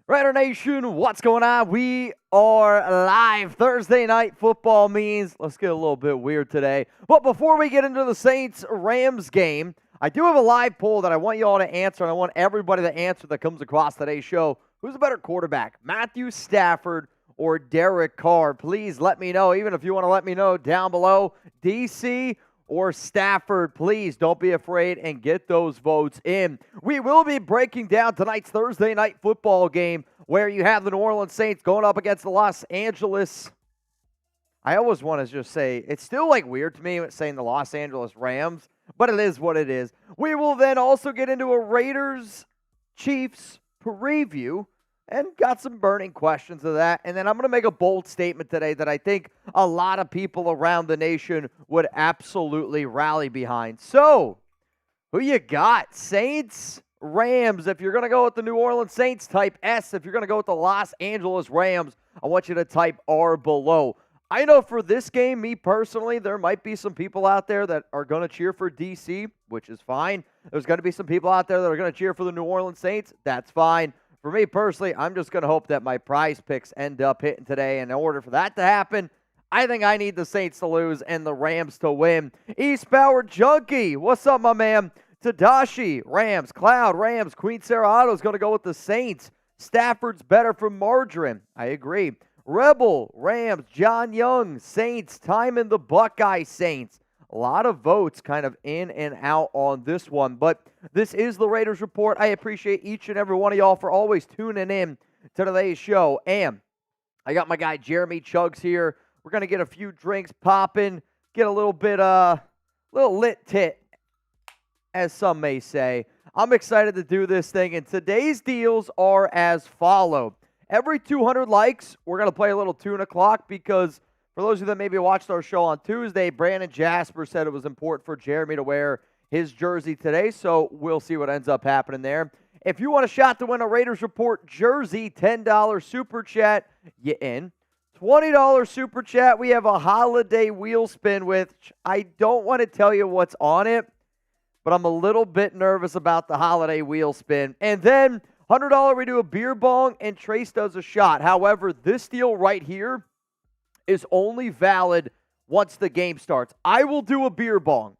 Raider Nation, what's going on? We are live. Thursday night football means let's get a little bit weird today. But before we get into the Saints-Rams game, I do have a live poll that I want you all to answer, and I want everybody to answer that comes across today's show. Who's a better quarterback, Matthew Stafford or Derek Carr? Please let me know, even if you want to let me know down below, DC or Stafford. Please don't be afraid and get those votes in. We will be breaking down tonight's Thursday night football game where you have the New Orleans Saints going up against the Los Angeles. I always want to just say, it's still like weird to me saying the Los Angeles Rams, but it is what it is. We will then also get into a Raiders-Chiefs preview and got some burning questions of that. And then I'm going to make a bold statement today that I think a lot of people around the nation would absolutely rally behind. So, who you got? Saints, Rams. If you're going to go with the New Orleans Saints, type S. If you're going to go with the Los Angeles Rams, I want you to type R below. I know for this game, me personally, there might be some people out there that are going to cheer for DC, which is fine. There's going to be some people out there that are going to cheer for the New Orleans Saints. That's fine. For me personally, I'm just going to hope that my prize picks end up hitting today. And in order for that to happen, I think I need the Saints to lose and the Rams to win. East Power Junkie, what's up, my man? Tadashi, Rams. Cloud, Rams. Queen Sarah Otto's going to go with the Saints. Stafford's better for Margarine. I agree. Rebel, Rams. John Young, Saints. Timon the Buckeye Saints. A lot of votes kind of in and out on this one, but this is the Raiders Report. I appreciate each and every one of y'all for always tuning in to today's show. And I got my guy Jeremy Chuggs here. We're going to get a few drinks popping, get a little bit, little lit tit, as some may say. I'm excited to do this thing, and today's deals are as follow. Every 200 likes, we're going to play a little tune o'clock because for those of you that maybe watched our show on Tuesday, Brandon Jasper said it was important for Jeremy to wear his jersey today, so we'll see what ends up happening there. If you want a shot to win a Raiders Report jersey, $10 Super Chat, you in. $20 Super Chat, we have a holiday wheel spin with, I don't want to tell you what's on it, but I'm a little bit nervous about the holiday wheel spin. And then $100, we do a beer bong, and Trace does a shot. However, this deal right here is only valid once the game starts. I will do a beer bong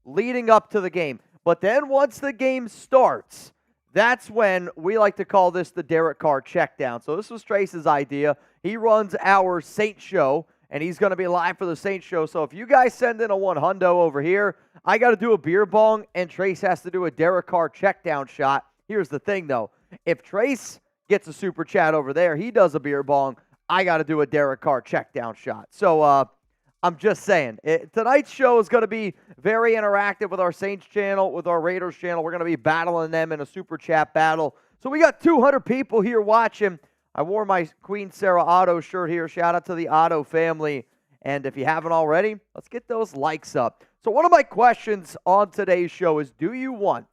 leading up to the game. But then once the game starts, that's when we like to call this the Derek Carr check down. So this was Trace's idea. He runs our Saints show, and he's going to be live for the Saints show. So if you guys send in a $100 over here, I got to do a beer bong, and Trace has to do a Derek Carr check down shot. Here's the thing, though. If Trace gets a super chat over there, he does a beer bong, I got to do a Derek Carr check down shot. So I'm just saying, tonight's show is going to be very interactive with our Saints channel, with our Raiders channel. We're going to be battling them in a super chat battle. So we got 200 people here watching. I wore my Queen Sarah Otto shirt here. Shout out to the Otto family. And if you haven't already, let's get those likes up. So one of my questions on today's show is, do you want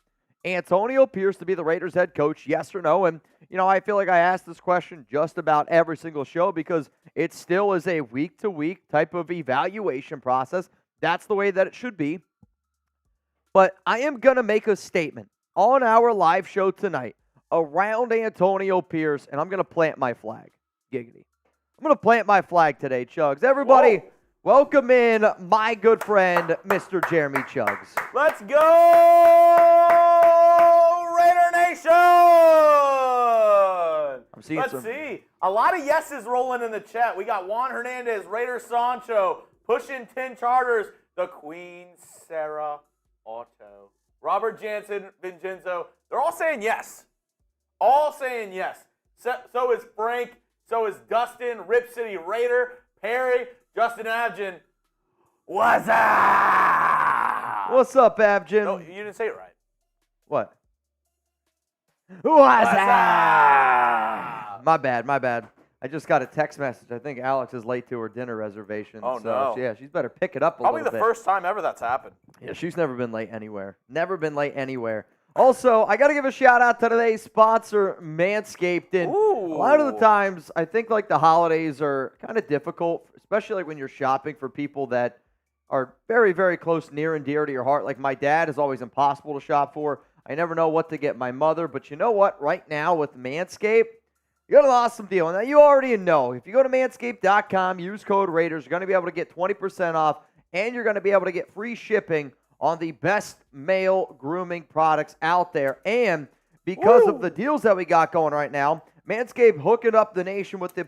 Antonio Pierce to be the Raiders head coach, yes or no? And, you know, I feel like I ask this question just about every single show because it still is a week-to-week type of evaluation process. That's the way that it should be. But I am going to make a statement on our live show tonight around Antonio Pierce, and I'm going to plant my flag. Giggity. I'm going to plant my flag today, Chuggs. Everybody, whoa, welcome in my good friend, Mr. Jeremy Chuggs. Let's go, Raider Nation! Let's see. A lot of yeses rolling in the chat. We got Juan Hernandez, Raider Sancho, pushing 10 charters, the Queen Sarah Otto, Robert Jansen, Vincenzo. They're all saying yes. All saying yes. So is Frank. So is Dustin, Rip City Raider, Perry, Justin Abjin. What's up? What's up, Abjin? No, you didn't say it right. What? What's up? My bad. I just got a text message. I think Alex is late to her dinner reservation. Oh, so, no. Yeah, she's better pick it up a Probably little bit. Probably the first time ever that's happened. Yeah, she's never been late anywhere. Never been late anywhere. Also, I got to give a shout out to today's sponsor, Manscaped. And a lot of the times, I think like the holidays are kind of difficult, especially like when you're shopping for people that are very, very close, near and dear to your heart. Like my dad is always impossible to shop for. I never know what to get my mother. But you know what? Right now with Manscaped, You got an awesome deal. Now, you already know, if you go to manscaped.com, use code Raiders, you're going to be able to get 20% off, and you're going to be able to get free shipping on the best male grooming products out there. And because of the deals that we got going right now, Manscaped hooking up the nation with the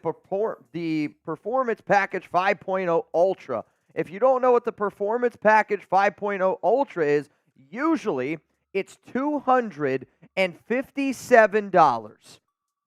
Performance Package 5.0 Ultra. If you don't know what the Performance Package 5.0 Ultra is, usually it's $257.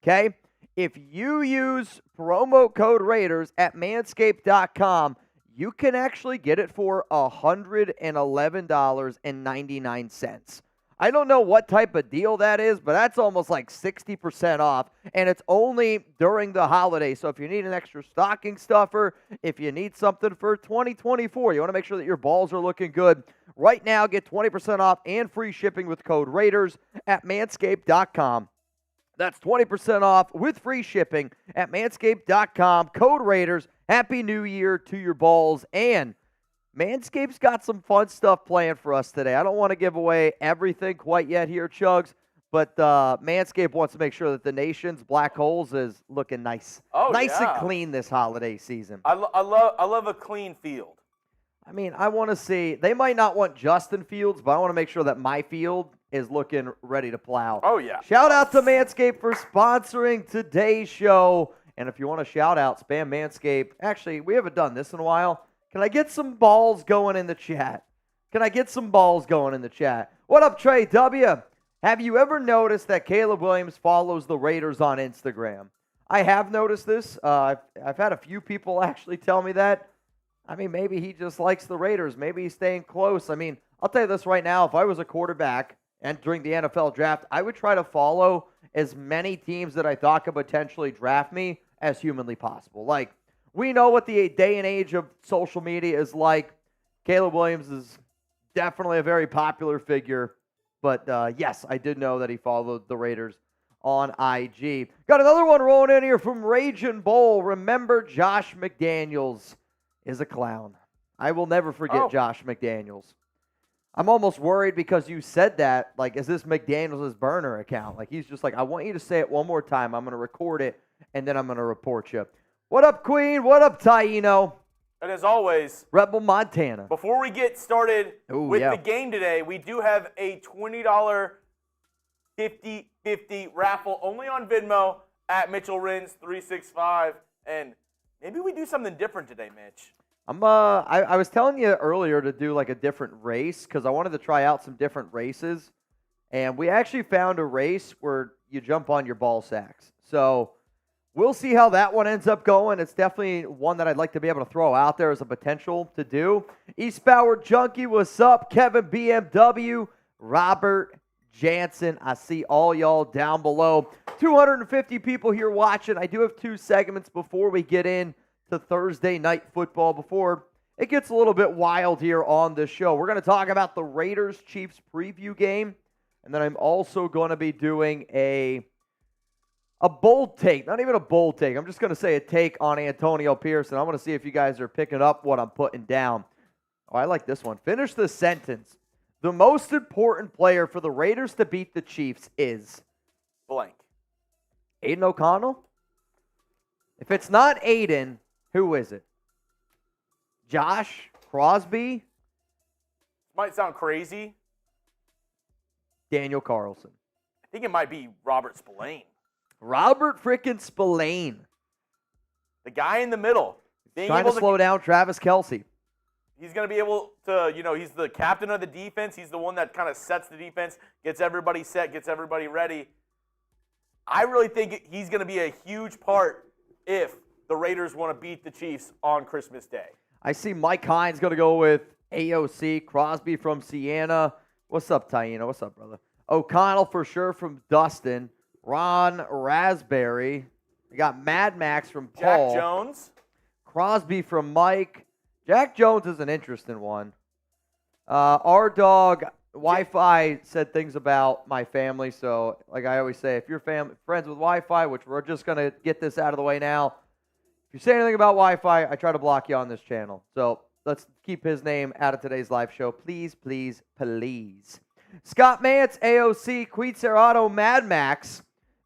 Okay? If you use promo code Raiders at manscaped.com, you can actually get it for $111.99. I don't know what type of deal that is, but that's almost like 60% off, and it's only during the holidays. So if you need an extra stocking stuffer, if you need something for 2024, you want to make sure that your balls are looking good, right now get 20% off and free shipping with code Raiders at manscaped.com. That's 20% off with free shipping at manscaped.com. Code Raiders. Happy New Year to your balls. And Manscaped's got some fun stuff planned for us today. I don't want to give away everything quite yet here, Chuggs, but Manscaped wants to make sure that the nation's black holes is looking nice. Nice and clean this holiday season. I love a clean field. I mean, I want to see, they might not want Justin Fields, but I want to make sure that my field is looking ready to plow. Oh, yeah. Shout out to Manscaped for sponsoring today's show. And if you want to shout out, spam Manscaped. Actually, we haven't done this in a while. Can I get some balls going in the chat? What up, Trey W? Have you ever noticed that Caleb Williams follows the Raiders on Instagram? I have noticed this. I've had a few people actually tell me that. I mean, maybe he just likes the Raiders. Maybe he's staying close. I mean, I'll tell you this right now. If I was a quarterback entering the NFL draft, I would try to follow as many teams that I thought could potentially draft me as humanly possible. Like, we know what the day and age of social media is like. Caleb Williams is definitely a very popular figure. But, yes, I did know that he followed the Raiders on IG. Got another one rolling in here from Ragin' Bowl. Remember, Josh McDaniels is a clown. I will never forget Josh McDaniels. I'm almost worried because you said that, like, is this McDaniels' burner account? Like, he's just like, I want you to say it one more time. I'm going to record it, and then I'm going to report you. What up, Queen? What up, Taino? And as always, Rebel Montana. Before we get started with the game today, we do have a $20 50-50 raffle only on Venmo at Mitchell Renz 365. And maybe we do something different today, Mitch. I was telling you earlier to do like a different race because I wanted to try out some different races. And we actually found a race where you jump on your ball sacks. So we'll see how that one ends up going. It's definitely one that I'd like to be able to throw out there as a potential to do. East Power Junkie, what's up? Kevin BMW, Robert Jansen. I see all y'all down below. 250 people here watching. I do have 2 segments before we get in to Thursday night football, before it gets a little bit wild here on this show. We're going to talk about the Raiders-Chiefs preview game, and then I'm also going to be doing a bold take. Not even a bold take. I'm just going to say a take on Antonio Pearson. I want to see if you guys are picking up what I'm putting down. Oh, I like this one. Finish the sentence. The most important player for the Raiders to beat the Chiefs is blank. Aidan O'Connell? If it's not Aidan, who is it? Josh Crosby? Might sound crazy. Daniel Carlson. I think it might be Robert Spillane. Robert frickin' Spillane. The guy in the middle. Trying to slow down Travis Kelce. He's going to be able to, he's the captain of the defense. He's the one that kind of sets the defense, gets everybody set, gets everybody ready. I really think he's going to be a huge part if the Raiders want to beat the Chiefs on Christmas Day. I see Mike Hines going to go with AOC, Crosby from Sienna. What's up, Taino? What's up, brother? O'Connell for sure from Dustin. Ron Raspberry. We got Mad Max from Paul. Jack Jones. Crosby from Mike. Jack Jones is an interesting one. Our dog Wi-Fi said things about my family, so like I always say, if you're friends with Wi-Fi, which we're just going to get this out of the way now, if you say anything about Wi-Fi, I try to block you on this channel. So let's keep his name out of today's live show. Please, please, please. Scott Mance, AOC, Queen Serrato, Mad Max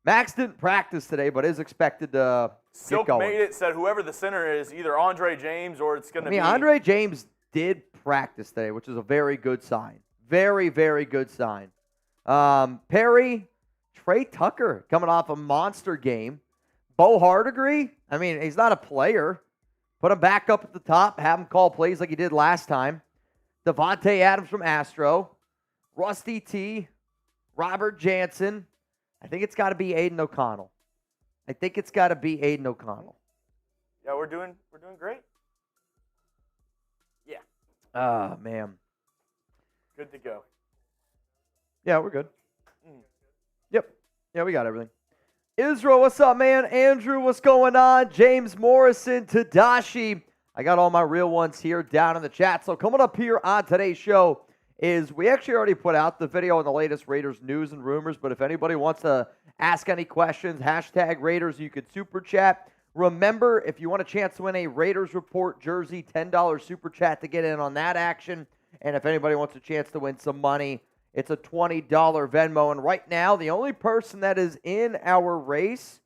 Max didn't practice today, but is expected to Silk get going. made it, said whoever the center is, either Andre James or it's going to be. Andre James did practice today, which is a very good sign. Very, very good sign. Perry, Trey Tucker coming off a monster game. Bo Hardigree, he's not a player. Put him back up at the top, have him call plays like he did last time. Davante Adams from Astro. Rusty T, Robert Jansen. I think it's got to be Aidan O'Connell. Yeah, we're doing great. Yeah. Oh, man. Good to go. Yeah, we're good. Yep. Yeah, we got everything. Israel, what's up, man? Andrew, what's going on? James Morrison, Tadashi. I got all my real ones here down in the chat. So coming up here on today's show is we actually already put out the video on the latest Raiders news and rumors, but if anybody wants to ask any questions, hashtag Raiders, you could super chat. Remember, if you want a chance to win a Raiders Report jersey, $10 super chat to get in on that action. And if anybody wants a chance to win some money, it's a $20 Venmo. And right now, the only person that is in our race,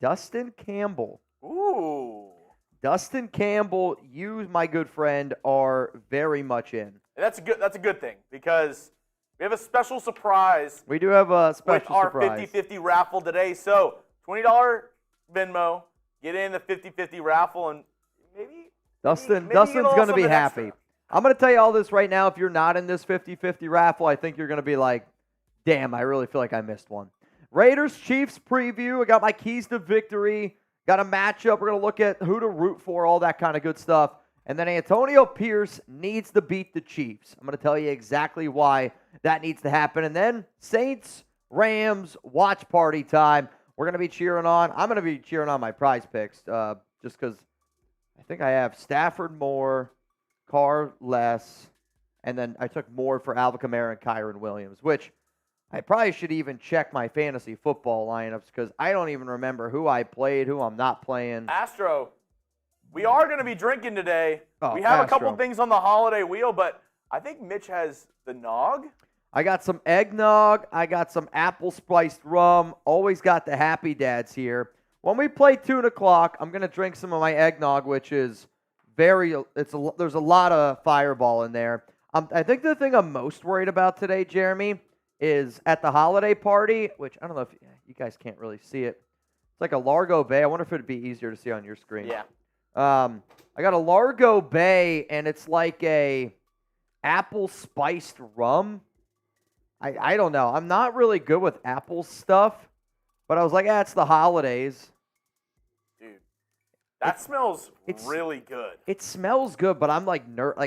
Dustin Campbell. Ooh. Dustin Campbell, you, my good friend, are very much in. That's a good thing because we have a special surprise. We do have a special surprise with our 50-50 raffle today. So $20 Venmo, get in the 50-50 raffle, and maybe Dustin's going to be happy. Extra. I'm going to tell you all this right now. If you're not in this 50-50 raffle, I think you're going to be like, damn, I really feel like I missed one. Raiders-Chiefs preview. I got my keys to victory. Got a matchup. We're going to look at who to root for, all that kind of good stuff. And then Antonio Pierce needs to beat the Chiefs. I'm going to tell you exactly why that needs to happen. And then Saints, Rams, watch party time. We're going to be cheering on. I'm going to be cheering on my PrizePicks just because I think I have Stafford more, Carr less, and then I took more for Alvin Kamara and Kyron Williams, which I probably should even check my fantasy football lineups because I don't even remember who I played, who I'm not playing. Astro. We are going to be drinking today. Oh, we have Astro. a couple things on the holiday wheel, but I think Mitch has the nog. I got some eggnog. I got some apple spiced rum. Always got the Happy Dads here. When we play 2 o'clock, I'm going to drink some of my eggnog, which is there's a lot of Fireball in there. I think the thing I'm most worried about today, Jeremy, is at the holiday party, which I don't know if you guys can't really see it. It's like a Largo Bay. I wonder if it'd be easier to see on your screen. Yeah. I got a Largo Bay, and it's like a apple spiced rum. I don't know. I'm not really good with apple stuff, but I was like, it's the holidays. Dude, that smells really good. It smells good, but I'm like,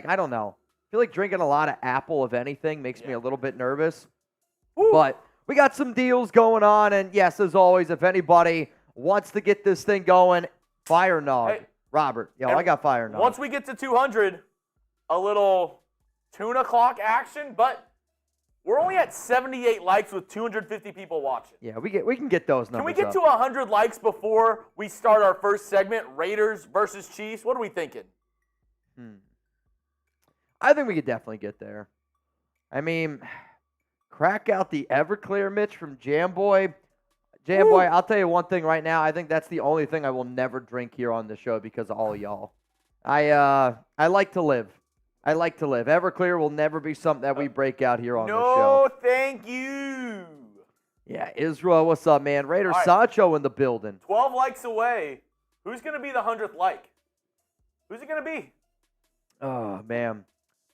I don't know. I feel like drinking a lot of apple, if anything, makes me a little bit nervous. Woo. But we got some deals going on, and yes, as always, if anybody wants to get this thing going, fire nog. Hey, Robert, I got fire nog. Once we get to 200, a little 2 o'clock action, but we're only at 78 likes with 250 people watching. Yeah, we can get those numbers. Can we get to 100 likes before we start our first segment, Raiders versus Chiefs? What are we thinking? I think we could definitely get there. I mean, crack out the Everclear, Mitch, from Jamboy. Jamboy, I'll tell you one thing right now. I think that's the only thing I will never drink here on the show because of all y'all. I like to live. I like to live. Everclear will never be something that we break out here on the show. No, thank you. Yeah, Israel, what's up, man? Raider Sancho in the building. 12 likes away. Who's going to be the 100th like? Who's it going to be? Oh, man.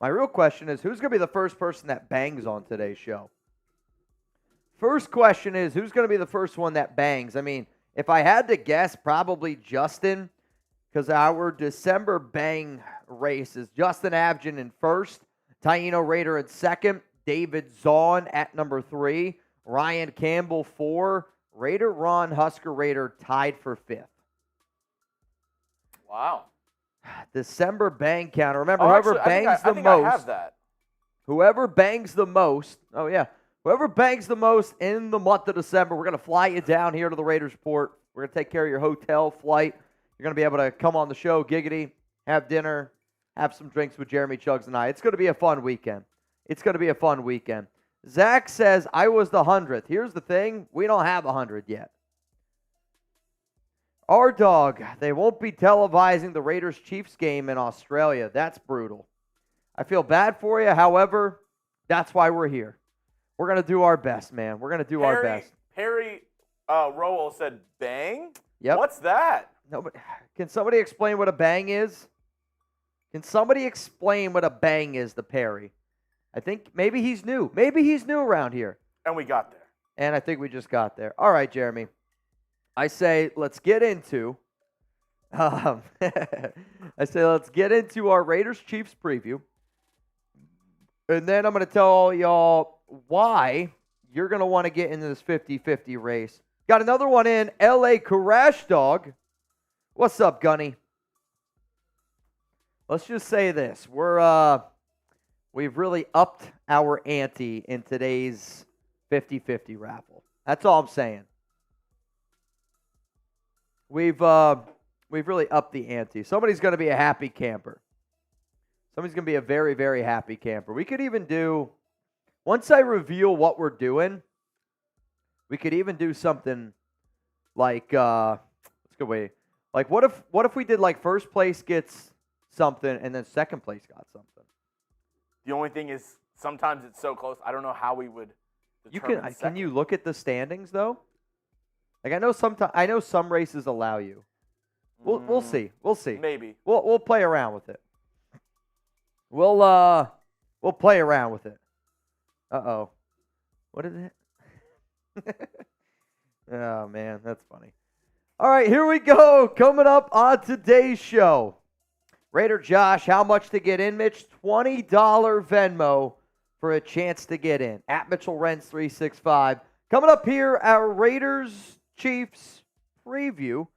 My real question is, who's going to be the first person that bangs on today's show? First question is, who's going to be the first one that bangs? I mean, if I had to guess, probably Justin, because our December bang race is Justin Abgen in first, Taino Raider in second, David Zahn at number 3, Ryan Campbell 4, Raider Ron Husker Raider tied for 5th. Wow. December bang counter. Remember, whoever bangs the most. I have that. Whoever bangs the most. Oh, yeah. Whoever bangs the most in the month of December, we're going to fly you down here to the Raiders Report. We're going to take care of your hotel flight. You're going to be able to come on the show, giggity, have dinner, have some drinks with Jeremy, Chuggs, and I. It's going to be a fun weekend. Zach says, I was the 100th. Here's the thing. We don't have 100 yet. Our dog, they won't be televising the Raiders-Chiefs game in Australia. That's brutal. I feel bad for you. However, that's why we're here. We're going to do our best, man. We're going to do our best. Perry Rowell said, bang? Yep. What's that? No, but can somebody explain what a bang is? Can somebody explain what a bang is to Perry? I think maybe he's new. Maybe he's new around here. And we got there. And I think we just got there. All right, Jeremy. I say let's get into our Raiders-Chiefs preview. And then I'm going to tell y'all why you're going to want to get into this 50-50 race. Got another one in. L.A. Crash Dog. What's up, Gunny? Let's just say this. We've really upped our ante in today's 50-50 raffle. That's all I'm saying. We've really upped the ante. Somebody's going to be a happy camper. Somebody's going to be a very, very happy camper. We could even do, once I reveal what we're doing, we could even do something like, let's go wait. Like, what if we did like first place gets something and then second place got something? The only thing is sometimes it's so close. I don't know how we would determine second. Can you look at the standings though? Like I know some races allow you. We'll see. We'll see. Maybe. We'll play around with it. We'll play around with it. Uh-oh. What is it? Oh man, that's funny. All right, here we go. Coming up on today's show. Raider Josh, how much to get in, Mitch? $20 Venmo for a chance to get in. At Mitchell Renz 365. Coming up here, our Raiders-Chiefs preview.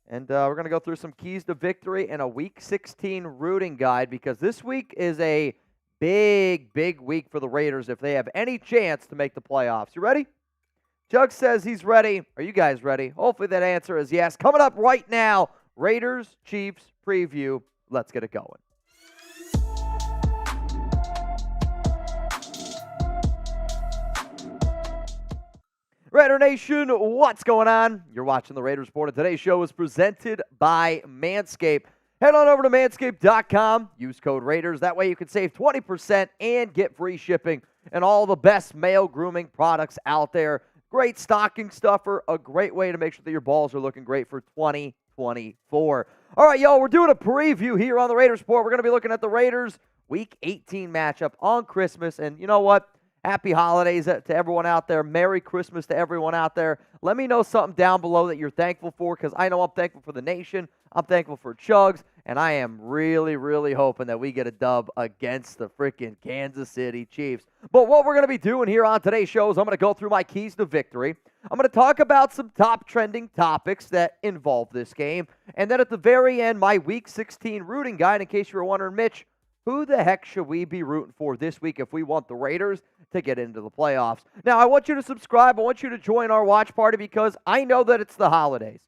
And we're going to go through some keys to victory and a Week 16 rooting guide because this week is a big, big week for the Raiders if they have any chance to make the playoffs. You ready? Chuggs says he's ready. Are you guys ready? Hopefully that answer is yes. Coming up right now, Raiders-Chiefs preview. Let's get it going. Raider Nation, what's going on? You're watching the Raiders Report, and today's show is presented by Manscaped. Head on over to manscaped.com. Use code Raiders. That way you can save 20% and get free shipping and all the best male grooming products out there. Great stocking stuffer, a great way to make sure that your balls are looking great for 2024. All right, y'all, we're doing a preview here on the Raiders Report. We're going to be looking at the Raiders Week 18 matchup on Christmas, and you know what? Happy holidays to everyone out there. Merry Christmas to everyone out there. Let me know something down below that you're thankful for because I know I'm thankful for the nation. I'm thankful for Chuggs, and I am really, really hoping that we get a dub against the freaking Kansas City Chiefs. But what we're going to be doing here on today's show is I'm going to go through my keys to victory. I'm going to talk about some top trending topics that involve this game. And then at the very end, my Week 16 rooting guide, in case you were wondering, Mitch, who the heck should we be rooting for this week if we want the Raiders to get into the playoffs? Now, I want you to subscribe. I want you to join our watch party because I know that it's the holidays.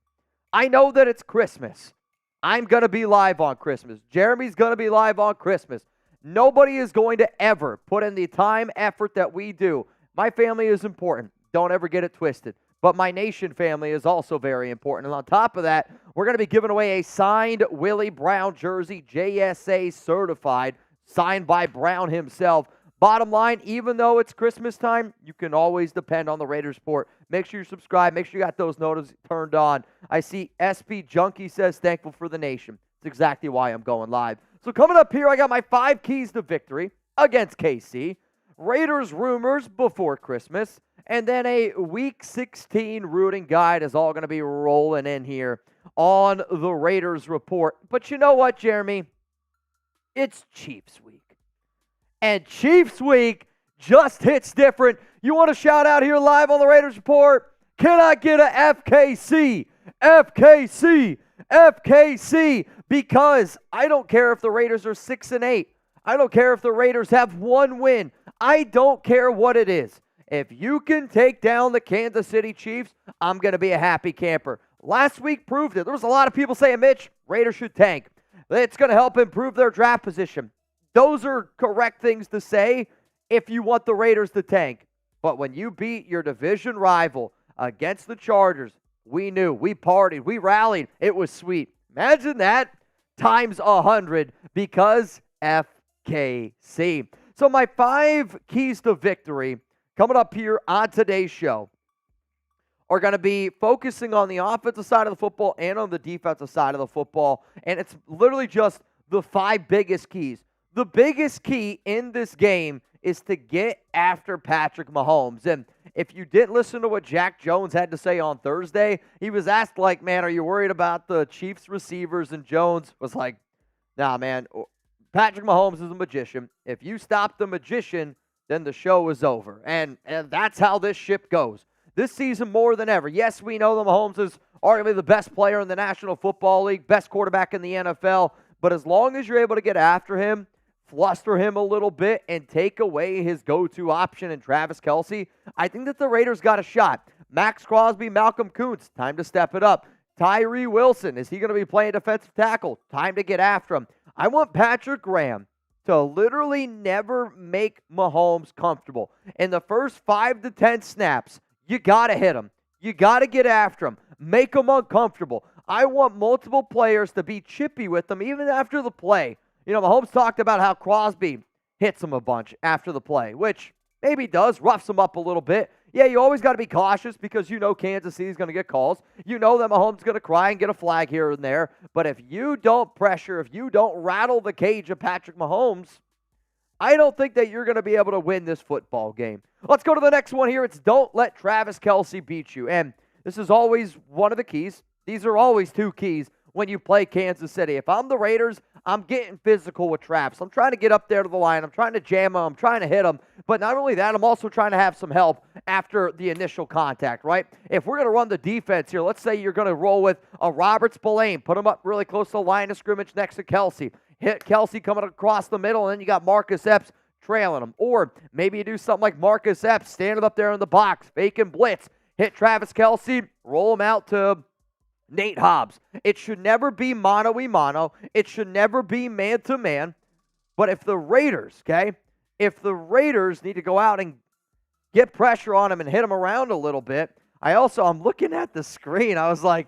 I know that it's Christmas. I'm going to be live on Christmas. Jeremy's going to be live on Christmas. Nobody is going to ever put in the time, effort that we do. My family is important. Don't ever get it twisted. But my nation family is also very important. And on top of that, we're going to be giving away a signed Willie Brown jersey, JSA certified, signed by Brown himself. Bottom line, even though it's Christmas time, you can always depend on the Raiders Report. Make sure you subscribe. Make sure you got those notifications turned on. I see SP Junkie says, thankful for the nation. That's exactly why I'm going live. So coming up here, I got my 5 keys to victory against KC. Raiders rumors before Christmas. And then a Week 16 rooting guide is all going to be rolling in here on the Raiders Report. But you know what, Jeremy? It's Chiefs Week. And Chiefs Week just hits different. You want to shout out here live on the Raiders Report? Can I get a FKC? FKC! FKC! Because I don't care if the Raiders are 6-8. I don't care if the Raiders have 1 win. I don't care what it is. If you can take down the Kansas City Chiefs, I'm going to be a happy camper. Last week proved it. There was a lot of people saying, Mitch, Raiders should tank. It's going to help improve their draft position. Those are correct things to say if you want the Raiders to tank. But when you beat your division rival against the Chargers, we knew, we partied, we rallied. It was sweet. Imagine that times 100 because FKC. So my 5 keys to victory coming up here on today's show are going to be focusing on the offensive side of the football and on the defensive side of the football. And it's literally just the 5 biggest keys. The biggest key in this game is to get after Patrick Mahomes. And if you didn't listen to what Jack Jones had to say on Thursday, he was asked, like, man, are you worried about the Chiefs receivers? And Jones was like, nah, man, Patrick Mahomes is a magician. If you stop the magician, then the show is over. And that's how this ship goes. This season more than ever. Yes, we know that Mahomes is arguably the best player in the National Football League, best quarterback in the NFL. But as long as you're able to get after him, fluster him a little bit, and take away his go-to option in Travis Kelce, I think that the Raiders got a shot. Maxx Crosby, Malcolm Kuntz, time to step it up. Tyree Wilson, is he going to be playing defensive tackle? Time to get after him. I want Patrick Graham to literally never make Mahomes comfortable. In the first 5 to 10 snaps, you got to hit him. You got to get after him. Make him uncomfortable. I want multiple players to be chippy with him even after the play. You know, Mahomes talked about how Crosby hits him a bunch after the play, which maybe does, roughs him up a little bit. Yeah, you always got to be cautious because you know Kansas City's going to get calls. You know that Mahomes is going to cry and get a flag here and there. But if you don't pressure, if you don't rattle the cage of Patrick Mahomes, I don't think that you're going to be able to win this football game. Let's go to the next one here. It's don't let Travis Kelce beat you. And this is always one of the keys. These are always 2 keys when you play Kansas City. If I'm the Raiders, I'm getting physical with Travis. I'm trying to get up there to the line. I'm trying to jam him. I'm trying to hit him. But not only that, I'm also trying to have some help after the initial contact, right? If we're going to run the defense here, let's say you're going to roll with a Robert Spillane, put him up really close to the line of scrimmage next to Kelce. Hit Kelce coming across the middle, and then you got Marcus Epps trailing him. Or maybe you do something like Marcus Epps standing up there in the box, faking blitz. Hit Travis Kelce, roll him out to Nate Hobbs. It should never be mano-a-mano. It should never be man-to-man. But if the Raiders, if the Raiders need to go out and get pressure on him and hit him around a little bit, I'm looking at the screen. I was like,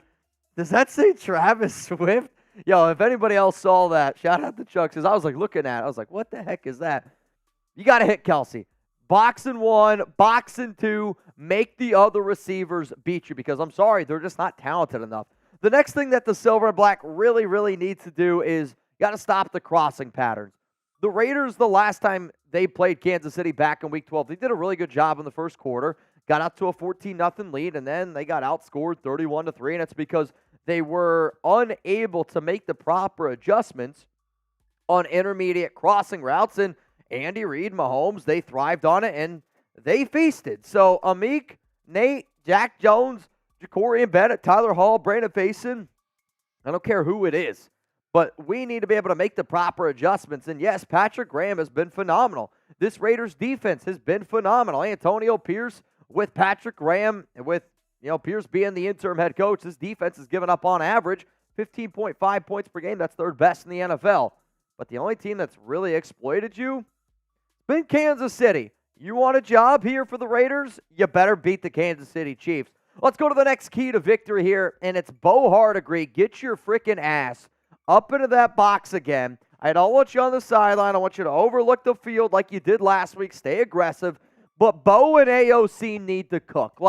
does that say Travis Swift? Yo, if anybody else saw that, shout out to Chuggs, because I was like looking at it. I was like, what the heck is that? You got to hit Kelce. Boxing 1, boxing 2, make the other receivers beat you because I'm sorry, they're just not talented enough. The next thing that the Silver and Black really, really needs to do is you got to stop the crossing patterns. The Raiders, the last time they played Kansas City back in Week 12, they did a really good job in the first quarter, got out to a 14-0 lead, and then they got outscored 31-3, and it's because they were unable to make the proper adjustments on intermediate crossing routes, and Andy Reid, Mahomes, they thrived on it, and they feasted. So, Amik, Nate, Jack Jones, Ja'Cory Bennett, Tyler Hall, Brandon Faison, I don't care who it is, but we need to be able to make the proper adjustments. And yes, Patrick Graham has been phenomenal. This Raiders defense has been phenomenal. Antonio Pierce with Patrick Graham, and with Pierce being the interim head coach, this defense has given up on average 15.5 points per game. That's 3rd best in the NFL. But the only team that's really exploited you has been Kansas City. You want a job here for the Raiders? You better beat the Kansas City Chiefs. Let's go to the next key to victory here, and it's Bo Hardegree. Get your freaking ass up into that box again. I don't want you on the sideline. I want you to overlook the field like you did last week. Stay aggressive. But Bo and AOC need to cook.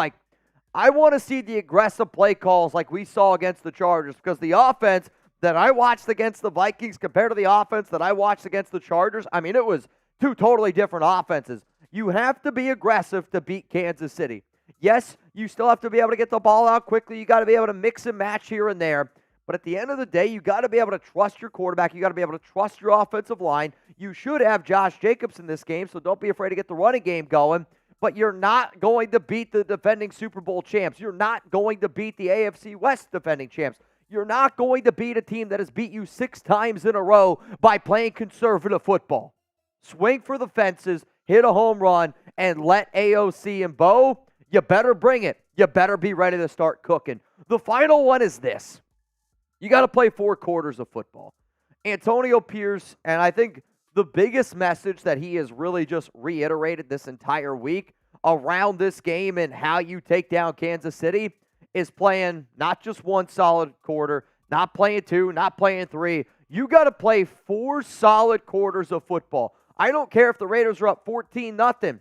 I want to see the aggressive play calls like we saw against the Chargers, because the offense that I watched against the Vikings compared to the offense that I watched against the Chargers, I mean, it was 2 totally different offenses. You have to be aggressive to beat Kansas City. Yes, you still have to be able to get the ball out quickly. You got to be able to mix and match here and there. But at the end of the day, you got to be able to trust your quarterback. You got to be able to trust your offensive line. You should have Josh Jacobs in this game, so don't be afraid to get the running game going. But you're not going to beat the defending Super Bowl champs. You're not going to beat the AFC West defending champs. You're not going to beat a team that has beat you 6 times in a row by playing conservative football. Swing for the fences, hit a home run, and let AOC and Bo, you better bring it. You better be ready to start cooking. The final one is this. You got to play 4 quarters of football. Antonio Pierce, and I think the biggest message that he has really just reiterated this entire week around this game and how you take down Kansas City is playing not just one solid quarter, not playing two, not playing three. You got to play 4 solid quarters of football. I don't care if the Raiders are up 14-0.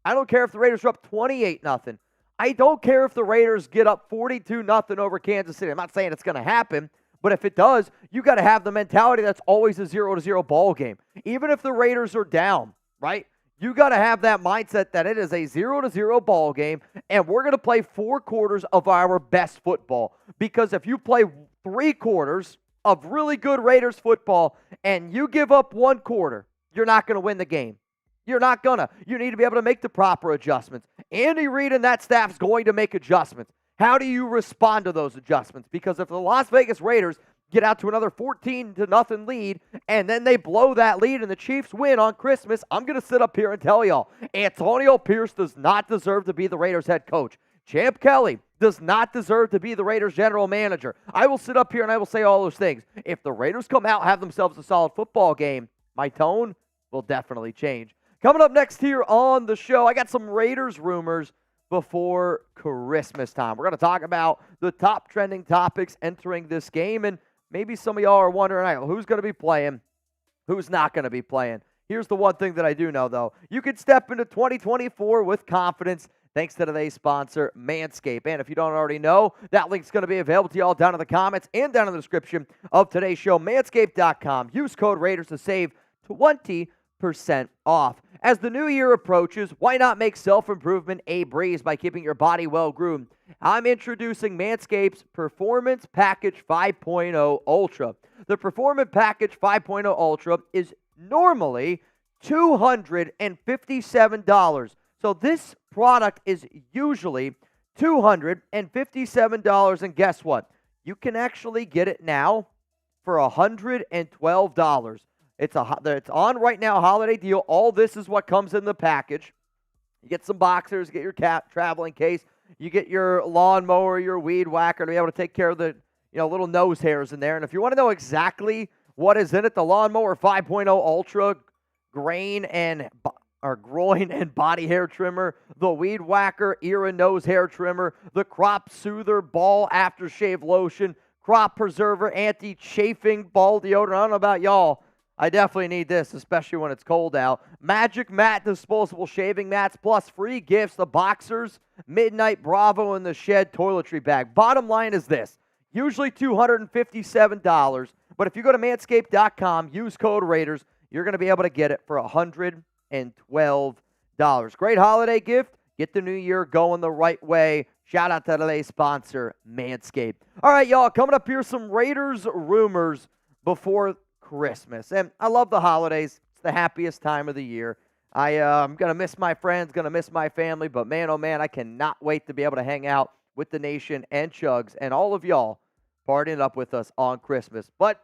I don't care if the Raiders are up 28-0. I don't care if the Raiders get up 42-0 over Kansas City. I'm not saying it's going to happen, but if it does, you got to have the mentality that's always a 0-0 ball game. Even if the Raiders are down, right? You got to have that mindset that it is a 0-0 ball game, and we're going to play 4 quarters of our best football. Because if you play 3 quarters of really good Raiders football and you give up 1 quarter, you're not going to win the game. You're not going to. You need to be able to make the proper adjustments. Andy Reid and that staff's going to make adjustments. How do you respond to those adjustments? Because if the Las Vegas Raiders get out to another 14-0 lead, and then they blow that lead and the Chiefs win on Christmas, I'm going to sit up here and tell y'all, Antonio Pierce does not deserve to be the Raiders head coach. Champ Kelly does not deserve to be the Raiders general manager. I will sit up here and I will say all those things. If the Raiders come out, have themselves a solid football game, my tone will definitely change. Coming up next here on the show, I got some Raiders rumors before Christmas time. We're going to talk about the top trending topics entering this game, and maybe some of y'all are wondering, all right, who's going to be playing, who's not going to be playing. Here's the one thing that I do know, though. You can step into 2024 with confidence thanks to today's sponsor, Manscaped. And if you don't already know, that link's going to be available to y'all down in the comments and down in the description of today's show, manscaped.com. Use code Raiders to save 20% off. As the new year approaches, why not make self-improvement a breeze by keeping your body well-groomed? I'm introducing Manscaped's Performance Package 5.0 Ultra. The Performance Package 5.0 Ultra is normally $257. So this product is usually $257, and guess what? You can actually get it now for $112. It's on right now, holiday deal. All this is what comes in the package. You get some boxers, get your traveling case, you get your lawnmower, your weed whacker to be able to take care of the little nose hairs in there. And if you want to know exactly what is in it, the Lawnmower 5.0 Ultra groin and body hair trimmer, the weed whacker ear and nose hair trimmer, the crop soother ball aftershave lotion, crop preserver anti-chafing ball deodorant. I don't know about y'all. I definitely need this, especially when it's cold out. Magic Mat disposable shaving mats, plus free gifts, the Boxers, Midnight Bravo, and the Shed toiletry bag. Bottom line is this. Usually $257, but if you go to manscaped.com, use code Raiders, you're going to be able to get it for $112. Great holiday gift. Get the new year going the right way. Shout out to today's sponsor, Manscaped. All right, y'all, coming up here, some Raiders rumors before Christmas. And I love the holidays. It's the happiest time of the year. I'm going to miss my friends, going to miss my family, but man, oh man, I cannot wait to be able to hang out with the nation and Chuggs and all of y'all partying up with us on Christmas. But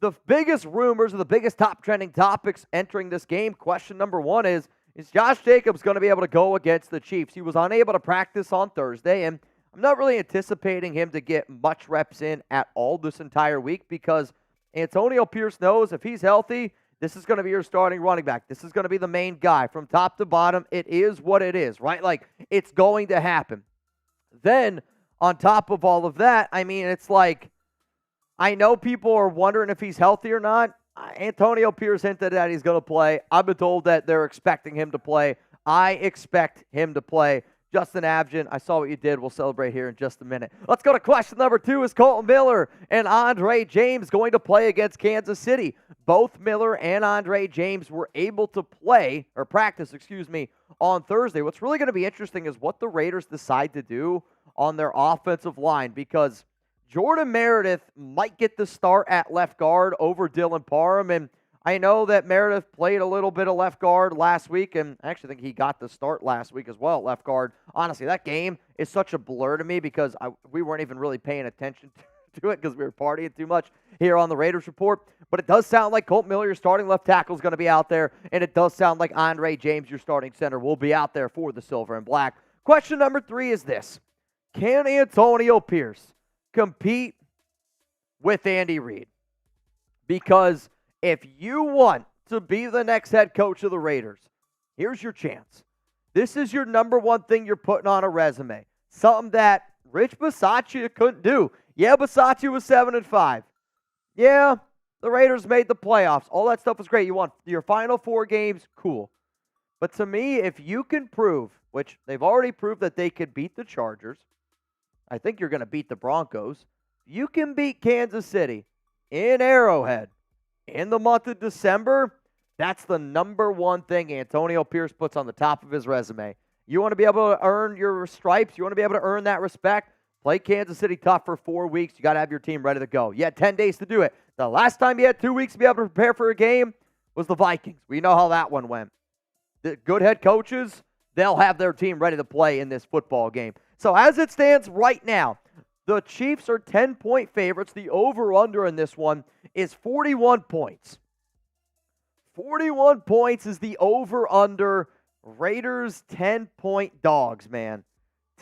the biggest rumors or the biggest top trending topics entering this game, question number 1 is Josh Jacobs going to be able to go against the Chiefs? He was unable to practice on Thursday, and I'm not really anticipating him to get much reps in at all this entire week because Antonio Pierce knows if he's healthy, this is going to be your starting running back. This is going to be the main guy. From top to bottom, it is what it is, right? Like, it's going to happen. Then, on top of all of that, I mean, it's like, I know people are wondering if he's healthy or not. Antonio Pierce hinted that he's going to play. I've been told that they're expecting him to play. I expect him to play. Justin Abgen, I saw what you did. We'll celebrate here in just a minute. Let's go to question number 2. Is Kolton Miller and Andre James going to play against Kansas City? Both Miller and Andre James were able to practice, on Thursday. What's really going to be interesting is what the Raiders decide to do on their offensive line, because Jordan Meredith might get the start at left guard over Dylan Parham, and I know that Meredith played a little bit of left guard last week, and I actually think he got the start last week as well at left guard. Honestly, that game is such a blur to me because we weren't even really paying attention to it because we were partying too much here on the Raiders Report. But it does sound like Kolton Miller, your starting left tackle, is going to be out there, and it does sound like Andre James, your starting center, will be out there for the Silver and Black. Question number 3 is this. Can Antonio Pierce compete with Andy Reid? Because if you want to be the next head coach of the Raiders, here's your chance. This is your number one thing you're putting on a resume. Something that Rich Bisaccia couldn't do. Yeah, Bisaccia was 7-5. Yeah, the Raiders made the playoffs. All that stuff was great. You won your final 4 games, cool. But to me, if you can prove, which they've already proved that they could beat the Chargers, I think you're going to beat the Broncos. You can beat Kansas City in Arrowhead in the month of December. That's the number one thing Antonio Pierce puts on the top of his resume. You want to be able to earn your stripes. You want to be able to earn that respect. Play Kansas City tough for 4 weeks. You got to have your team ready to go. You had 10 days to do it. The last time you had 2 weeks to be able to prepare for a game was the Vikings. We know how that one went. The good head coaches, they'll have their team ready to play in this football game. So as it stands right now, the Chiefs are 10-point favorites. The over-under in this one is 41 points. 41 points is the over-under. Raiders 10-point dogs, man.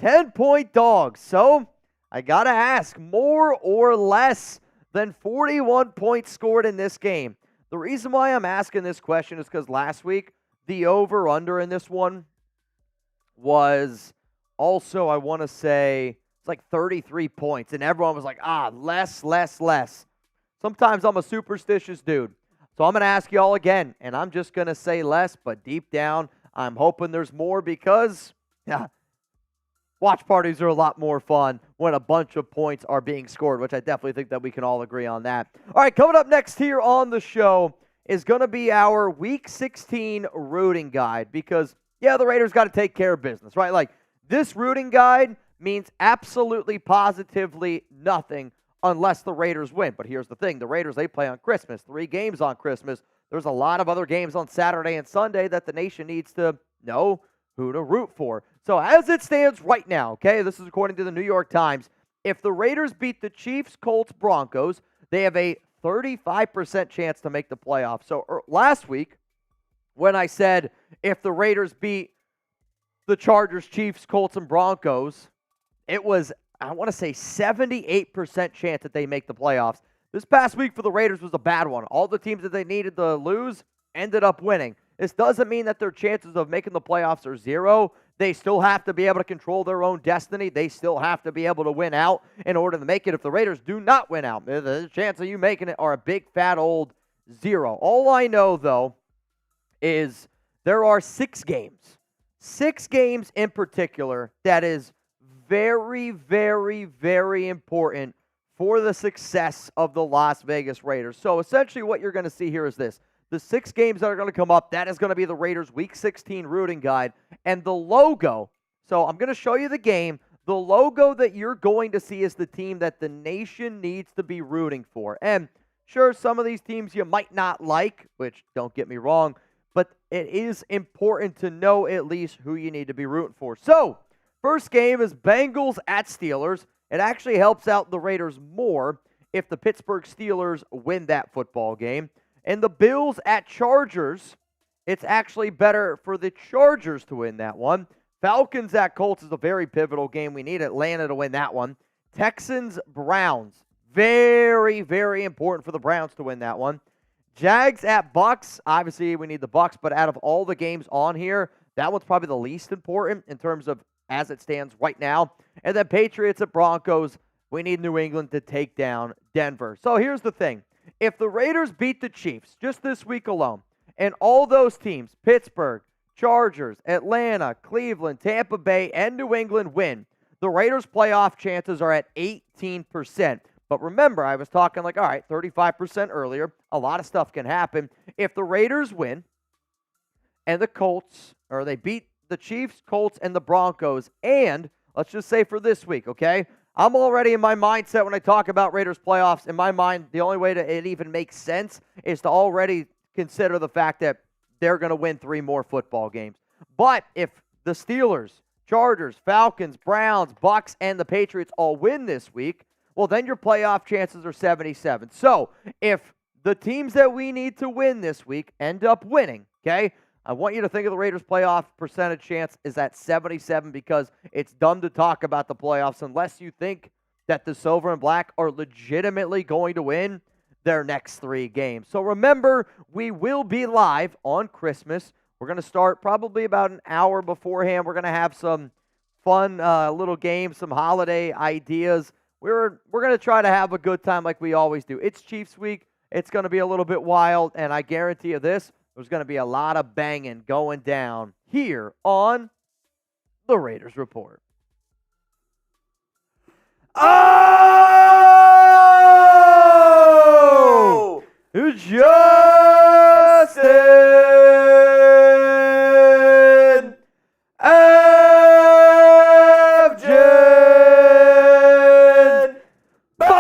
10-point dogs. So I got to ask, more or less than 41 points scored in this game? The reason why I'm asking this question is because last week, the over-under in this one was also, I want to say, it's like 33 points. And everyone was like, less. Sometimes I'm a superstitious dude. So I'm going to ask you all again, and I'm just going to say less, but deep down, I'm hoping there's more because watch parties are a lot more fun when a bunch of points are being scored, which I definitely think that we can all agree on that. All right, coming up next here on the show is going to be our Week 16 rooting guide because, the Raiders got to take care of business, right? Like, this rooting guide means absolutely positively nothing unless the Raiders win. But here's the thing. The Raiders, they play on Christmas. 3 games on Christmas. There's a lot of other games on Saturday and Sunday that the nation needs to know who to root for. So as it stands right now, okay, this is according to the New York Times, if the Raiders beat the Chiefs, Colts, Broncos, they have a 35% chance to make the playoffs. So last week, when I said if the Raiders beat the Chargers, Chiefs, Colts, and Broncos, it was, I want to say, 78% chance that they make the playoffs. This past week for the Raiders was a bad one. All the teams that they needed to lose ended up winning. This doesn't mean that their chances of making the playoffs are 0. They still have to be able to control their own destiny. They still have to be able to win out in order to make it. If the Raiders do not win out, the chance of you making it are a big, fat, old 0. All I know, though, is there are 6 games. 6 games in particular that is very, very, very important for the success of the Las Vegas Raiders. So essentially what you're going to see here is this. The 6 games that are going to come up, that is going to be the Raiders' Week 16 rooting guide. And the logo, so I'm going to show you the game. The logo that you're going to see is the team that the nation needs to be rooting for. And sure, some of these teams you might not like, which don't get me wrong, but it is important to know at least who you need to be rooting for. So, first game is Bengals at Steelers. It actually helps out the Raiders more if the Pittsburgh Steelers win that football game. And the Bills at Chargers, it's actually better for the Chargers to win that one. Falcons at Colts is a very pivotal game. We need Atlanta to win that one. Texans, Browns, very, very important for the Browns to win that one. Jags at Bucks, obviously we need the Bucks, but out of all the games on here, that one's probably the least important in terms of as it stands right now. And then Patriots at Broncos, we need New England to take down Denver. So here's the thing. If the Raiders beat the Chiefs just this week alone, and all those teams, Pittsburgh, Chargers, Atlanta, Cleveland, Tampa Bay, and New England win, the Raiders' playoff chances are at 18%. But remember, I was talking like, all right, 35% earlier. A lot of stuff can happen. If the Raiders win and the Colts, or they beat the Chiefs, Colts, and the Broncos, and let's just say for this week, okay? I'm already in my mindset when I talk about Raiders playoffs. In my mind, the only way it even makes sense is to already consider the fact that they're going to win 3 more football games. But if the Steelers, Chargers, Falcons, Browns, Bucks, and the Patriots all win this week, well, then your playoff chances are 77. So if the teams that we need to win this week end up winning, okay, I want you to think of the Raiders' playoff percentage chance is at 77 because it's dumb to talk about the playoffs unless you think that the Silver and Black are legitimately going to win. their next 3 games. So remember, we will be live on Christmas. We're going to start probably about an hour beforehand. We're going to have some fun little games, some holiday ideas. We're going to try to have a good time like we always do. It's Chiefs week. It's going to be a little bit wild, and I guarantee you this, there's going to be a lot of banging going down here on the Raiders Report. Oh! Justin Abjad! Bang!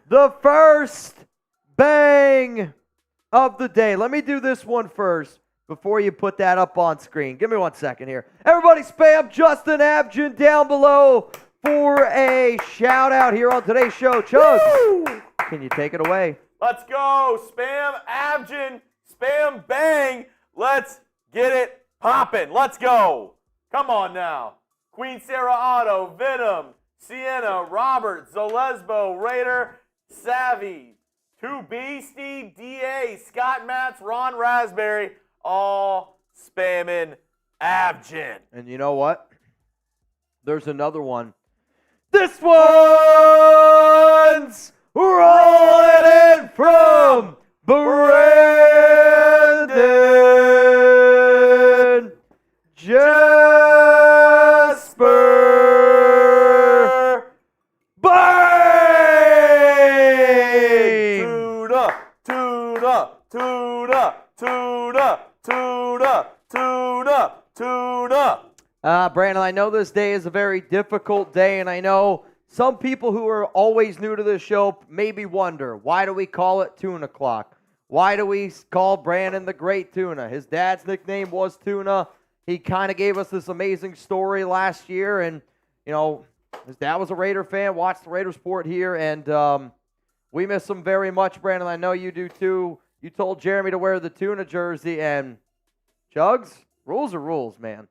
The first bang of the day. Let me do this one first before you put that up on screen. Give me 1 second here. Everybody spam Justin Abjad down below for a shout out here on today's show. Chuggs, can you take it away? Let's go. Spam Abjad. Spam bang. Let's get it popping. Let's go. Come on now. Queen Sarah Otto, Venom, Sienna, Robert, Zolesbo, Raider, Savvy, 2 Beastie, DA, Scott Matz, Ron Raspberry, all spamming Abjad. And you know what? There's another one. This one's rolling in from Brandon Jasper. Bang! Tuna, tuna, tuna, tuna, tuna, tuna, tuna. Brandon, I know this day is a very difficult day, and I know some people who are always new to this show maybe wonder, why do we call it Tuna Clock? Why do we call Brandon the Great Tuna? His dad's nickname was Tuna. He kind of gave us this amazing story last year, and, you know, his dad was a Raider fan, watched the Raider Sport here, and we miss him very much, Brandon. I know you do too. You told Jeremy to wear the Tuna jersey, and Chuggs, rules are rules, man.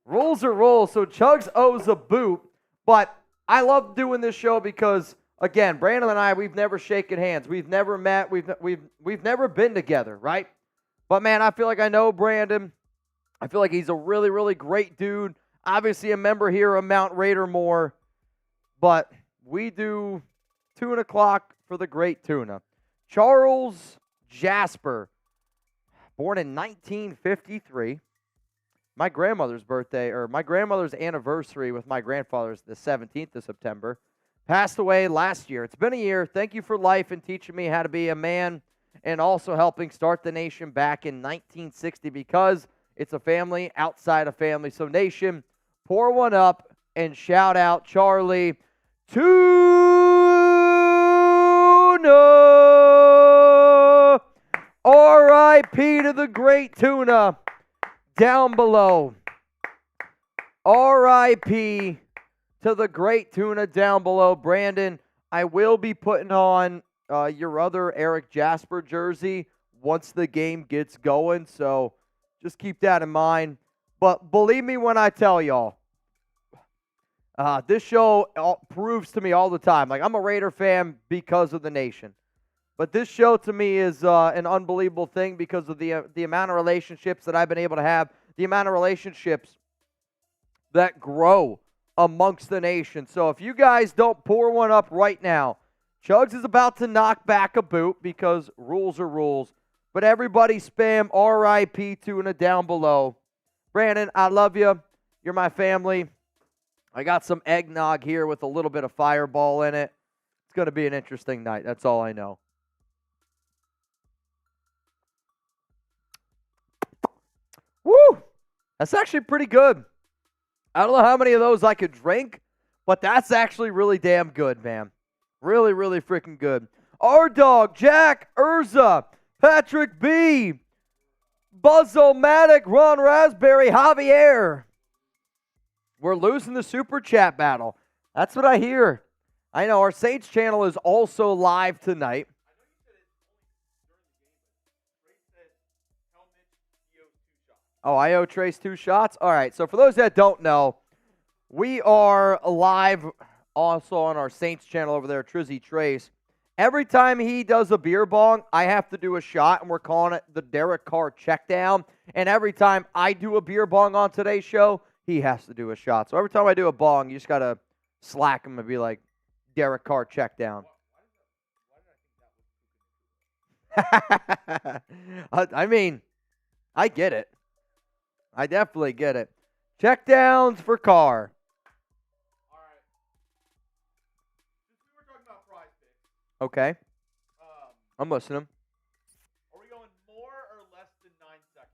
Rules are rules, so Chuggs owes a boot, but I love doing this show because, again, Brandon and I, we've never shaken hands. We've never met. We've never been together, right? But, man, I feel like I know Brandon. I feel like he's a really, really great dude. Obviously a member here of Mount Raider More, but we do Tuna Clock for the Great Tuna. Charles Jasper, born in 1953. My grandmother's birthday, or my grandmother's anniversary with my grandfather's the 17th of September. Passed away last year. It's been a year. Thank you for life and teaching me how to be a man and also helping start the nation back in 1960 because it's a family outside a family. So, nation, pour one up and shout out Charlie Tuna. R.I.P. to the Great Tuna. Down below. R.I.P. to the Great Tuna down below. Brandon, I will be putting on your other Eric Jasper jersey once the game gets going, so just keep that in mind. But believe me when I tell y'all, this show proves to me all the time. Like, I'm a Raider fan because of the nation. But this show to me is an unbelievable thing because of the amount of relationships that I've been able to have, the amount of relationships that grow amongst the nation. So if you guys don't pour one up right now, Chuggs is about to knock back a boot because rules are rules. But everybody spam RIP Tuna down below. Brandon, I love you. You're my family. I got some eggnog here with a little bit of Fireball in it. It's going to be an interesting night. That's all I know. Woo! That's actually pretty good. I don't know how many of those I could drink, but that's actually really damn good, man. Really, really freaking good. Our dog, Jack Urza, Patrick B, Buzz-O-Matic, Ron Raspberry, Javier. We're losing the Super Chat battle. That's what I hear. I know our Saints channel is also live tonight. Oh, I owe Trace 2 shots? All right, so for those that don't know, we are live also on our Saints channel over there, Trizzy Trace. Every time he does a beer bong, I have to do a shot, and we're calling it the Derek Carr check down. And every time I do a beer bong on today's show, he has to do a shot. So every time I do a bong, you just got to slack him and be like, Derek Carr check down. I mean, I get it. I definitely get it. Check downs for Carr. All right. Since we were talking about PrizePicks, Okay. I'm listening. are we going more or less than 9 seconds?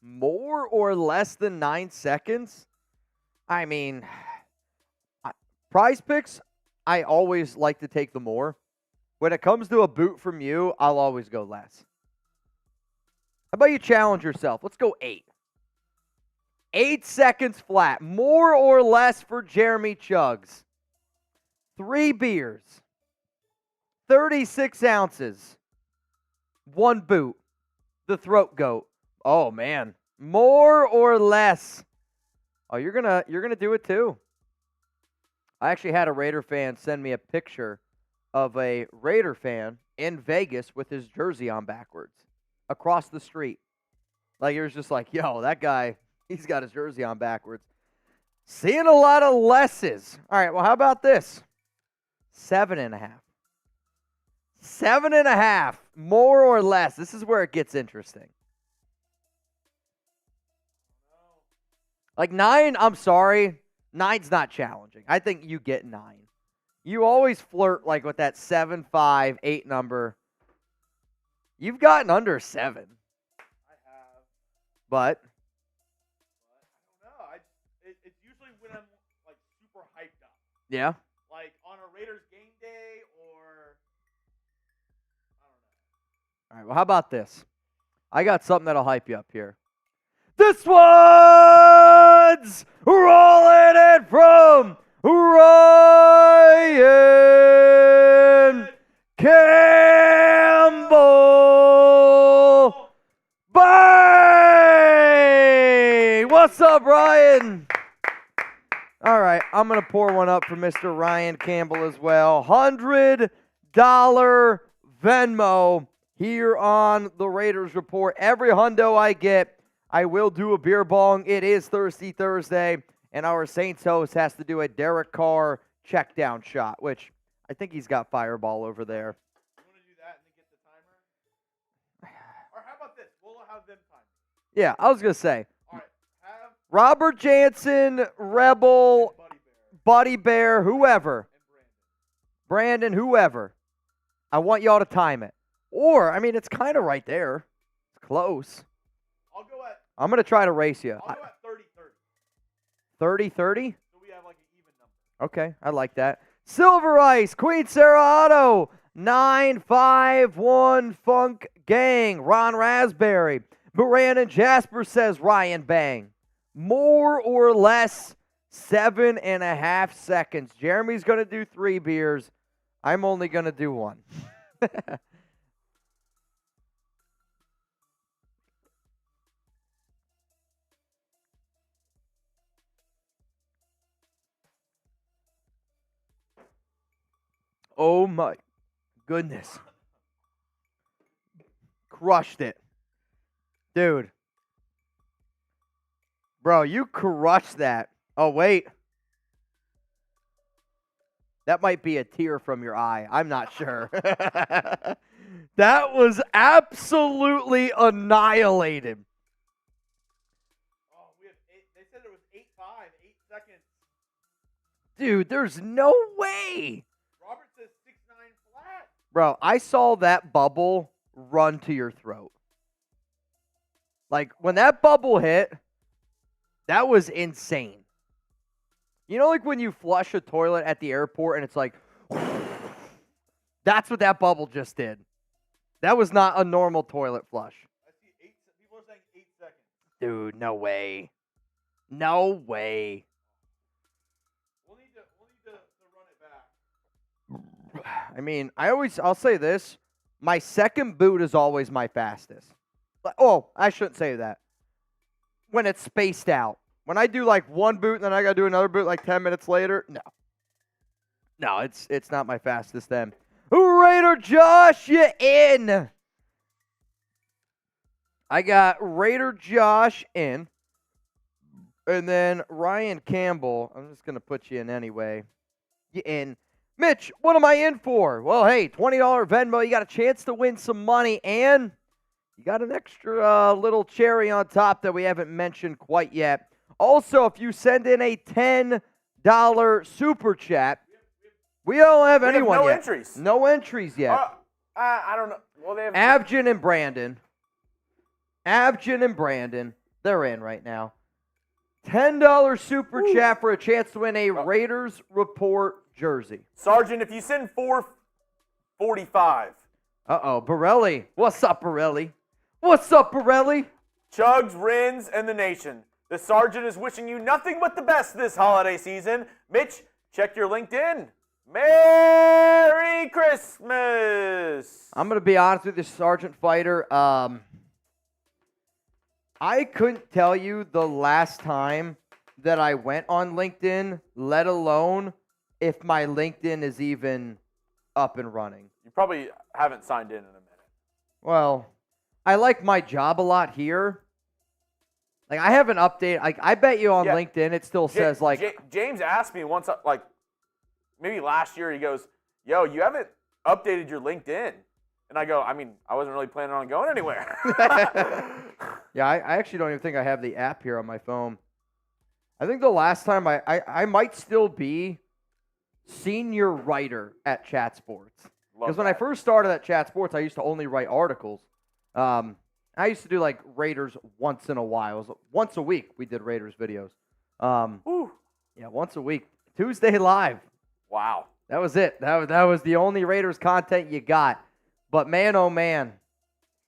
More or less than 9 seconds? I mean, PrizePicks, I always like to take the more. When it comes to a boot from you, I'll always go less. How about you challenge yourself? Let's go 8. 8 seconds flat. More or less for Jeremy Chuggs. 3 beers. 36 ounces. 1 boot. The throat goat. Oh, man. More or less. Oh, you're gonna do it too. I actually had a Raider fan send me a picture of a Raider fan in Vegas with his jersey on backwards across the street. Like, it was just like, yo, that guy, he's got his jersey on backwards. Seeing a lot of lesses. All right, well, how about this? 7.5. 7.5. More or less. This is where it gets interesting. Like 9, I'm sorry. 9's not challenging. I think you get 9. You always flirt like with that 7, 5, 8 number. You've gotten under 7. I have. But I don't know. It's usually when I'm like super hyped up. yeah. Like on a Raiders game day or I don't know. All right, well, how about this? I got something that'll hype you up here. This one's rolling it from Ryan Campbell. Bang! What's up, Ryan? All right, I'm going to pour one up for Mr. Ryan Campbell as well. $100 Venmo here on the Raiders Report. Every hundo I get, I will do a beer bong. It is Thirsty Thursday, and our Saints host has to do a Derek Carr check down shot, which I think he's got Fireball over there. You want to do that and then get the timer? Or how about this? We'll have them time. Yeah, I was going to say. All right. Have Robert Jansen, Rebel, Buddy Bear Buddy Bear, whoever. and Brandon, whoever. I want y'all to time it. Or, I mean, it's kind of right there. It's close. I'll go at I'm going to try to race you. 30-30. 30-30? So we have like an even number. Okay, I like that. Silver Ice, Queen Sarah Auto, 951 Funk Gang, Ron Raspberry. Brandon Jasper says Ryan Bang. More or less 7.5 seconds. Jeremy's going to do 3 beers. I'm only going to do 1. Oh my goodness. Crushed it. Dude. Bro, you crushed that. Oh, wait. That might be a tear from your eye. I'm not sure. That was absolutely annihilated. Oh, we have 8. They said it was 8-5, 8 seconds. Dude, there's no way. Robert says 6-9 flat. Bro, I saw that bubble run to your throat. Like, when that bubble hit, that was insane. You know, like when you flush a toilet at the airport and it's like, that's what that bubble just did. That was not a normal toilet flush. I see 8. People are saying 8 seconds. Dude, no way. No way. We'll need to run it back. I mean, I'll say this. My second boot is always my fastest. Oh, I shouldn't say that. When it's spaced out. When I do like one boot and then I got to do another boot like 10 minutes later, no. No, it's not my fastest then. Raider Josh, you in. I got Raider Josh in. And then Ryan Campbell, I'm just going to put you in anyway. You in. Mitch, what am I in for? Well, hey, $20 Venmo. You got a chance to win some money, and you got an extra little cherry on top that we haven't mentioned quite yet. Also, if you send in a $10 super chat, we don't have anyone no yet. Entries. No entries yet. I don't know. Well, they have Abjin and Brandon. They're in right now. $10 super chat for a chance to win a Raiders Report jersey. Sergeant, if you send 445. Borelli. What's up, Borelli? Chuggs, Renz, and the nation. The Sergeant is wishing you nothing but the best this holiday season. Mitch, check your LinkedIn. Merry Christmas! I'm going to be honest with you, Sergeant Fighter. I couldn't tell you the last time that I went on LinkedIn, let alone if my LinkedIn is even up and running. You probably haven't signed in a minute. Well, I like my job a lot here. Like, I haven't updated. Like, I bet you on LinkedIn it still says, like... James asked me once, like, maybe last year, he goes, yo, you haven't updated your LinkedIn. And I go, I mean, I wasn't really planning on going anywhere. Yeah, I actually don't even think I have the app here on my phone. I think the last time I might still be senior writer at Chat Sports. Because when I first started at Chat Sports, I used to only write articles. I used to do, like, Raiders once in a while. It was once a week we did Raiders videos. Yeah, once a week. Tuesday Live. Wow. That was it. That was the only Raiders content you got. But man, oh man.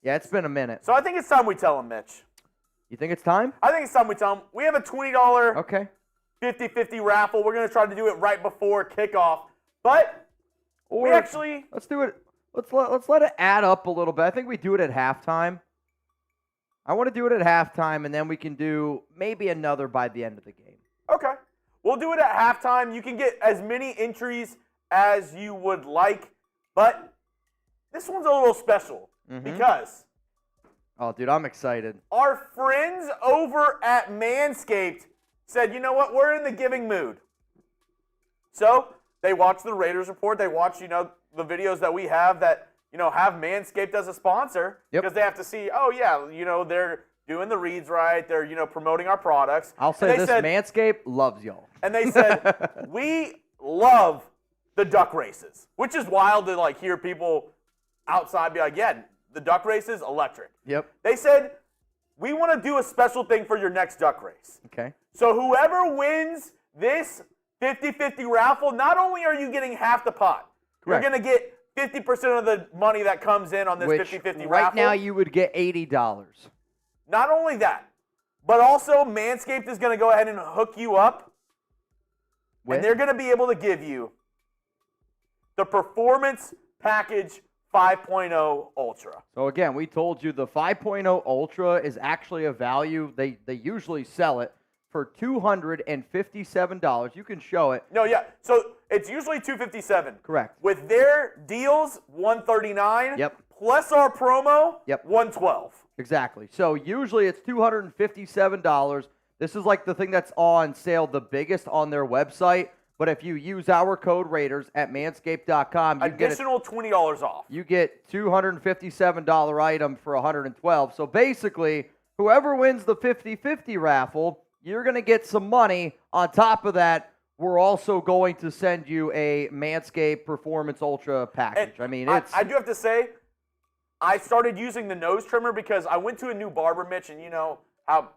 Yeah, it's been a minute. So I think it's time we tell him, Mitch. You think it's time? I think it's time we tell him. We have a $20 okay 50-50 raffle. We're going to try to do it right before kickoff. But we actually... Let's do it. Let's let it add up a little bit. I think we do it at halftime. I want to do it at halftime, and then we can do maybe another by the end of the game. Okay. We'll do it at halftime. You can get as many entries as you would like, but this one's a little special because... Oh, dude, I'm excited. Our friends over at Manscaped said, you know what, we're in the giving mood. So they watch the Raiders Report. They watch, the videos that we have that, have Manscaped as a sponsor because they have to see, oh, yeah, they're doing the reads right. They're, promoting our products. I'll say this, Manscaped loves y'all. And they said, we love the duck races, which is wild to, like, hear people outside be like, yeah, the duck race is electric. Yep. They said, we want to do a special thing for your next duck race. Okay. So whoever wins this 50-50 raffle, not only are you getting half the pot, correct, you're going to get 50% of the money that comes in on this 50-50 raffle. Right now you would get $80. Not only that, but also Manscaped is going to go ahead and hook you up, and they're going to be able to give you the Performance Package 5.0 Ultra. So again, we told you the 5.0 Ultra is actually a value. They usually sell it for $257. You can show it. No, yeah. So it's usually $257. Correct. With their deals, $139. Yep. Plus our promo, yep, $112. Exactly. So usually it's $257. This is like the thing that's on sale the biggest on their website. But if you use our code Raiders at manscaped.com, you additional $20 off. You get $257 item for $112. So basically, whoever wins the 50-50 raffle, you're going to get some money. On top of that, we're also going to send you a Manscaped Performance Ultra package. And I mean, it's... I do have to say, I started using the nose trimmer because I went to a new barber, Mitch, and you know how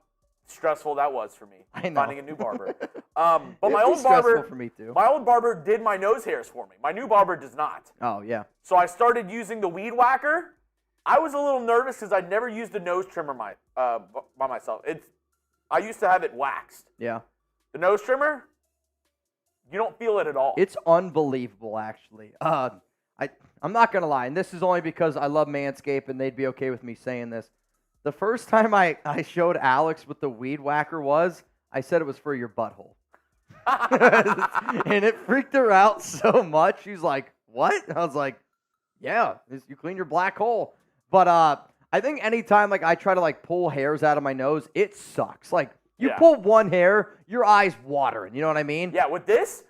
stressful that was for me, finding a new barber. But my old barber, for me too. My old barber did my nose hairs for me. My new barber does not. Oh, yeah. So I started using the weed whacker. I was a little nervous because I'd never used a nose trimmer by myself. I used to have it waxed. Yeah. The nose trimmer, you don't feel it at all. It's unbelievable, actually. I'm not going to lie, and this is only because I love Manscaped and they'd be okay with me saying this. The first time I showed Alex what the weed whacker was, I said it was for your butthole. And it freaked her out so much. She's like, what? I was like, yeah, you clean your black hole. But I think anytime like I try to like pull hairs out of my nose, it sucks. Like you pull one hair, your eyes watering. You know what I mean? Yeah, with this,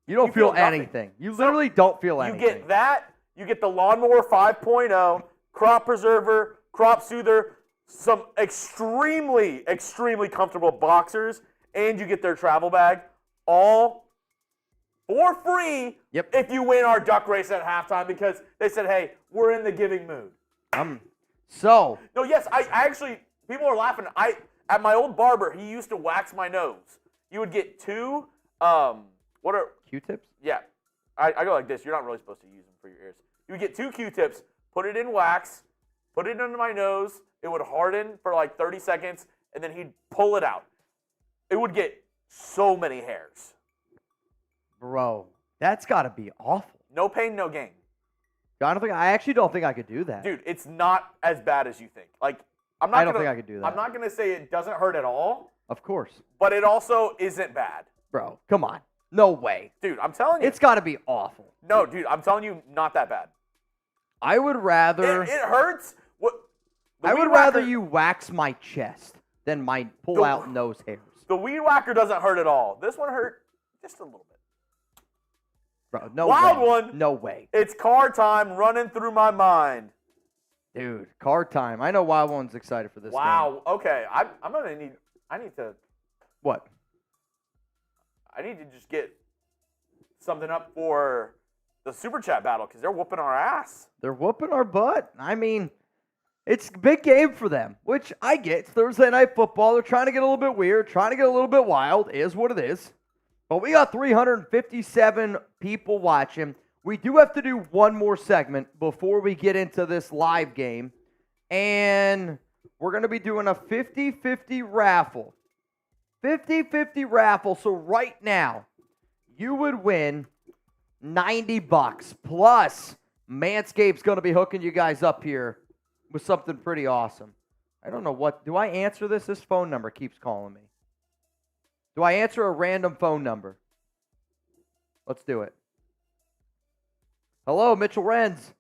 you don't feel anything. You literally don't feel anything. You get that. You get the Lawnmower 5.0, Crop Preserver, Crop Soother, some extremely, extremely comfortable boxers, and you get their travel bag, all for free if you win our duck race at halftime, because they said, hey, we're in the giving mood. So. No, yes, I actually, people are laughing. At my old barber, he used to wax my nose. You would get two, what are? Q-tips? Yeah. I go like this. You're not really supposed to use them for your ears. You would get two Q-tips, put it in wax, put it under my nose. It would harden for like 30 seconds, and then he'd pull it out. It would get so many hairs. Bro, that's got to be awful. No pain, no gain. I actually don't think I could do that. Dude, it's not as bad as you think. Like, I don't think I could do that. I'm not going to say it doesn't hurt at all. Of course. But it also isn't bad. Bro, come on. No way. Dude, I'm telling you. It's got to be awful. No, dude, I'm telling you, not that bad. I would rather... It hurts. I would rather you wax my chest than my pull out nose hairs. The weed whacker doesn't hurt at all. This one hurt just a little bit. Bro, no Wild way. one. No way. It's car time running through my mind. Dude, car time. I know Wild One's excited for this game. Wow. Okay. I'm going to need... I need to... What? I need to just get something up for the Super Chat battle because they're whooping our ass. They're whooping our butt. I mean, it's a big game for them, which I get. It's Thursday Night Football. They're trying to get a little bit weird, trying to get a little bit wild. Is what it is. But we got 357 people watching. We do have to do one more segment before we get into this live game. And we're going to be doing a 50-50 raffle. 50-50 raffle. So right now, you would win $90 plus Manscaped's going to be hooking you guys up here with something pretty awesome. I don't know what. Do I answer this? This phone number keeps calling me. Do I answer a random phone number? Let's do it. Hello, Mitchell Renz.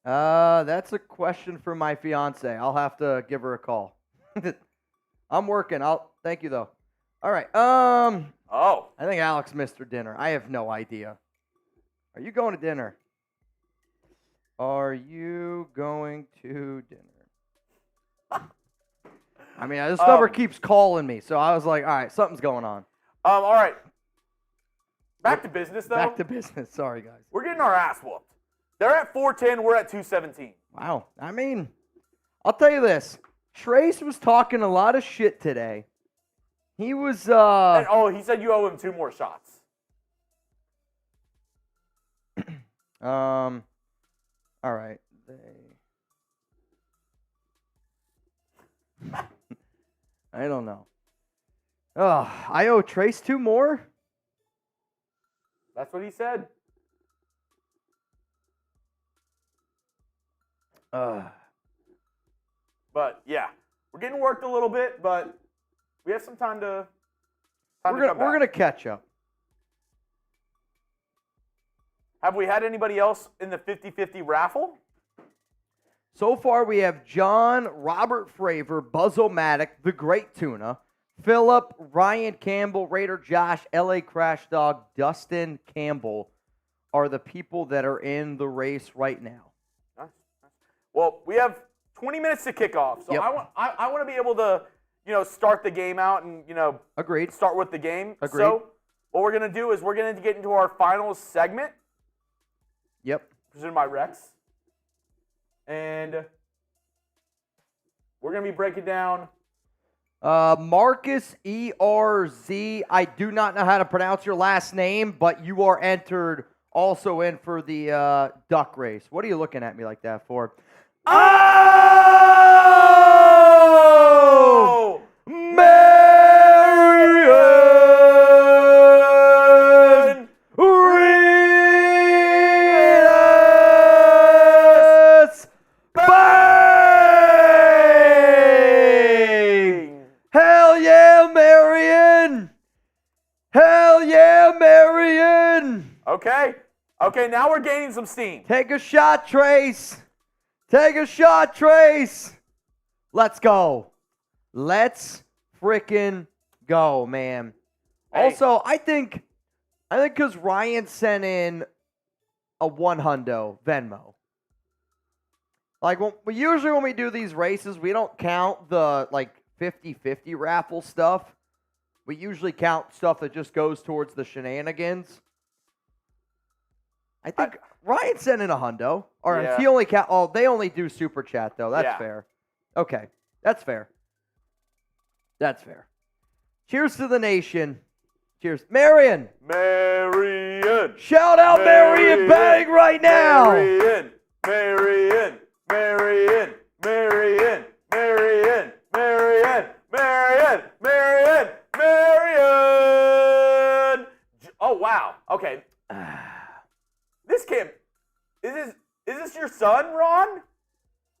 That's a question for my fiance. I'll have to give her a call. I'm working. Thank you though. All right. Oh. I think Alex missed her dinner. I have no idea. Are you going to dinner? Are you going to dinner? I mean, this number keeps calling me, so I was like, all right, something's going on. All right. Back to business, though. Back to business. Sorry, guys. We're getting our ass whooped. They're at 410. We're at 217. Wow. I mean, I'll tell you this. Trace was talking a lot of shit today. He was, And, he said you owe him 2 more shots. All right. I don't know. I owe Trace 2 more? That's what he said. But, yeah. We're getting worked a little bit, but we have some time to We're going to catch up. Have we had anybody else in the 50-50 raffle? So far, we have John, Robert Fravor, Buzz-O-Matic, The Great Tuna, Philip, Ryan Campbell, Raider Josh, LA Crash Dog, Dustin Campbell are the people that are in the race right now. Nice. Well, we have 20 minutes to kick off, so I want to be able to, start the game out and, Agreed. Start with the game. Agreed. So what we're going to do is we're going to get into our final segment. Yep. Presented by Rex. And we're going to be breaking down Marcus ERZ. I do not know how to pronounce your last name, but you are entered also in for the duck race. What are you looking at me like that for? Oh! Marion Okay, now we're gaining some steam. Take a shot, Trace. Take a shot, Trace. Let's go. Let's freaking go, man. Hey. Also, I think because Ryan sent in a $100 Venmo. Like, usually when we do these races, we don't count the, 50-50 raffle stuff. We usually count stuff that just goes towards the shenanigans. I think Ryan sent in a $100. Or if he only count. Oh, they only do super chat though. That's fair. Okay, that's fair. That's fair. Cheers to the nation. Cheers, Marion. Marion. Shout out Marion Bang right now. Marion. Marion. Marion. Marion. Marion. Marion. Marion. Marion. Marion. Oh wow. Okay. This can't. Is this your son, Ron?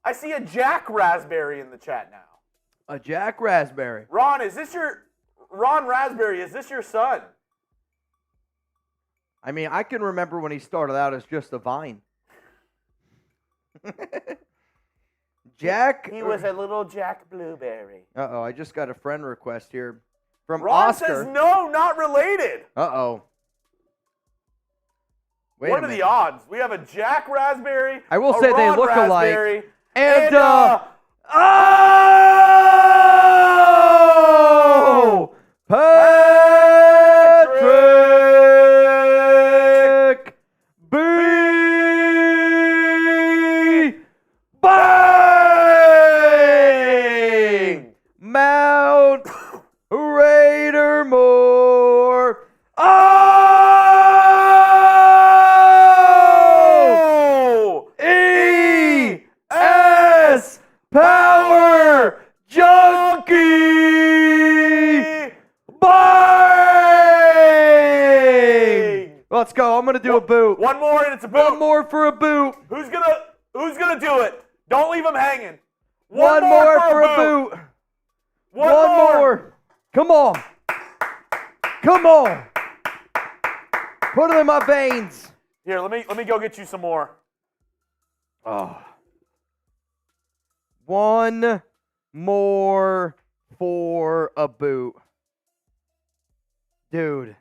I see a Jack Raspberry in the chat now. A Jack Raspberry. Ron, Ron Raspberry, is this your son? I mean, I can remember when he started out as just a vine. Jack. He was a little Jack Blueberry. Uh-oh, I just got a friend request here from Ron Oscar. says no, not related. Uh-oh. What are the odds? We have a Jack Raspberry. I will say they look alike. And Patrick B. Bang! Mount Raider Moore. E.S. Power Junkie! Bang! Let's go. I'm going to do a boot. One more and it's a boot. One more for a boot. Who's gonna do it? Don't leave him hanging. One more for a boot. One more. Come on. Come on. Put it in my veins. Here, let me go get you some more. Oh. One more for a boot. Dude,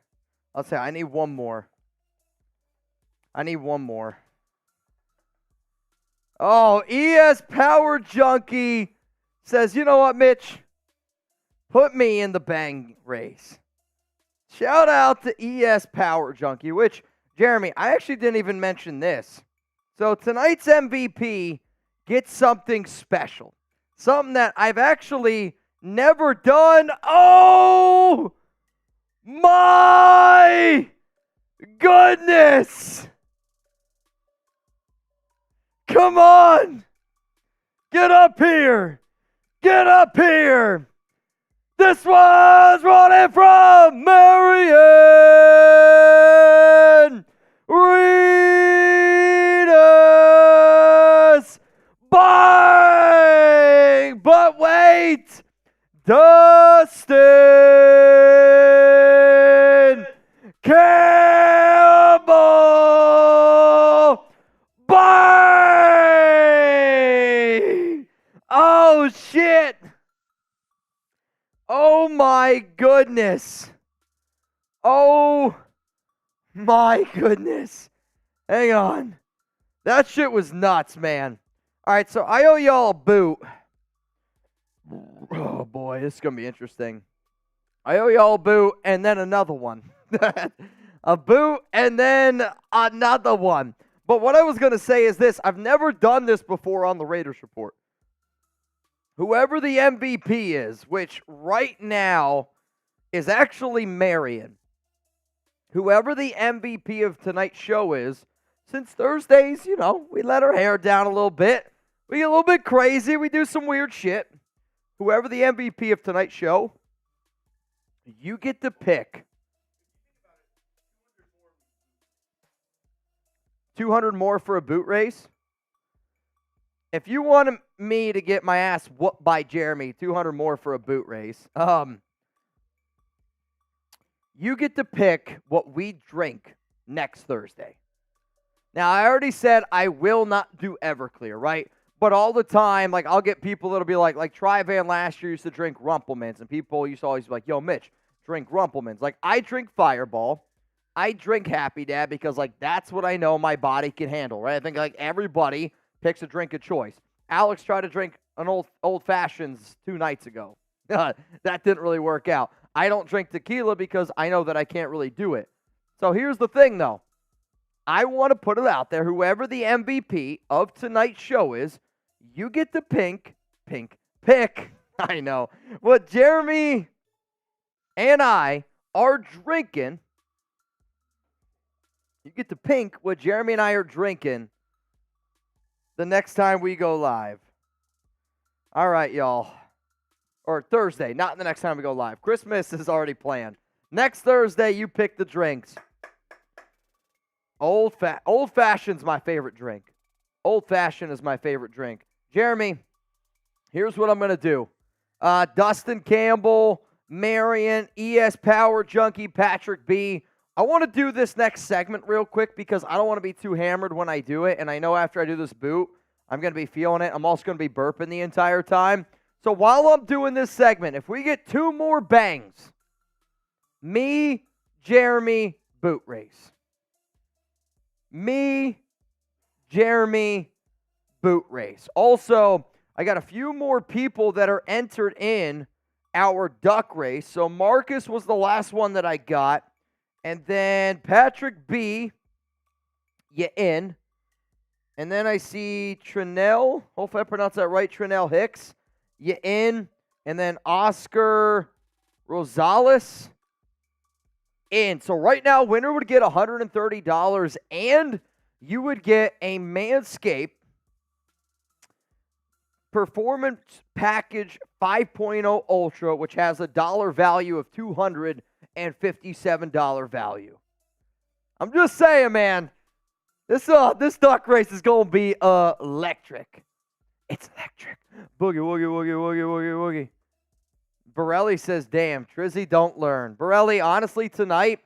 I'll say I need one more. I need one more. Oh, ES Power Junkie says, you know what, Mitch? Put me in the bang race. Shout out to ES Power Junkie, which, Jeremy, I actually didn't even mention this. So tonight's MVP gets something special. Something that I've actually never done. Oh, my goodness. Come on. Get up here. Get up here. This was running from Marion Reedus. Bang! But wait. Dustin Campbell. Bang! Oh, shit. Oh, my goodness. Oh, my goodness. Hang on. That shit was nuts, man. All right, so I owe y'all a boot. Oh, boy, this is going to be interesting. I owe y'all a boot and then another one. A boot and then another one. But what I was going to say is this. I've never done this before on the Raiders Report. Whoever the MVP is, which right now is actually Marion. Whoever the MVP of tonight's show is, since Thursdays, you know, we let our hair down a little bit. We get a little bit crazy. We do some weird shit. Whoever the MVP of tonight's show, you get to pick 200 more for a boot race. If you want me to get my ass whooped by Jeremy, 200 more for a boot race, you get to pick what we drink next Thursday. Now, I already said I will not do Everclear, right? But all the time, like, I'll get people that'll be like Tri-Van last year used to drink Rumplemans, and people used to always be like, yo, Mitch, drink Rumplemans. Like, I drink Fireball. I drink Happy Dad because, like, that's what I know my body can handle, right? I think, like, everybody picks a drink of choice. Alex tried to drink an old fashions 2 nights ago. That didn't really work out. I don't drink tequila because I know that I can't really do it. So here's the thing, though. I want to put it out there. Whoever the MVP of tonight's show is, you get the pick. I know. What Jeremy and I are drinking. You get to pink what Jeremy and I are drinking the next time we go live. All right, y'all. Or Thursday, not the next time we go live. Christmas is already planned. Next Thursday, you pick the drinks. Old Fashioned's my favorite drink. Old Fashioned is my favorite drink. Jeremy, here's what I'm going to do. Dustin Campbell, Marion, ES Power Junkie, Patrick B. I want to do this next segment real quick because I don't want to be too hammered when I do it. And I know after I do this boot, I'm going to be feeling it. I'm also going to be burping the entire time. So while I'm doing this segment, if we get 2 more bangs, me, Jeremy, boot race. Me, Jeremy, boot race. Also, I got a few more people that are entered in our duck race. So Marcus was the last one that I got. And then Patrick B, you in. And then I see Trinell. Hopefully I pronounced that right. Trinell Hicks, you in. And then Oscar Rosales, in. So right now, winner would get $130, and you would get a Manscaped Performance Package 5.0 Ultra, which has a dollar value of $257 value. I'm just saying, man, this duck race is going to be electric. It's electric. Boogie, woogie, woogie, woogie, woogie, woogie. Borelli says, damn, Trizzy, don't learn. Borelli, honestly, tonight,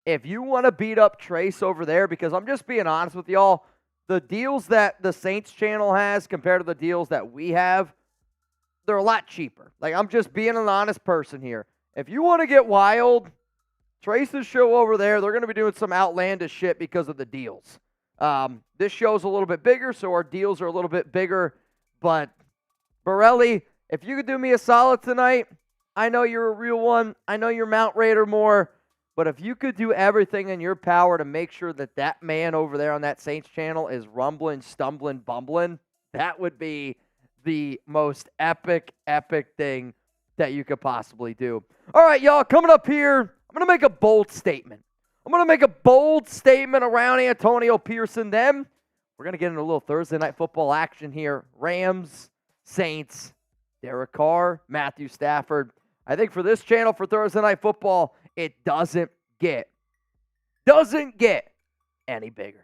if you want to beat up Trace over there, because I'm just being honest with y'all, the deals that the Saints channel has compared to the deals that we have, they're a lot cheaper. Like, I'm just being an honest person here. If you want to get wild, Trace's show over there, they're going to be doing some outlandish shit because of the deals. This show's a little bit bigger, so our deals are a little bit bigger. But, Borelli, if you could do me a solid tonight, I know you're a real one. I know you're Mount Raider more. But if you could do everything in your power to make sure that that man over there on that Saints channel is rumbling, stumbling, bumbling, that would be the most epic thing that you could possibly do. All right, y'all, coming up here, I'm going to make a bold statement. I'm going to make a bold statement around Antonio Pearson. Then we're going to get into a little Thursday night football action here. Rams, Saints, Derek Carr, Matthew Stafford. I think for this channel for Thursday night football, it doesn't get any bigger.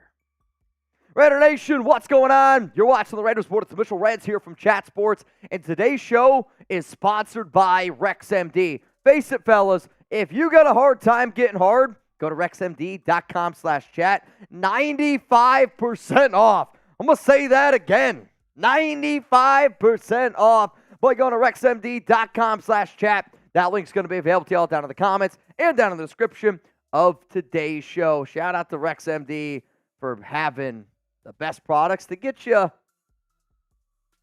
Raider Nation, what's going on? You're watching the Raiders Report. It's Mitchell Renz here from Chat Sports, and today's show is sponsored by RexMD. Face it, fellas, if you got a hard time getting hard, go to rexmd.com/chat. 95% off. I'm going to say that again. 95% off by going to rexmd.com/chat. That link's going to be available to y'all down in the comments and down in the description of today's show. Shout out to RexMD for having the best products to get you.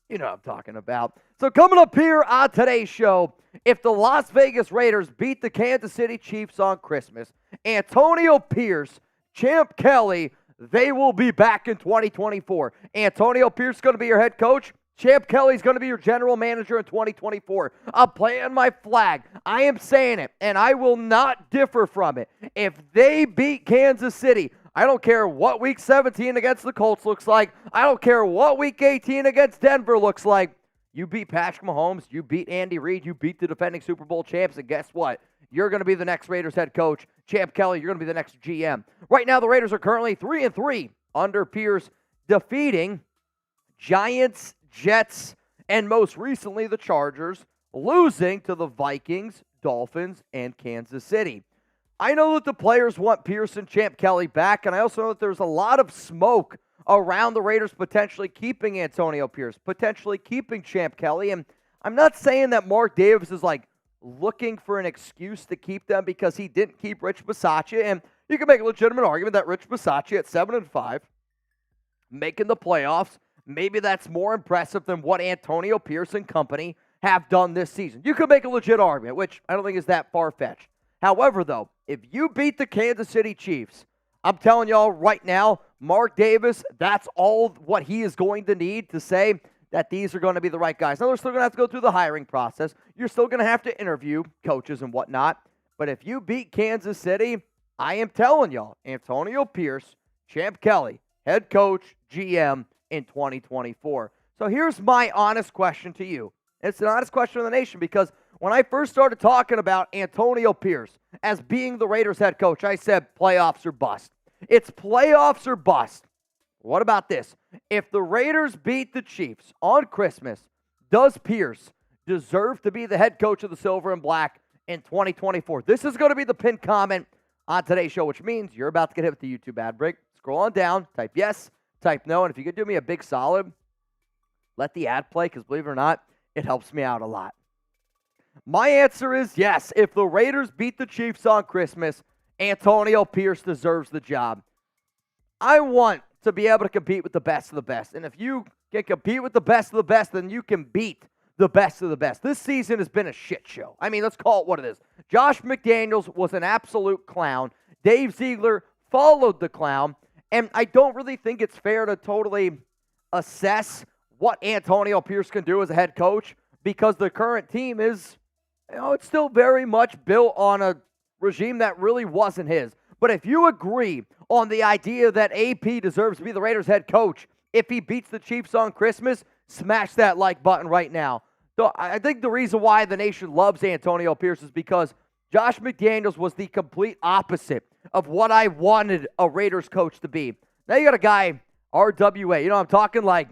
You know what I'm talking about. So coming up here on today's show, if the Las Vegas Raiders beat the Kansas City Chiefs on Christmas, Antonio Pierce, Champ Kelly, they will be back in 2024. Antonio Pierce is going to be your head coach. Champ Kelly's going to be your general manager in 2024. I'm planting my flag. I am saying it, and I will not differ from it. If they beat Kansas City, I don't care what Week 17 against the Colts looks like. I don't care what Week 18 against Denver looks like. You beat Patrick Mahomes. You beat Andy Reid. You beat the defending Super Bowl champs, and guess what? You're going to be the next Raiders head coach. Champ Kelly, you're going to be the next GM. Right now, the Raiders are currently 3-3 under Pierce, defeating Giants, Jets, and most recently the Chargers, losing to the Vikings, Dolphins, and Kansas City. I know that the players want Pierce and Champ Kelly back, and I also know that there's a lot of smoke around the Raiders potentially keeping Antonio Pierce, potentially keeping Champ Kelly. And I'm not saying that Mark Davis is like looking for an excuse to keep them because he didn't keep Rich Bisaccia. And you can make a legitimate argument that Rich Bisaccia at 7-5, making the playoffs, maybe that's more impressive than what Antonio Pierce and company have done this season. You could make a legit argument, which I don't think is that far-fetched. However, though, if you beat the Kansas City Chiefs, I'm telling y'all right now, Mark Davis, that's all what he is going to need to say that these are going to be the right guys. Now, they're still going to have to go through the hiring process. You're still going to have to interview coaches and whatnot. But if you beat Kansas City, I am telling y'all, Antonio Pierce, Champ Kelly, head coach, GM in 2024. So here's my honest question to you. It's an honest question of the nation because when I first started talking about Antonio Pierce as being the Raiders head coach, I said playoffs or bust. It's playoffs or bust. What about this? If the Raiders beat the Chiefs on Christmas, does Pierce deserve to be the head coach of the Silver and Black in 2024? This is going to be the pinned comment on today's show, which means you're about to get hit with the YouTube ad break. Scroll on down, type yes, type no, and if you could do me a big solid, let the ad play, because believe it or not, it helps me out a lot. My answer is yes. If the Raiders beat the Chiefs on Christmas, Antonio Pierce deserves the job. I want to be able to compete with the best of the best. And if you can compete with the best of the best, then you can beat the best of the best. This season has been a shit show. I mean, let's call it what it is. Josh McDaniels was an absolute clown. Dave Ziegler followed the clown. And I don't really think it's fair to totally assess what Antonio Pierce can do as a head coach because the current team is, it's still very much built on a regime that really wasn't his. But if you agree on the idea that AP deserves to be the Raiders head coach if he beats the Chiefs on Christmas, smash that like button right now. So I think the reason why the nation loves Antonio Pierce is because Josh McDaniels was the complete opposite of what I wanted a Raiders coach to be. Now you got a guy, RWA, I'm talking like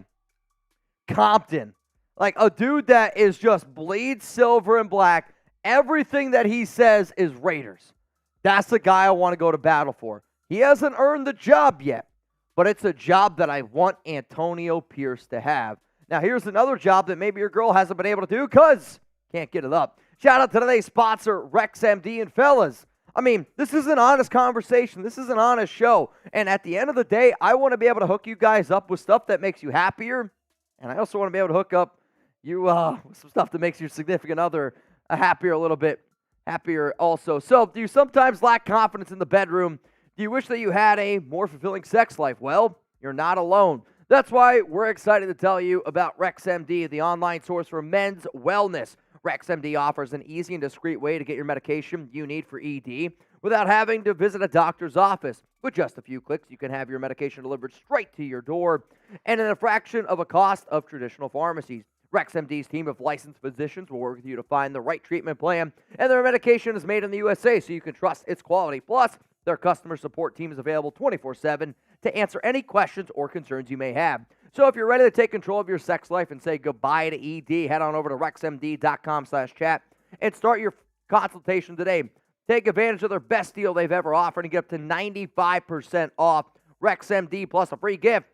Compton. Like a dude that is just bleeds silver and black. Everything that he says is Raiders. That's the guy I want to go to battle for. He hasn't earned the job yet, but it's a job that I want Antonio Pierce to have. Now, here's another job that maybe your girl hasn't been able to do because can't get it up. Shout out to today's sponsor, RexMD. And fellas, I mean, this is an honest conversation. This is an honest show. And at the end of the day, I want to be able to hook you guys up with stuff that makes you happier. And I also want to be able to hook up you with some stuff that makes your significant other happier, a little bit happier also. So, do you sometimes lack confidence in the bedroom? Do you wish that you had a more fulfilling sex life? Well, you're not alone. That's why we're excited to tell you about RexMD, the online source for men's wellness. RexMD offers an easy and discreet way to get your medication you need for ED without having to visit a doctor's office. With just a few clicks, you can have your medication delivered straight to your door and at a fraction of a cost of traditional pharmacies. RexMD's team of licensed physicians will work with you to find the right treatment plan, and their medication is made in the USA so you can trust its quality. Plus, their customer support team is available 24/7 to answer any questions or concerns you may have. So if you're ready to take control of your sex life and say goodbye to ED, head on over to rexmd.com/chat and start your consultation today. Take advantage of their best deal they've ever offered and get up to 95% off RexMD plus a free gift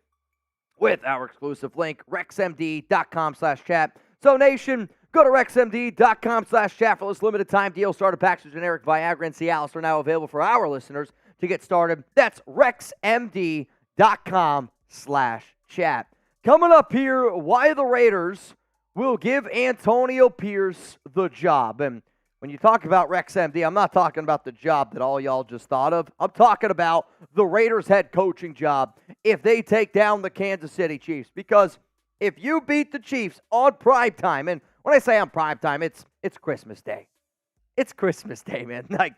with our exclusive link, rexmd.com/chat. So nation, go to rexmd.com/chat for this limited time deal. Starter packs of generic Viagra and Cialis are now available for our listeners to get started. That's rexmd.com/chat. Coming up here, why the Raiders will give Antonio Pierce the job. And when you talk about RexMD, I'm not talking about the job that all y'all just thought of. I'm talking about the Raiders head coaching job if they take down the Kansas City Chiefs. Because if you beat the Chiefs on primetime, and when I say on primetime, it's Christmas Day. It's Christmas Day, man. Like,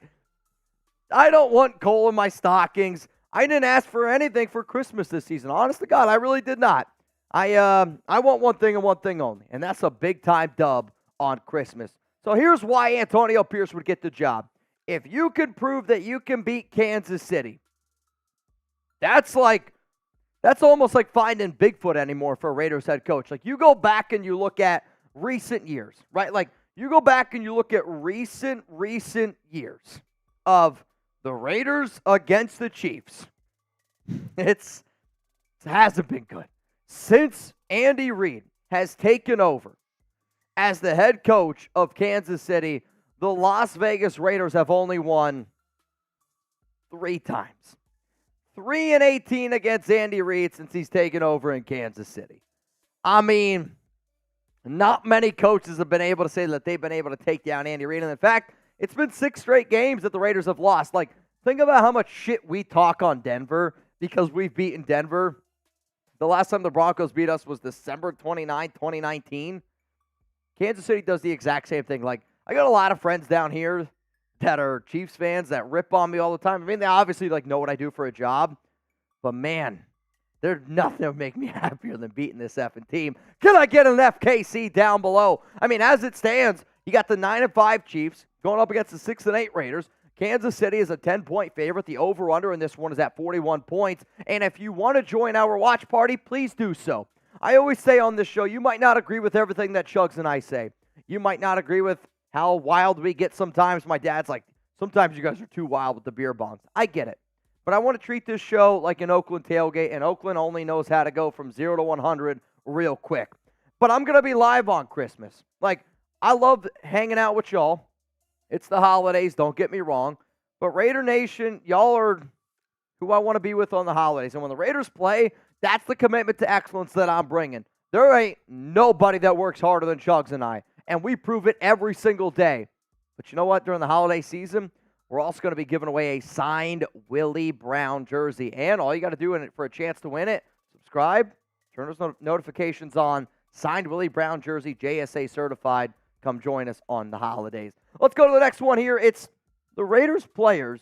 I don't want coal in my stockings. I didn't ask for anything for Christmas this season. Honest to God, I really did not. I want one thing and one thing only, and that's a big-time dub on Christmas. So here's why Antonio Pierce would get the job. If you can prove that you can beat Kansas City, that's almost like finding Bigfoot anymore for a Raiders head coach. Like, you go back and you look at recent years, right? Like, you go back and you look at recent years of The Raiders against the Chiefs. It hasn't been good. Since Andy Reid has taken over as the head coach of Kansas City, the Las Vegas Raiders have only won 3 times. 3-18 against Andy Reid since he's taken over in Kansas City. I mean, not many coaches have been able to say that they've been able to take down Andy Reid. And in fact, it's been 6 straight games that the Raiders have lost. Like, think about how much shit we talk on Denver because we've beaten Denver. The last time the Broncos beat us was December 29, 2019. Kansas City does the exact same thing. Like, I got a lot of friends down here that are Chiefs fans that rip on me all the time. I mean, they obviously know what I do for a job. But, man, there's nothing that would make me happier than beating this effing team. Can I get an FKC down below? I mean, as it stands, you got the 9-5 Chiefs going up against the 6-8 Raiders. Kansas City is a 10-point favorite. The over-under in this one is at 41 points. And if you want to join our watch party, please do so. I always say on this show, you might not agree with everything that Chuggs and I say. You might not agree with how wild we get sometimes. My dad's like, sometimes you guys are too wild with the beer bongs. I get it. But I want to treat this show like an Oakland tailgate, and Oakland only knows how to go from 0 to 100 real quick. But I'm going to be live on Christmas. Like, I love hanging out with y'all. It's the holidays, don't get me wrong. But Raider Nation, y'all are who I want to be with on the holidays. And when the Raiders play, that's the commitment to excellence that I'm bringing. There ain't nobody that works harder than Chuggs and I. And we prove it every single day. But you know what? During the holiday season, we're also going to be giving away a signed Willie Brown jersey. And all you got to do for a chance to win it, subscribe, turn those notifications on. Signed Willie Brown jersey, JSA certified. Come join us on the holidays. Let's go to the next one here. It's the Raiders players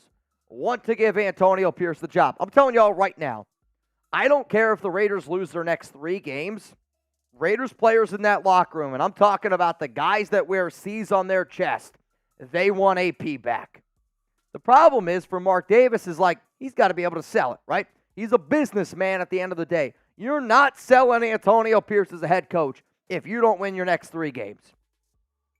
want to give Antonio Pierce the job. I'm telling y'all right now, I don't care if the Raiders lose their next 3 games. Raiders players in that locker room, and I'm talking about the guys that wear C's on their chest, they want AP back. The problem is for Mark Davis is like, he's got to be able to sell it, right? He's a businessman at the end of the day. You're not selling Antonio Pierce as a head coach if you don't win your next 3 games.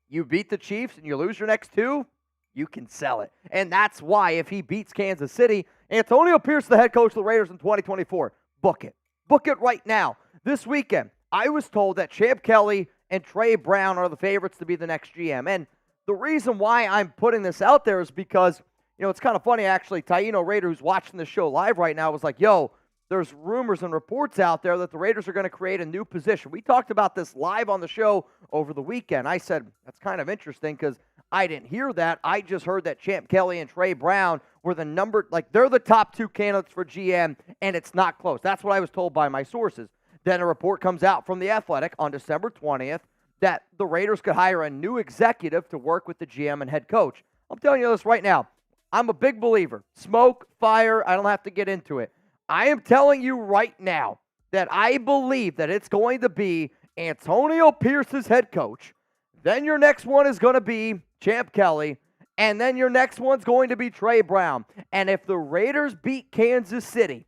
You beat the Chiefs and you lose your next 2, you can sell it. And that's why if he beats Kansas City, Antonio Pierce is the head coach of the Raiders in 2024. Book it. Book it right now. This weekend, I was told that Champ Kelly and Trey Brown are the favorites to be the next GM. And the reason why I'm putting this out there is because, it's kind of funny, actually. Taino Raider, who's watching the show live right now, was like, yo, there's rumors and reports out there that the Raiders are going to create a new position. We talked about this live on the show over the weekend. I said, that's kind of interesting because I didn't hear that. I just heard that Champ Kelly and Trey Brown were they're the top 2 candidates for GM, and it's not close. That's what I was told by my sources. Then a report comes out from The Athletic on December 20th that the Raiders could hire a new executive to work with the GM and head coach. I'm telling you this right now. I'm a big believer. Smoke, fire, I don't have to get into it. I am telling you right now that I believe that it's going to be Antonio Pierce's head coach. Then your next one is going to be Champ Kelly. And then your next one's going to be Trey Brown. And if the Raiders beat Kansas City,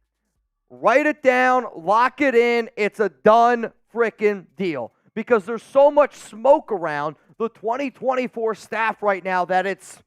write it down, lock it in. It's a done freaking deal. Because there's so much smoke around the 2024 staff right now that it's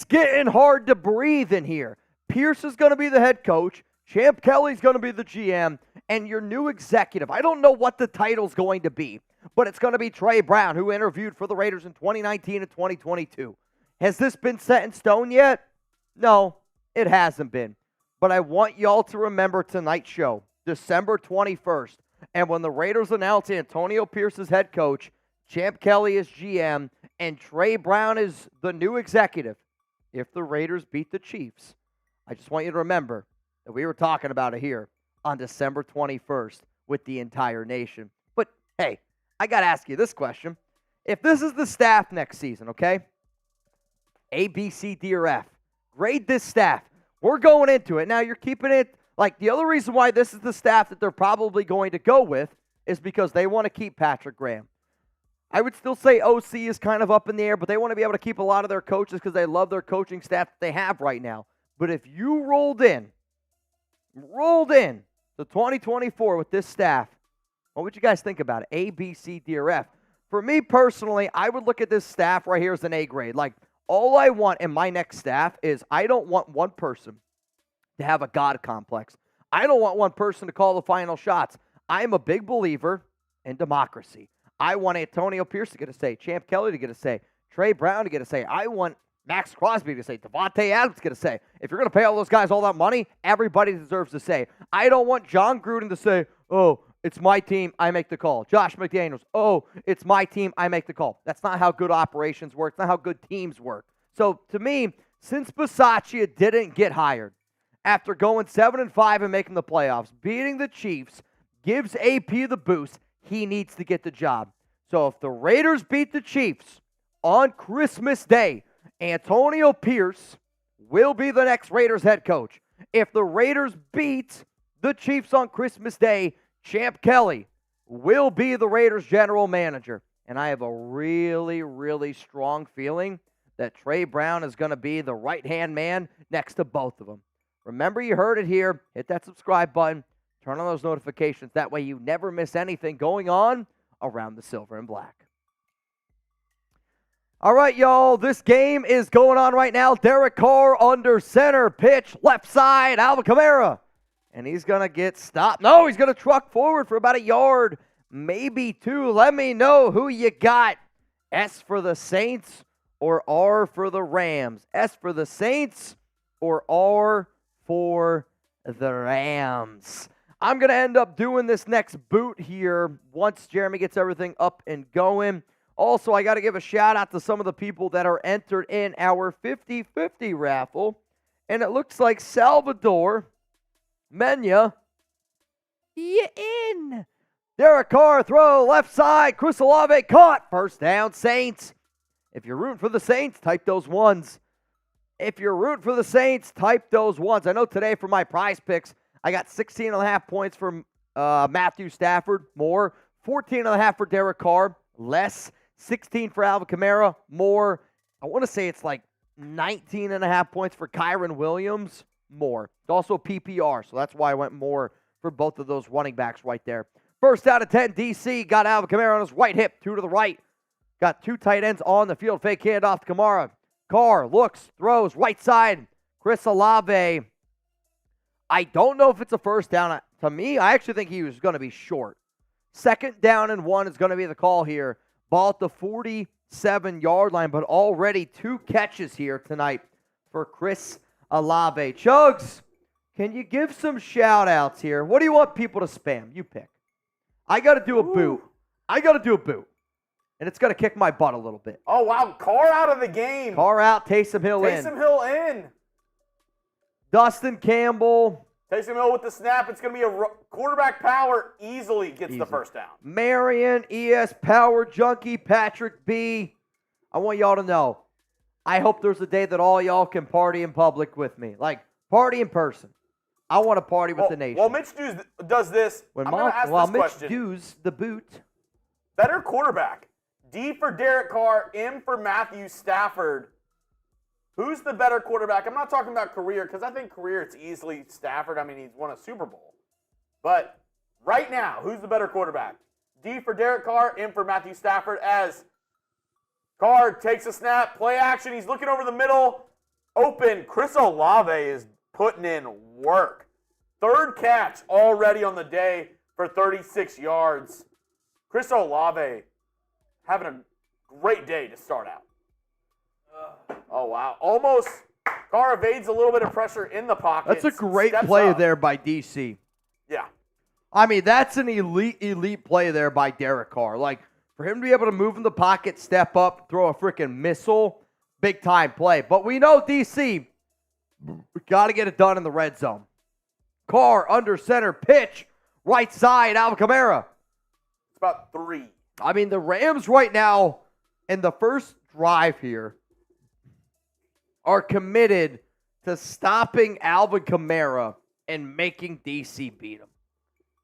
getting hard to breathe in here. Pierce is going to be the head coach. Champ Kelly's going to be the GM. And your new executive, I don't know what the title's going to be, but it's going to be Trey Brown, who interviewed for the Raiders in 2019 and 2022. Has this been set in stone yet? No, it hasn't been. But I want y'all to remember tonight's show, December 21st. And when the Raiders announce Antonio Pierce as head coach, Champ Kelly is GM, and Trey Brown is the new executive, if the Raiders beat the Chiefs, I just want you to remember that we were talking about it here on December 21st with the entire nation. But, hey, I got to ask you this question. If this is the staff next season, okay? A, B, C, D, or F. Grade this staff. We're going into it. Now, you're keeping it. Like, the other reason why this is the staff that they're probably going to go with is because they want to keep Patrick Graham. I would still say OC is kind of up in the air, but they want to be able to keep a lot of their coaches because they love their coaching staff that they have right now. But if you rolled in to 2024 with this staff, what would you guys think about it? A, B, C, D, or F? For me personally, I would look at this staff right here as an A grade. Like, All I want in my next staff is I don't want one person to have a God complex. I don't want one person to call the final shots. I'm a big believer in democracy. I want Antonio Pierce to get a say, Champ Kelly to get a say, Trey Brown to get a say. I want Maxx Crosby to say, Davante Adams to get a say. If you're going to pay all those guys all that money, everybody deserves to say. I don't want John Gruden to say, oh, it's my team, I make the call. Josh McDaniels, oh, it's my team, I make the call. That's not how good operations work. It's not how good teams work. So, to me, since Bisaccia didn't get hired, after going 7-5 and making the playoffs, beating the Chiefs, gives AP the boost, he needs to get the job. So, if the Raiders beat the Chiefs on Christmas Day, Antonio Pierce will be the next Raiders head coach. If the Raiders beat the Chiefs on Christmas Day, Champ Kelly will be the Raiders general manager. And I have a really, really strong feeling that Trey Brown is going to be the right-hand man next to both of them. Remember, you heard it here. Hit that subscribe button. Turn on those notifications. That way you never miss anything going on around the silver and black. All right, y'all, this game is going on right now. Derek Carr under center, pitch, left side, Alvin Kamara. And he's going to get stopped. No, he's going to truck forward for about a yard, maybe two. Let me know who you got. S for the Saints or R for the Rams? S for the Saints or R for the Rams? I'm going to end up doing this next boot here once Jeremy gets everything up and going. Also, I got to give a shout-out to some of the people that are entered in our 50-50 raffle. And it looks like Salvador Mena, you in. Derek Carr, throw, left side. Chris Olave caught. First down, Saints. If you're rooting for the Saints, type those ones. If you're rooting for the Saints, type those ones. I know today for my prize picks, I got 16.5 points from Matthew Stafford, more. 14.5 for Derek Carr, less. 16 for Alvin Kamara, more. I want to say it's like 19.5 points for Kyron Williams, more. It's also PPR, so that's why I went more for both of those running backs right there. First out of 10, DC got Alvin Kamara on his right hip, 2 to the right. Got 2 tight ends on the field. Fake handoff to Kamara. Carr looks, throws, right side. Chris Olave. I don't know if it's a first down. To me, I actually think he was going to be short. 2nd down and 1 is going to be the call here. Ball at the 47-yard line, but already 2 catches here tonight for Chris Olave. Chuggs, can you give some shout-outs here? What do you want people to spam? You pick. I got to do a boot. And it's going to kick my butt a little bit. Oh, wow. Carr out of the game. Carr out, Taysom Hill in. Taysom Hill in. Dustin Campbell. Taysom Hill with the snap. It's going to be a quarterback power. Easily gets the first down. Marion, ES Power Junkie, Patrick B. I want y'all to know, I hope there's a day that all y'all can party in public with me. Like, party in person. I want to party with the nation. Well, Mitch does this. I'm going to ask this question. Mitch does the boot. Better quarterback. D for Derek Carr, M for Matthew Stafford. Who's the better quarterback? I'm not talking about career, because I think career it's easily Stafford. I mean, he's won a Super Bowl. But right now, who's the better quarterback? D for Derek Carr, M for Matthew Stafford, as Carr takes a snap, play action. He's looking over the middle. Open. Chris Olave is putting in work. 3rd catch already on the day for 36 yards. Chris Olave having a great day to start out. Oh, wow. Almost. Carr evades a little bit of pressure in the pocket. That's a great play there by DC. Yeah. I mean, that's an elite play there by Derek Carr. Like, for him to be able to move in the pocket, step up, throw a freaking missile, big-time play. But we know DC, got to get it done in the red zone. Carr under center, pitch, right side, Alvin Kamara. It's about 3. I mean, the Rams right now, in the first drive here, are committed to stopping Alvin Kamara and making DC beat him.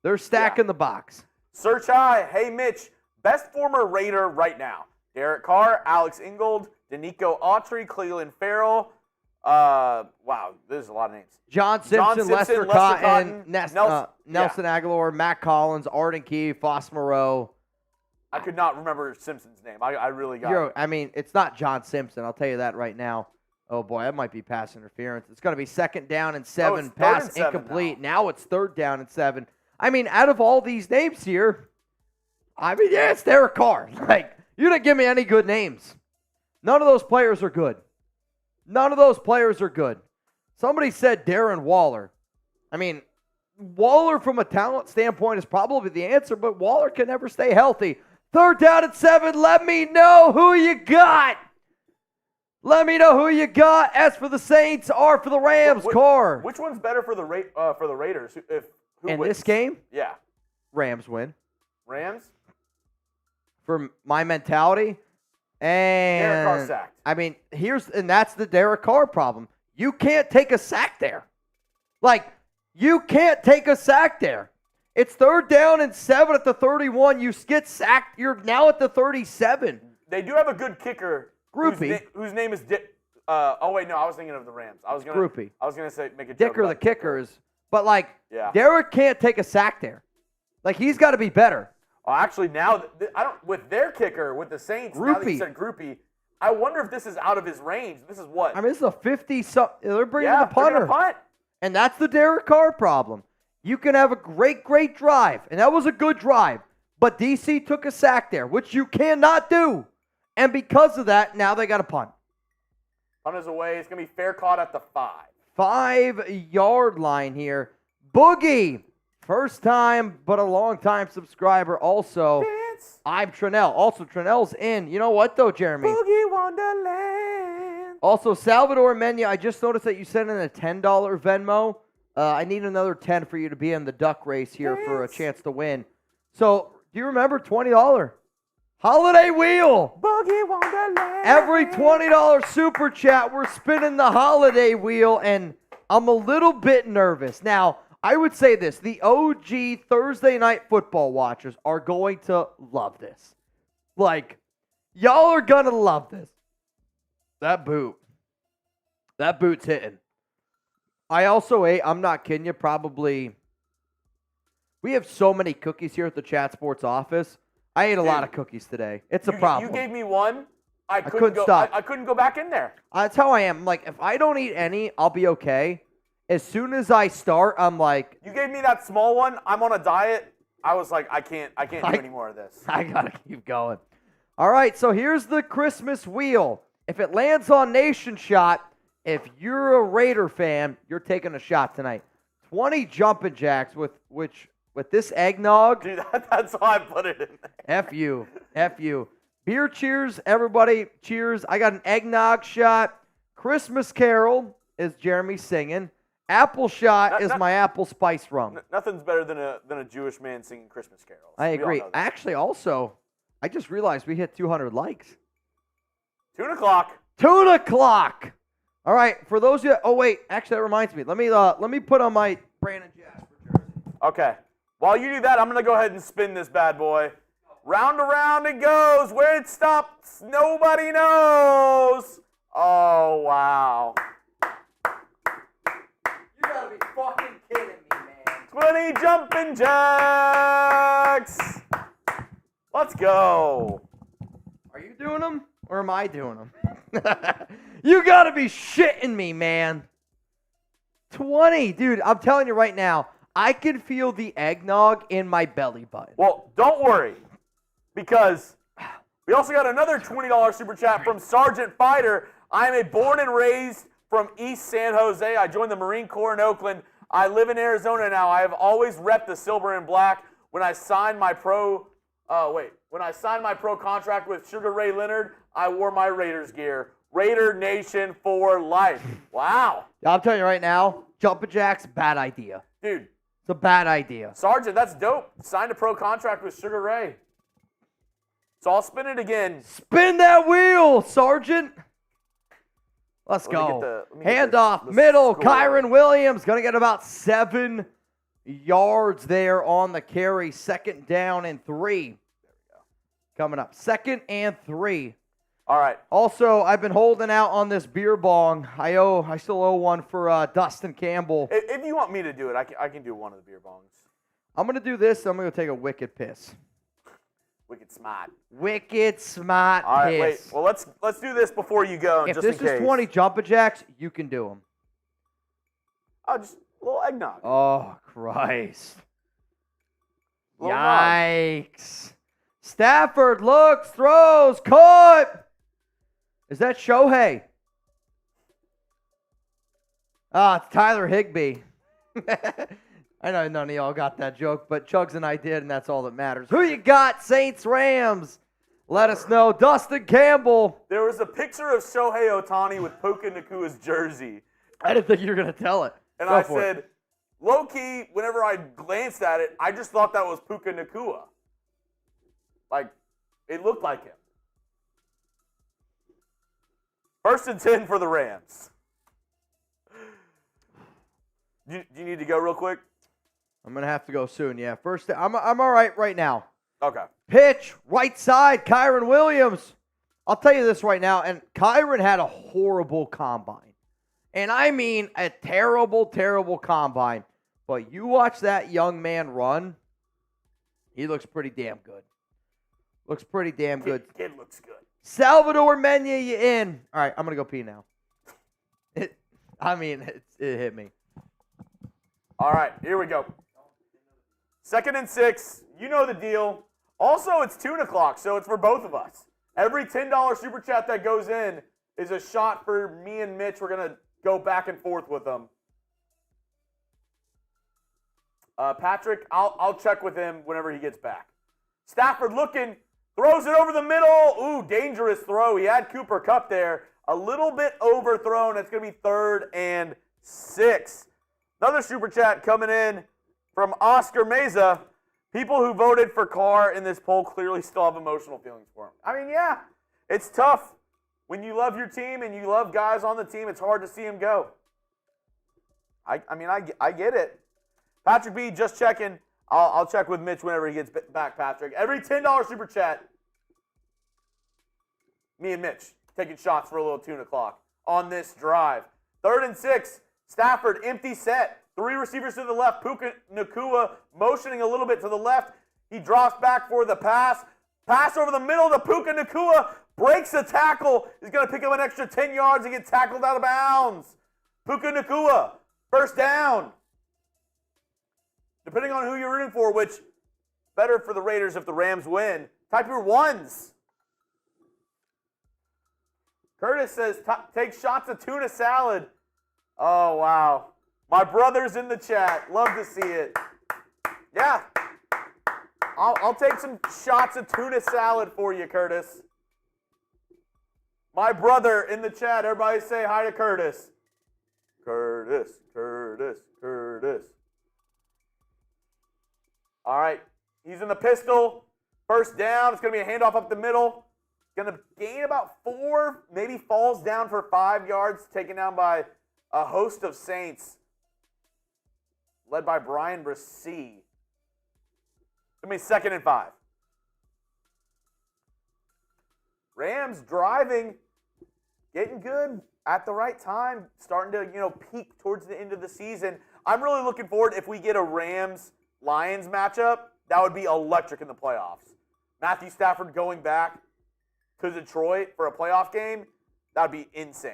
They're stacking the box. Search high. Hey, Mitch, best former Raider right now. Derek Carr, Alex Ingold, Danico Autry, Cleveland Farrell. Wow, there's a lot of names. John Simpson, Lester Cotton, Nelson Aguilar, Matt Collins, Arden Key, Foss Moreau. I could not remember Simpson's name. I really got it. It's not John Simpson. I'll tell you that right now. Oh, boy, that might be pass interference. It's going to be 2nd down and 7. It's Pass 3rd and 7 incomplete. Now it's 3rd down and 7. Out of all these names here, it's Derek Carr. Like, you didn't give me any good names. None of those players are good. Somebody said Darren Waller. Waller from a talent standpoint is probably the answer, but Waller can never stay healthy. 3rd down and 7. Let me know who you got. S for the Saints, R for the Rams. Carr. Which one's better for the Raiders? Who in wins? this game? Yeah. Rams win. Rams? For my mentality. And Derek Carr sacked. That's the Derek Carr problem. You can't take a sack there. It's 3rd down and 7 at the 31. You get sacked. You're now at the 37. They do have a good kicker. Groupie. Whose name is I was thinking of the Rams. Groupie. I was gonna say make a joke Dicker, about the kickers. But, yeah. Derek can't take a sack there. He's got to be better. Oh, actually, now with their kicker with the Saints. Now that you said Groupie, I wonder if this is out of his range. This is what? This is a 50-something. They're bringing the punter. And that's the Derek Carr problem. You can have a great, great drive, and that was a good drive. But DC took a sack there, which you cannot do. And because of that, now they got a punt. Punt is away. It's going to be fair caught at the 5. 5-yard line here. Boogie, first time, but a long-time subscriber also. I'm Trenell. Also, Trenell's in. You know what, though, Jeremy? Boogie Wonderland. Also, Salvador Mena, I just noticed that you sent in a $10 Venmo. I need another 10 for you to be in the duck race here for a chance to win. So, do you remember $20 Holiday Wheel? Boogie Wonderland. Every $20 super chat, we're spinning the Holiday Wheel, and I'm a little bit nervous. Now, I would say this. The OG Thursday Night Football watchers are going to love this. Y'all are going to love this. That boot's hitting. I also ate, I'm not kidding you, probably, we have so many cookies here at the Chat Sports office. I ate a lot of cookies today. It's a problem. You gave me one. I couldn't stop. I couldn't go back in there. That's how I am. If I don't eat any, I'll be okay. As soon as I start, I'm like... You gave me that small one. I'm on a diet. I was like, I can't do any more of this. I got to keep going. All right, so here's the Christmas wheel. If it lands on Nation Shot, if you're a Raider fan, you're taking a shot tonight. 20 jumping jacks with this eggnog. Dude, that's why I put it in there. F you. Beer cheers, everybody. Cheers. I got an eggnog shot. Christmas Carol is Jeremy singing. Apple shot is my apple spice rum. Nothing's better than a Jewish man singing Christmas carols. I agree. Actually, also, I just realized we hit 200 likes. 2 o'clock. 2 o'clock. All right. For those of you, oh wait, actually that reminds me. Let me put on my Brandon Jasper jersey. Okay. While you do that, I'm gonna go ahead and spin this bad boy. Round around it goes. Where it stops, nobody knows. Oh wow. You gotta be fucking kidding me, man. 20 jumping jacks. Let's go. Are you doing them or am I doing them? You gotta be shitting me, man. 20, dude. I'm telling you right now, I can feel the eggnog in my belly button. Well, don't worry, because we also got another $20 super chat from Sergeant Fighter. I am a born and raised from East San Jose. I joined the Marine Corps in Oakland. I live in Arizona now. I have always repped the silver and black. When I signed my pro contract with Sugar Ray Leonard, I wore my Raiders gear. Raider Nation for life. Wow. I'm telling you right now, jumping jacks, bad idea. Dude. It's a bad idea. Sergeant, that's dope. Signed a pro contract with Sugar Ray. So I'll spin it again. Spin that wheel, Sergeant. Let's go. Hand off, middle, score. Kyron Williams going to get about 7 yards there on the carry. 2nd down and 3. There we go. Coming up. 2nd and 3. All right. Also, I've been holding out on this beer bong. I still owe one for Dustin Campbell. If you want me to do it, I can do one of the beer bongs. I'm going to do this. I'm going to take a wicked piss. Wicked smart. Wicked smart All right, piss. wait. Well, let's do this before you go. If just this in case. is 20 jumper jacks, you can do them. Oh, just a little eggnog. Oh, Christ. Little Yikes. Stafford looks, throws, caught. Is that Shohei? It's Tyler Higbee. I know none of y'all got that joke, but Chuggs and I did, and that's all that matters. Who you got, Saints, Rams? Let us know. Dustin Campbell. There was a picture of Shohei Ohtani with Puka Nakua's jersey. I didn't think you were going to tell it. And Go I for it. said, low-key, whenever I glanced at it, I just thought that was Puka Nakua. Like, it looked like him. 1st and 10 for the Rams. Do you need to go real quick? I'm going to have to go soon, yeah. First, I'm all right right now. Okay. Pitch, right side, Kyron Williams. I'll tell you this right now, and Kyron had a horrible combine. And I mean a terrible, terrible combine. But you watch that young man run, he looks pretty damn good. Looks pretty damn good. Kid looks good. Salvador Mena, you in. All right, I'm going to go pee now. It hit me. All right, here we go. 2nd and 6. You know the deal. Also, it's tune o'clock, so it's for both of us. Every $10 super chat that goes in is a shot for me and Mitch. We're going to go back and forth with them. Patrick, I'll check with him whenever he gets back. Stafford looking, throws it over the middle. Ooh, dangerous throw. He had Cooper Kupp there. A little bit overthrown. It's going to be 3rd and 6. Another super chat coming in from Oscar Meza. People who voted for Carr in this poll clearly still have emotional feelings for him. I mean, yeah, it's tough. When you love your team and you love guys on the team, it's hard to see him go. I get it. Patrick B, just checking. I'll check with Mitch whenever he gets back, Patrick. Every $10 super chat, me and Mitch taking shots for a little tune o'clock on this drive. 3rd and 6, Stafford, empty set. 3 receivers to the left. Puka Nakua motioning a little bit to the left. He drops back for the pass. Pass over the middle to Puka Nakua. Breaks the tackle. He's going to pick up an extra 10 yards and get tackled out of bounds. Puka Nakua, 1st down. Depending on who you're rooting for, which better for the Raiders if the Rams win. Type your ones. Curtis says, take shots of tuna salad. Oh, wow. My brother's in the chat. Love to see it. Yeah. I'll take some shots of tuna salad for you, Curtis. My brother in the chat. Everybody say hi to Curtis. Curtis, Curtis, Curtis. All right. He's in the pistol. 1st down. It's going to be a handoff up the middle. Going to gain about 4, maybe falls down for 5 yards, taken down by a host of Saints, led by Brian Brissy. It's going to be 2nd and 5. Rams driving, getting good at the right time, starting to, peak towards the end of the season. I'm really looking forward if we get a Rams-Lions matchup. That would be electric in the playoffs. Matthew Stafford going back to Detroit for a playoff game, that would be insane.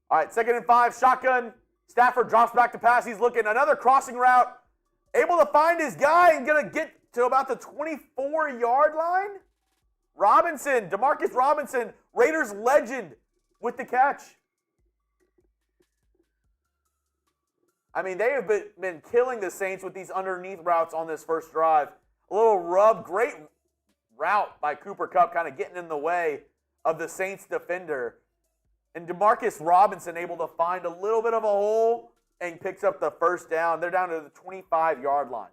All right, 2nd and 5, shotgun. Stafford drops back to pass. He's looking another crossing route. Able to find his guy and going to get to about the 24-yard line. Robinson, Demarcus Robinson, Raiders legend with the catch. I mean, they have been killing the Saints with these underneath routes on this first drive. A little rub, great route by Cooper Kupp, kind of getting in the way of the Saints defender. And Demarcus Robinson able to find a little bit of a hole and picks up the 1st down. They're down to the 25-yard line.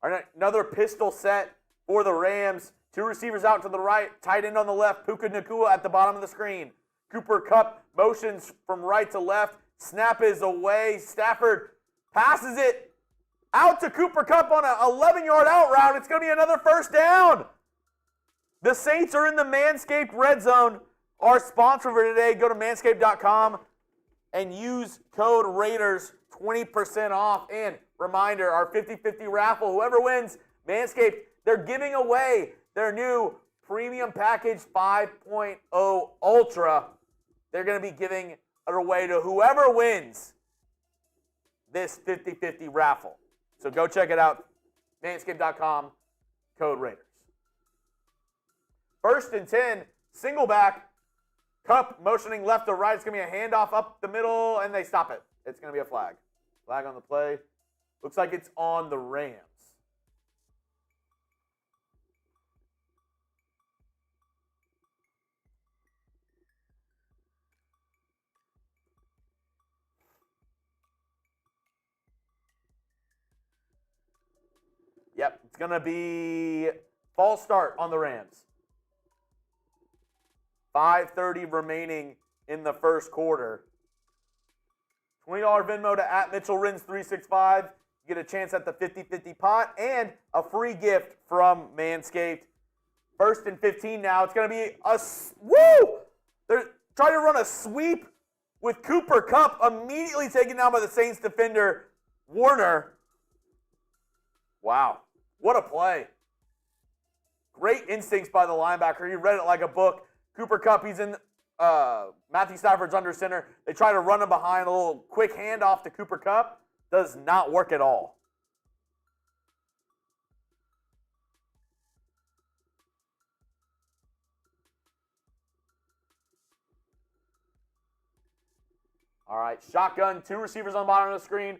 All right, another pistol set for the Rams. 2 receivers out to the right, tight end on the left. Puka Nakua at the bottom of the screen. Cooper Kupp motions from right to left. Snap is away. Stafford passes it out to Cooper Kupp on an 11-yard out route. It's going to be another 1st down. The Saints are in the Manscaped red zone. Our sponsor for today, go to manscaped.com and use code Raiders, 20% off. And reminder, our 50-50 raffle, whoever wins, Manscaped They're giving away their new premium package 5.0 Ultra. They're going to be giving it away to whoever wins this 50-50 raffle. So go check it out. Manscaped.com, code Raiders. 1st and 10, single back. Cup motioning left to right. It's going to be a handoff up the middle, and they stop it. It's going to be a flag. Flag on the play. Looks like it's on the Rams. Yep, it's going to be false start on the Rams. 5:30 remaining in the first quarter. $20 Venmo to @Mitchell Renz 365. You get a chance at the 50-50 pot and a free gift from Manscaped. 1st and 15 now. It's going to be a woo! They're trying to run a sweep with Cooper Kupp immediately taken down by the Saints defender Warner. Wow, what a play! Great instincts by the linebacker. He read it like a book. Cooper Kupp, he's in Matthew Stafford's under center. They try to run him behind. A little quick handoff to Cooper Kupp. Does not work at all. All right, shotgun, 2 receivers on the bottom of the screen,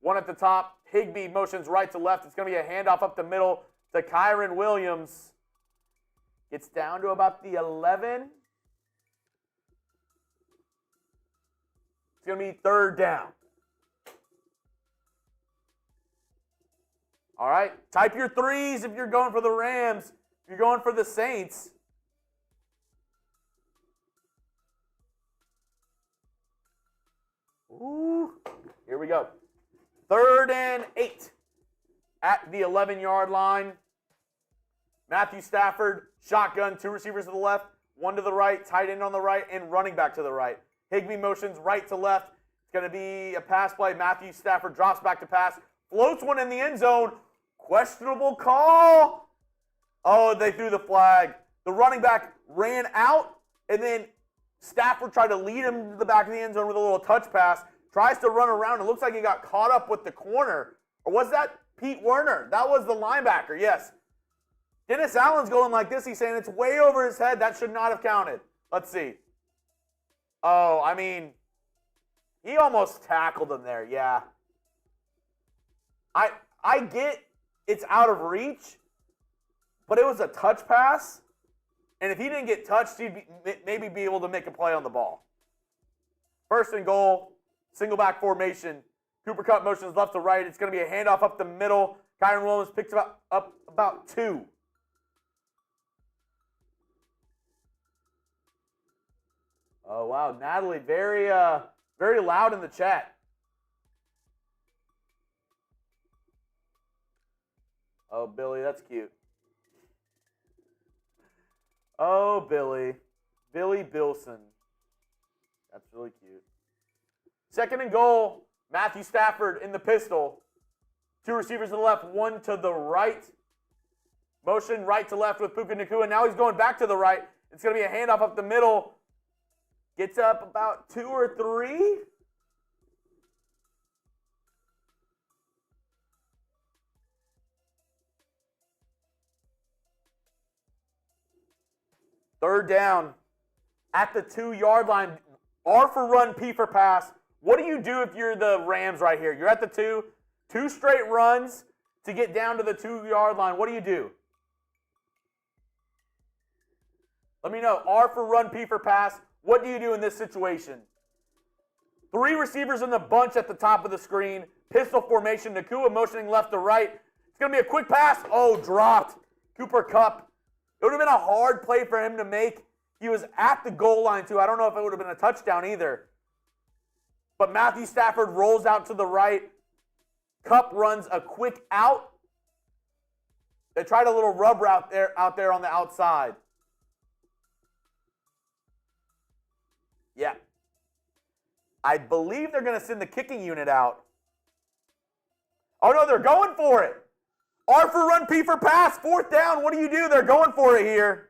1 at the top. Higbee motions right to left. It's going to be a handoff up the middle to Kyren Williams. It's down to about the 11. It's going to be 3rd down. All right, type your threes if you're going for the Rams. If you're going for the Saints. Ooh, here we go. 3rd and 8 at the 11-yard line. Matthew Stafford, shotgun, 2 receivers to the left, 1 to the right, tight end on the right, and running back to the right. Higbee motions right to left. It's going to be a pass play. Matthew Stafford drops back to pass, floats one in the end zone. Questionable call. Oh, they threw the flag. The running back ran out, and then Stafford tried to lead him to the back of the end zone with a little touch pass. Tries to run around. It looks like he got caught up with the corner. Or was that Pete Werner? That was the linebacker, yes. Dennis Allen's going like this. He's saying it's way over his head. That should not have counted. Let's see. Oh, I mean, he almost tackled him there, yeah. I get it's out of reach, but it was a touch pass. And if he didn't get touched, he'd maybe be able to make a play on the ball. 1st and goal, single back formation. Cooper Kupp motions left to right. It's going to be a handoff up the middle. Kyren Williams picks up about 2. Oh, wow. Natalie, very loud in the chat. Oh, Billy, that's cute. Oh, Billy. Billy Bilson. That's really cute. 2nd and goal. Matthew Stafford in the pistol. 2 receivers to the left, 1 to the right. Motion right to left with Puka Nacua. Now he's going back to the right. It's going to be a handoff up the middle. Gets up about 2 or 3. Third down at the 2-yard line. R for run, P for pass. What do you do if you're the Rams right here? You're at the 2. 2 straight runs to get down to the 2-yard line. What do you do? Let me know. R for run, P for pass. What do you do in this situation? 3 receivers in the bunch at the top of the screen. Pistol formation. Nacua motioning left to right. It's going to be a quick pass. Oh, dropped. Cooper Kupp. It would have been a hard play for him to make. He was at the goal line, too. I don't know if it would have been a touchdown either. But Matthew Stafford rolls out to the right. Kupp runs a quick out. They tried a little rub route out there on the outside. Yeah. I believe they're going to send the kicking unit out. Oh, no, they're going for it. R for run, P for pass. 4th down. What do you do? They're going for it here.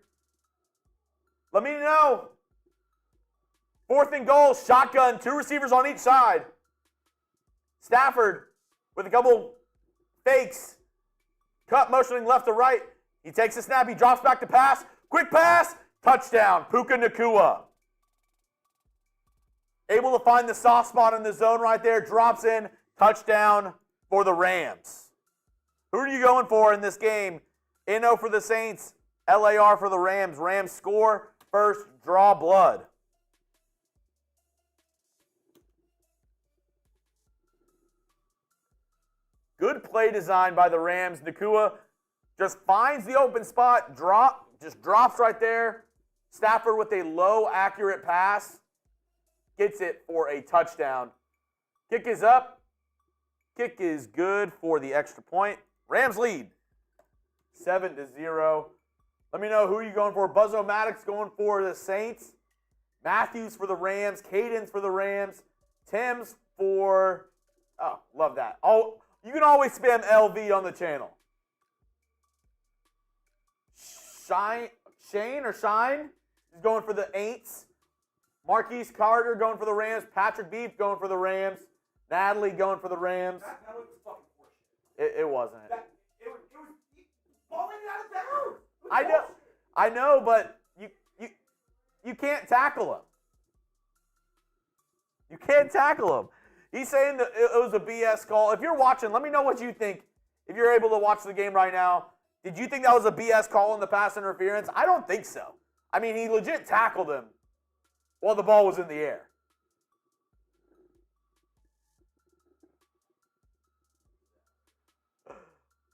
Let me know. 4th and goal. Shotgun. 2 receivers on each side. Stafford with a couple fakes. Cut motioning left to right. He takes a snap. He drops back to pass. Quick pass. Touchdown. Puka Nacua. Able to find the soft spot in the zone right there. Drops in. Touchdown for the Rams. Who are you going for in this game? NO for the Saints. LAR for the Rams. Rams score first. Draw blood. Good play design by the Rams. Nacua just finds the open spot, just drops right there. Stafford with a low, accurate pass. Gets it for a touchdown. Kick is up. Kick is good for the extra point. Rams lead 7-0. Let me know who you're going for. Buzzo Maddox going for the Saints. Matthews for the Rams. Cadence for the Rams. Tim's for... Oh, love that. Oh, you can always spam LV on the channel. Shane is going for the Aints. Marquise Carter going for the Rams. Patrick Beef going for the Rams. Natalie going for the Rams. That was fucking horseshit. It wasn't. It was falling out of bounds. I know, but you can't tackle him. You can't tackle him. He's saying that it was a BS call. If you're watching, let me know what you think. If you're able to watch the game right now, did you think that was a BS call in the pass interference? I don't think so. I mean, he legit tackled him while the ball was in the air.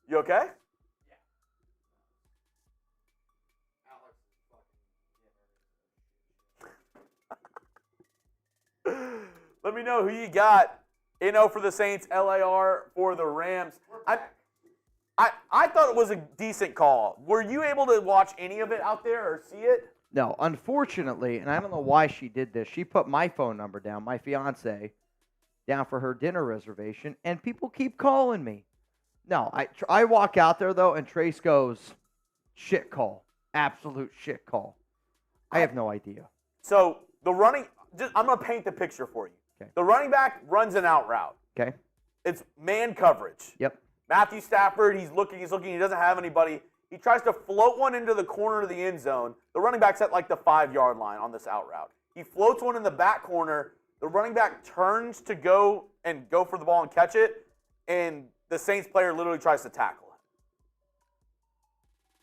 You okay? Let me know who you got. NO for the Saints, LAR for the Rams. I thought it was a decent call. Were you able to watch any of it out there or see it? No, unfortunately, and I don't know why she did this. She put my phone number down, my fiance, down for her dinner reservation, and people keep calling me. No, I walk out there, though, and Trace goes, shit call. Absolute shit call. I have no idea. So the running, I'm going to paint the picture for you. Okay. The running back runs an out route. Okay. It's man coverage. Yep. Matthew Stafford, he's looking, he doesn't have anybody. He tries to float one into the corner of the end zone. The running back's at like the 5-yard line on this out route. He floats one in the back corner. The running back turns to go for the ball and catch it, and the Saints player literally tries to tackle it.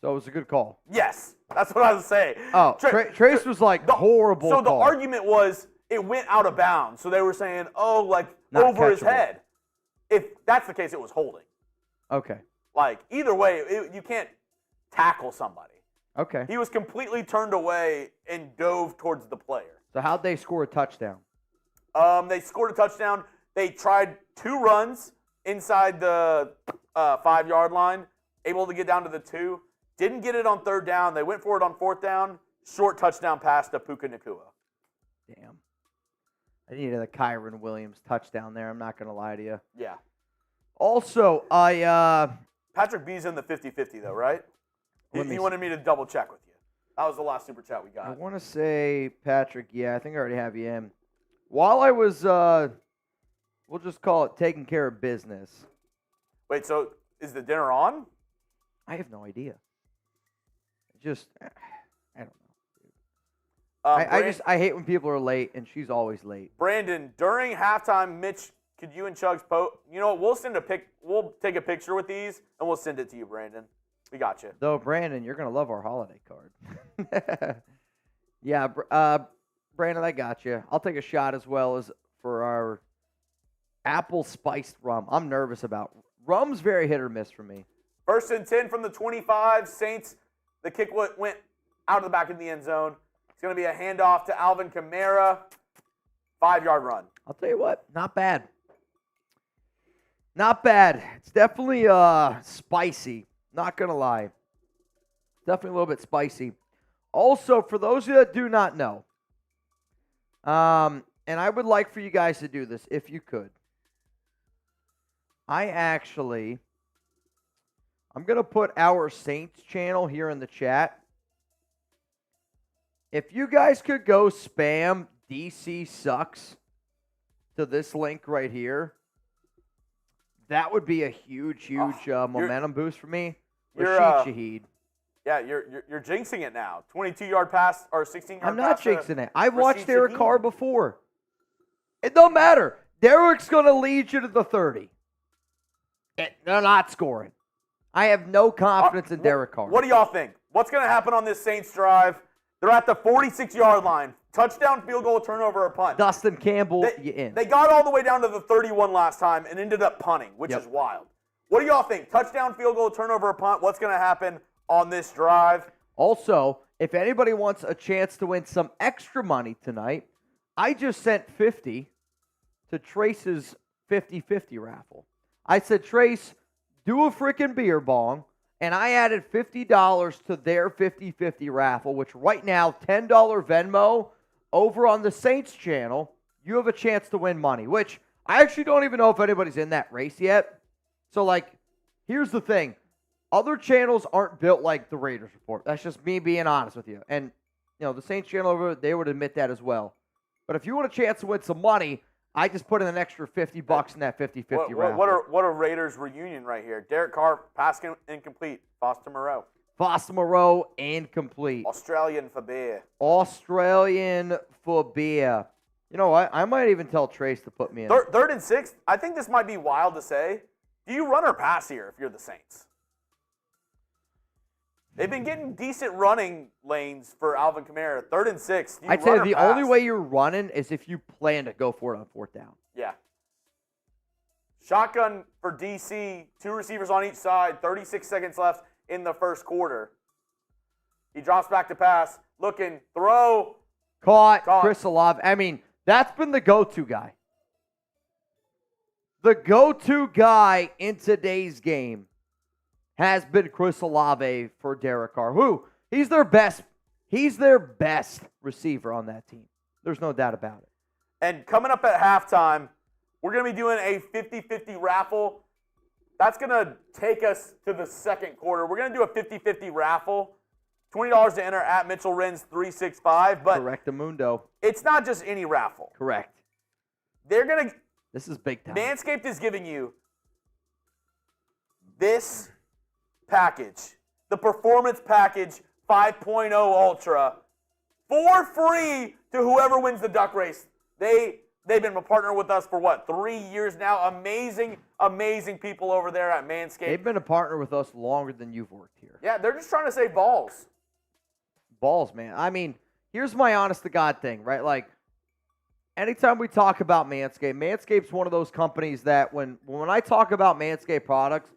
So it was a good call. Yes, that's what I was saying. Oh, Trace was like horrible So call. the argument was it went out of bounds. So they were saying, like Not over his catchable. head. If that's the case, it was holding. Okay. Like either way, you can't tackle somebody. Okay. He was completely turned away and dove towards the player. So how'd they score a touchdown? They scored a touchdown. They tried 2 runs inside the 5-yard line, able to get down to the 2. Didn't get it on 3rd down. They went for it on 4th down. Short touchdown pass to Puka Nacua. Damn. I needed a Kyron Williams touchdown there. I'm not going to lie to you. Yeah. Also, Patrick B's in the 50-50 though, right? He wanted me to double check with you. That was the last super chat we got. I want to say, Patrick, yeah, I think I already have you in. While I was, we'll just call it taking care of business. Wait, so is the dinner on? I have no idea. I don't know. I hate when people are late, and she's always late. Brandon, during halftime, Mitch, could you and Chuggs you know what? We'll take a picture with these, and we'll send it to you, Brandon. We got you. Though, Brandon, you're going to love our holiday card. Yeah, Brandon, I got you. I'll take a shot as well as for our apple spiced rum. I'm nervous about rum's very hit or miss for me. 1st and 10 from the 25. Saints, the kick went out of the back of the end zone. It's going to be a handoff to Alvin Kamara. 5-yard run. I'll tell you what, not bad. Not bad. It's definitely spicy. Not going to lie. Definitely a little bit spicy. Also, for those of you that do not know, and I would like for you guys to do this if you could. I actually, I'm going to put our Saints channel here in the chat. If you guys could go spam DC sucks to this link right here, that would be a huge momentum boost for me. Rashid Shaheed. Yeah, you're jinxing it now. 22-yard pass or 16-yard pass. I'm not jinxing it. I've watched Derek Carr before. It don't matter. Derek's going to lead you to the 30. They're not scoring. I have no confidence in Derek Carr. What do y'all think? What's going to happen on this Saints drive? They're at the 46-yard line. Touchdown, field goal, turnover, or punt. Dustin Campbell, you in. They got all the way down to the 31 last time and ended up punting, which is wild. What do y'all think? Touchdown, field goal, turnover, or punt? What's going to happen on this drive? Also, if anybody wants a chance to win some extra money tonight, I just sent 50 to Trace's 50-50 raffle. I said, Trace, do a freaking beer bong, and I added $50 to their 50-50 raffle, which right now, $10 Venmo over on the Saints channel, you have a chance to win money, which I actually don't even know if anybody's in that race yet. So, like, here's the thing. Other channels aren't built like the Raiders Report. That's just me being honest with you. And, you know, the Saints channel over, they would admit that as well. But if you want a chance to win some money, I just put in an extra $50 in that 50-50 raffle. What a Raiders reunion right here. Derek Carr, pass incomplete. Foster Moreau, incomplete. Australian for beer. You know what? I might even tell Trace to put me in. Third and 6. I think this might be wild to say. Do you run or pass here if you're the Saints? They've been getting decent running lanes for Alvin Kamara. 3rd and 6. I'd say the only way you're running is if you plan to go for it on 4th down. Yeah. Shotgun for DC. 2 receivers on each side. 36 seconds left in the first quarter. He drops back to pass. Looking. Throw. Caught. Chris Olave. I mean, that's been the go-to guy. The go-to guy in today's game has been Chris Olave for Derek Carr. He's their best receiver on that team. There's no doubt about it. And coming up at halftime, we're going to be doing a 50-50 raffle. That's going to take us to the second quarter. We're going to do a 50-50 raffle. $20 to enter at Mitchell Renz 365. But Correctamundo. It's not just any raffle. Correct. This is big time. Manscaped is giving you this package, the Performance Package 5.0 Ultra, for free to whoever wins the duck race. They've been a partner with us for 3 years now. Amazing people over there at Manscaped. They've been a partner with us longer than you've worked here. Yeah, they're just trying to save balls. Balls, man. I mean, here's my honest to God thing, right? Like, anytime we talk about Manscaped, Manscaped's one of those companies that when I talk about Manscaped products,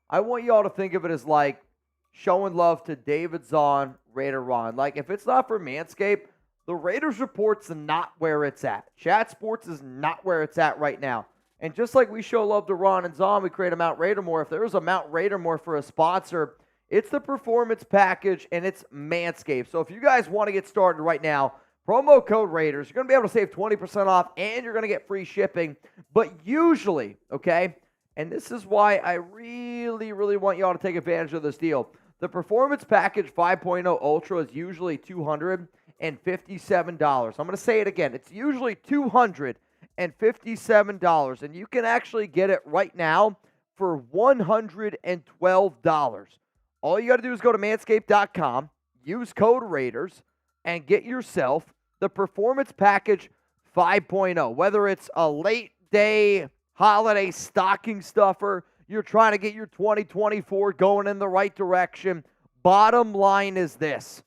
I want you all to think of it as like showing love to David Zahn, Raider Ron. Like, if it's not for Manscaped, the Raiders Report's not where it's at. Chat Sports is not where it's at right now. And just like we show love to Ron and Zahn, we create a Mount Raidermore. If there was a Mount Raidermore for a sponsor, it's the Performance Package and it's Manscaped. So if you guys want to get started right now, promo code Raiders, you're going to be able to save 20% off and you're going to get free shipping. But usually, okay, and this is why I really, really want you all to take advantage of this deal. The Performance Package 5.0 Ultra is usually $257. I'm going to say it again. It's usually $257, and you can actually get it right now for $112. All you got to do is go to manscaped.com, use code Raiders, and get yourself the Performance Package 5.0. Whether it's a late day holiday stocking stuffer, you're trying to get your 2024 going in the right direction. Bottom line is this.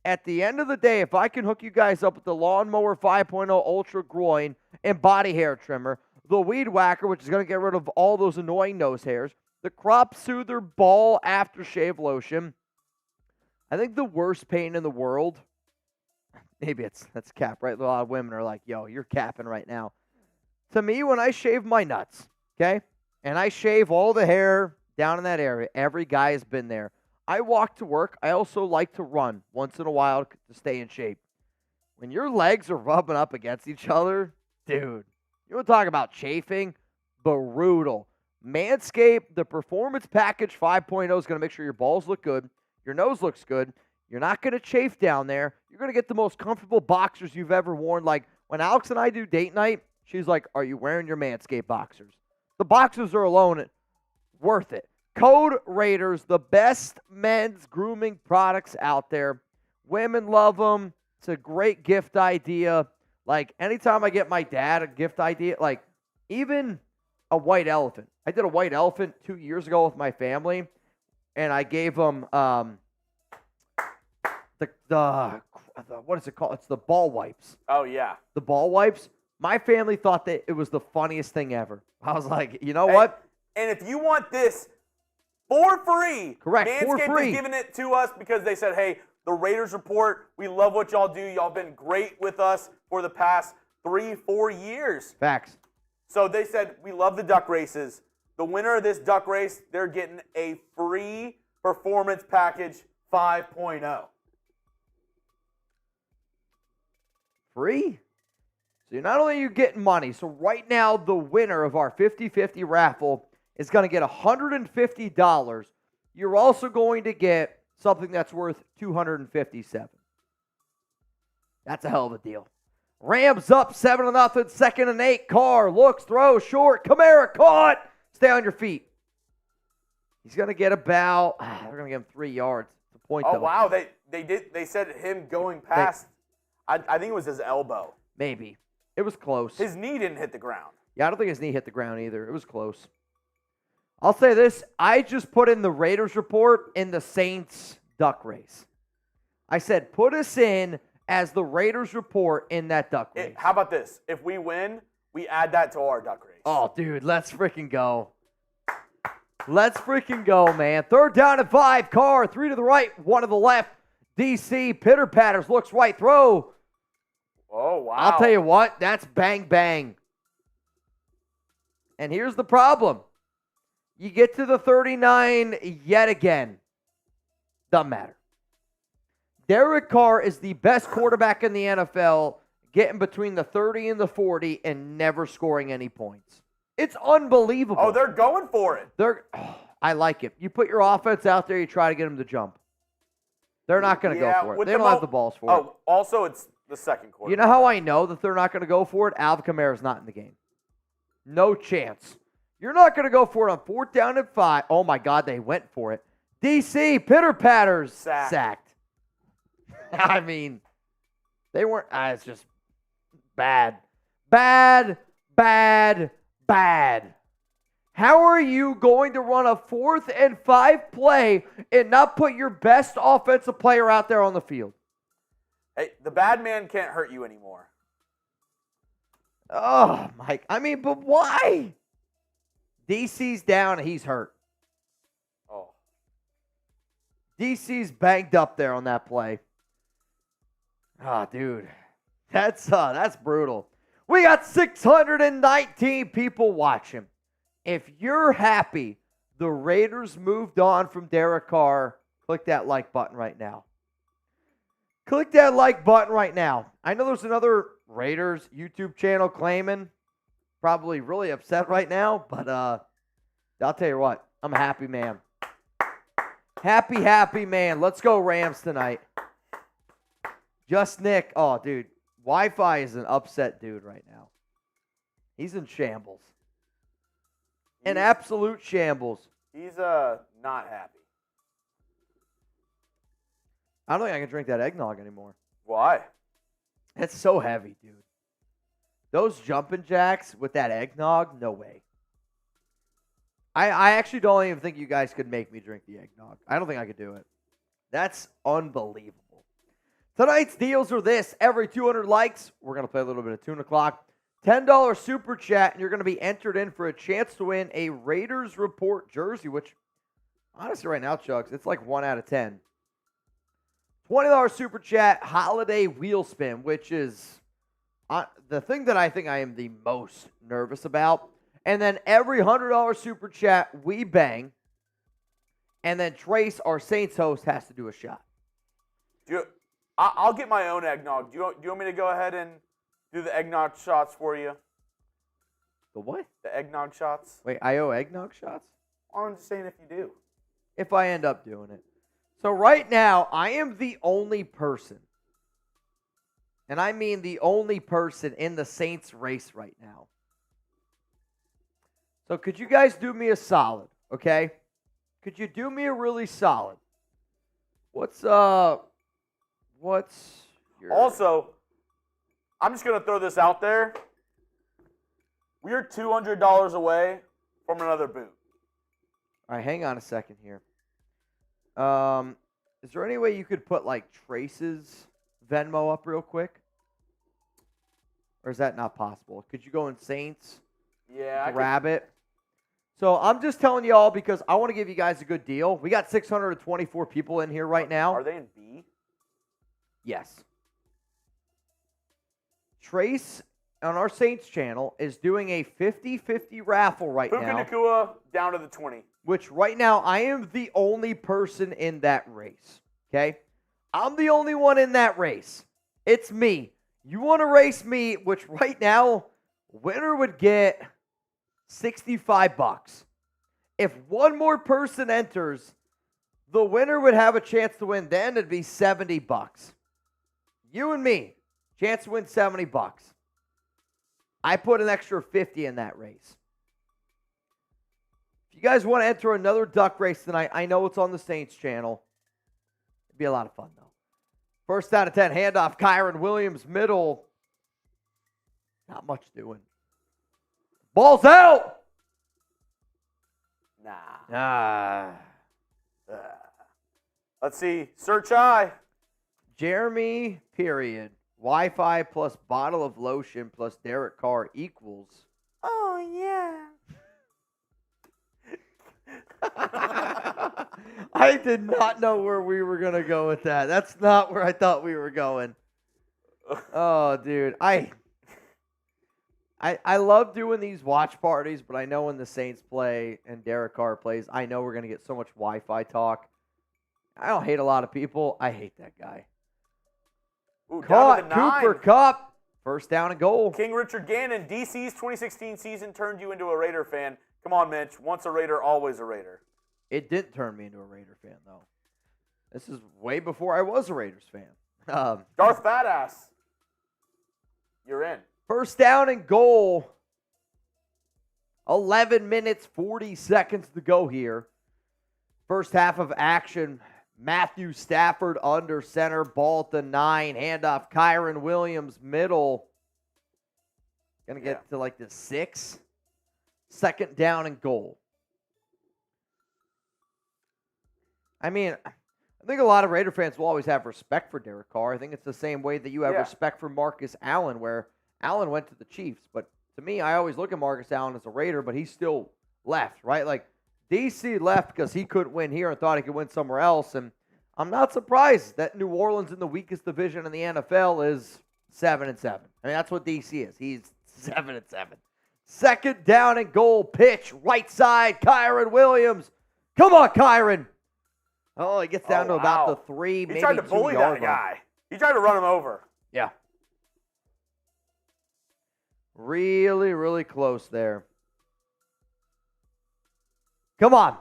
At the end of the day, if I can hook you guys up with the Lawnmower 5.0 Ultra Groin and Body Hair Trimmer, the Weed Whacker, which is going to get rid of all those annoying nose hairs, the Crop Soother Ball Aftershave Lotion, I think the worst pain in the world, maybe that's cap, right? A lot of women are like, yo, you're capping right now. To me, when I shave my nuts, okay, and I shave all the hair down in that area, every guy has been there. I walk to work. I also like to run once in a while to stay in shape. When your legs are rubbing up against each other, dude, you want to talk about chafing? Brutal. Manscaped, the Performance Package 5.0 is going to make sure your balls look good, your nose looks good, you're not going to chafe down there, you're going to get the most comfortable boxers you've ever worn. Like, when Alex and I do date night, she's like, are you wearing your Manscaped boxers? The boxers are alone worth it. Code Raiders, the best men's grooming products out there. Women love them. It's a great gift idea. Like, anytime I get my dad a gift idea, like, even a white elephant. I did a white elephant 2 years ago with my family, and I gave them the what is it called? It's the ball wipes. Oh, yeah. The ball wipes. My family thought that it was the funniest thing ever. I was like, you know what? And if you want this for free, correct, Manscaped for free, is giving it to us because they said, hey, the Raiders Report, we love what y'all do. Y'all been great with us for the past 3-4 years. Facts. So they said, we love the duck races. The winner of this duck race, they're getting a free Performance Package 5.0. Free? So you're not only you getting money, so right now the winner of our 50-50 raffle is going to get $150. You're also going to get something that's worth $257. That's a hell of a deal. Rams up 7-0, 2nd and 8. Carr looks, throws, short. Kamara caught. Stay on your feet. He's going to get about, they're going to give him 3 yards. The point, Oh, though. wow. They said him going past, I think it was his elbow. Maybe. It was close. His knee didn't hit the ground. Yeah, I don't think his knee hit the ground either. It was close. I'll say this. I just put in the Raiders Report in the Saints duck race. I said, put us in as the Raiders Report in that duck race. How about this? If we win, we add that to our duck race. Oh, dude, let's freaking go. Let's freaking go, man. 3rd down and 5. Carr, 3 to the right, 1 to the left. DC, pitter patters, looks right, throw. Oh, wow. I'll tell you what, that's bang, bang. And here's the problem. You get to the 39 yet again. Doesn't matter. Derek Carr is the best quarterback in the NFL, getting between the 30 and the 40 and never scoring any points. It's unbelievable. Oh, they're going for it. I like it. You put your offense out there, you try to get them to jump. They're not going to go for it. They don't have the balls for it. Oh, also it's the second quarter. You know how I know that they're not going to go for it? Alvin Kamara's not in the game. No chance. You're not going to go for it on 4th down and 5. Oh, my God, they went for it. DC, pitter patters, sacked. I mean, they weren't. It's just bad. Bad, bad, bad. How are you going to run a 4th and 5 play and not put your best offensive player out there on the field? Hey, the bad man can't hurt you anymore. Oh, Mike. I mean, but why? DC's down and he's hurt. Oh. DC's banged up there on that play. Ah, dude. That's brutal. We got 619 people watching. If you're happy the Raiders moved on from Derek Carr, click that like button right now. Click that like button right now. I know there's another Raiders YouTube channel claiming, probably really upset right now, but I'll tell you what, I'm a happy man. Happy man. Let's go Rams tonight. Just Nick. Oh, dude. Wi-Fi is an upset dude right now. He's in shambles. An absolute shambles. He's not happy. I don't think I can drink that eggnog anymore. Why? It's so heavy, dude. Those jumping jacks with that eggnog, no way. I actually don't even think you guys could make me drink the eggnog. I don't think I could do it. That's unbelievable. Tonight's deals are this. Every 200 likes, we're going to play a little bit of 2 o'clock. $10 super chat, and you're going to be entered in for a chance to win a Raiders Report jersey, which, honestly, right now, Chuggs, it's like 1 out of 10. $20 super chat, holiday wheel spin, which is the thing that I think I am the most nervous about. And then every $100 super chat, we bang. And then Trace, our Saints host, has to do a shot. I'll get my own eggnog. Do you want me to go ahead and do the eggnog shots for you? The what? The eggnog shots. Wait, I owe eggnog shots? I'm just saying if you do. If I end up doing it. So right now, I am the only person, and I mean the only person in the Saints race right now. So could you guys do me a solid, okay? Could you do me a really solid? What's your... Also, I'm just going to throw this out there. We are $200 away from another boot. All right, hang on a second here. Is there any way you could put, like, Trace's Venmo up real quick? Or is that not possible? Could you go in Saints? Yeah, grab it. So I'm just telling you all because I want to give you guys a good deal. We got 624 people in here right now. Are they in B? Yes. Trace on our Saints channel is doing a 50-50 raffle right Puka now. Nacua down to the 20. Which right now I am the only person in that race. Okay? I'm the only one in that race. It's me. You want to race me, which right now, winner would get $65. If one more person enters, the winner would have a chance to win. Then it'd be $70. You and me, chance to win $70. I put an extra 50 in that race. If you guys want to enter another duck race tonight, I know it's on the Saints channel. It'd be a lot of fun, though. First out of 10, handoff, Kyron Williams, middle. Not much doing. Ball's out! Nah. Let's see. Search I. Jeremy, period. Wi-Fi plus bottle of lotion plus Derek Carr equals. Oh, yeah. I did not know where we were going to go with that. That's not where I thought we were going. Oh, dude. I love doing these watch parties, but I know when the Saints play and Derek Carr plays, I know we're going to get so much Wi-Fi talk. I don't hate a lot of people. I hate that guy. Ooh, Caught Cooper Kupp. First down and goal. King Richard Gannon, DC's 2016 season turned you into a Raider fan. Come on, Mitch. Once a Raider, always a Raider. It didn't turn me into a Raider fan, though. This is way before I was a Raiders fan. Darth Badass. You're in. First down and goal. 11 minutes, 40 seconds to go here. First half of action. Matthew Stafford under center. Ball at the 9. Handoff. Kyron Williams, middle. Going to get to like the 6. Second down and goal. I mean, I think a lot of Raider fans will always have respect for Derek Carr. I think it's the same way that you have respect for Marcus Allen, where Allen went to the Chiefs. But to me, I always look at Marcus Allen as a Raider, but he still left, right? Like, DC left because he couldn't win here and thought he could win somewhere else. And I'm not surprised that New Orleans in the weakest division in the NFL is 7-7. I mean, that's what DC is. He's 7-7. Second down and goal, pitch, right side, Kyron Williams. Come on, Kyron. Oh, he gets down to about the 3, maybe 2 yard line. He tried to bully that guy. He tried to run him over. Yeah. Really, really close there. Come on.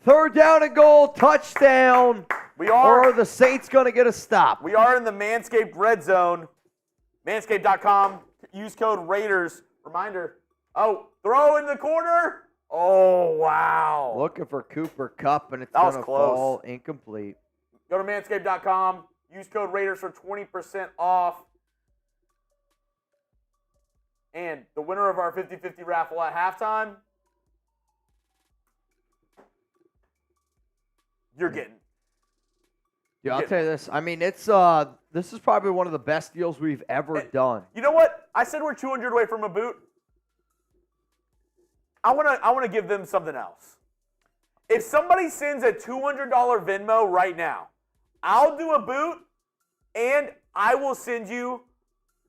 Third down and goal, touchdown. Or are the Saints going to get a stop? We are in the Manscaped red zone. Manscaped.com. Use code Raiders. Reminder. Oh, throw in the corner. Oh, wow. Looking for Cooper Kupp, and it's going to fall incomplete. Go to Manscaped.com. Use code Raiders for 20% off. And the winner of our 50-50 raffle at halftime, you're getting. Yeah, I'll tell you this. I mean, it's this is probably one of the best deals we've ever done. You know what? I said we're 200 away from a boot. I want to give them something else. If somebody sends a $200 Venmo right now, I'll do a boot, and I will send you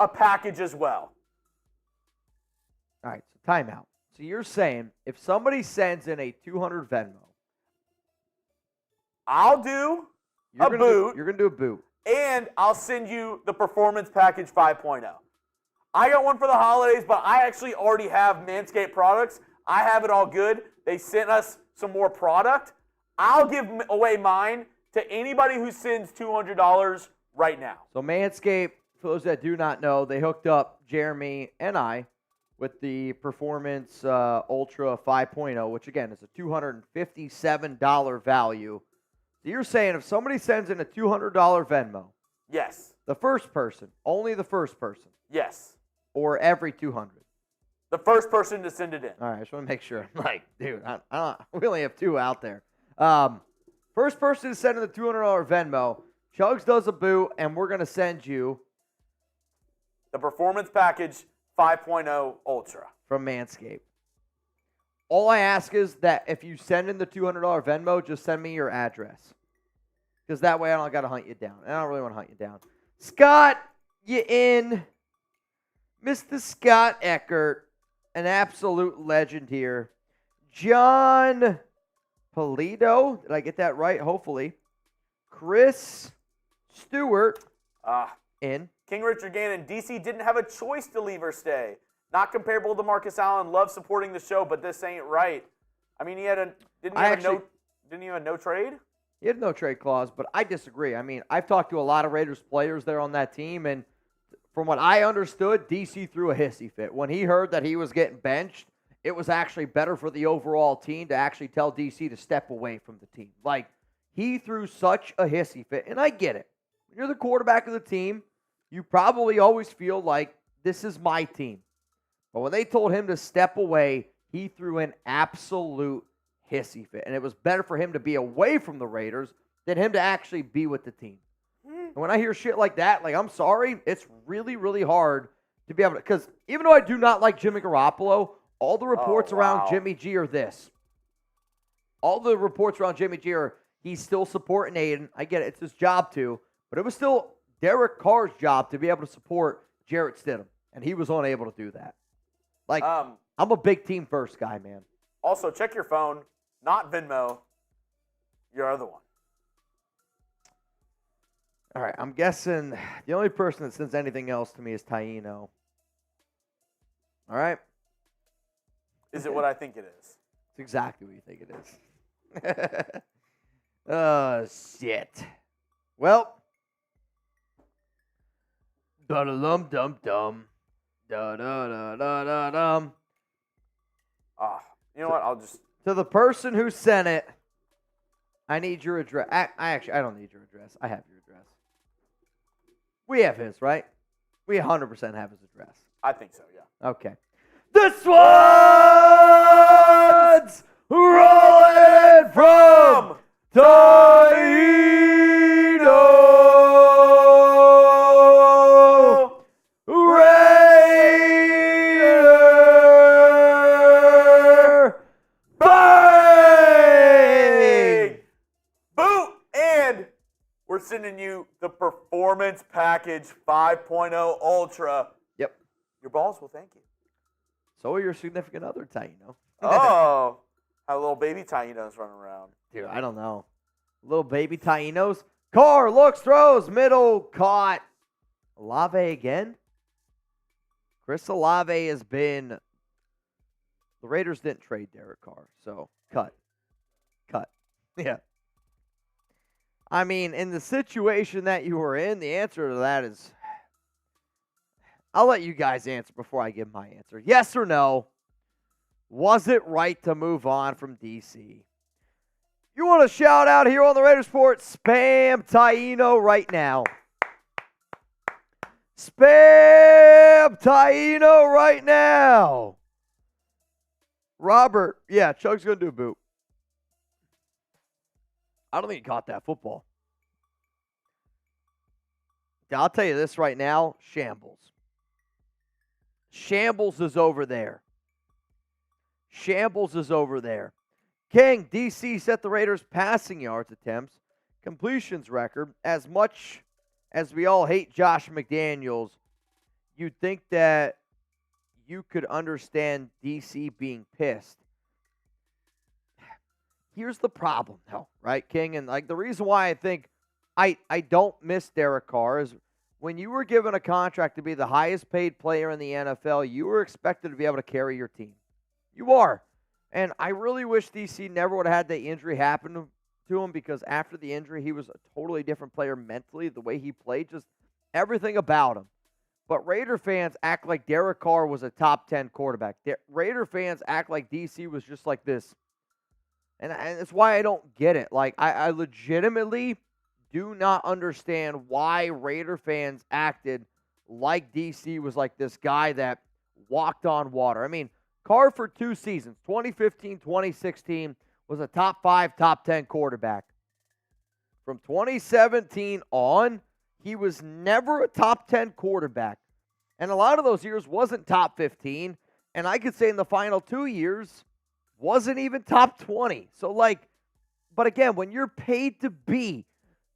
a package as well. All right, so timeout. So you're saying if somebody sends in a 200 Venmo, I'll do a boot. You're going to do a boot. And I'll send you the Performance Package 5.0. I got one for the holidays, but I actually already have Manscaped products. I have it all good. They sent us some more product. I'll give away mine to anybody who sends $200 right now. So Manscaped, for those that do not know, they hooked up Jeremy and I with the Performance Ultra 5.0, which again is a $257 value. So you're saying if somebody sends in a $200 Venmo, Yes. the first person, only the first person, Yes. or every 200? The first person to send it in. All right, I just want to make sure. I'm like, dude, we only have 2 out there. First person to send in the $200 Venmo, Chuggs does a boot, and we're going to send you The Performance Package 5.0 Ultra. from Manscaped. All I ask is that if you send in the $200 Venmo, just send me your address. Because that way I don't got to hunt you down. I don't really want to hunt you down. Scott, you in. Mr. Scott Eckert, an absolute legend here. John Polito, did I get that right? Hopefully. Chris Stewart, in. King Richard Gannon, DC didn't have a choice to leave or stay. Not comparable to Marcus Allen. Love supporting the show, but this ain't right. I mean, didn't he have a no trade? He had no trade clause, but I disagree. I mean, I've talked to a lot of Raiders players there on that team, and from what I understood, DC threw a hissy fit. When he heard that he was getting benched, it was actually better for the overall team to actually tell DC to step away from the team. Like, he threw such a hissy fit, and I get it. When you're the quarterback of the team, you probably always feel like this is my team. But when they told him to step away, he threw an absolute hissy fit. And it was better for him to be away from the Raiders than him to actually be with the team. And when I hear shit like that, like, I'm sorry, it's really, really hard to be able to, because even though I do not like Jimmy Garoppolo, all the reports around Jimmy G are this. All the reports around Jimmy G are he's still supporting Aidan. I get it. It's his job to. But it was still Derek Carr's job to be able to support Jarrett Stidham. And he was unable to do that. Like, I'm a big team first guy, man. Also, check your phone. Not Venmo. Your other one. All right, I'm guessing the only person that sends anything else to me is Taino. All right? Is it what I think it is? It's exactly what you think it is. Oh, shit. Well. Da-da-dum-dum-dum. Da-da-da-da-da-dum. You know what? I'll just... To the person who sent it, I need your address. I don't need your address. I have your address. We have his, right? We 100% have his address. I think so, yeah. Okay. This one's rolling from Taino Raider Bang! Boot! And we're sending you the Performance Package 5.0 Ultra. Yep. Your balls will thank you. So are your significant other, Taino. Oh. How little baby Tainos running around. Dude, I don't know. Little baby Tainos. Carr looks, throws, middle, caught. Olave again? Chris Olave has been... The Raiders didn't trade Derek Carr, so cut. Yeah. I mean, in the situation that you were in, the answer to that is... I'll let you guys answer before I give my answer. Yes or no? Was it right to move on from DC? You want to shout out here on the Raider Sports? Spam Taino right now. Spam Taino right now. Robert, yeah, Chug's going to do a boot. I don't think he caught that football. I'll tell you this right now, shambles. Shambles is over there. Shambles is over there. King, DC set the Raiders' passing yards attempts, completions record. As much as we all hate Josh McDaniels, you'd think that you could understand DC being pissed. Here's the problem, though, right, King? And like the reason why I think I don't miss Derek Carr is when you were given a contract to be the highest paid player in the NFL, you were expected to be able to carry your team. You are. And I really wish DC never would have had that injury happen to him, because after the injury, he was a totally different player mentally, the way he played, just everything about him. But Raider fans act like Derek Carr was a top 10 quarterback. Raider fans act like DC was just like this. And that's why I don't get it. Like, I legitimately do not understand why Raider fans acted like DC was like this guy that walked on water. I mean, Carr for 2 seasons, 2015, 2016, was a top 5, top 10 quarterback. From 2017 on, he was never a top 10 quarterback. And a lot of those years wasn't top 15. And I could say in the final 2 years, wasn't even top 20. So, but again, when you're paid to be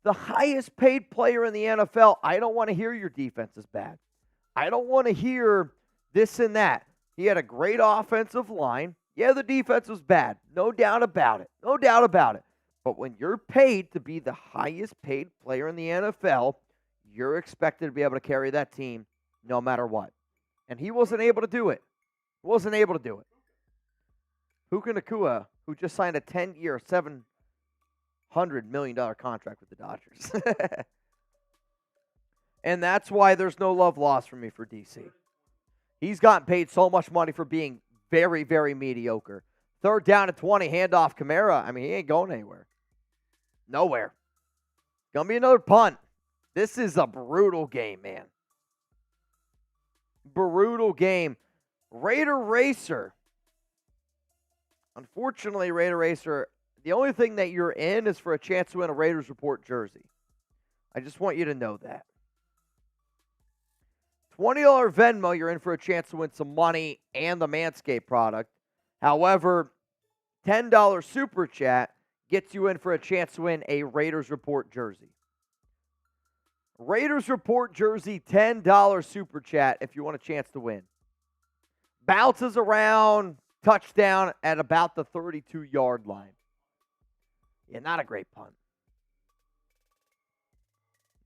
the highest paid player in the NFL, I don't want to hear your defense is bad. I don't want to hear this and that. He had a great offensive line. Yeah, the defense was bad. No doubt about it. No doubt about it. But when you're paid to be the highest paid player in the NFL, you're expected to be able to carry that team no matter what. And he wasn't able to do it. He wasn't able to do it. Puka Nacua, who just signed a 10-year, $700 million contract with the Dodgers. And that's why there's no love lost for me for DC. He's gotten paid so much money for being very, very mediocre. 3rd down and 20, handoff Kamara. I mean, he ain't going anywhere. Nowhere. Gonna be another punt. This is a brutal game, man. Brutal game. Raider Racer. Unfortunately, Raider Racer, the only thing that you're in is for a chance to win a Raiders Report jersey. I just want you to know that. $20 Venmo, you're in for a chance to win some money and the Manscaped product. However, $10 Super Chat gets you in for a chance to win a Raiders Report jersey. Raiders Report jersey, $10 Super Chat if you want a chance to win. Bounces around, touchdown at about the 32-yard line. Yeah, not a great punt.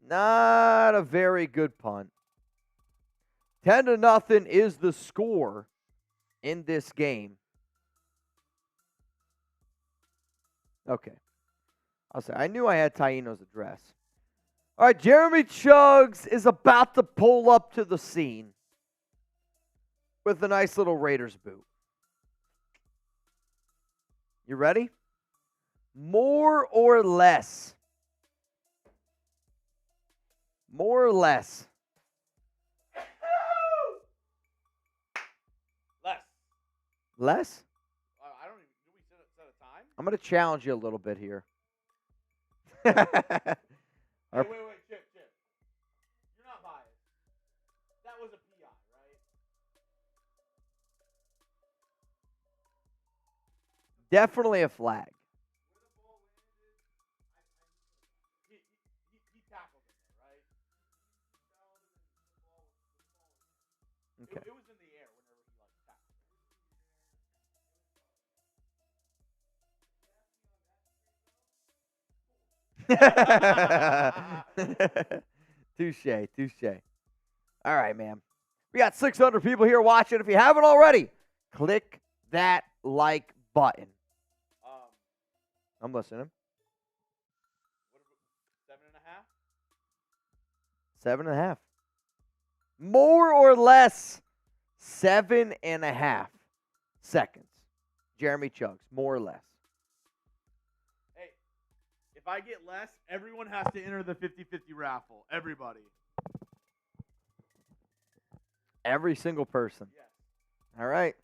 Not a very good punt. 10-0 is the score in this game. Okay. I'll say, I knew I had Taino's address. All right, Jeremy Chuggs is about to pull up to the scene with a nice little Raiders boot. You ready? More or less? More or less? Less? I don't even. Do we set a time? I'm going to challenge you a little bit here. Wait, Chip. You're not biased. That was a PI, right? Definitely a flag. Where the ball landed, he tackled him, right? Okay. It was in the air whenever he tackled. Touche. All right, man. We got 600 people here watching. If you haven't already, click that like button. I'm listening. What about 7.5? 7.5. More or less 7.5 seconds. Jeremy Chuggs, more or less. Hey, if I get less, everyone has to enter the 50-50 raffle. Everybody. Every single person. Yes. All right.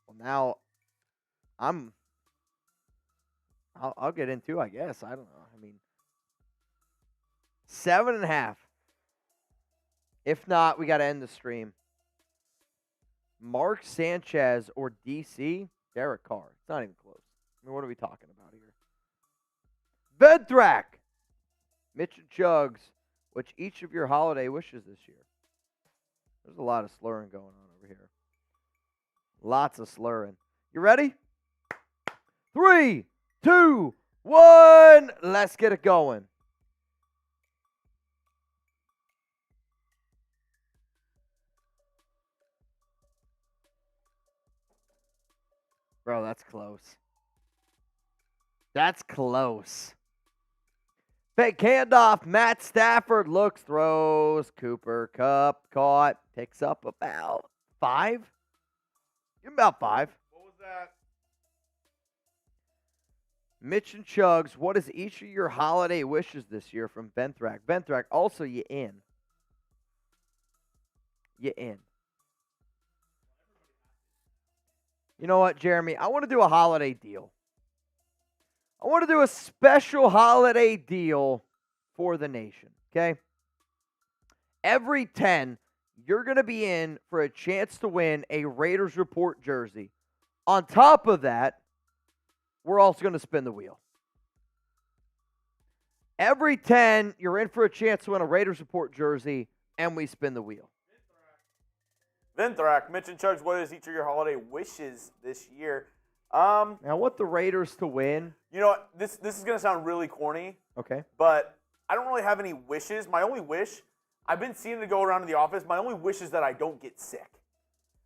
Well, now I'll get into, I guess. I don't know. I mean, 7.5. If not, we got to end the stream. Mark Sanchez or DC, Derek Carr. It's not even close. I mean, what are we talking about here? Vedrak, Mitch and Chuggs, which each of your holiday wishes this year? There's a lot of slurring going on over here. Lots of slurring. You ready? 3, 2, 1. Let's get it going. Bro, that's close. That's close. Fake handoff. Matt Stafford looks, throws. Cooper Kupp caught. Picks up about 5. Give him about 5. What was that? Mitch and Chuggs, what is each of your holiday wishes this year from Benthrak? Benthrak, also you in. You in. You know what, Jeremy? I want to do a holiday deal. I want to do a special holiday deal for the nation, okay? Every 10, you're going to be in for a chance to win a Raiders Report jersey. On top of that, we're also going to spin the wheel. Every 10, you're in for a chance to win a Raiders Report jersey, and we spin the wheel. Vinthrak, Mitch and Chuggs, what is each of your holiday wishes this year? Now, I want the Raiders to win. You know what? This is going to sound really corny, Okay. but I don't really have any wishes. My only wish, I've been seeing it go around in the office, my only wish is that I don't get sick.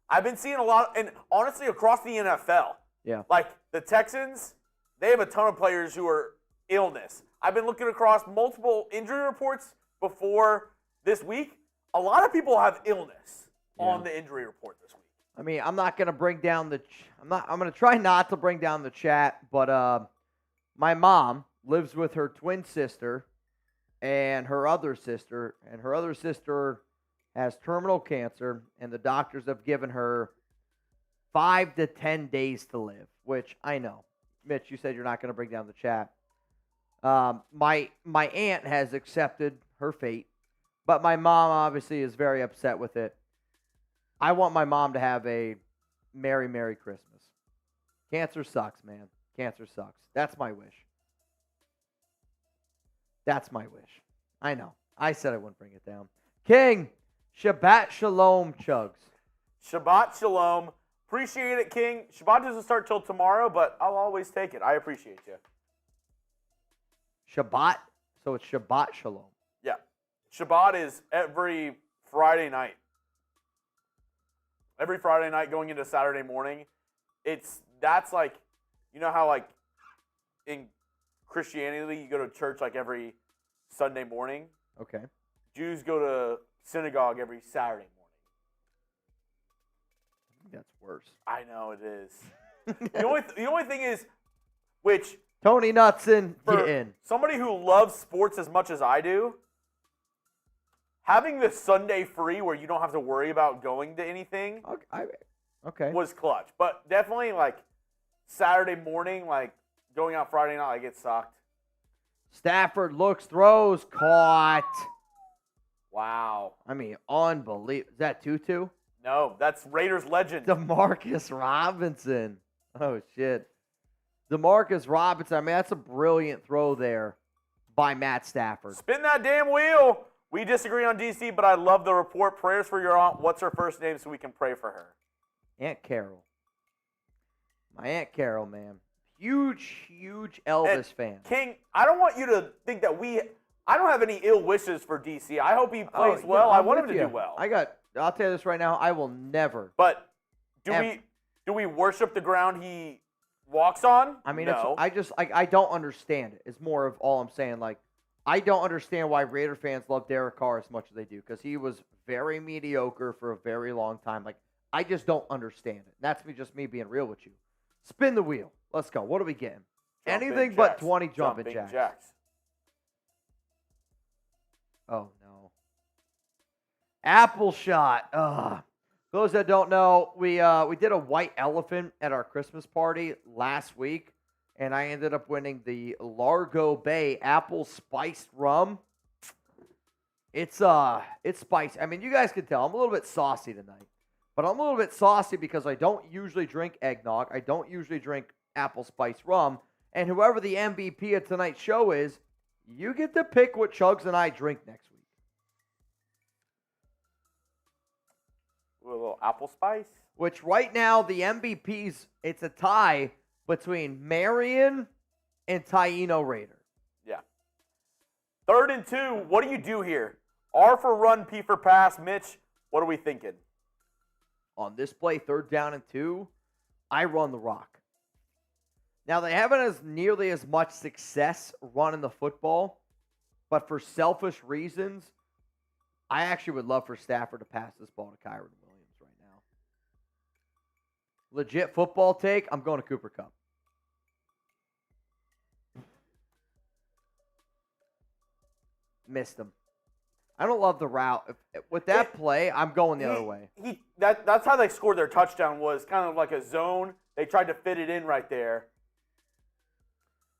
I've been seeing a lot, and honestly, across the NFL. Yeah. Like the Texans, they have a ton of players who are illness. I've been looking across multiple injury reports before this week. A lot of people have illness on the injury report this week. I mean, I'm not going to bring down the I'm going to try not to bring down the chat, but my mom lives with her twin sister and her other sister, and her other sister has terminal cancer, and the doctors have given her 5 to 10 days to live, which I know. Mitch, you said you're not going to bring down the chat. My aunt has accepted her fate, but my mom obviously is very upset with it. I want my mom to have a Merry, Merry Christmas. Cancer sucks, man. Cancer sucks. That's my wish. That's my wish. I know. I said I wouldn't bring it down. King, Shabbat Shalom, Chuggs. Shabbat Shalom. Appreciate it, King. Shabbat doesn't start till tomorrow, but I'll always take it. I appreciate you. Shabbat? So it's Shabbat Shalom. Yeah. Shabbat is every Friday night. Every Friday night going into Saturday morning. That's like, you know how like in Christianity you go to church like every Sunday morning? Okay. Jews go to synagogue every Saturday morning. That's worse. I know it is. The only thing is, which Tony Knutson, for get in. somebody who loves sports as much as I do, having the Sunday free where you don't have to worry about going to anything Okay. was clutch. But definitely like Saturday morning, like going out Friday night, I get sucked. Stafford looks, throws, caught. Wow. I mean, unbelievable. Is that Tutu? No, that's Raiders legend. DeMarcus Robinson. Oh, shit. DeMarcus Robinson. I mean, that's a brilliant throw there by Matt Stafford. Spin that damn wheel. We disagree on DC, but I love the report. Prayers for your aunt. What's her first name so we can pray for her? Aunt Carol. My Aunt Carol, man. Huge Elvis fan. King, I don't want you to think that I don't have any ill wishes for DC. I hope he plays well. I want him to do well. I'll tell you this right now. I will never. But do we worship the ground he walks on? I mean, no. I don't understand it. It's more of all I'm saying. Like, I don't understand why Raider fans love Derek Carr as much as they do, because he was very mediocre for a very long time. Like, I just don't understand it. That's just me being real with you. Spin the wheel. Let's go. What are we getting? Anything but 20 jumping jacks. Oh, no. Apple shot. Ugh. For those that don't know, we did a white elephant at our Christmas party last week, and I ended up winning the Largo Bay apple spiced rum. It's spicy. I mean, you guys can tell I'm a little bit saucy tonight, but I'm a little bit saucy because I don't usually drink eggnog. I don't usually drink apple spiced rum, and whoever the MVP of tonight's show is, you get to pick what Chuggs and I drink next week. A little apple spice. Which right now, the MVPs, it's a tie between Marion and Taino Raider. Yeah. 3rd and 2. What do you do here? R for run, P for pass. Mitch, what are we thinking? On this play, 3rd down and 2, I run the rock. Now, they haven't as nearly as much success running the football, but for selfish reasons, I actually would love for Stafford to pass this ball to Kyron Williams right now. Legit football take, I'm going to Cooper Kupp. Missed him. I don't love the route. With that play, I'm going the other way. That's how they scored their touchdown, was kind of like a zone. They tried to fit it in right there.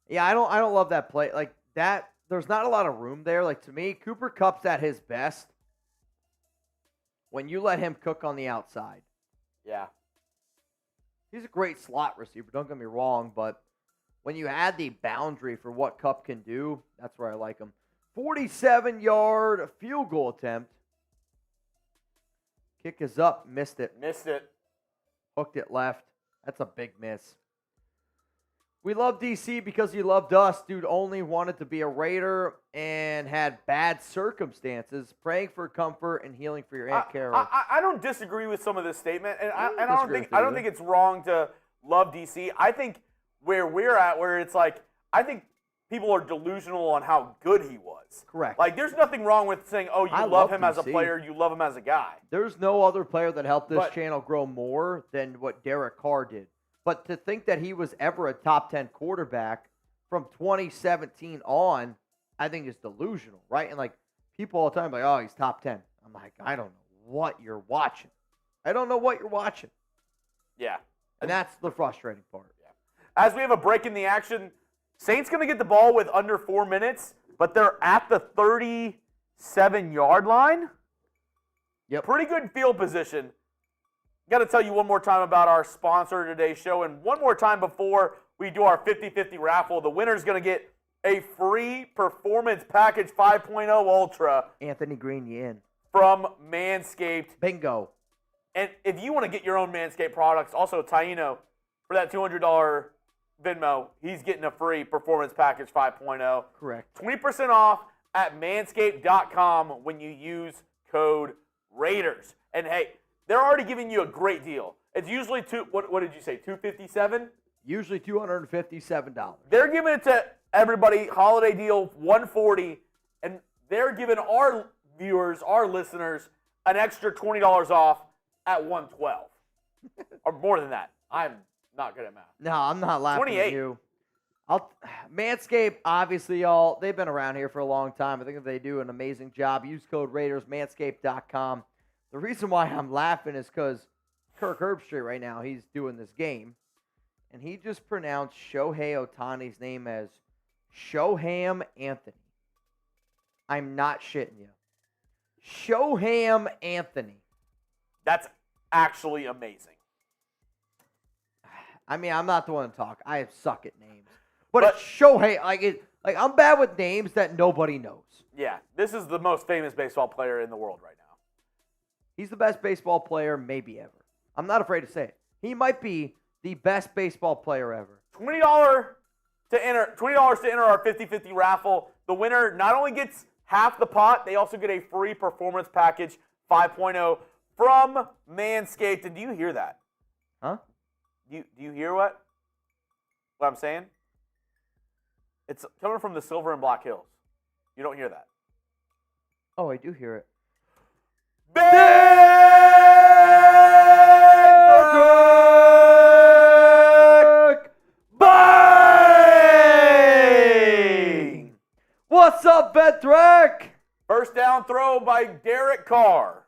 Yeah, I don't love that play. Like that, there's not a lot of room there. Like to me, Cooper Kupp's at his best when you let him cook on the outside. Yeah. He's a great slot receiver, don't get me wrong, but when you add the boundary for what Kupp can do, that's where I like him. 47-yard field goal attempt. Kick is up. Missed it. Missed it. Hooked it left. That's a big miss. We love DC because he loved us. Dude only wanted to be a Raider and had bad circumstances. Praying for comfort and healing for your Aunt Carol. I don't disagree with some of this statement, and I don't think it's wrong to love DC. I think where we're at, where it's like, I think people are delusional on how good he was. Correct. Like, there's nothing wrong with saying, oh, you love him as a player, you love him as a guy. There's no other player that helped this channel grow more than what Derek Carr did. But to think that he was ever a top 10 quarterback from 2017 on, I think is delusional, right? And like people all the time are like, oh, he's top 10. I'm like, I don't know what you're watching. I don't know what you're watching. Yeah. And that's the frustrating part. Yeah. As we have a break in the action, Saints going to get the ball with under 4 minutes, but they're at the 37-yard line. Yep. Pretty good field position. Got to tell you one more time about our sponsor of today's show, and one more time before we do our 50-50 raffle. The winner's going to get a free Performance Package 5.0 Ultra. Anthony Green, you in. From Manscaped. Bingo. And if you want to get your own Manscaped products, also Taino, for that $200 Venmo, he's getting a free Performance Package 5.0. Correct. 20% off at manscaped.com when you use code Raiders. And hey, they're already giving you a great deal. It's usually what did you say, $257? Usually $257. They're giving it to everybody, holiday deal, $140, and they're giving our viewers, our listeners, an extra $20 off at $112. Or more than that. I'm not good at math. No, I'm not laughing 28. at you. Manscaped, obviously, y'all, they've been around here for a long time. I think they do an amazing job. Use code Raiders, manscaped.com. The reason why I'm laughing is because Kirk Herbstreit right now, he's doing this game, and he just pronounced Shohei Ohtani's name as Shoham Anthony. I'm not shitting you. Shoham Anthony. That's actually amazing. I mean, I'm not the one to talk. I suck at names. But it's Shohei. Like I'm bad with names that nobody knows. Yeah, this is the most famous baseball player in the world right now. He's the best baseball player maybe ever. I'm not afraid to say it. He might be the best baseball player ever. $20 to enter our 50-50 raffle. The winner not only gets half the pot, they also get a free Performance Package 5.0 from Manscaped. And do you hear that? Huh? Do you hear what I'm saying? It's coming from the Silver and Black Hills. You don't hear that. Oh, I do hear it. Bang! What's up, Vedrek? First down throw by Derek Carr.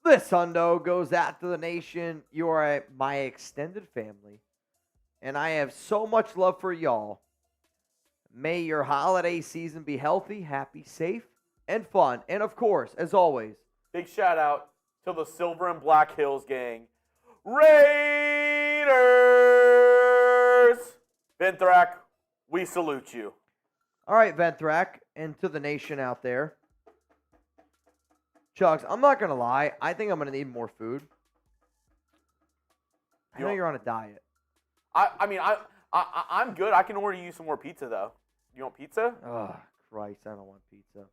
This hundo goes out to the nation. You are my extended family, and I have so much love for y'all. May your holiday season be healthy, happy, safe, and fun. And of course, as always, big shout out to the Silver and Black Hills gang. Raiders! Venthrak, we salute you. All right, Venthrak, and to the nation out there. Chuggs, I'm not going to lie. I think I'm going to need more food. I know you're on a diet. I'm good. I can order you some more pizza, though. You want pizza? Oh, Christ, I don't want pizza.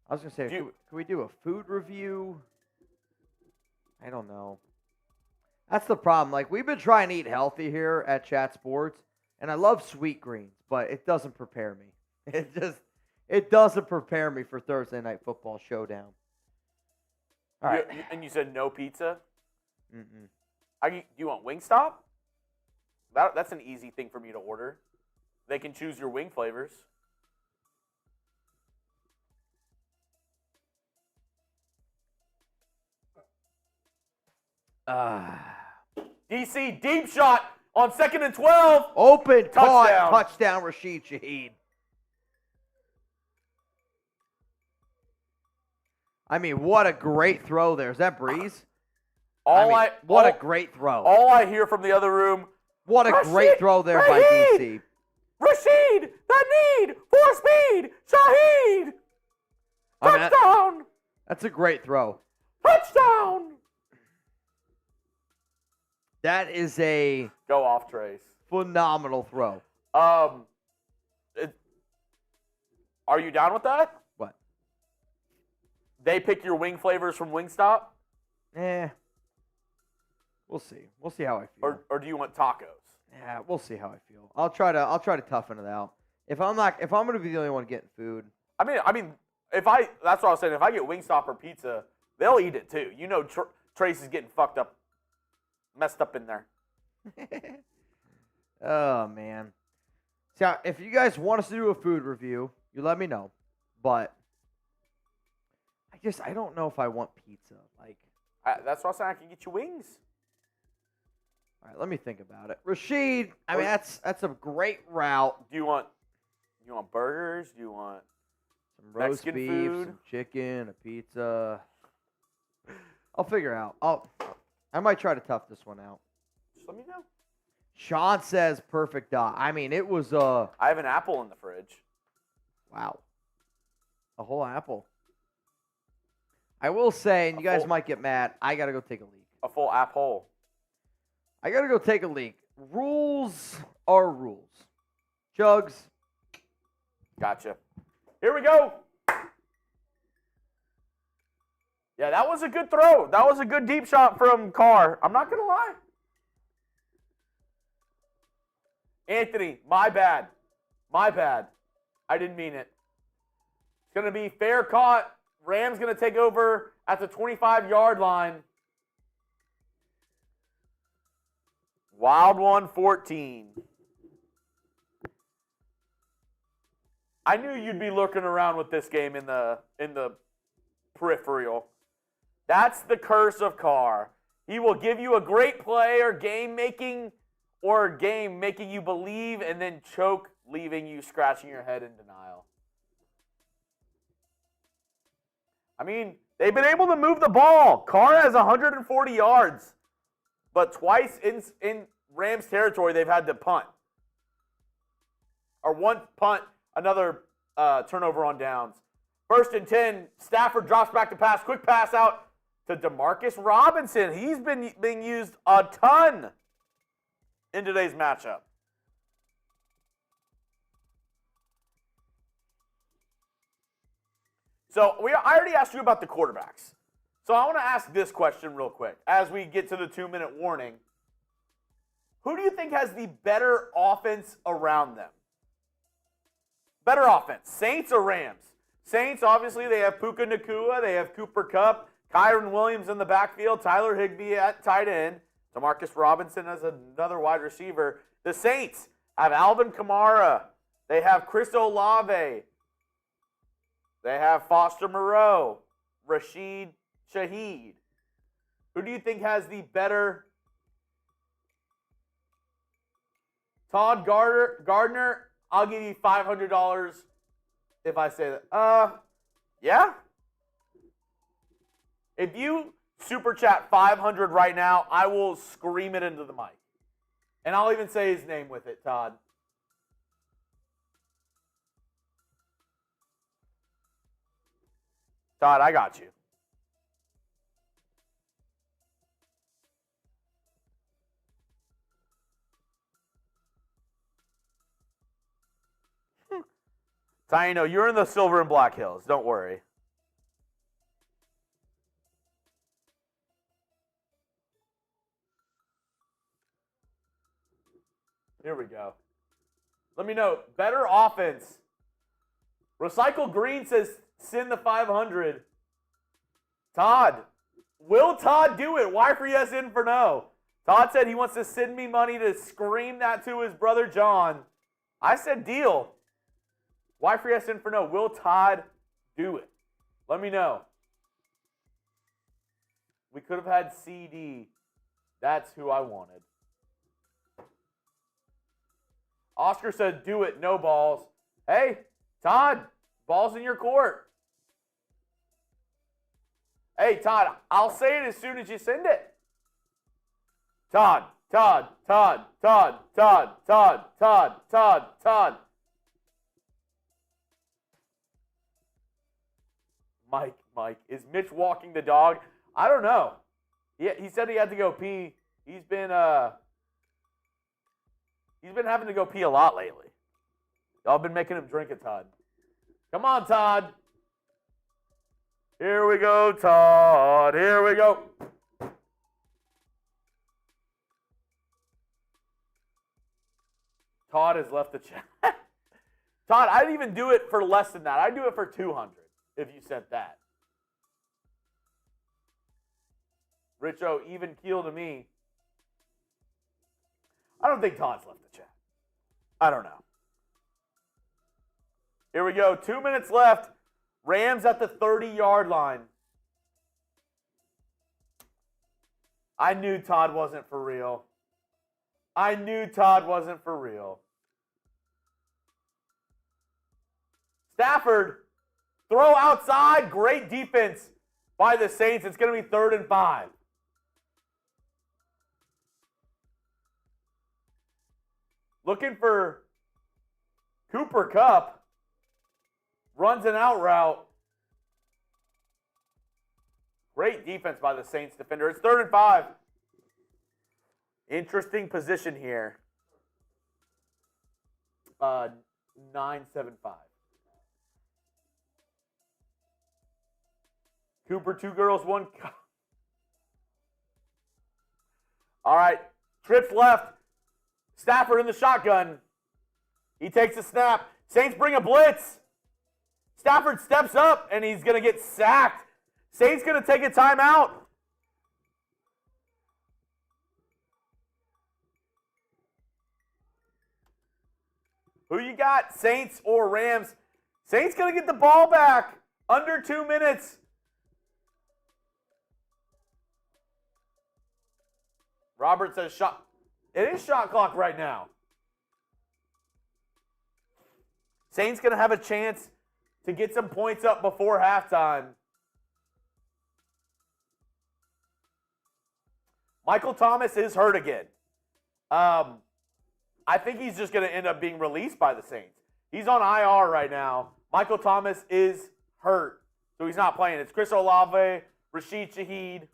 I was going to say, can we do a food review? I don't know. That's the problem. Like, we've been trying to eat healthy here at Chat Sports, and I love sweet greens, but it doesn't prepare me. It doesn't prepare me for Thursday Night Football showdown. All right. And you said no pizza? Mm-mm. Do you want Wingstop? That's an easy thing for me to order. They can choose your wing flavors. DC deep shot on 2nd and 12. Open, caught, Touchdown. touchdown, Rashid Shaheed. I mean, what a great throw there. Is that Breeze? What a great throw. All I hear from the other room. What a great throw there by DC. Rashid, the need for speed. Shaheed. Touchdown. That's a great throw. Touchdown. That is a Go off, Trace. phenomenal throw. Are you down with that? What? They pick your wing flavors from Wingstop? We'll see. We'll see how I feel. Or do you want tacos? Yeah, we'll see how I feel. I'll try to toughen it out. If I'm going to be the only one getting food. I mean, that's what I was saying. If I get Wingstop or pizza, they'll eat it too. You know, Trace is getting messed up in there. Oh man. So if you guys want us to do a food review, you let me know. But I don't know if I want pizza. That's what I was saying. I can get you wings. All right, let me think about it. Rashid, I mean that's a great route. Do you want burgers? Do you want some roast Mexican beef, food? some chicken, a pizza? I'll figure out. I might try to tough this one out. Just let me know. Sean says perfect dot. I mean, it was I have an apple in the fridge. wow. A whole apple. I will say, and you guys might get mad, I got to go take a leak. A full apple. I got to go take a leak. Rules are rules. Chuggs. Gotcha. Here we go. Yeah, that was a good throw. That was a good deep shot from Carr. I'm not going to lie. Anthony, my bad. My bad. I didn't mean it. It's going to be fair caught. Rams going to take over at the 25-yard line. Wild one, 14. I knew you'd be lurking around with this game in the peripheral. That's the curse of Carr. He will give you a great play or game making you believe and then choke, leaving you scratching your head in denial. I mean, they've been able to move the ball. Carr has 140 yards, but twice in Rams territory they've had to punt. Or one punt, another turnover on downs. 1st and 10, Stafford drops back to pass. Quick pass out to Demarcus Robinson. He's been being used a ton in today's matchup. So I already asked you about the quarterbacks. So I want to ask this question real quick as we get to the 2-minute warning. Who do you think has the better offense around them? Better offense, Saints or Rams? Saints, obviously, they have Puka Nacua, they have Cooper Kupp, Kyron Williams in the backfield, Tyler Higbee at tight end, Demarcus Robinson as another wide receiver. The Saints have Alvin Kamara, they have Chris Olave, they have Foster Moreau, Rashid Shaheed. Who do you think has the better? Todd Gardner, I'll give you $500 if I say that. Yeah? If you super chat 500 right now, I will scream it into the mic. And I'll even say his name with it, Todd. Todd, I got you. Taino, you're in the Silver and Black Hills. Don't worry. Here we go. Let me know. Better offense. Recycle Green says send the 500. Todd. Will Todd do it? Y for yes, in for no. Todd said he wants to send me money to scream that to his brother John. I said deal. Y for yes, in for no. Will Todd do it? Let me know. We could have had CD. That's who I wanted. Oscar said do it, no balls. Hey, Todd, ball's in your court. Hey, Todd, I'll say it as soon as you send it. Todd. Mike, is Mitch walking the dog? I don't know. He said he had to go pee. He's been having to go pee a lot lately. Y'all been making him drink it, Todd. Come on, Todd. Here we go, Todd. Here we go. Todd has left the chat. Todd, I'd even do it for less than that. I'd do it for 200 if you sent that. Richo, even keel to me. I don't think Todd's left the chat. I don't know. Here we go. 2 minutes left. Rams at the 30-yard line. I knew Todd wasn't for real. Stafford, throw outside. Great defense by the Saints. It's going to be 3rd and 5. Looking for Cooper Kupp. Runs an out route. Great defense by the Saints defender. It's 3rd and 5. Interesting position here. 9-7-5. Cooper, 2 girls, 1 cup. All right. Trips left. Stafford in the shotgun. He takes a snap. Saints bring a blitz. Stafford steps up, and he's going to get sacked. Saints going to take a timeout. Who you got, Saints or Rams? Saints going to get the ball back. Under 2 minutes. Robert says shot. It is shot clock right now. Saints going to have a chance to get some points up before halftime. Michael Thomas is hurt again. I think he's just going to end up being released by the Saints. He's on IR right now. Michael Thomas is hurt, so he's not playing. It's Chris Olave, Rashid Shaheed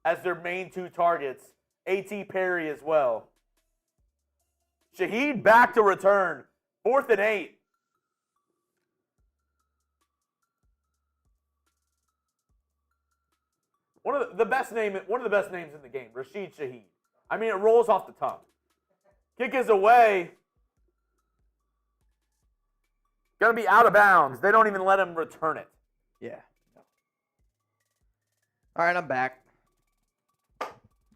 as their main 2 targets. A.T. Perry as well. Shaheed back to return. 4th and 8. One of the best names in the game, Rashid Shaheed. I mean, it rolls off the tongue. Kick is away. Going to be out of bounds. They don't even let him return it. Yeah. All right, I'm back.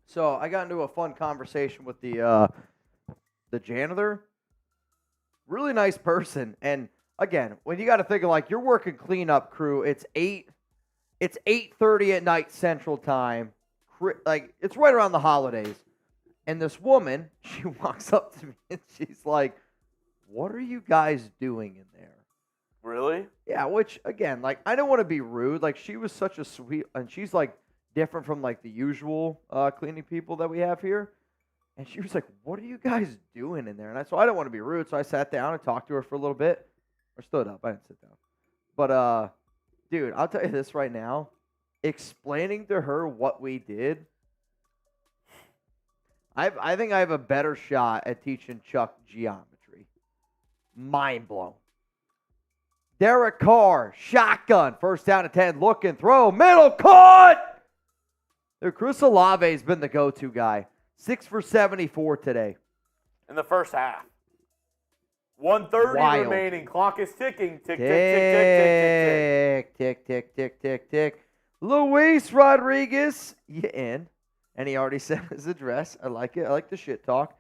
So I got into a fun conversation with the janitor. Really nice person. And again, when you got to think of like you're working cleanup crew, it's 8:30 at night Central Time. Like it's right around the holidays. And this woman, she walks up to me and she's like, "What are you guys doing in there?" Really? Yeah, which again, like I don't want to be rude. Like she was such a sweet, and she's like different from like the usual cleaning people that we have here. And she was like, "What are you guys doing in there?" And so I don't want to be rude, so I sat down and talked to her for a little bit. Or stood up. I didn't sit down. But dude, I'll tell you this right now. Explaining to her what we did, I think I have a better shot at teaching Chuck geometry. Mind blown. Derek Carr, shotgun, 1st down and 10, looking, throw, middle, caught! Dude, Chris Olave's been the go-to guy. 6 for 74 today. in the first half. 1:30 Wild. remaining. Clock is ticking. Tick, tick, tick, tick, tick, tick, tick. Tick, tick, tick, tick, tick. Luis Rodriguez, you in. And he already said his address. I like it. I like the shit talk.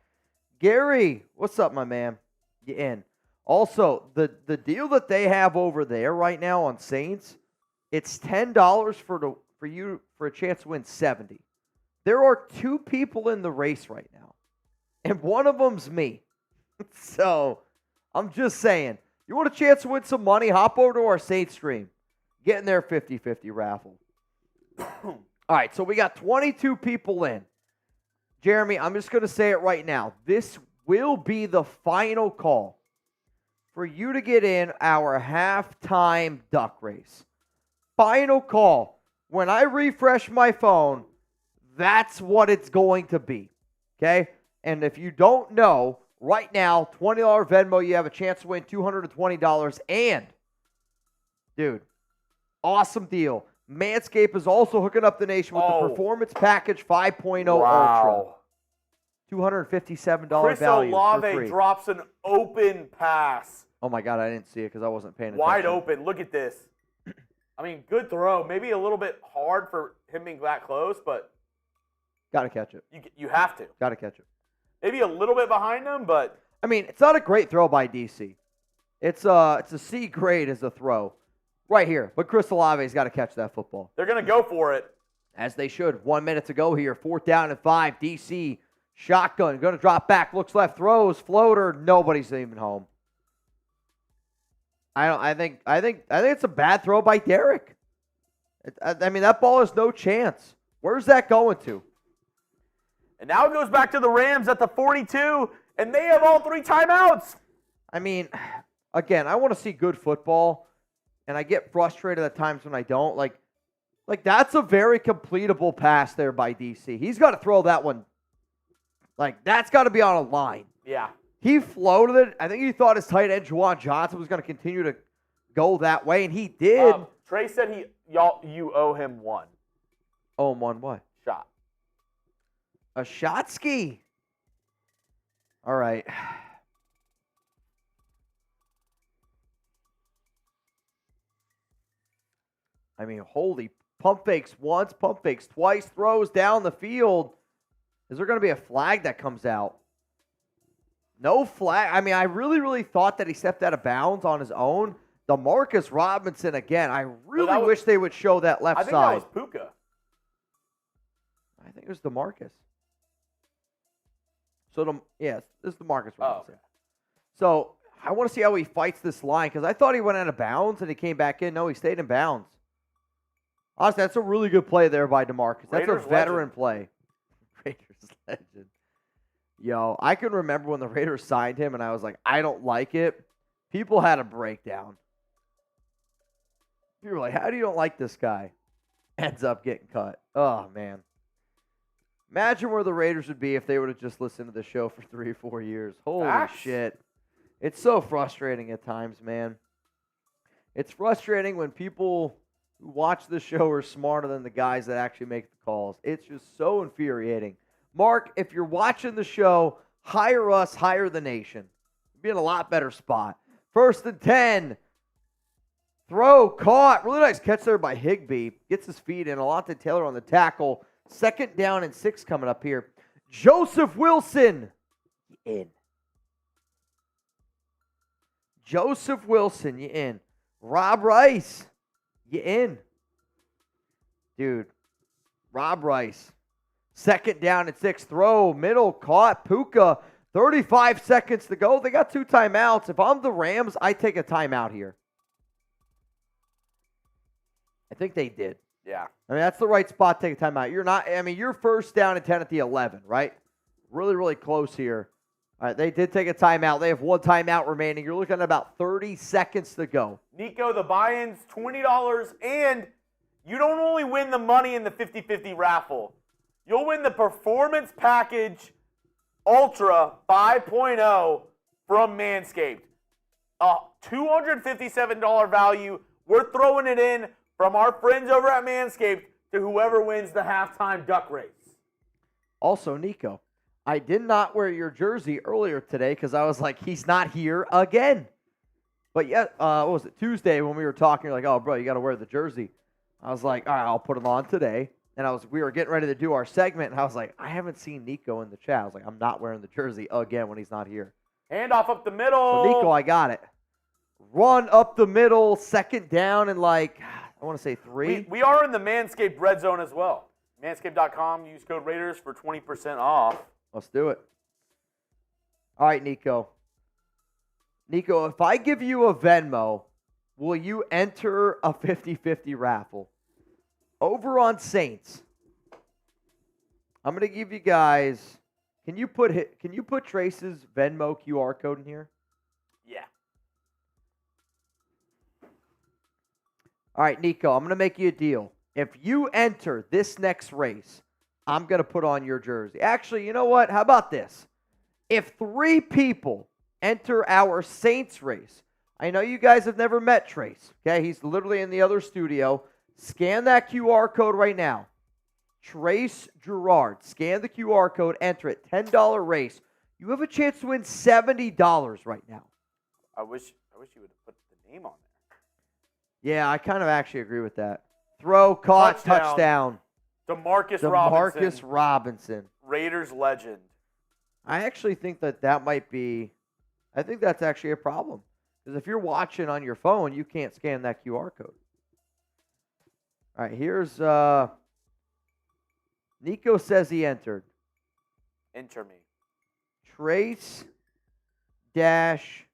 Gary, what's up, my man? You in. Also, the deal that they have over there right now on Saints, it's $10 for you for a chance to win 70. There are 2 people in the race right now, and one of them's me. So, I'm just saying, you want a chance to win some money, hop over to our Saints stream. Get in their 50-50 raffle. All right, so we got 22 people in. Jeremy, I'm just going to say it right now. This will be the final call for you to get in our halftime duck race. Final call. When I refresh my phone, that's what it's going to be. Okay? And if you don't know, right now, $20 Venmo, you have a chance to win $220. And, dude, awesome deal. Manscaped is also hooking up the nation with the Performance Package 5.0 Ultra. $257 Chris value for Olave free. drops an open pass. Oh, my God, I didn't see it because I wasn't paying attention. Wide open. Look at this. I mean, good throw. Maybe a little bit hard for him being that close, but Got to catch it. you have to. Got to catch it. Maybe a little bit behind him, but I mean, it's not a great throw by DC. It's a C grade as a throw. Right here. But Chris Olave's got to catch that football. they're going to go for it. As they should. 1 minute to go here. 4th down and 5. DC, shotgun. Going to drop back. Looks left. Throws. Floater. Nobody's even home. I think it's a bad throw by Derek. I mean, that ball has no chance. Where's that going to? And now it goes back to the Rams at the 42, and they have all 3 timeouts. I mean, again, I want to see good football, and I get frustrated at times when I don't. Like that's a very completable pass there by DC. He's got to throw that one. Like, that's got to be on a line. Yeah. He floated it. I think he thought his tight end, Juwan Johnson, was going to continue to go that way, and he did. Trey said you owe him 1 Oh, one what? shot. A shot ski. All right. I mean, holy, pump fakes once, pump fakes twice, throws down the field. Is there going to be a flag that comes out? No flag. I mean, I really thought that he stepped out of bounds on his own. DeMarcus Robinson again. I really wish they would show that left side. I think that was Puka. I think it was DeMarcus. So, yes, this is DeMarcus Robinson. Oh, okay. So, I want to see how he fights this line because I thought he went out of bounds and he came back in. No, he stayed in bounds. Honestly, that's a really good play there by DeMarcus. That's Raiders a veteran legend. play. Raiders legend. Yo, I can remember when the Raiders signed him and I was like, I don't like it. People had a breakdown. People were like, how do you don't like this guy? Ends up getting cut. Oh, man. Imagine where the Raiders would be if they would have just listened to the show for 3 or 4 years. Holy shit. It's so frustrating at times, man. It's frustrating when people who watch the show are smarter than the guys that actually make the calls. It's just so infuriating. Mark, if you're watching the show, hire us, hire the nation. We'd be in a lot better spot. 1st and 10. Throw, caught. Really nice catch there by Higbee. Gets his feet in. Alontae Taylor on the tackle. 2nd down and 6 coming up here. Joseph Wilson. In. Joseph Wilson, you in. Rob Rice, you in. Dude, Rob Rice. 2nd down and 6. Throw, middle, caught. Puka, 35 seconds to go. They got 2 timeouts. If I'm the Rams, I take a timeout here. I think they did. Yeah. I mean, that's the right spot to take a timeout. You're 1st down and 10 at the 11, right? Really close here. All right, they did take a timeout. They have 1 timeout remaining. You're looking at about 30 seconds to go. Nico, the buy-in's $20, and you don't only win the money in the 50-50 raffle. You'll win the Performance Package Ultra 5.0 from Manscaped. A $257 value. We're throwing it in from our friends over at Manscaped to whoever wins the halftime duck race. Also, Nico, I did not wear your jersey earlier today because I was like, he's not here again. But yeah, what was it, Tuesday when we were talking, you're like, oh, bro, you got to wear the jersey. I was like, all right, I'll put it on today. And we were getting ready to do our segment, and I was like, I haven't seen Nico in the chat. I was like, I'm not wearing the jersey again when he's not here. Handoff up the middle. So, Nico, I got it. Run up the middle, second down, and I want to say 3. We are in the Manscaped red zone as well. Manscaped.com, use code Raiders for 20% off. Let's do it. All right, Nico. Nico, if I give you a Venmo, will you enter a 50-50 raffle? Over on Saints, I'm going to give you guys, can you put Trace's Venmo QR code in here? Yeah. All right, Nico, I'm going to make you a deal. If you enter this next race, I'm going to put on your jersey. Actually, you know what? How about this? If 3 people enter our Saints race, I know you guys have never met Trace, okay? He's literally in the other studio. Scan that QR code right now. Trace Gerard. Scan the QR code, enter it. $10 race. You have a chance to win $70 right now. I wish you would have put the name on there. Yeah, I kind of actually agree with that. Throw, caught, touchdown. DeMarcus Robinson. Raiders legend. I actually think that might be, I think that's actually a problem. Because if you're watching on your phone, you can't scan that QR code. All right, here's, Nico says he entered. Enter me. Trace dash,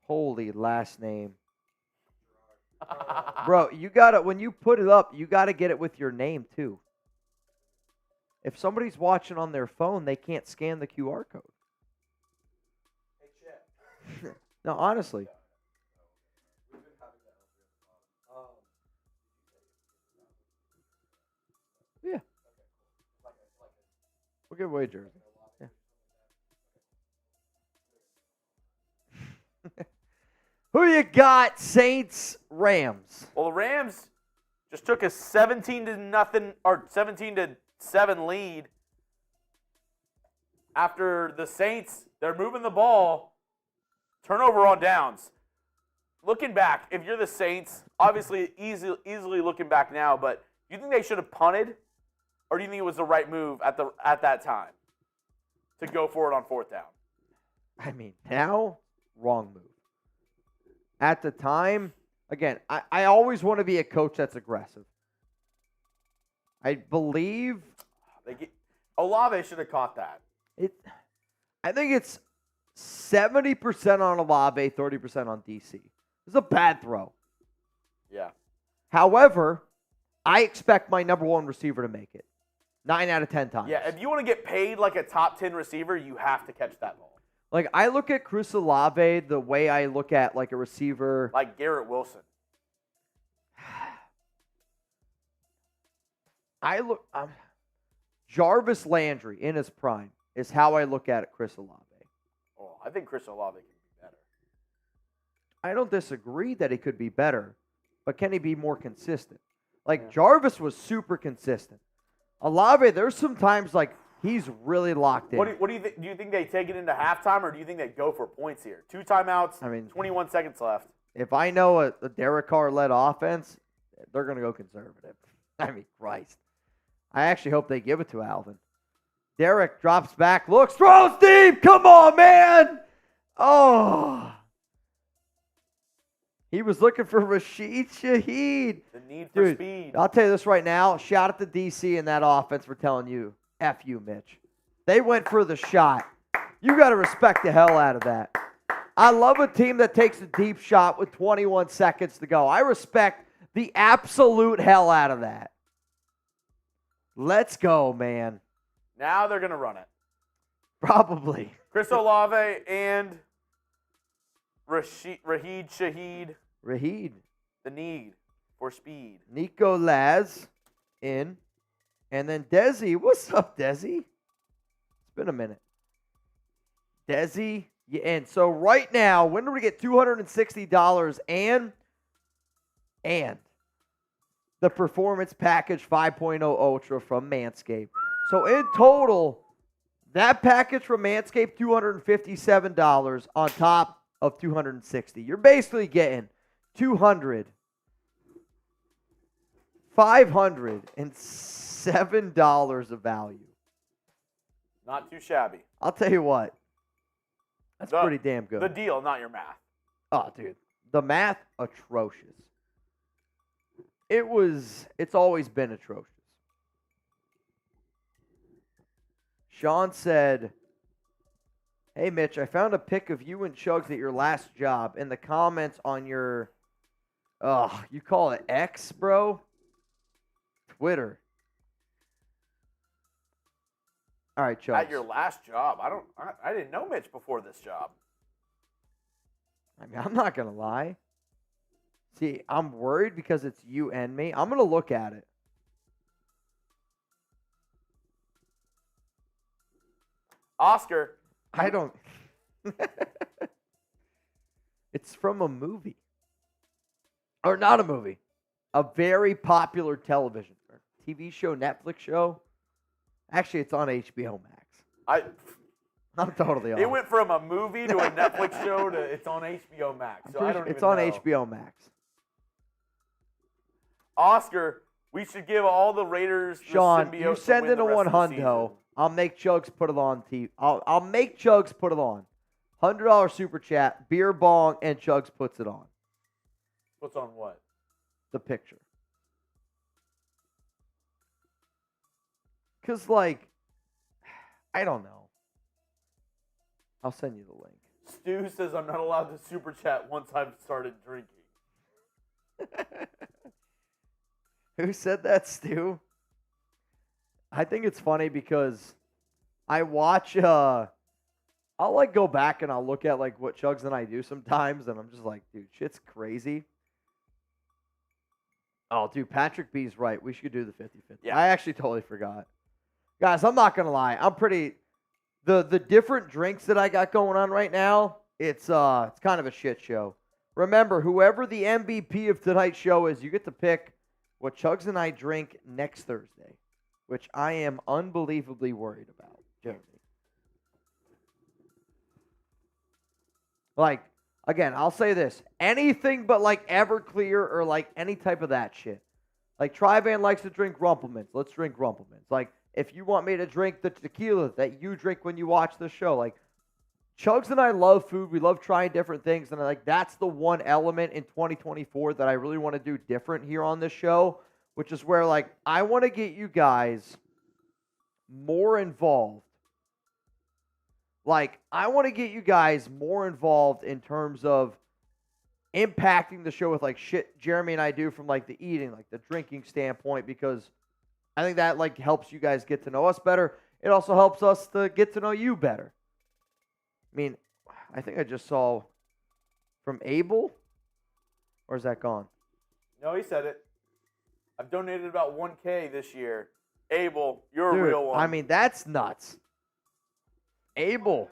holy last name. Bro, you gotta, when you put it up, you gotta get it with your name too. If somebody's watching on their phone, they can't scan the QR code. Hey, Chet. No, honestly. Yeah. We'll give away a jersey. Yeah. Who you got, Saints, Rams? Well, the Rams just took a 17-0 or 17-7 lead after the Saints, they're moving the ball, turnover on downs. Looking back, if you're the Saints, obviously easily looking back now, but do you think they should have punted, or do you think it was the right move at that time to go for it on 4th down? I mean, now, wrong move. At the time, again, I always want to be a coach that's aggressive. I believe Olave should have caught that. I think it's 70% on Olave, 30% on DC. It's a bad throw. Yeah. However, I expect my number 1 receiver to make it 9 out of 10 times. Yeah, if you want to get paid like a top 10 receiver, you have to catch that ball. Like, I look at Chris Olave the way I look at, like, a receiver. Like Garrett Wilson. Jarvis Landry in his prime is how I look at it, Chris Olave. Oh, I think Chris Olave can be better. I don't disagree that he could be better, but can he be more consistent? Like, Jarvis was super consistent. Olave, there's some times, like, he's really locked in. What do you think? Do you think they take it into halftime, or do you think they go for points here? 2 timeouts, 21 seconds left. If I know a Derek Carr-led offense, they're going to go conservative. I mean, Christ. I actually hope they give it to Alvin. Derek drops back, looks, throws deep. Come on, man. Oh. He was looking for Rashid Shaheed. The need for speed. I'll tell you this right now. Shout out to DC and that offense for telling you, F you, Mitch. They went for the shot. You got to respect the hell out of that. I love a team that takes a deep shot with 21 seconds to go. I respect the absolute hell out of that. Let's go, man. Now they're going to run it. Probably. Chris Olave and Rashid Shaheed. Raheed. The need for speed. Nico Laz in. And then Desi. What's up, Desi? It's been a minute. Desi. Yeah, and so right now, when do we get $260 and the Performance Package 5.0 Ultra from Manscaped? So in total, that package from Manscaped, $257 on top of $260. You're basically getting $507 of value. Not too shabby. I'll tell you what. That's pretty damn good. The deal, not your math. Oh, dude. The math, atrocious. It's always been atrocious. Sean said, hey, Mitch, I found a pic of you and Chuggs at your last job in the comments on your, you call it X, bro? Twitter. All right, Chuggs. At your last job. I didn't know Mitch before this job. I mean, I'm not going to lie. See, I'm worried because it's you and me. I'm going to look at it. Oscar. I don't. It's from a movie. Or not a movie. A very popular television or TV show, Netflix show. Actually, it's on HBO Max. I'm totally off. It went from a movie to a Netflix show to it's on HBO Max. So I don't even it's on know. HBO Max. Oscar, we should give all the Raiders Sean, the you symbiote to send win in the a rest one of the hundo. season. I'll make Chuggs put it on TV. I'll make Chuggs put it on. $100 super chat, beer bong, and Chuggs puts it on. Puts on what? The picture. Because, like, I don't know. I'll send you the link. Stu says I'm not allowed to super chat once I've started drinking. Who said that, Stu? I think it's funny because I watch, I'll, like, go back and I'll look at, like, what Chuggs and I do sometimes, and I'm just like, dude, shit's crazy. Oh, dude, Patrick B's right. We should do the 50-50. Yeah. I actually totally forgot. Guys, I'm not going to lie. I'm pretty... The different drinks that I got going on right now, it's kind of a shit show. Remember, whoever the MVP of tonight's show is, you get to pick what Chuggs and I drink next Thursday, which I am unbelievably worried about, Jeremy. Like, again, I'll say this. Anything but, like, Everclear or, like, any type of that shit. Like, Trivan likes to drink Rumplemans. Let's drink Rumplemans. Like, if you want me to drink the tequila that you drink when you watch the show, like, Chuggs and I love food. We love trying different things. And, like, that's the one element in 2024 that I really want to do different here on this show, which is where, like, I want to get you guys more involved. Like, I want to get you guys more involved in terms of impacting the show with, like, shit Jeremy and I do from, like, the eating, like, the drinking standpoint, because I think that, like, helps you guys get to know us better. It also helps us to get to know you better. I mean, I think I just saw from Abel, or is that gone? No, he said it. I've donated about 1K this year. Abel, you're Dude, a real one. I mean, that's nuts. Abel.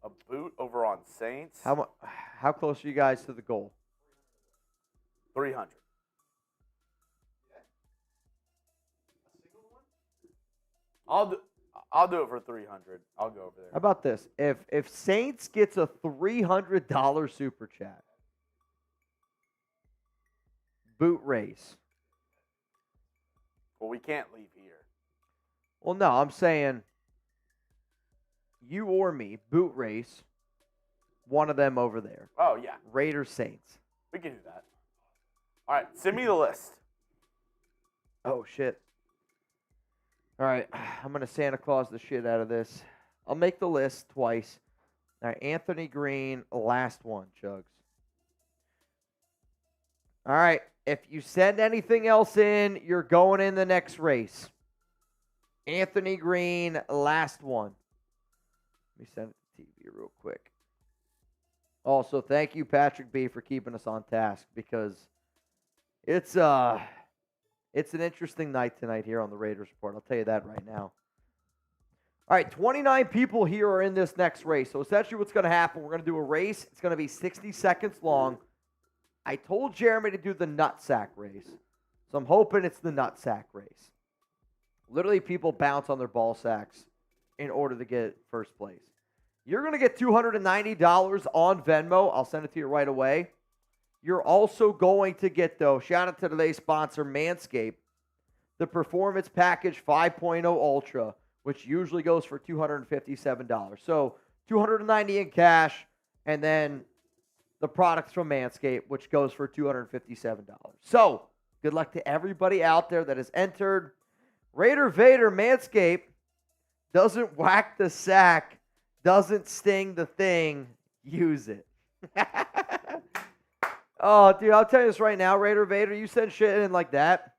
A boot over on Saints. How close are you guys to the goal? 300. I'll do it for 300. I'll go over there. How about this? If Saints gets a $300 super chat, boot race. Well, we can't leave here. Well, no, I'm saying you or me, boot race, one of them over there. Oh, yeah. Raiders Saints. We can do that. All right, send me the list. Oh, shit. All right, I'm going to Santa Claus the shit out of this. I'll make the list twice. All right, Anthony Green, last one, Chuggs. All right, if you send anything else in, you're going in the next race. Anthony Green, last one. Let me send it to TV real quick. Also, thank you, Patrick B., for keeping us on task, because it's an interesting night tonight here on the Raiders Report. I'll tell you that right now. All right, 29 people here are in this next race. So essentially what's going to happen, we're going to do a race. It's going to be 60 seconds long. I told Jeremy to do the nutsack race, so I'm hoping it's the nutsack race. Literally, people bounce on their ball sacks in order to get first place. You're going to get $290 on Venmo. I'll send it to you right away. You're also going to get, though, shout out to today's sponsor, Manscaped, the Performance Package 5.0 Ultra, which usually goes for $257. So $290 in cash, and then the products from Manscaped, which goes for $257. So good luck to everybody out there that has entered. Raider Vader Manscaped doesn't whack the sack, doesn't sting the thing, use it. Oh, dude, I'll tell you this right now, Raider Vader, you send shit in like that.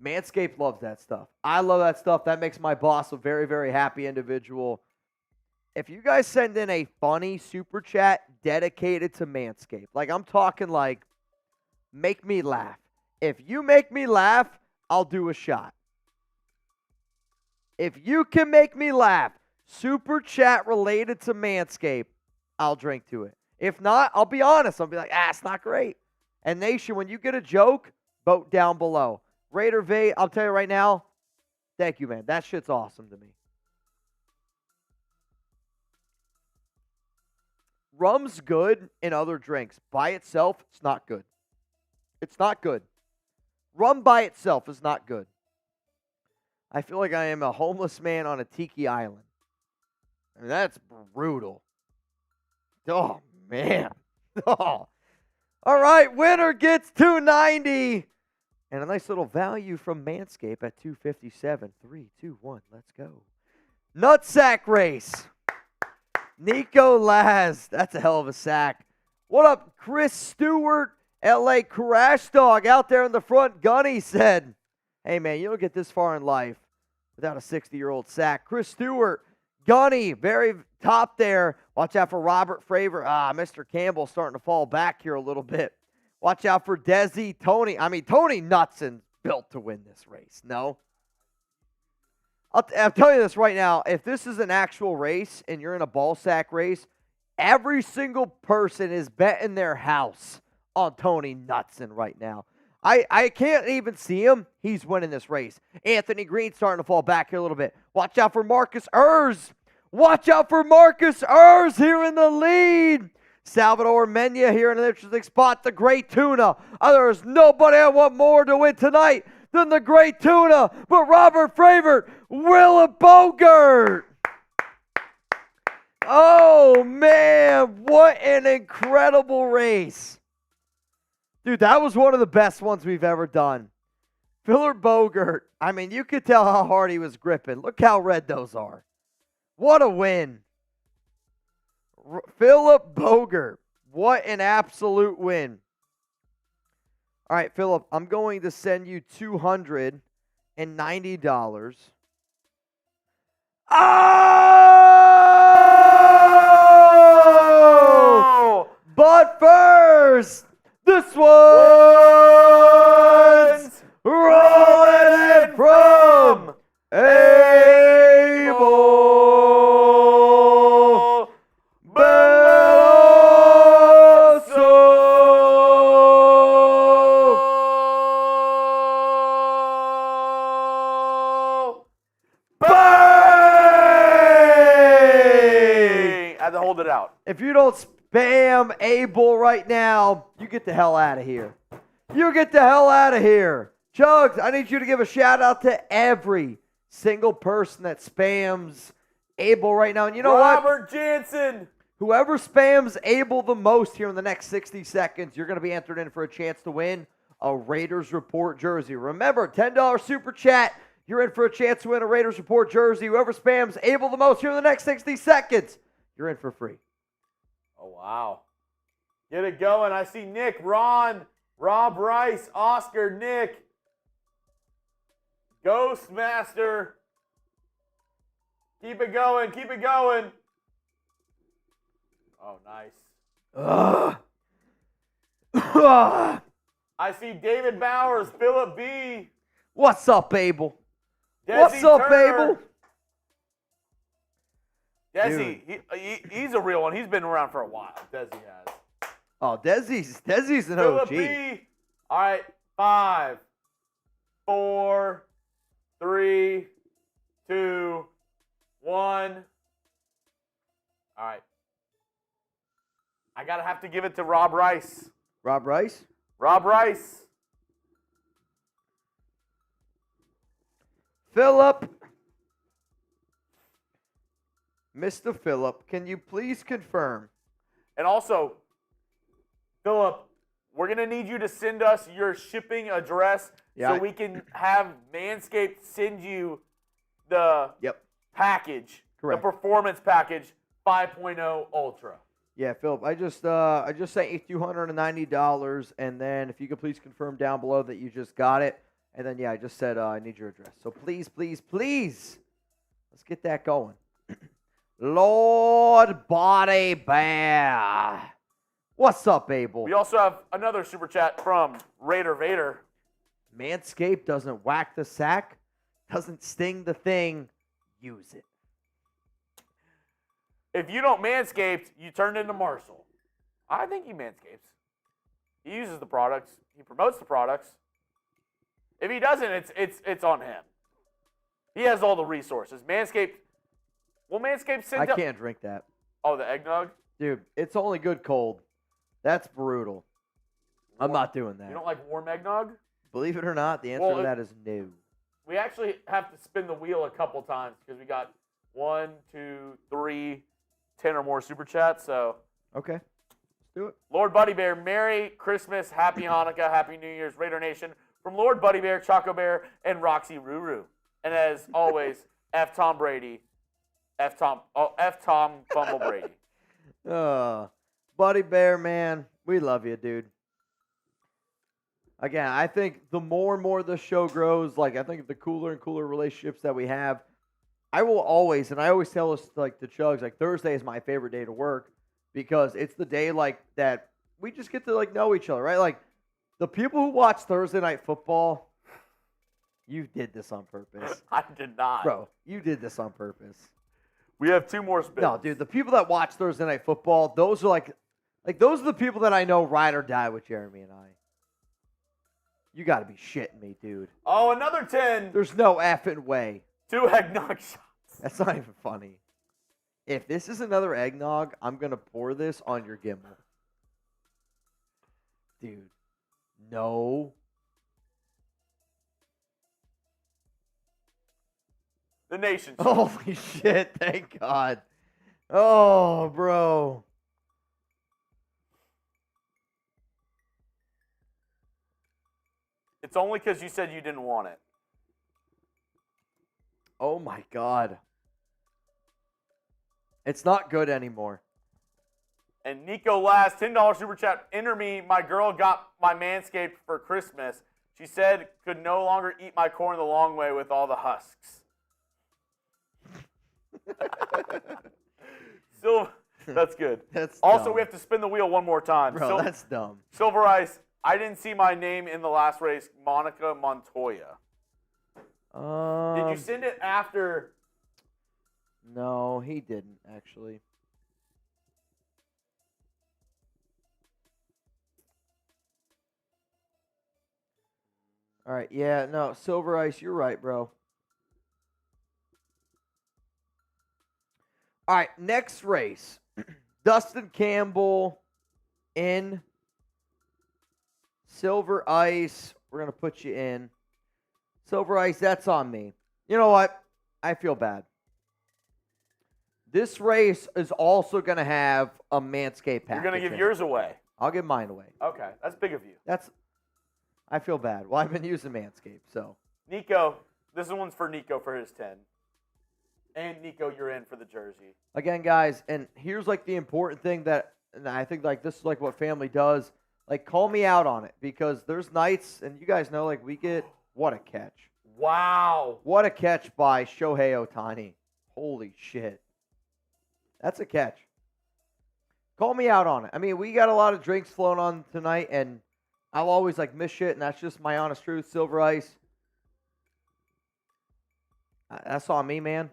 Manscaped loves that stuff. I love that stuff. That makes my boss a very, very happy individual. If you guys send in a funny super chat dedicated to Manscaped, like I'm talking like, make me laugh. If you make me laugh, I'll do a shot. If you can make me laugh, super chat related to Manscaped, I'll drink to it. If not, I'll be honest. I'll be like, it's not great. And Nation, when you get a joke, vote down below. Raider Vate, I'll tell you right now, thank you, man. That shit's awesome to me. Rum's good in other drinks. By itself, it's not good. It's not good. Rum by itself is not good. I feel like I am a homeless man on a tiki island. I mean, that's brutal. Oh, man. Oh. All right, winner gets $290. And a nice little value from Manscaped at $257. 3, 2, 1, let's go. Nutsack race. Nico Laz. That's a hell of a sack. What up, Chris Stewart? LA Crash Dog out there in the front. Gunny said, hey, man, you don't get this far in life without a 60-year-old sack. Chris Stewart, Gunny, very top there. Watch out for Robert Fravor. Mr. Campbell starting to fall back here a little bit. Watch out for Desi, Tony. I mean, Tony Nutson's built to win this race. No? I'll tell you this right now. If this is an actual race and you're in a ball sack race, every single person is betting their house on Tony Nutson right now. I can't even see him. He's winning this race. Anthony Green starting to fall back here a little bit. Watch out for Marcus Ers. Watch out for Marcus Ers here in the lead. Salvador Mena here in an interesting spot. The Great Tuna. There's nobody I want more to win tonight than the Great Tuna, but Robert Fravor, Willa Bogart. Oh, man, what an incredible race. Dude, that was one of the best ones we've ever done. Phillip Bogart, I mean, you could tell how hard he was gripping. Look how red those are. What a win. Phillip Bogart, what an absolute win. All right, Phillip, I'm going to send you $290. Oh! But first, this one's rolling in from Abel Belloso. Bang! I had to hold it out. If you don't spam Abel right now, you get the hell out of here. You get the hell out of here. Chuggs, I need you to give a shout out to every single person that spams Abel right now. And you know Robert Jansen. Whoever spams Abel the most here in the next 60 seconds, you're going to be entered in for a chance to win a Raiders Report jersey. Remember, $10 super chat. You're in for a chance to win a Raiders Report jersey. Whoever spams Abel the most here in the next 60 seconds, you're in for free. Oh, wow. Get it going. I see Nick, Ron, Rob Rice, Oscar, Nick, Ghostmaster. Keep it going. Keep it going. Oh, nice. I see David Bowers, Philip B. What's up, Abel? Desi What's up, Turner. Abel? Desi, he's a real one. He's been around for a while. Desi has. Oh, Desi's an Philip OG. B. All right, 5, 4, 3, 2, 1. All right. I gotta have to give it to Rob Rice. Rob Rice? Rob Rice. Philip. Mr. Philip, can you please confirm? And also, Philip, we're going to need you to send us your shipping address so we can have Manscaped send you the package, Correct. the performance package 5.0 Ultra. Yeah, Philip, I just sent you $290, and then if you could please confirm down below that you just got it, and then I just said I need your address. So please, let's get that going. Lord Body Bear. What's up, Abel? We also have another super chat from Raider Vader. Manscaped doesn't whack the sack, doesn't sting the thing, use it. If you don't Manscaped, you turn into Marshall. I think he Manscapes. He uses the products. He promotes the products. If he doesn't, it's on him. He has all the resources. Manscaped. Will Manscaped send I can't drink that. Oh, the eggnog? Dude, it's only good cold. That's brutal. I'm not doing that. You don't like warm eggnog? Believe it or not, the answer to that is no. We actually have to spin the wheel a couple times because we got 1, 2, 3, 10 or more super chats. So okay, let's do it. Lord Buddy Bear, Merry Christmas, Happy Hanukkah, Happy New Year's, Raider Nation, from Lord Buddy Bear, Choco Bear, and Roxy Ruru. And as always, F Tom Brady, F Tom Fumble Brady. Buddy Bear, man, we love you, dude. Again, I think the more and more the show grows, like I think the cooler and cooler relationships that we have, I will always, and I always tell us like the Chuggs, like Thursday is my favorite day to work because it's the day like that we just get to like know each other, right? Like the people who watch Thursday Night Football, you did this on purpose. I did not. Bro, you did this on purpose. We have 2 more spins. No, dude, the people that watch Thursday Night Football, those are like those are the people that I know ride or die with Jeremy and I. You got to be shitting me, dude. Oh, another 10. There's no effing way. 2 eggnog shots. That's not even funny. If this is another eggnog, I'm going to pour this on your gimbal. Dude, no. The nation. Holy shit, thank God. Oh, bro. It's only because you said you didn't want it. Oh, my God. It's not good anymore. And Nico last, $10 super chat. Enter me. My girl got my Manscaped for Christmas. She said could no longer eat my corn the long way with all the husks. That's good. That's also, dumb. we have to spin the wheel one more time. Bro, that's dumb. Silver Ice, I didn't see my name in the last race. Monica Montoya. Did you send it after? No, he didn't, actually. All right, yeah, no, Silver Ice, you're right, bro. All right, next race. Dustin Campbell in. Silver Ice, we're going to put you in. Silver Ice, that's on me. You know what? I feel bad. This race is also going to have a Manscaped package. You're going to give yours away. I'll give mine away. Okay, that's big of you. I feel bad. Well, I've been using Manscaped, so. Nico, this one's for Nico for his 10. And Nico, you're in for the jersey. Again, guys, and here's like the important thing that, and I think like this is like what family does. Like, call me out on it because there's nights, and you guys know, like we get, what a catch. Wow. What a catch by Shohei Ohtani. Holy shit. That's a catch. Call me out on it. I mean, we got a lot of drinks flowing on tonight, and I'll always like miss shit, and that's just my honest truth. Silver Ice. That's on me, man.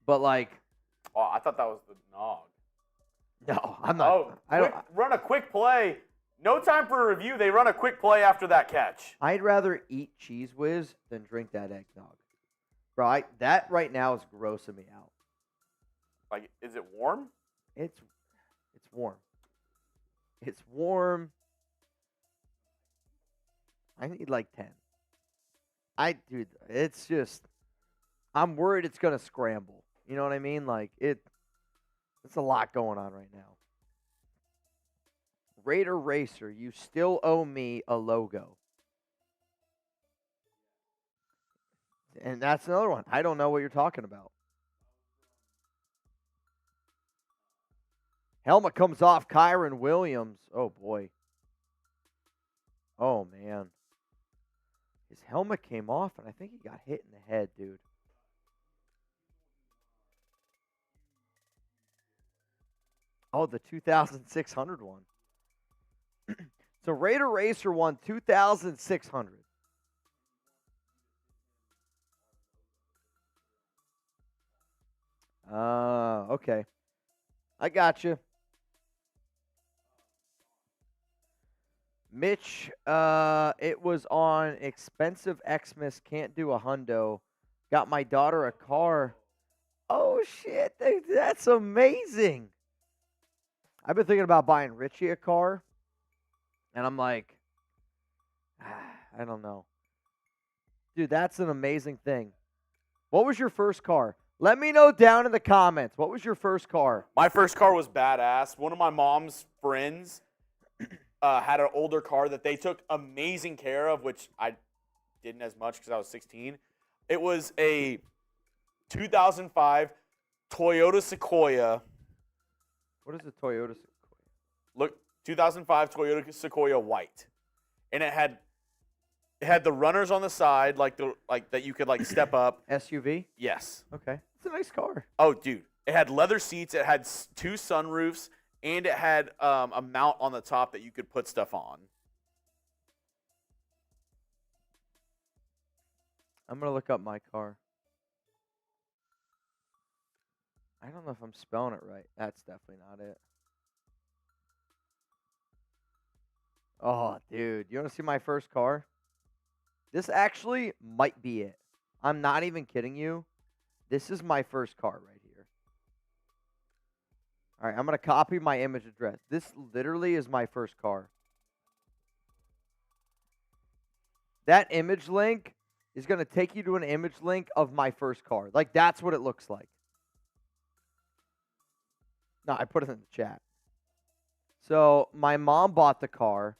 But like. Oh, I thought that was the nog. No, I'm not. Oh, run a quick play. No time for a review. They run a quick play after that catch. I'd rather eat Cheese Whiz than drink that eggnog. Bro, that right now is grossing me out. Like, is it warm? It's warm. It's warm. I need like 10. Dude, it's just, I'm worried it's going to scramble. You know what I mean? Like, it's a lot going on right now. Raider Racer, you still owe me a logo. And that's another one. I don't know what you're talking about. Helmet comes off. Kyron Williams. Oh, boy. Oh, man. His helmet came off, and I think he got hit in the head, dude. Oh, the 2,600 one. So Raider Racer won 2,600. Okay. I got you. Mitch, it was on expensive Xmas, can't do a hundo. Got my daughter a car. Oh, shit. That's amazing. I've been thinking about buying Richie a car. And I'm like, I don't know. Dude, that's an amazing thing. What was your first car? Let me know down in the comments. What was your first car? My first car was badass. One of my mom's friends had an older car that they took amazing care of, which I didn't as much because I was 16. It was a 2005 Toyota Sequoia. What is a Toyota Sequoia? Look, 2005 Toyota Sequoia white, and it had the runners on the side, like that you could like step up. SUV? Yes. Okay, it's a nice car. Oh, dude, it had leather seats. It had 2 sunroofs, and it had a mount on the top that you could put stuff on. I'm gonna look up my car. I don't know if I'm spelling it right. That's definitely not it. Oh, dude. You want to see my first car? This actually might be it. I'm not even kidding you. This is my first car right here. All right, I'm going to copy my image address. This literally is my first car. That image link is going to take you to an image link of my first car. Like, that's what it looks like. No, I put it in the chat. So, my mom bought the car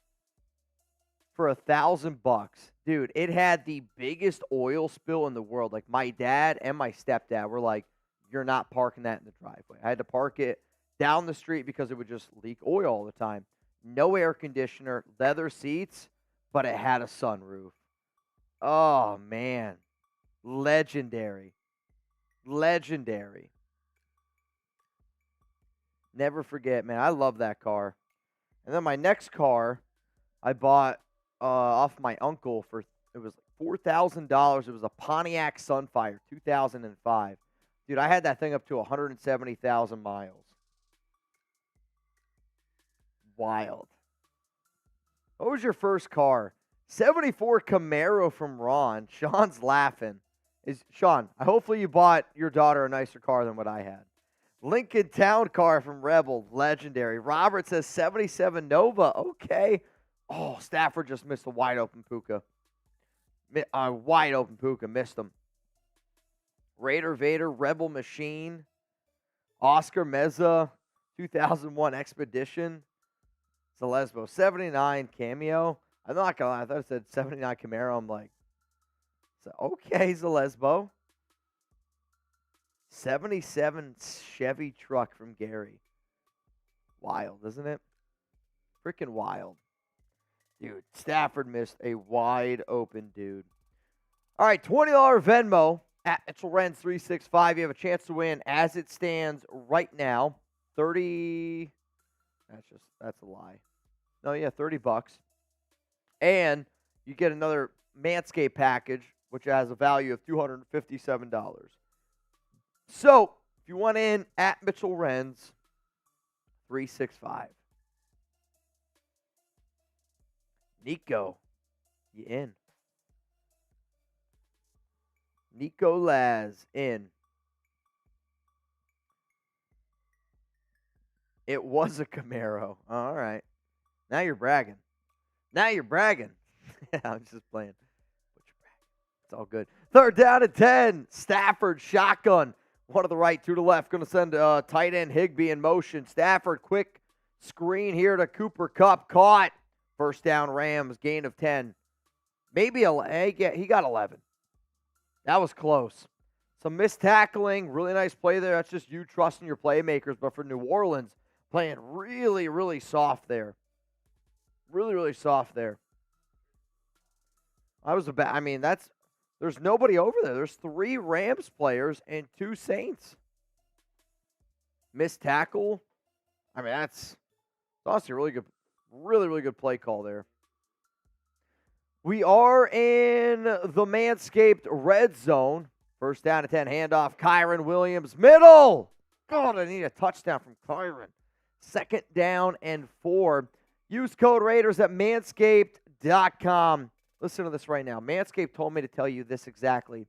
for $1,000. Dude, it had the biggest oil spill in the world. Like, my dad and my stepdad were like, you're not parking that in the driveway. I had to park it down the street because it would just leak oil all the time. No air conditioner, leather seats, but it had a sunroof. Oh, man. Legendary. Legendary. Never forget, man. I love that car. And then my next car, I bought off my uncle for, it was $4,000. It was a Pontiac Sunfire, 2005. Dude, I had that thing up to 170,000 miles. Wild. What was your first car? 74 Camaro from Ron. Sean's laughing. Sean, hopefully you bought your daughter a nicer car than what I had. Lincoln Town Car from Rebel. Legendary. Robert says 77 Nova. Okay. Oh, Stafford just missed a wide open Puka. Wide open Puka. Missed him. Raider Vader. Rebel Machine. Oscar Meza. 2001 Expedition. Zalesbo. 79 Cameo. I'm not going to lie. I thought it said 79 Camaro. I'm like, okay, Zalesbo. 77 Chevy truck from Gary. Wild, isn't it? Freaking wild. Dude, Stafford missed a wide open dude. All right, $20 Venmo at Mitchell Renz 365. You have a chance to win as it stands right now. 30. That's a lie. No, yeah, $30. And you get another Manscaped package, which has a value of $257. So, if you want in at Mitchell Renz 365. Nico, you in. Nico Laz in. It was a Camaro. All right. Now you're bragging. I'm just playing. It's all good. 3rd down and 10. Stafford shotgun. One to the right, 2 to the left. Going to send tight end Higbee in motion. Stafford, quick screen here to Cooper Kupp. Caught. 1st down Rams. Gain of 10. Maybe he got 11. That was close. Some missed tackling. Really nice play there. That's just you trusting your playmakers. But for New Orleans, playing really, really soft there. Really, really soft there. There's nobody over there. There's 3 Rams players and 2 Saints. Missed tackle. That's honestly a really good, really good play call there. We are in the Manscaped red zone. 1st down and 10. Handoff. Kyron Williams. Middle. God, I need a touchdown from Kyron. 2nd down and 4. Use code Raiders at manscaped.com. Listen to this right now. Manscaped told me to tell you this exactly.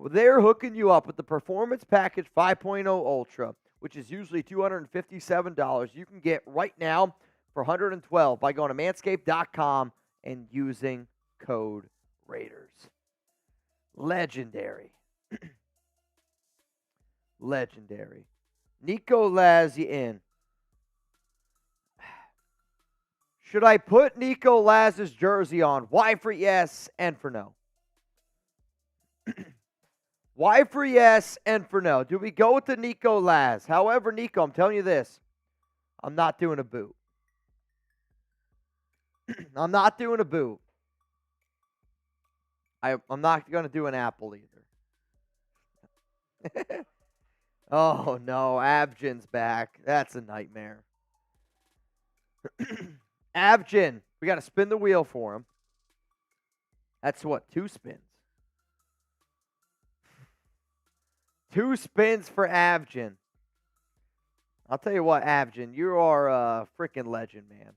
They're hooking you up with the Performance Package 5.0 Ultra, which is usually $257. You can get right now for $112 by going to manscaped.com and using code Raiders. Legendary. Legendary. Nico Lazzi in. Should I put Nico Laz's jersey on? Why for yes and for no? Why for yes and for no? Do we go with the Nico Laz? However, Nico, I'm telling you this. I'm not doing a boot. I'm not doing a boot. I'm not going to do an apple either. Oh, no. Abjin's back. That's a nightmare. Abjin, we got to spin the wheel for him. That's what, 2 spins? 2 spins for Abjin. I'll tell you what, Abjin, you are a freaking legend, man.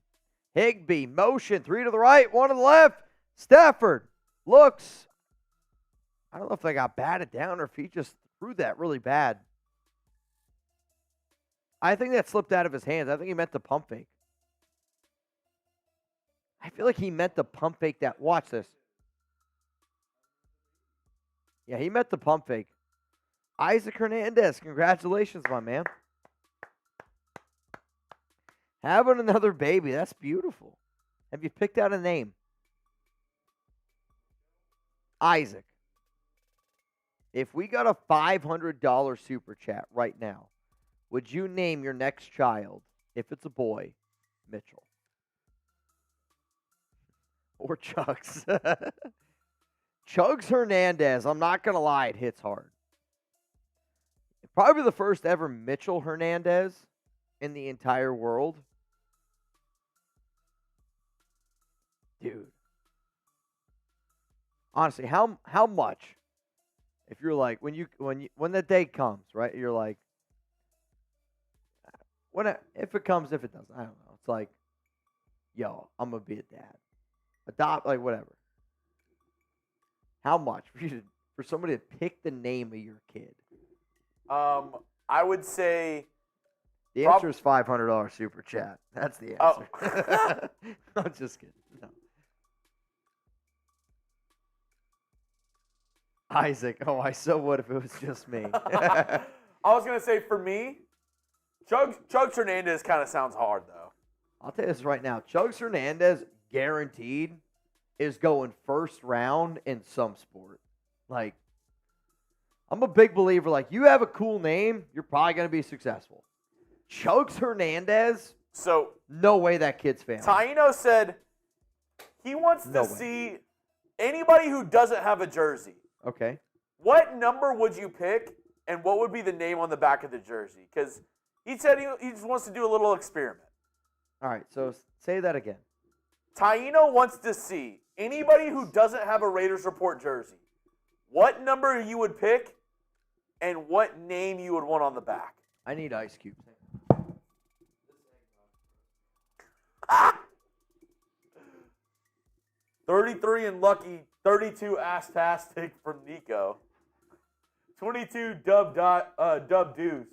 Higbee, motion, 3 to the right, 1 to the left. Stafford looks. I don't know if they got batted down or if he just threw that really bad. I think that slipped out of his hands. I think he meant to pump fake. I feel like he meant to pump fake that. Watch this. Yeah, he meant to pump fake. Isaac Hernandez, congratulations, my man. Having another baby, that's beautiful. Have you picked out a name? Isaac. If we got a $500 super chat right now, would you name your next child, if it's a boy, Mitchell? Or Chuggs. Chuggs Hernandez. I'm not going to lie, it hits hard. Probably the first ever Mitchell Hernandez in the entire world. Dude. Honestly, how much, if you're like, when the day comes, right? You're like, if it comes, if it doesn't, I don't know. It's like, yo, I'm going to be a dad. Adopt, like, whatever. How much for somebody to pick the name of your kid? I would say the answer is $500 super chat. That's the answer. Oh. I'm just kidding. No. Isaac. Oh, I so would if it was just me. I was gonna say for me, Chuggs Hernandez kind of sounds hard though. I'll tell you this right now. Chuggs Hernandez guaranteed is going first round in some sport. Like, I'm a big believer. Like, you have a cool name, you're probably going to be successful. Chuggs Hernandez, so no way that kid's family. Taino said he wants to see anybody who doesn't have a jersey. Okay. What number would you pick, and what would be the name on the back of the jersey? Because he said he just wants to do a little experiment. All right, so say that again. Taino wants to see anybody who doesn't have a Raiders Report jersey, what number you would pick, and what name you would want on the back. I need Ice Cube. $33 and Lucky, $32 Astastic from Nico. $22 Dub Deuce.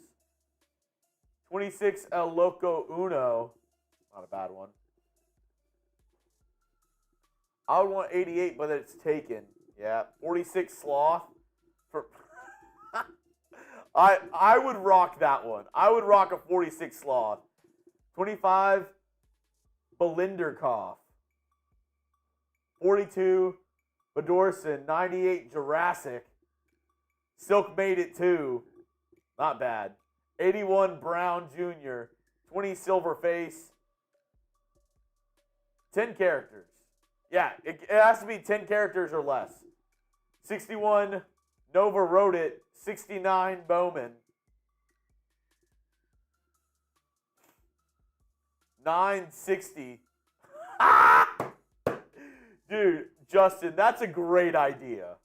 $26 El Loco Uno. Not a bad one. I would want 88, but it's taken. Yeah. 46 Sloth. For I would rock that one. I would rock a 46 Sloth. 25 Belinderkoff. 42 Bedorson. 98 Jurassic. Silk made it too. Not bad. 81 Brown Jr. 20 Silverface. 10 characters. Yeah, it has to be 10 characters or less. 61 Nova wrote it. 69 Bowman. 960. Dude, Justin, that's a great idea.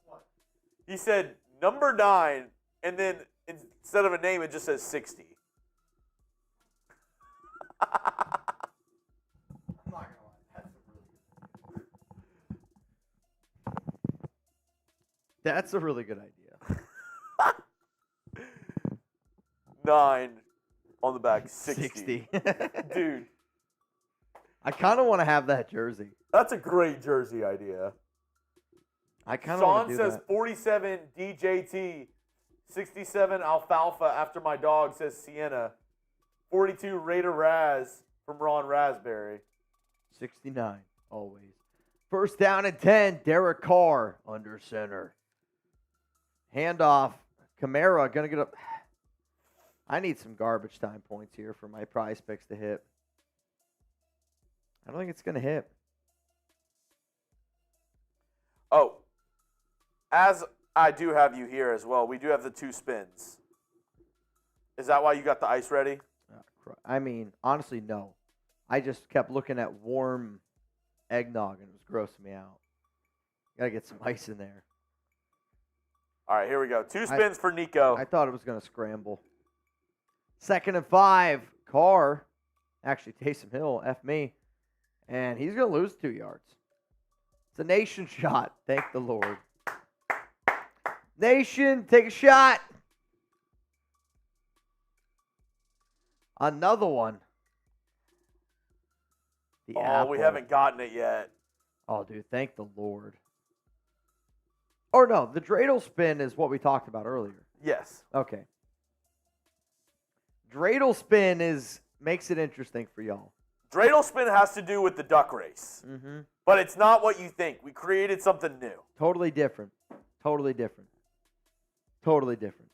He said number 9, and then instead of a name, it just says 60. I'm not gonna lie, That's a really good idea. 9 on the back, 60. 60. Dude, I kind of want to have that jersey. that's a great jersey idea. I kind of want Sean to do says that. 47 DJT, 67 Alfalfa after my dog says Sienna, 42 Raider Raz from Ron Raspberry. 69, always. First down and 10, Derek Carr under center. Handoff, Kamara going to get up. I need some garbage time points here for my prize picks to hit. I don't think it's going to hit. Oh, as I do have you here as well, we do have the 2 spins. Is that why you got the ice ready? I mean, honestly, no. I just kept looking at warm eggnog and it was grossing me out. Got to get some ice in there. All right, here we go. 2 spins for Nico. I thought it was going to scramble. 2nd and 5, Carr. Actually, Taysom Hill, F me. And he's going to lose 2 yards. It's a nation shot. Thank the Lord. Nation, take a shot. Another one. The apple. We haven't gotten it yet. Oh, dude, thank the Lord. Or no, the dreidel spin is what we talked about earlier. Yes. Okay. Dreidel spin makes it interesting for y'all. Dreidel spin has to do with the duck race. Mm-hmm. But it's not what you think. We created something new. Totally different. Totally different. Totally different.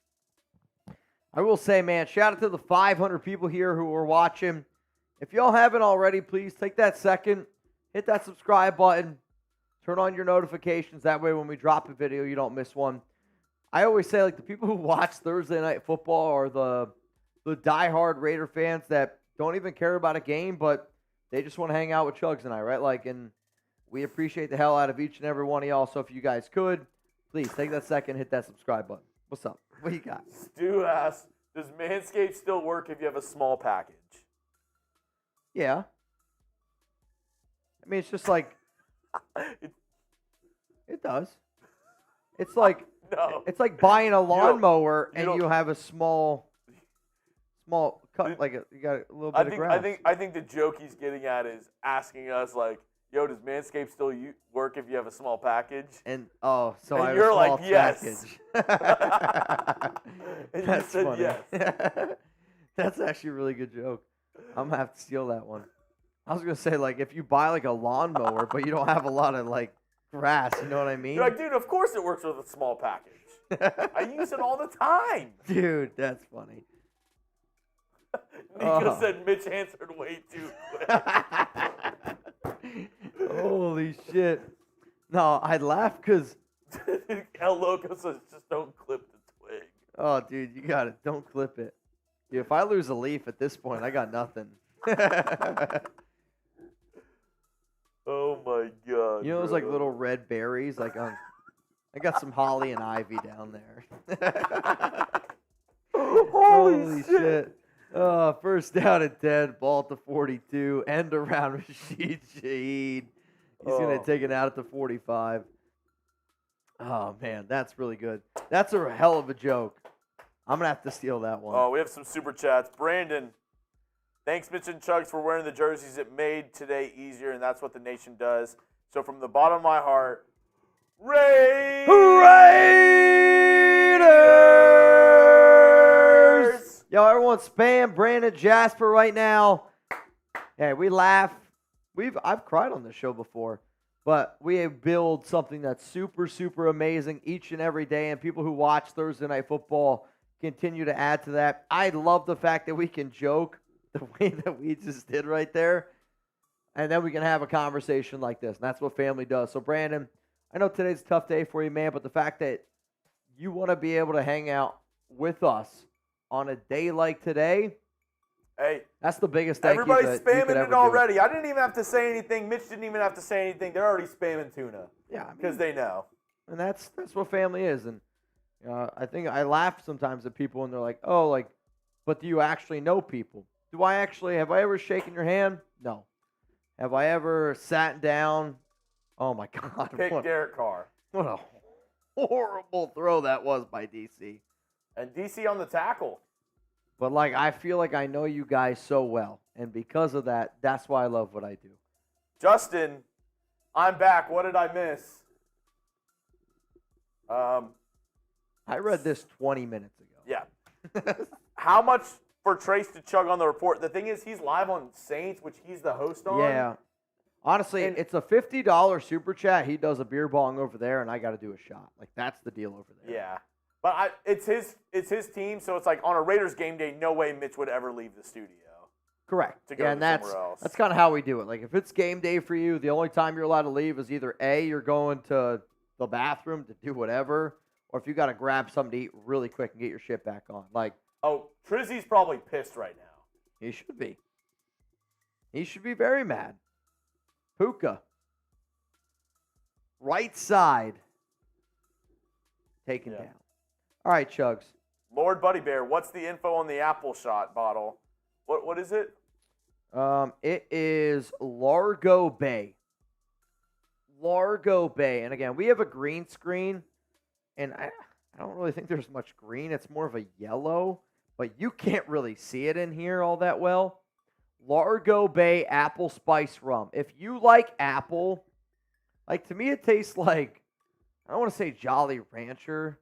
I will say, man, shout out to the 500 people here who are watching. If y'all haven't already, please take that second, hit that subscribe button, turn on your notifications. That way when we drop a video, you don't miss one. I always say, like, the people who watch Thursday Night Football are the diehard Raider fans that don't even care about a game, but they just want to hang out with Chuggs and I, right? Like, and we appreciate the hell out of each and every one of y'all. So if you guys could, please take that second, hit that subscribe button. What's up? What you got? Stu asks, does Manscaped still work if you have a small package? Yeah. I mean, it's just like, it does. It's like, No. it's like buying a lawnmower and don't- you have a small cut, like you got a little bit of grass. I think the joke he's getting at is asking us, like, yo, does Manscaped still work if you have a small package? And so And I have you're a like, small yes. package. And That's you said funny. yes. That's actually a really good joke. I'm gonna have to steal that one. I was gonna say, like, if you buy like a lawnmower, but you don't have a lot of like grass, you know what I mean? You're like, dude, of course it works with a small package. I use it all the time. Dude, that's funny. Nico said Mitch answered way too quick. Holy shit. No, I laugh because, El Loco says just don't clip the twig. oh, dude, you got it. Don't clip it. Dude, if I lose a leaf at this point, I got nothing. Oh my god. You know those like bro. little red berries? Like I got some holly and ivy down there. Holy shit. First First down and 10, ball at the 42, end around Rashid Shaheed. He's going to take it out at the 45. Oh, man, that's really good. That's a hell of a joke. I'm going to have to steal that one. Oh, we have some super chats. Brandon, thanks, Mitch and Chuggs, for wearing the jerseys. It made today easier, and that's what the nation does. So from the bottom of my heart, Raiders! Yo, everyone spam Brandon Jasper right now. Hey, we laugh. I've cried on this show before. But we build something that's super, super amazing each and every day, and people who watch Thursday Night Football continue to add to that. I love the fact that we can joke the way that we just did right there, and then we can have a conversation like this, and that's what family does. So, Brandon, I know today's a tough day for you, man, but the fact that you want to be able to hang out with us on a day like today, hey, that's the biggest thank you everybody's that you could spamming ever it do. already. I didn't even have to say anything. Mitch didn't even have to say anything. They're already spamming tuna. Yeah, because they know. And that's what family is. And I think I laugh sometimes at people and they're like, oh, like, but do you actually know people? Have I ever shaken your hand? No. Have I ever sat down? Oh, my God. Pick Derek Carr. What a horrible throw that was by DC. And DC on the tackle. But, like, I feel like I know you guys so well. And because of that, that's why I love what I do. Justin, I'm back. What did I miss? I read this 20 minutes ago. Yeah. How much for Trace to chug on the report? The thing is, he's live on Saints, which he's the host on. Yeah. Honestly, it's a $50 super chat. He does a beer bong over there, and I got to do a shot. Like, that's the deal over there. Yeah. But it's his team, so it's like on a Raiders game day, no way Mitch would ever leave the studio. Correct. To go and somewhere else. That's kind of how we do it. Like, if it's game day for you, the only time you're allowed to leave is either A, you're going to the bathroom to do whatever, or if you got to grab something to eat really quick and get your shit back on. Like, oh, Trizzy's probably pissed right now. He should be. He should be very mad. Puka. Right side. Taken down. All right, Chuggs. Lord Buddy Bear, what's the info on the Apple Shot bottle? What is it? It is Largo Bay. Largo Bay. And again, we have a green screen, and I don't really think there's much green. It's more of a yellow, but you can't really see it in here all that well. Largo Bay Apple Spice Rum. If you like apple, like to me it tastes like, I don't want to say Jolly Rancher,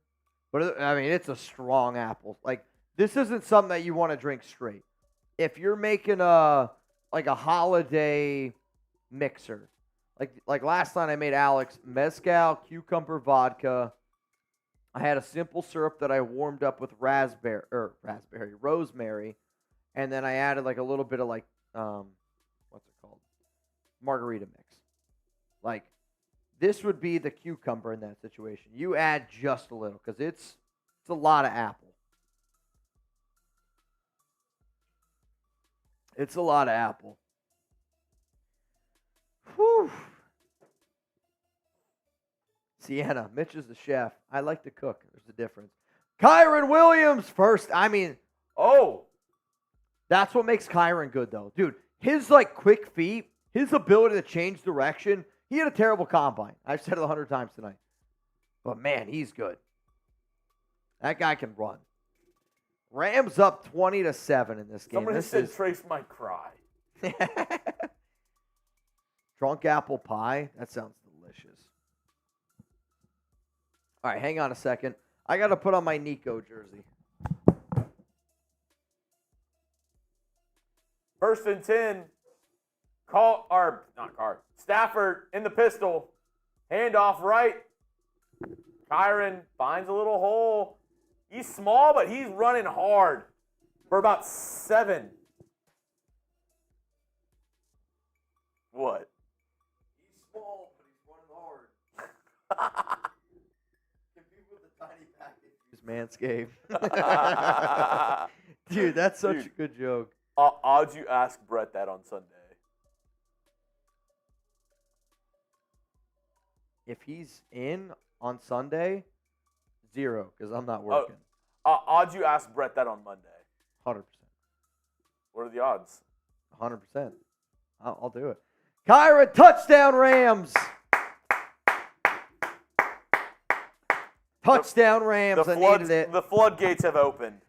but I mean, it's a strong apple. Like, this isn't something that you want to drink straight. If you're making a holiday mixer, like last night I made Alex mezcal, cucumber vodka. I had a simple syrup that I warmed up with rosemary, and then I added like a little bit of like what's it called? Margarita mix. Like, this would be the cucumber in that situation. You add just a little because it's a lot of apple. It's a lot of apple. Whew. Sienna, Mitch is the chef. I like to cook. There's a difference. Kyron Williams first. I mean, that's what makes Kyron good, though. Dude, his, like, quick feet, his ability to change direction, he had a terrible combine. I've said it 100 times tonight. But, man, he's good. That guy can run. Rams up 20-7 in this game. Somebody said Trace might cry. Drunk apple pie? That sounds delicious. All right, hang on a second. I got to put on my Nico jersey. 1st and 10. Stafford in the pistol. Handoff right. Kyron finds a little hole. He's small, but he's running hard for about 7. What? He's small, but he's running hard. Compete with the tiny package. Manscaped. Dude, that's such a good joke. How'd you ask Brett that on Sunday? If he's in on Sunday, 0, because I'm not working. How'd you ask Brett that on Monday? 100%. What are the odds? 100%. I'll do it. Kyra, touchdown Rams. Touchdown Rams. I needed it. The floodgates have opened.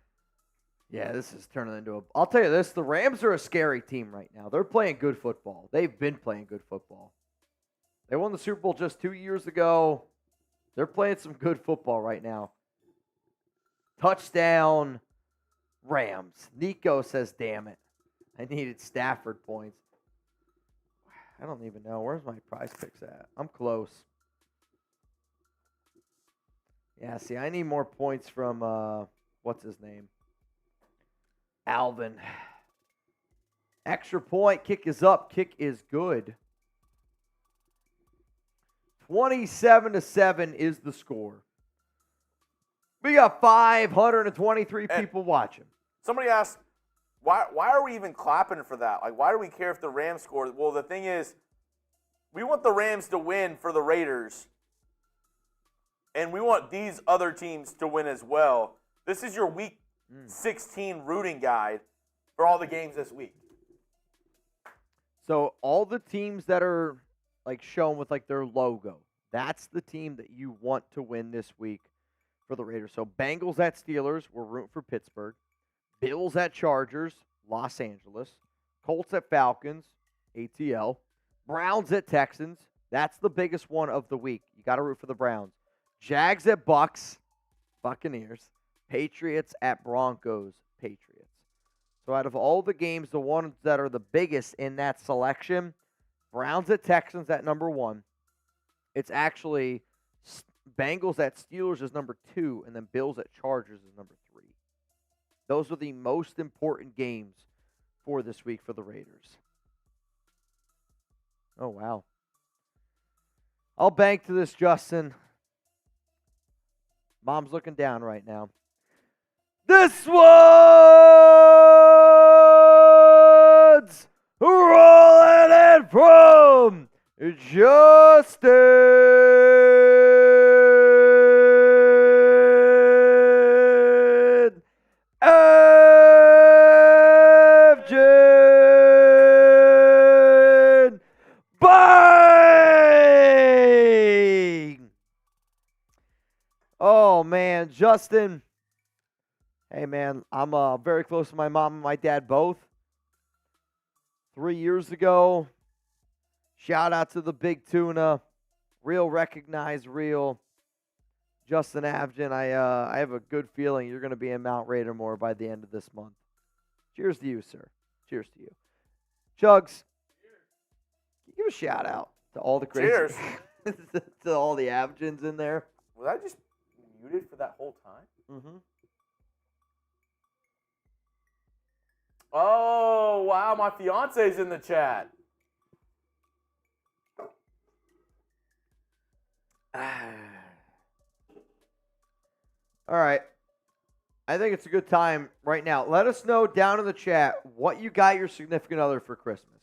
Yeah, this is turning into a... I'll tell you this. The Rams are a scary team right now. They're playing good football. They've been playing good football. They won the Super Bowl just 2 years ago. They're playing some good football right now. Touchdown Rams. Nico says, damn it. I needed Stafford points. I don't even know. Where's my PrizePicks at? I'm close. Yeah, see, I need more points from, what's his name? Alvin. Extra point. Kick is up. Kick is good. 27-7 is the score. We got 523 people watching. Somebody asked, why are we even clapping for that? Like, why do we care if the Rams score? Well, the thing is, we want the Rams to win for the Raiders, and we want these other teams to win as well. This is your Week 16 rooting guide for all the games this week. So all the teams that are like shown with like their logo, that's the team that you want to win this week for the Raiders. So Bengals at Steelers, we're rooting for Pittsburgh. Bills at Chargers, Los Angeles. Colts at Falcons, ATL. Browns at Texans. That's the biggest one of the week. You got to root for the Browns. Jags at Bucks, Buccaneers. Patriots at Broncos, Patriots. So out of all the games, the ones that are the biggest in that selection, Browns at Texans at number 1. It's actually Bengals at Steelers is number 2, and then Bills at Chargers is number 3. Those are the most important games for this week for the Raiders. Oh, wow. I'll bank to this, Justin. Mom's looking down right now. This one's rolling in from Justin Evgen Bang! Oh, man, Justin. Hey, man, I'm very close to my mom and my dad both. 3 years ago, shout out to the Big Tuna. Real recognized real. Justin Evgen, I have a good feeling you're going to be in Mount Raidermore by the end of this month. Cheers to you, sir. Cheers to you. Chuggs, give a shout out to all the crazy. Cheers. To all the Evgens in there. Was I just muted for that whole time? Mm-hmm. Oh, wow, my fiance's in the chat. All right. I think it's a good time right now. Let us know down in the chat what you got your significant other for Christmas.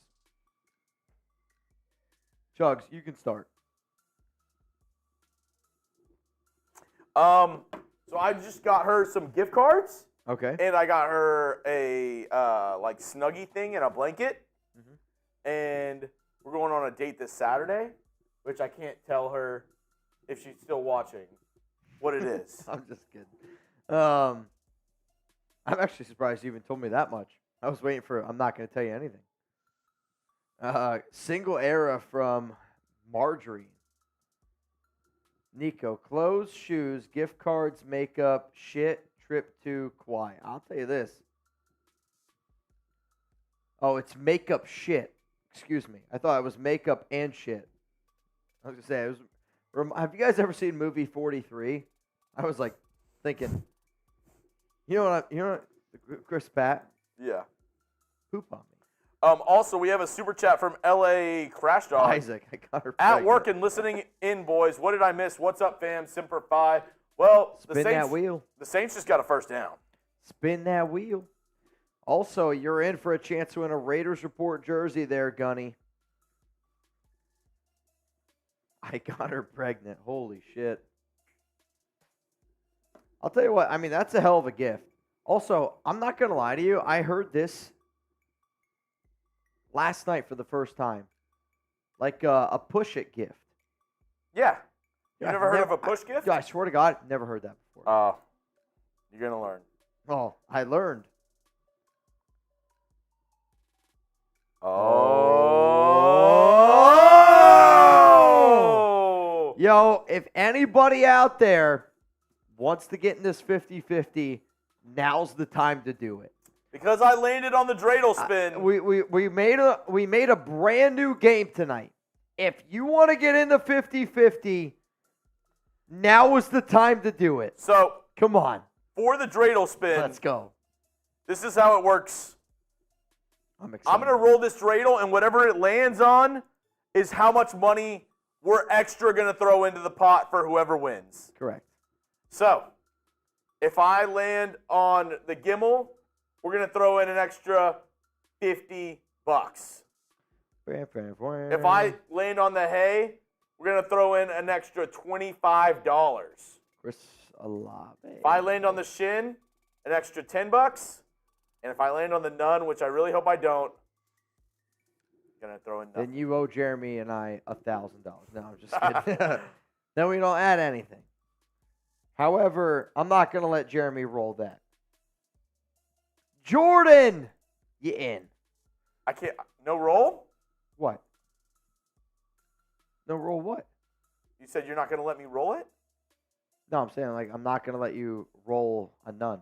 Chuggs, you can start. So I just got her some gift cards. Okay. And I got her a like Snuggie thing and a blanket. Mm-hmm. And we're going on a date this Saturday, which I can't tell her if she's still watching what it is. I'm just kidding. I'm actually surprised you even told me that much. I was waiting for. I'm not going to tell you anything. Single era from Marjorie. Nico, clothes, shoes, gift cards, makeup, shit, trip to Kauai. I'll tell you this. Oh, it's makeup shit. Excuse me. I thought it was makeup and shit. I was going to say, have you guys ever seen movie 43? I was like thinking, you know what, Chris Pratt? Yeah. Poop on me. Also, we have a super chat from LA Crash Dog. Isaac, I got her At pregnant. work and listening in, boys. What did I miss? What's up, fam? Simper Phi. Well, Spin that wheel. The Saints just got a first down. Spin that wheel. Also, you're in for a chance to win a Raiders Report jersey there, Gunny. I got her pregnant. Holy shit. I'll tell you what. I mean, that's a hell of a gift. Also, I'm not going to lie to you. I heard this last night for the first time. Like a push it gift. Yeah. You Yeah, never heard of a push gift? I swear to God, never heard that before. Oh, you're going to learn. Oh, I learned. Oh! Yo, if anybody out there wants to get in this 50-50, now's the time to do it. Because I landed on the dreidel spin. We made a brand new game tonight. If you want to get into 50-50, now is the time to do it. So, come on. For the dreidel spin, Let's go. This is how it works. I'm excited. I'm going to roll this dreidel, and whatever it lands on is how much money we're extra going to throw into the pot for whoever wins. Correct. So, if I land on the Gimmel, we're going to throw in an extra $50. If I land on the hay, we're going to throw in an extra $25. Chris Olave. If I land on the shin, an extra $10. And if I land on the nun, which I really hope I don't, I'm going to throw in nothing. Then you owe Jeremy and I $1,000. No, I'm just kidding. Then we don't add anything. However, I'm not going to let Jeremy roll that. Jordan, you in. I can't. No roll? What? No roll what? You said you're not going to let me roll it? No, I'm saying, like, I'm not going to let you roll a nun.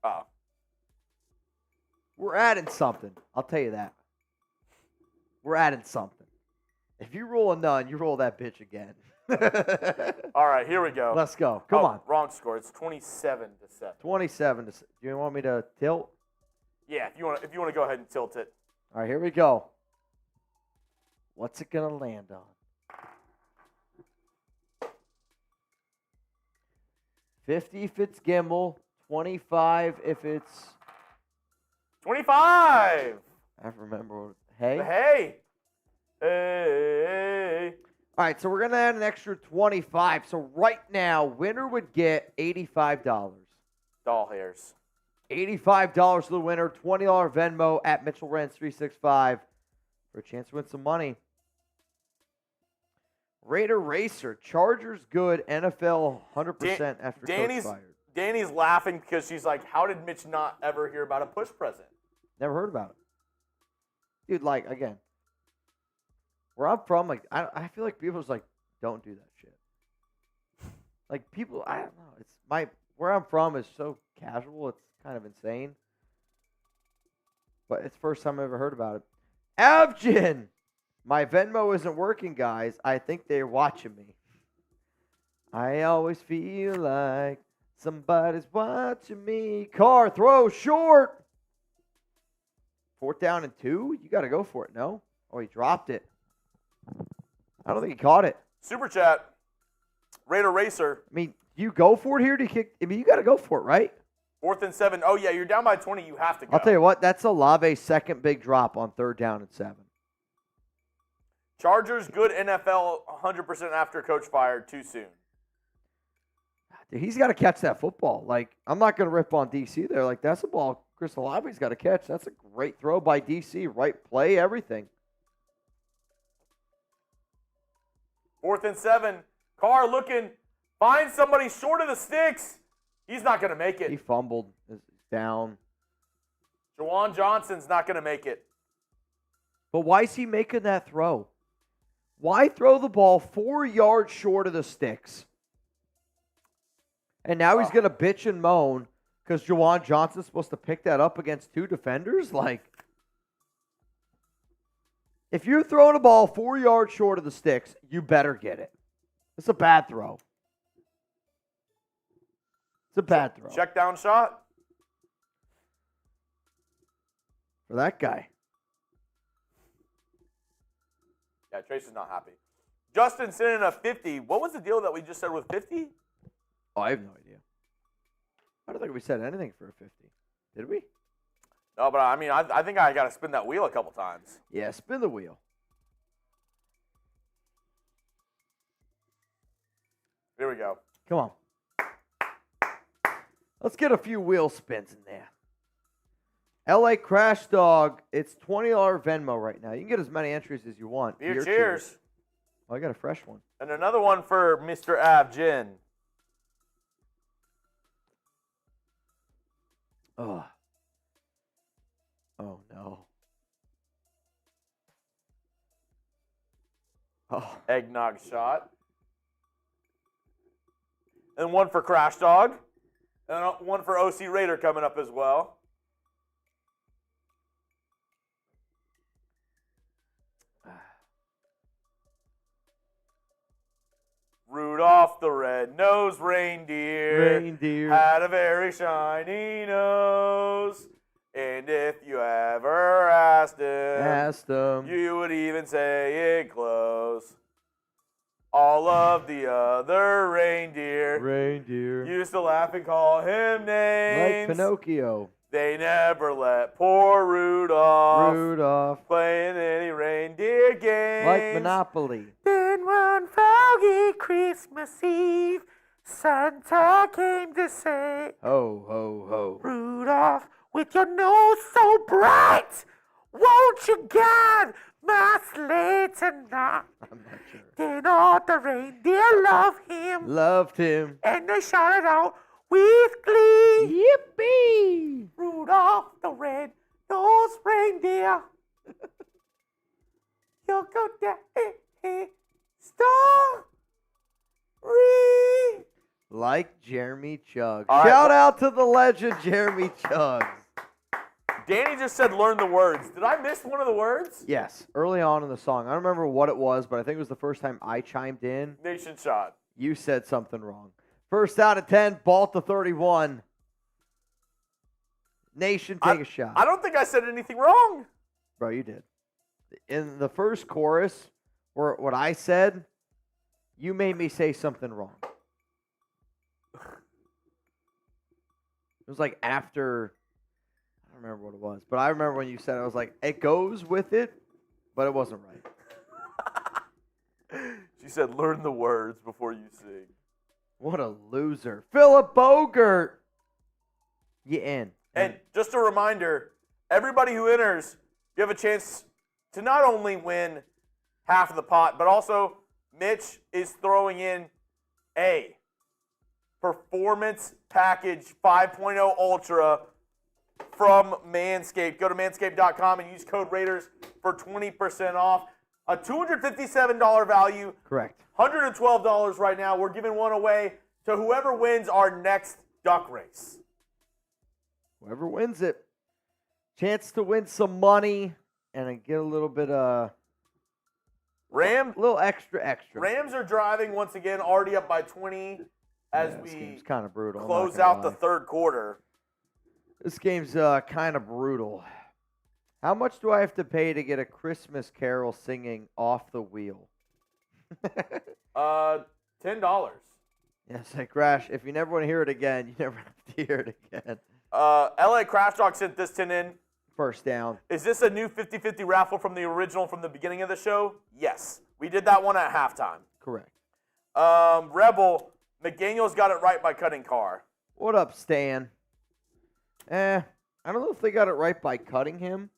Oh. We're adding something. I'll tell you that. We're adding something. If you roll a nun, you roll that bitch again. All right, here we go. Let's go. Come on. Wrong score. It's 27-7. 27 to 7. Do you want me to tilt? Yeah, if you want to go ahead and tilt it. All right, here we go. What's it going to land on? 50 if it's gimbal, 25 if it's 25. I remember what, hey. Hey. Hey. All right, so we're going to add an extra 25. So right now, winner would get $85. Doll hairs. $85 to the winner, $20 Venmo at Mitchell Renz 365 for a chance to win some money. Raider Racer, Chargers good, NFL 100% after coach fired. Danny's laughing because she's like, how did Mitch not ever hear about a push present? Never heard about it. Dude, like, again, where I'm from, like, I feel like people just, like, don't do that shit. Like, people, I don't know. It's where I'm from is so casual, it's kind of insane. But it's the first time I've ever heard about it. Avgin! My Venmo isn't working, guys. I think they're watching me. I always feel like somebody's watching me. Carr, throw short. 4th down and 2? You got to go for it, no? Oh, he dropped it. I don't think he caught it. Super chat. Raider Racer. I mean, you go for it here to kick. I mean, you got to go for it, right? 4th and 7. Oh, yeah, you're down by 20. You have to go. I'll tell you what. That's Olave's second big drop on 3rd down and 7. Chargers, good NFL, 100% after coach fired, too soon. Dude, he's got to catch that football. Like, I'm not going to rip on DC there. Like, that's a ball Chris Olave's got to catch. That's a great throw by DC. Right play, everything. 4th and 7. Carr looking. Find somebody short of the sticks. He's not going to make He it. fumbled. Is down. Jawan Johnson's not going to make it. But why is he making that throw? Why throw the ball 4 yards short of the sticks? And now he's going to bitch and moan because Jawan Johnson's supposed to pick that up against 2 defenders? Like, if you're throwing a ball 4 yards short of the sticks, you better get it. It's a bad throw. It's a bad throw. Check down shot. For that guy. Yeah, Trace is not happy. Justin sent in a 50. What was the deal that we just said with 50? Oh, I have no idea. I don't think we said anything for a 50. Did we? No, but I mean, I think I got to spin that wheel a couple times. Yeah, spin the wheel. Here we go. Come on. Let's get a few wheel spins in there. LA Crash Dog, it's $20 Venmo right now. You can get as many entries as you want. Beer cheers. Oh, I got a fresh one. And another one for Mr. Av Gin. Oh. Oh, no. Oh. Eggnog shot. And one for Crash Dog. And one for OC Raider coming up as well. Rudolph the red-nosed reindeer had a very shiny nose. And if you ever asked him, you would even say it close. All of the other reindeer used to laugh and call him names. Like Pinocchio. They never let poor Rudolph play in any reindeer games. Like Monopoly. Then one foggy Christmas Eve, Santa came to say, Ho, ho, ho. Rudolph, with your nose so bright, won't you guide my sleigh tonight? I'm not sure. Then all the reindeer Loved him. and they shouted out with glee, Yippee! Rudolph the red-nosed reindeer. You're good story. Like Jeremy Chuggs. All right, Shout out to the legend, Jeremy Chuggs. Danny just said learn the words. Did I miss one of the words? Yes, early on in the song. I don't remember what it was, but I think it was the first time I chimed in. Nation shot. You said something wrong. First out of 10, Balt to 31. Nation, take a shot. I don't think I said anything wrong. Bro, you did. In the first chorus, or what I said, you made me say something wrong. It was like after, I don't remember what it was, but I remember when you said it, I was like, it goes with it, but it wasn't right. She said learn the words before you sing. What a loser. Philip Bogert. You in. And just a reminder, everybody who enters, you have a chance to not only win half of the pot, but also Mitch is throwing in a Performance Package 5.0 Ultra from Manscaped. Go to manscaped.com and use code Raiders for 20% off. A $257 value. Correct. $112 right now. We're giving one away to whoever wins our next duck race. Whoever wins it. Chance to win some money and get a little bit a little extra. Rams are driving once again, already up by 20 as This we game's kind of brutal. close out the third quarter. This game's kind of brutal. How much do I have to pay to get a Christmas Carol singing off the wheel? $10. Yes, like Crash. If you never want to hear it again, you never have to hear it again. LA Crash Talk sent this 10 in. First down. Is this a new 50-50 raffle from the original from the beginning of the show? Yes. We did that one at halftime. Correct. Rebel, McDaniels got it right by cutting Carr. What up, Stan? I don't know if they got it right by cutting him.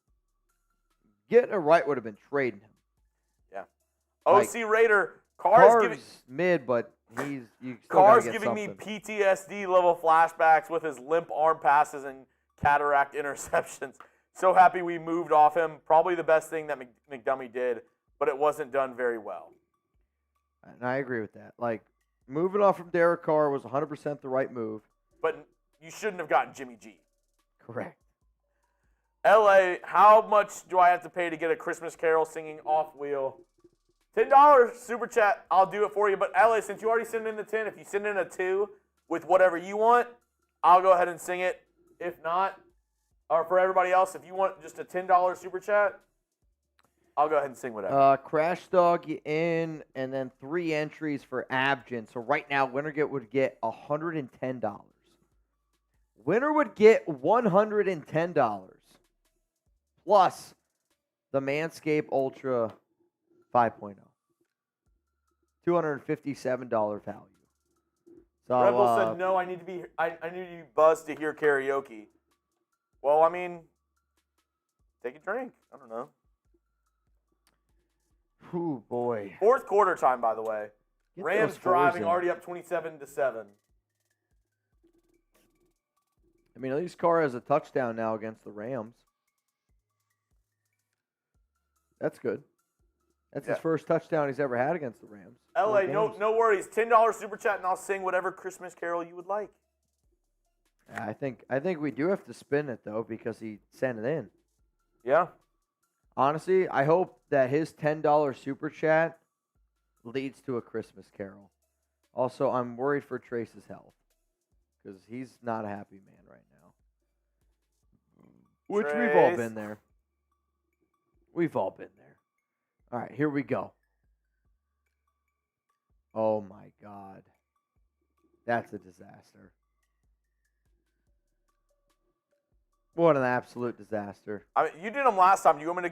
Getting it right would have been trading him. Yeah. Like, OC Raider, Carr's mid, but you still Carr's gotta get giving something. me PTSD level flashbacks with his limp arm passes and cataract interceptions. So happy we moved off him. Probably the best thing that McDummy did, but it wasn't done very well. And I agree with that. Like, moving off from Derek Carr was 100% the right move. But you shouldn't have gotten Jimmy G. Correct. LA, how much do I have to pay to get a Christmas Carol singing off wheel? $10 super chat. I'll do it for you. But LA, since you already sent in the 10, if you send in a 2 with whatever you want, I'll go ahead and sing it. If not, or for everybody else, if you want just a $10 super chat, I'll go ahead and sing whatever. Crash Dog you in, and then 3 entries for Abjin. So right now, winner would get $110. Winner would get $110 plus the Manscaped Ultra 5.0. $257 value. So, Rebel said no. I need to be buzzed to hear karaoke. Well, I mean, Take a drink. I don't know. Ooh, boy. Fourth quarter time, by the way. Get Rams those fours driving, in. already up 27-7. I mean, at least Carr has a touchdown now against the Rams. That's good. That's his first touchdown he's ever had against the Rams. LA, no worries. $10 super chat, and I'll sing whatever Christmas carol you would like. Yeah, I think we do have to spin it, though, because he sent it in. Yeah. Honestly, I hope that his $10 super chat leads to a Christmas carol. Also, I'm worried for Trace's health because he's not a happy man right now. Which we've all been there. We've all been there. All right, here we go. Oh, my God. That's a disaster. What an absolute disaster. I mean, you did them last time. You want me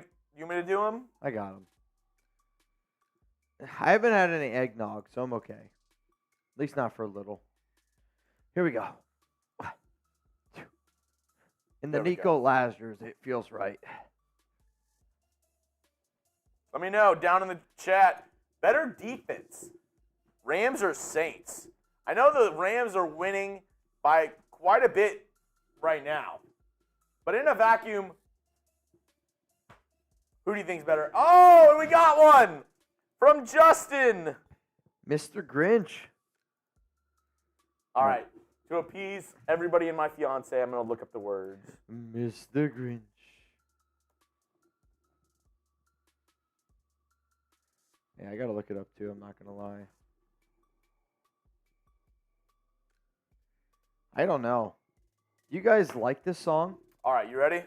to do them? I got him. I haven't had any eggnog, so I'm okay. At least not for a little. Here we go. In the Nico Lazarus, it feels right. Let me know down in the chat. Better defense, Rams or Saints? I know the Rams are winning by quite a bit right now. But in a vacuum, who do you think's better? Oh, and we got one from Justin. Mr. Grinch. All right. To appease everybody and my fiance, I'm going to look up the words. Mr. Grinch. Yeah, I got to look it up too. I'm not going to lie. I don't know. You guys like this song? All right, you ready?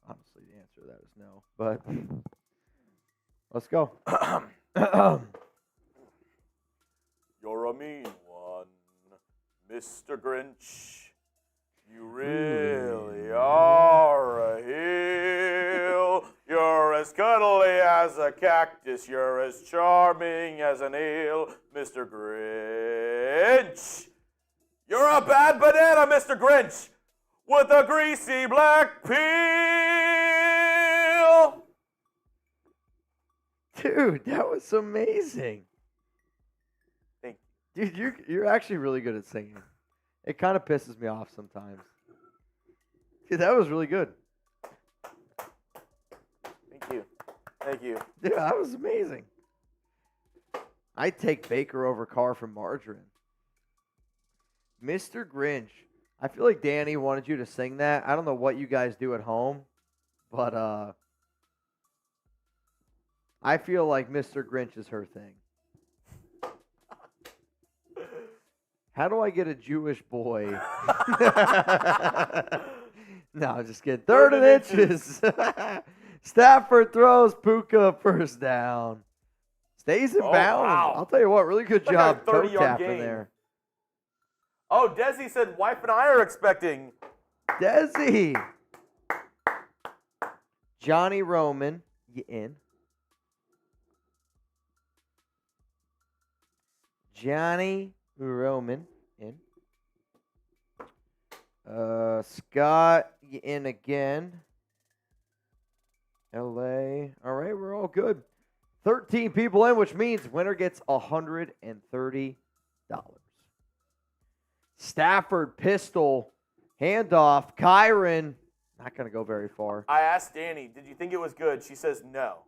Honestly, the answer to that is no. But let's go. You're a mean one, Mr. Grinch. You really are a heel. You're as cuddly as a cactus. You're as charming as an eel, Mr. Grinch. You're a bad banana, Mr. Grinch, with a greasy black peel. Dude, that was amazing. Thank you. Dude, you're actually really good at singing. It kind of pisses me off sometimes. Dude, that was really good. Thank you. Thank you. Dude, that was amazing. I'd take Baker over Carr from Margarine. Mr. Grinch. I feel like Danny wanted you to sing that. I don't know what you guys do at home, but I feel like Mr. Grinch is her thing. How do I get a Jewish boy? No, I'm just kidding. Third and inches. Stafford throws Puka first down. Stays in bounds. Wow. I'll tell you what, really good Like job a 30-yard tapping gain. there. Oh, Desi said, wife and I are expecting. Desi. Johnny Roman, you in? Johnny Roman, in. Scott, you in again. LA. All right, we're all good. 13 people in, which means winner gets $130. Stafford, pistol, handoff. Kyron, not going to go very far. I asked Danny, did you think it was good? She says no.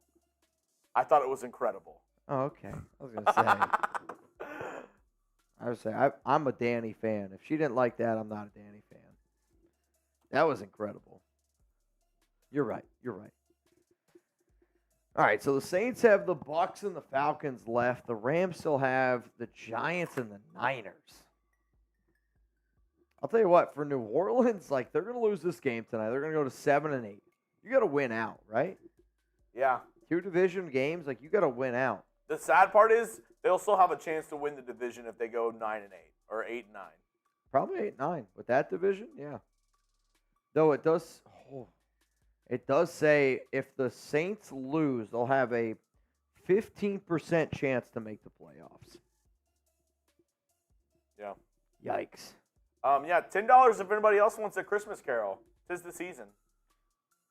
I thought it was incredible. Oh, okay. I was going to say. I would say I'm a Danny fan. If she didn't like that, I'm not a Danny fan. That was incredible. You're right. You're right. All right, so the Saints have the Bucs and the Falcons left. The Rams still have the Giants and the Niners. I'll tell you what, for New Orleans, like they're going to lose this game tonight. They're going to go to 7-8. You got to win out, right? Yeah. 2 division games, like you got to win out. The sad part is they'll still have a chance to win the division if they go 9-8 or 8-9. Probably 8-9 with that division, yeah. Though it does say if the Saints lose, they'll have a 15% chance to make the playoffs. Yeah. Yikes. Yeah, $10 if anybody else wants a Christmas carol. 'Tis the season.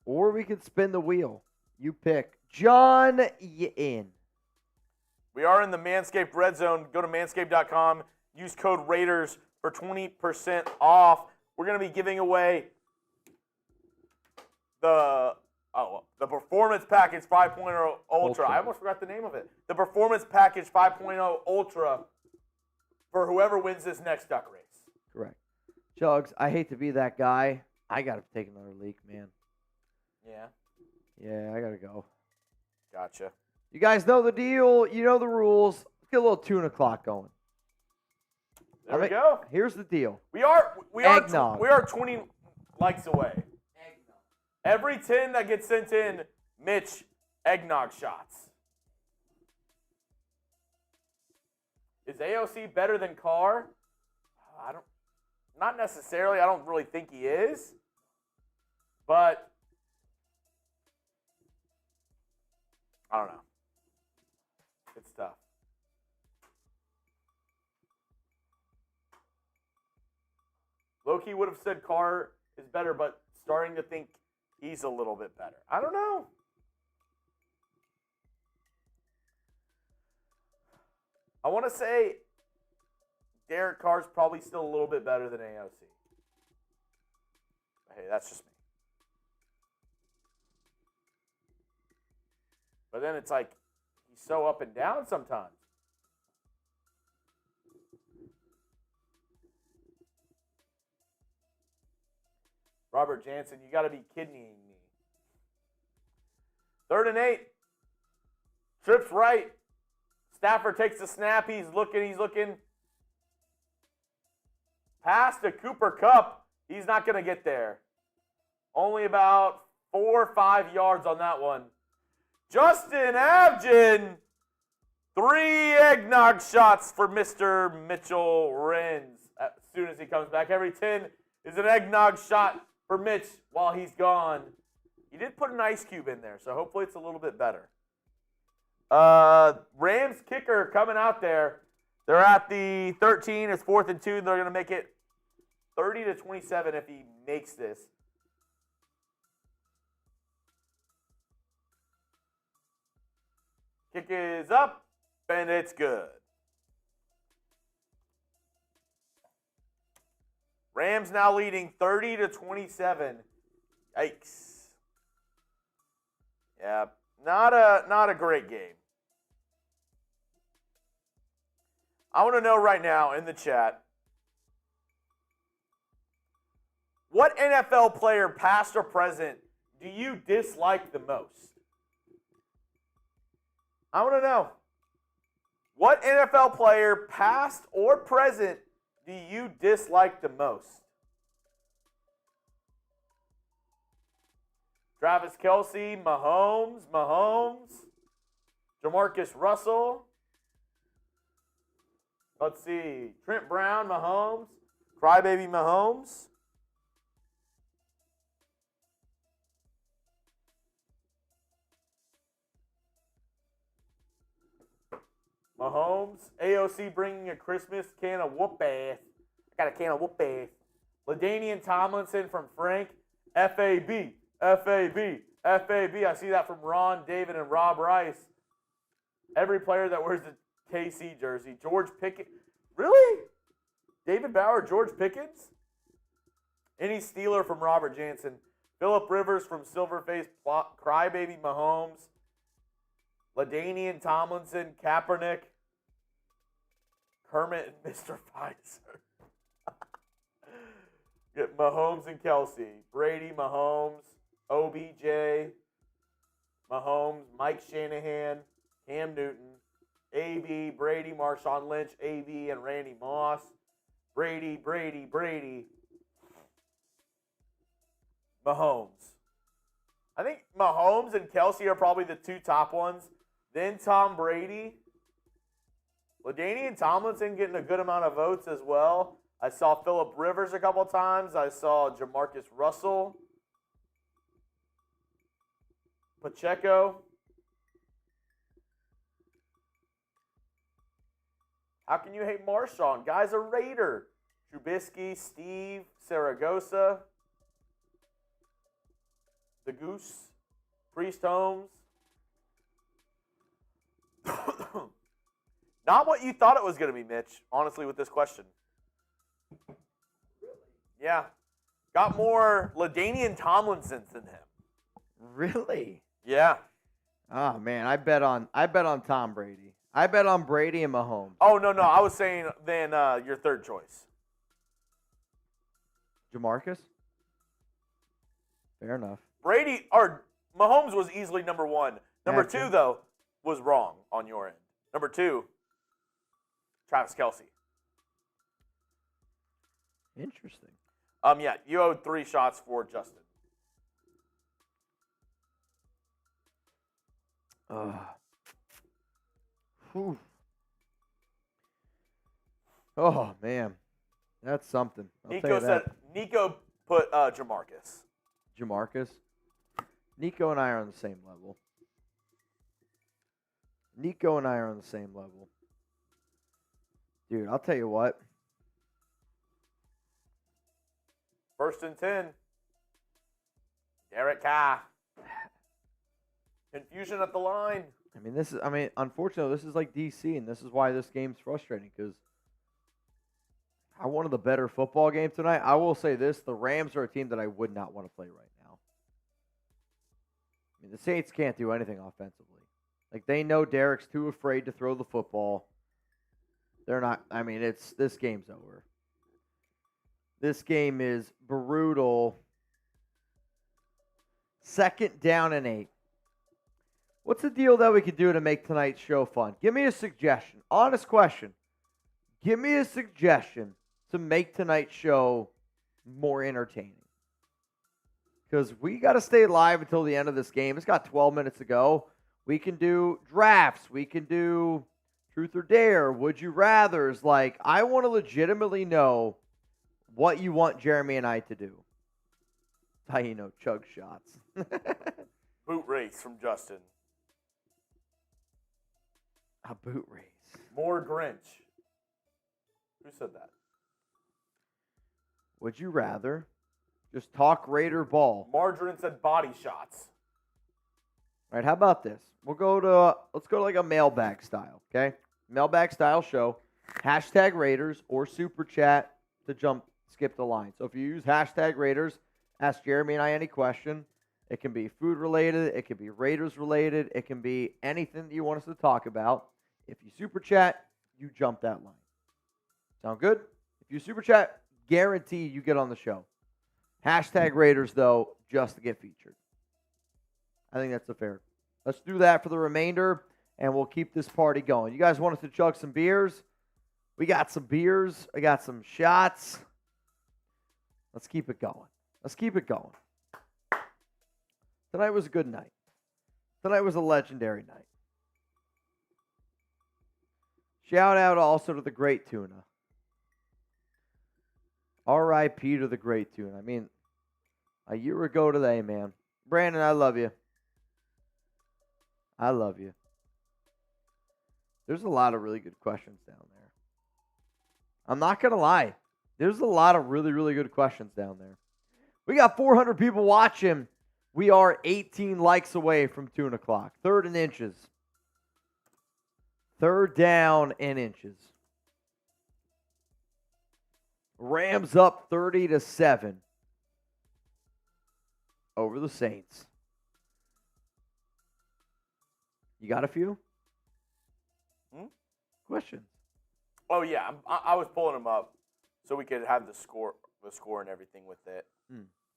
or we can spin the wheel. You pick. John, you in. We are in the Manscaped Red Zone. Go to manscaped.com. Use code Raiders for 20% off. We're going to be giving away the Performance Package 5.0 Ultra. I almost forgot the name of it. The Performance Package 5.0 Ultra for whoever wins this next duck race. Correct. Chuggs, I hate to be that guy. I got to take another leak, man. Yeah. Yeah, I got to go. Gotcha. You guys know the deal. You know the rules. Let's get a little tune o'clock going. There we go. Here's the deal. We are 20 likes away. Eggnog. Every 10 that gets sent in, Mitch, eggnog shots. Is AOC better than Carr? Not necessarily. I don't really think he is. But I don't know. It's tough. Loki would have said Carr is better, but starting to think he's a little bit better. I don't know. I want to say Derek Carr's probably still a little bit better than AOC. Hey, that's just me. But then it's like he's so up and down sometimes. Robert Jansen, you got to be kidding me. 3rd and 8. Trips right. Stafford takes the snap. He's looking. Pass to Cooper Kupp. He's not going to get there. Only about 4 or 5 yards on that one. Justin Abgen. 3 eggnog shots for Mr. Mitchell Renz as soon as he comes back. Every 10 is an eggnog shot for Mitch while he's gone. He did put an ice cube in there, so hopefully it's a little bit better. Rams kicker coming out there. They're at the 13. It's 4th and 2. They're going to make it 30-27 if he makes this. Kick is up, and it's good. Rams now leading 30-27. Yikes. Yeah, not a great game. I want to know right now in the chat, what NFL player, past or present, do you dislike the most? I want to know. What NFL player, past or present, do you dislike the most? Travis Kelce, Mahomes, Jamarcus Russell. Let's see. Trent Brown, Mahomes. Crybaby Mahomes. Mahomes. AOC bringing a Christmas can of whoop-ass. I got a can of whoop-ass. LaDainian Tomlinson from Frank. FAB. FAB. FAB. I see that from Ron, David, and Rob Rice. Every player that wears the KC jersey. George Pickens. Really? David Bauer, George Pickens? Any Steeler from Robert Jansen. Phillip Rivers from Silverface, Crybaby Mahomes. LaDainian Tomlinson, Kaepernick. Kermit and Mr. Pfizer. Get Mahomes and Kelce. Brady, Mahomes. OBJ. Mahomes, Mike Shanahan. Cam Newton. AB, Brady, Marshawn Lynch, AB, and Randy Moss. Brady. Mahomes. I think Mahomes and Kelce are probably the 2 top ones. Then Tom Brady. LaDainian Tomlinson getting a good amount of votes as well. I saw Phillip Rivers a couple times. I saw Jamarcus Russell. Pacheco. How can you hate Marshawn? Guy's a Raider. Trubisky, Steve, Saragosa. The Goose, Priest Holmes. Not what you thought it was going to be, Mitch, honestly, with this question. Yeah. Got more LaDainian Tomlinsons than him. Really? Yeah. Oh man, I bet on Tom Brady. I bet on Brady and Mahomes. Oh, no. I was saying then your third choice. Jamarcus? Fair enough. Brady or Mahomes was easily number one. Number Gotcha. 2, though, was wrong on your end. Number 2, Travis Kelce. Interesting. Yeah, you owed 3 shots for Justin. Whew. Oh man, that's something. I'll tell you that. Nico put Jamarcus. Jamarcus. Nico and I are on the same level. Dude, I'll tell you what. 1st and 10. Derek Carr. Confusion at the line. Unfortunately, this is like DC, and this is why this game's frustrating, because I wanted the better football game tonight. I will say this, the Rams are a team that I would not want to play right now. The Saints can't do anything offensively. Like, they know Derek's too afraid to throw the football. They're not, this game's over. This game is brutal. 2nd down and 8. What's the deal that we could do to make tonight's show fun? Give me a suggestion. Honest question. Give me a suggestion to make tonight's show more entertaining. Because we got to stay live until the end of this game. It's got 12 minutes to go. We can do drafts. We can do truth or dare. Would you rathers? Like, I want to legitimately know what you want Jeremy and I to do. That's how you know chug shots. Boot race from Justin. A boot race. More Grinch. Who said that? Would you rather just talk Raider ball? Margarine said body shots. All right, how about this? Let's go to like a mailbag style, okay? Mailbag style show. Hashtag Raiders or super chat to skip the line. So if you use hashtag Raiders, ask Jeremy and I any question. It can be food related. It can be Raiders related. It can be anything that you want us to talk about. If you super chat, you jump that line. Sound good? If you super chat, guarantee you get on the show. Hashtag Raiders, though, just to get featured. I think that's fair. Let's do that for the remainder, and we'll keep this party going. You guys want us to chug some beers? We got some beers. I got some shots. Let's keep it going. Tonight was a good night. Tonight was a legendary night. Shout out also to the Great Tuna. R.I.P. to the Great Tuna. A year ago today, man. Brandon, I love you. There's a lot of really good questions down there. I'm not going to lie. There's a lot of really, really good questions down there. We got 400 people watching. We are 18 likes away from 2 o'clock. 3rd and inches. 3rd down and inches. Rams up 30-7 over the Saints. You got a few? Questions? Oh yeah, I was pulling them up so we could have the score and everything with it.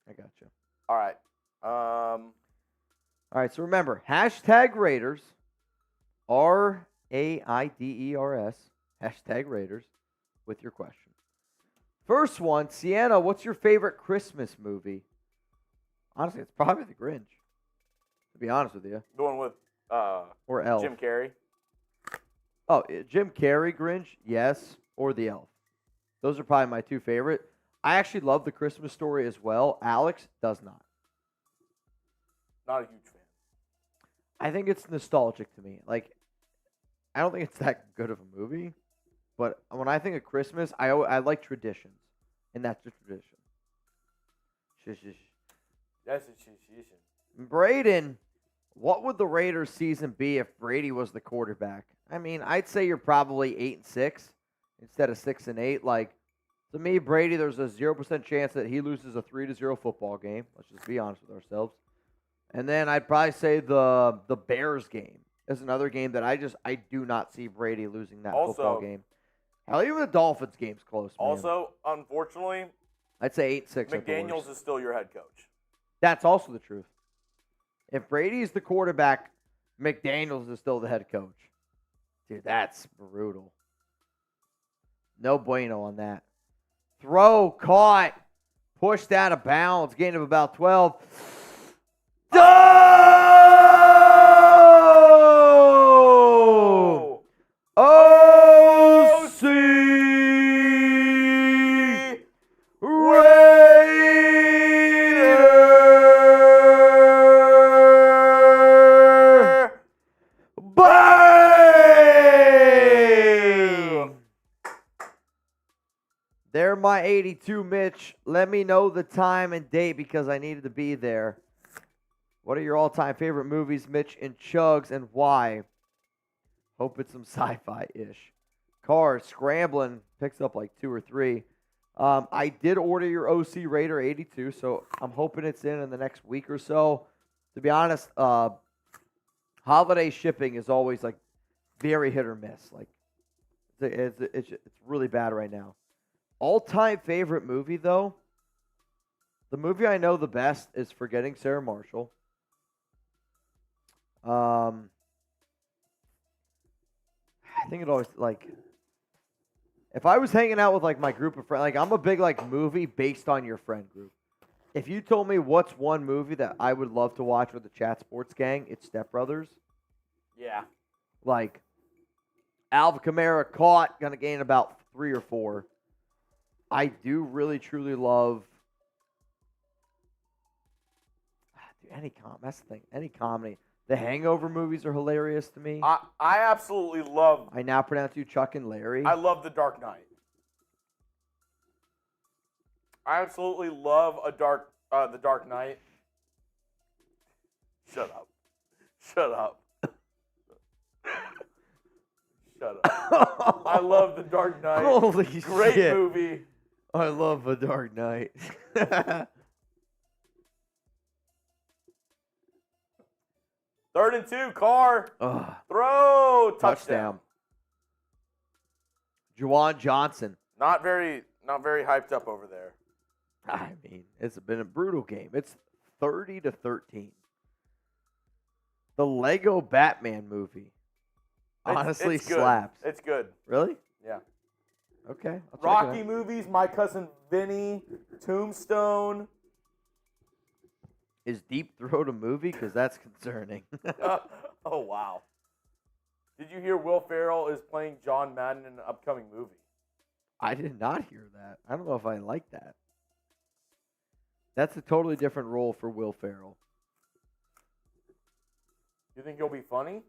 I got you. All right. All right. So remember, hashtag Raiders, RAIDERS, hashtag Raiders, with your question. First one, Sienna, what's your favorite Christmas movie? Honestly, it's probably The Grinch, to be honest with you. The one with or Elf. Jim Carrey. Oh, Jim Carrey, Grinch, yes, or The Elf. Those are probably my 2 favorite. I actually love The Christmas Story as well. Alex does not. Not a huge fan. I think it's nostalgic to me. Like, I don't think it's that good of a movie, but when I think of Christmas, I like traditions, and that's a tradition. Shush, shush. That's a tradition. Braden, what would the Raiders season be if Brady was the quarterback? I mean, I'd say you're probably 8-6 instead of 6-8. Like, to me, Brady, there's a 0% chance that he loses a 3-0 football game. Let's just be honest with ourselves. And then I'd probably say the Bears game is another game that I do not see Brady losing that football game. Hell, even the Dolphins game's close, man. Also, unfortunately, I'd say 8-6. McDaniels is still your head coach. That's also the truth. If Brady's the quarterback, McDaniels is still the head coach. Dude, that's brutal. No bueno on that. Throw, caught, pushed out of bounds, gain of about 12. Oh! OC Raider! Bang! They're my 82, Mitch. Let me know the time and date because I needed to be there. What are your all-time favorite movies, Mitch and Chuggs, and why? Hope it's some sci-fi-ish. Car scrambling, picks up like 2 or 3. I did order your OC Raider 82, so I'm hoping it's in the next week or so. To be honest, holiday shipping is always like very hit or miss. Like it's really bad right now. All-time favorite movie though. The movie I know the best is Forgetting Sarah Marshall. I think it always like if I was hanging out with like my group of friends, like I'm a big like movie based on your friend group. If you told me what's one movie that I would love to watch with the Chat Sports gang, it's Step Brothers. Yeah. Like Alvin Kamara caught, gonna gain about 3 or 4. I do really truly love that's the thing. Any comedy. The Hangover movies are hilarious to me. I absolutely love. I now pronounce you Chuck and Larry. I love The Dark Knight. I absolutely love The Dark Knight. Shut up. Shut up. Shut up. I love The Dark Knight. Holy Great shit. movie. I love The Dark Knight. Third and 2, Carr. Ugh. Throw. Touchdown. Juwan Johnson. Not very hyped up over there. I mean, it's been a brutal game. It's 30-13. The Lego Batman movie honestly it's good. slaps. It's good. Really? Yeah. Okay. I'll check it Rocky out. movies, My Cousin Vinny, Tombstone. Is Deep Throat a movie? Because that's concerning. Oh, wow. Did you hear Will Ferrell is playing John Madden in an upcoming movie? I did not hear that. I don't know if I like that. That's a totally different role for Will Ferrell. You think he'll be funny?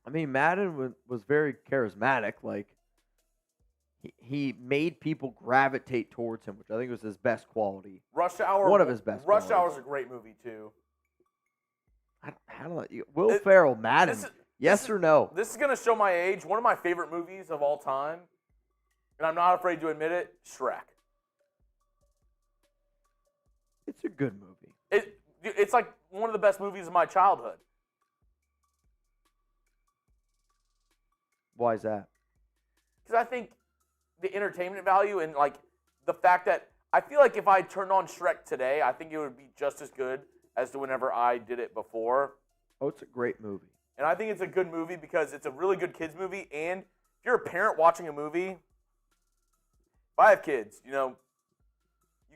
I mean, Madden was very charismatic. Like, he made people gravitate towards him, which I think was his best quality. Rush Hour. One of his best Rush qualities. Hour's a great movie, too. I don't know. Will Ferrell, Madden, yes or no? This is going to show my age. One of my favorite movies of all time, and I'm not afraid to admit it, Shrek. It's a good movie. It's like one of the best movies of my childhood. Why is that? Because I think the entertainment value and like the fact that I feel like if I turned on Shrek today, I think it would be just as good as to whenever I did it before. Oh, it's a great movie. And I think it's a good movie because it's a really good kids movie. And if you're a parent watching a movie, if I have kids, you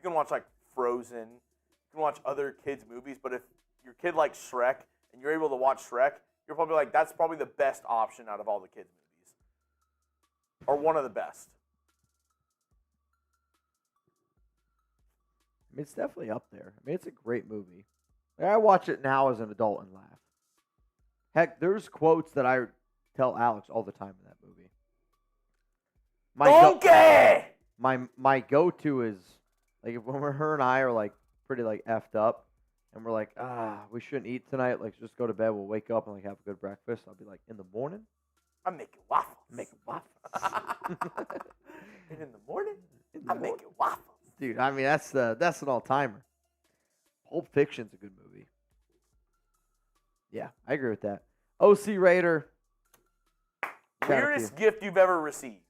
can watch like Frozen, you can watch other kids' movies. But if your kid likes Shrek and you're able to watch Shrek, you're probably like, that's probably the best option out of all the kids' movies. Or one of the best. I mean, it's definitely up there. I mean, it's a great movie. Like, I watch it now as an adult and laugh. Heck, there's quotes that I tell Alex all the time in that movie. My go-to is like when her and I are like pretty like effed up. and we're like, we shouldn't eat tonight. Like, just go to bed. We'll wake up and like have a good breakfast. I'll be like, in the morning, I'm making waffles. making waffles. And in the morning, In the I'm morning. making waffles. Dude, I mean that's an all timer. Pulp Fiction's a good movie. Yeah, I agree with that. OC Raider. Shout out to Weirdest gift you've ever received?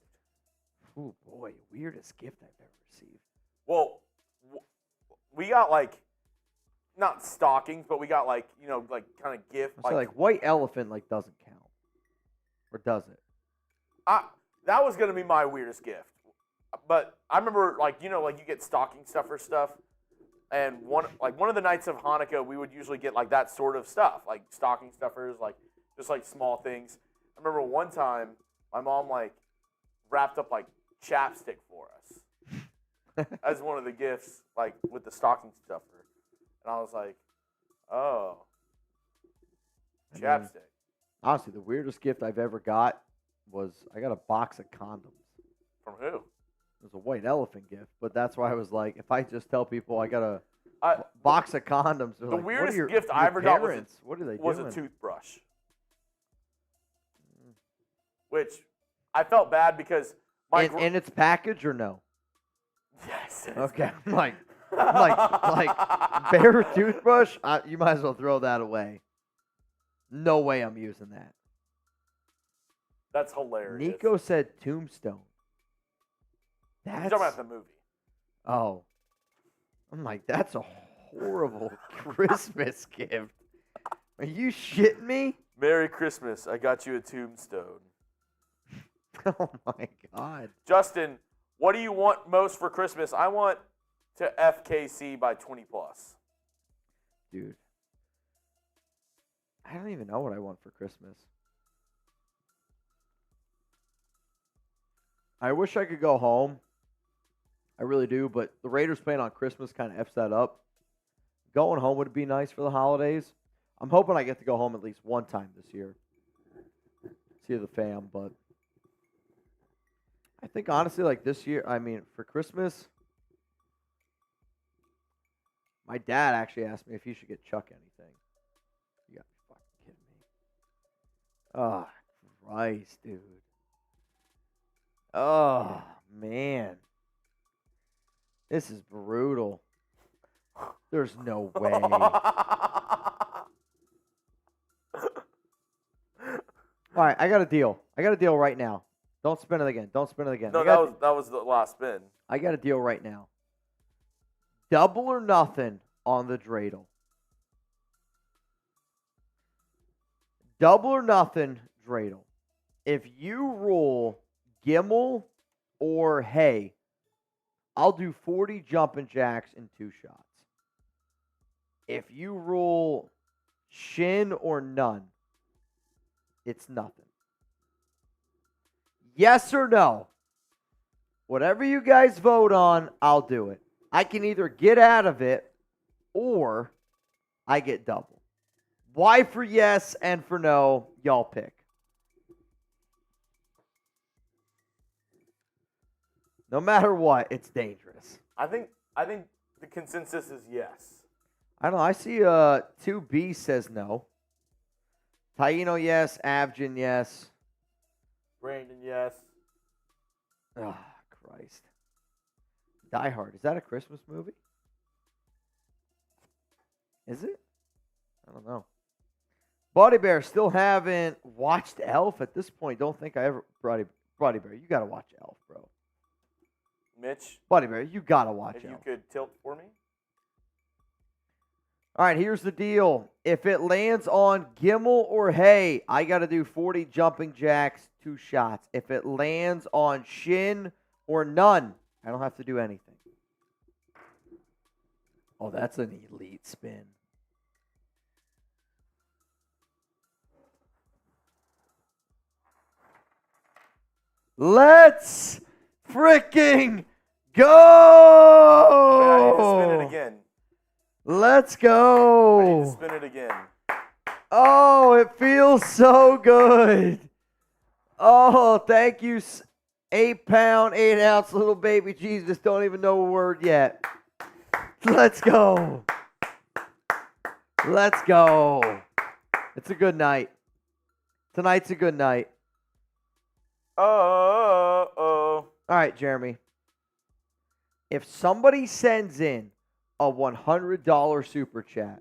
you. Ooh boy, weirdest gift I've ever received. Well, we got like, not stockings, but we got like, like kind of gift. So like white elephant like doesn't count, or does it? That was gonna be my weirdest gift. But I remember like you get stocking stuffer stuff, and one of the nights of Hanukkah we would usually get like that sort of stuff, like stocking stuffers, like just like small things. I remember one time my mom like wrapped up like chapstick for us as one of the gifts, like with the stocking stuffer, and I was like, oh, chapstick. Honestly, the weirdest gift I've ever got was I got a box of condoms. From who? It was a white elephant gift, but that's why I was like, if I just tell people I got a box of condoms, they're The like, weirdest what are gift your I ever got parents? What are they was doing? a toothbrush. Which I felt bad because in its package or no? Yes. Okay, I'm like bare toothbrush. You might as well throw that away. No way I'm using that. That's hilarious. Nico said Tombstone. You're That's talking about the movie. oh. I'm like, that's a horrible Christmas gift. Are you shitting me? Merry Christmas. I got you a tombstone. Oh my God. Justin, what do you want most for Christmas? I want to FKC by 20+. Dude. I don't even know what I want for Christmas. I wish I could go home. I really do, but the Raiders playing on Christmas kind of F's that up. Going home would be nice for the holidays. I'm hoping I get to go home at least one time this year. See the fam, but I think honestly, like this year, I mean, for Christmas, my dad actually asked me if he should get Chuck anything. You gotta be fucking kidding me. Oh, Christ, dude. Oh, man. This is brutal. There's no way. All right, I got a deal. I got a deal right now. Don't spin it again. Don't spin it again. No, that was the last spin. I got a deal right now. Double or nothing on the dreidel. Double or nothing dreidel. If you rule Gimmel or Hay, I'll do 40 jumping jacks in 2 shots. If you rule Shin or none, it's nothing. Yes or no? Whatever you guys vote on, I'll do it. I can either get out of it or I get double. Why for yes and for no, y'all pick. No matter what, it's dangerous. I think the consensus is yes. I don't know. I see 2B says no. Taino, yes. Avjin, yes. Brandon, yes. Oh, Christ. Die Hard. Is that a Christmas movie? Is it? I don't know. Buddy Bear, still haven't watched Elf at this point. Don't think I ever... Buddy Bear, you got to watch Elf, bro. Mitch, Buddy Bear, you got to watch if Elf. you could tilt for me. All right, here's the deal. If it lands on Gimmel or Hay, I got to do 40 jumping jacks, 2 shots. If it lands on Shin or none, I don't have to do anything. Oh, that's an elite spin. Let's freaking go! Wait, I need to spin it again. Let's I need go! to spin it again. Oh, it feels so good. Oh, thank you, 8-pound, 8-ounce little baby Jesus. Don't even know a word yet. Let's go. Let's go. It's a good night. Tonight's a good night. Oh. All right, Jeremy. If somebody sends in a $100 super chat,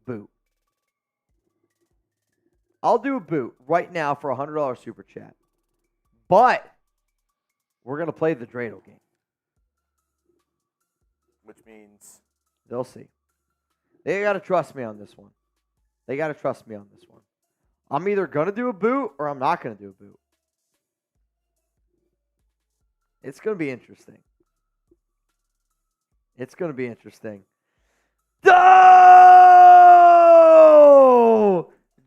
boot. I'll do a boot right now for a $100 super chat. But we're going to play the Dreidel game. Which means? They'll see. They got to trust me on this one. They got to trust me on this one. I'm either going to do a boot or I'm not going to do a boot. It's going to be interesting. It's going to be interesting. Oh!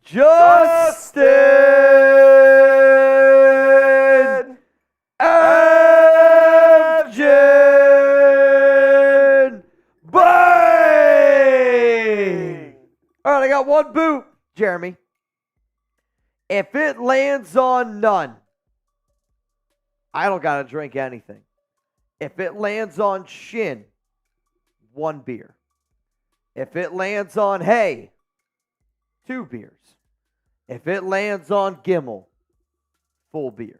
Justin Abgen! Bang! All right, I got one boot, Jeremy. If it lands on none, I don't got to drink anything. If it lands on shin, one beer. If it lands on hay, 2 beers. If it lands on Gimmel, full beers.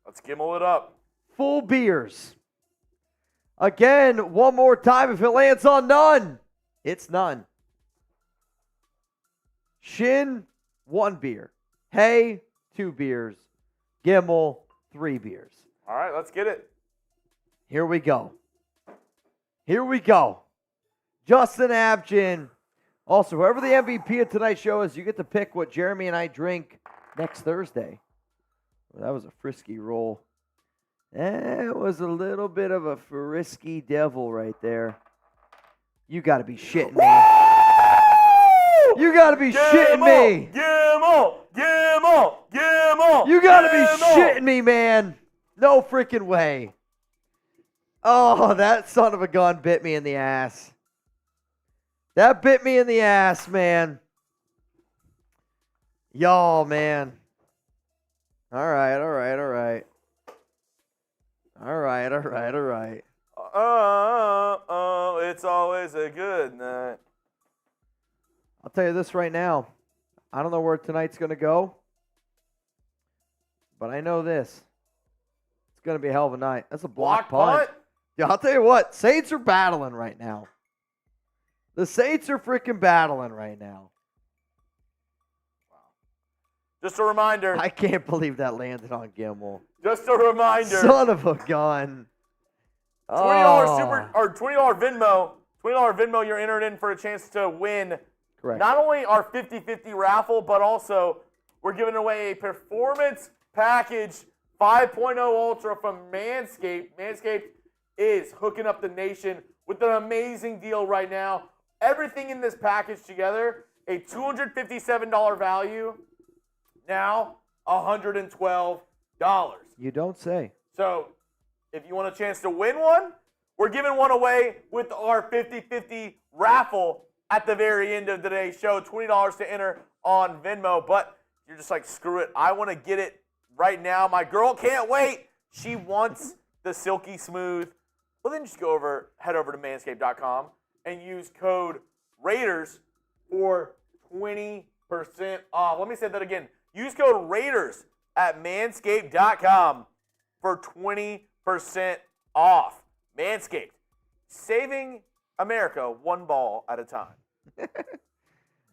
Let's Gimmel it up. Full beers. Again, one more time. If it lands on none, it's none. Shin, 1 beer. Hay, 2 beers. Gimmel, 3 beers. All right, let's get it. Here we go. Here we go. Justin Abgen. Also, whoever the MVP of tonight's show is, you get to pick what Jeremy and I drink next Thursday. Well, that was a frisky roll. That was a little bit of a frisky devil right there. You got to be shitting me. You got to be shitting me. Gimmel. You got to be shitting me, man. No freaking way. Oh, that son of a gun bit me in the ass. That bit me in the ass, man. Y'all, man. All right. It's always a good night. I'll tell you this right now. I don't know where tonight's going to go, but I know this. It's going to be a hell of a night. That's a block punt. Yeah, I'll tell you what. Saints are battling right now. The Saints are freaking battling right now. Just a reminder. I can't believe that landed on Gimmel. Just a reminder. Son of a gun. $20 $20 Venmo. $20 Venmo, you're entered in for a chance to win. Correct. Not only our 50-50 raffle, but also we're giving away a performance package 5.0 Ultra from Manscaped. Manscaped is hooking up the nation with an amazing deal right now. Everything in this package together, a $257 value, now $112. You don't say. So if you want a chance to win one, we're giving one away with our 50-50 raffle at the very end of today's show. $20 to enter on Venmo, but you're just like, screw it. I want to get it right now. My girl can't wait. She wants the silky smooth. Well, then just head over to manscaped.com and use code Raiders for 20% off. Let me say that again. Use code Raiders at manscaped.com for 20% off. Manscaped, saving America one ball at a time.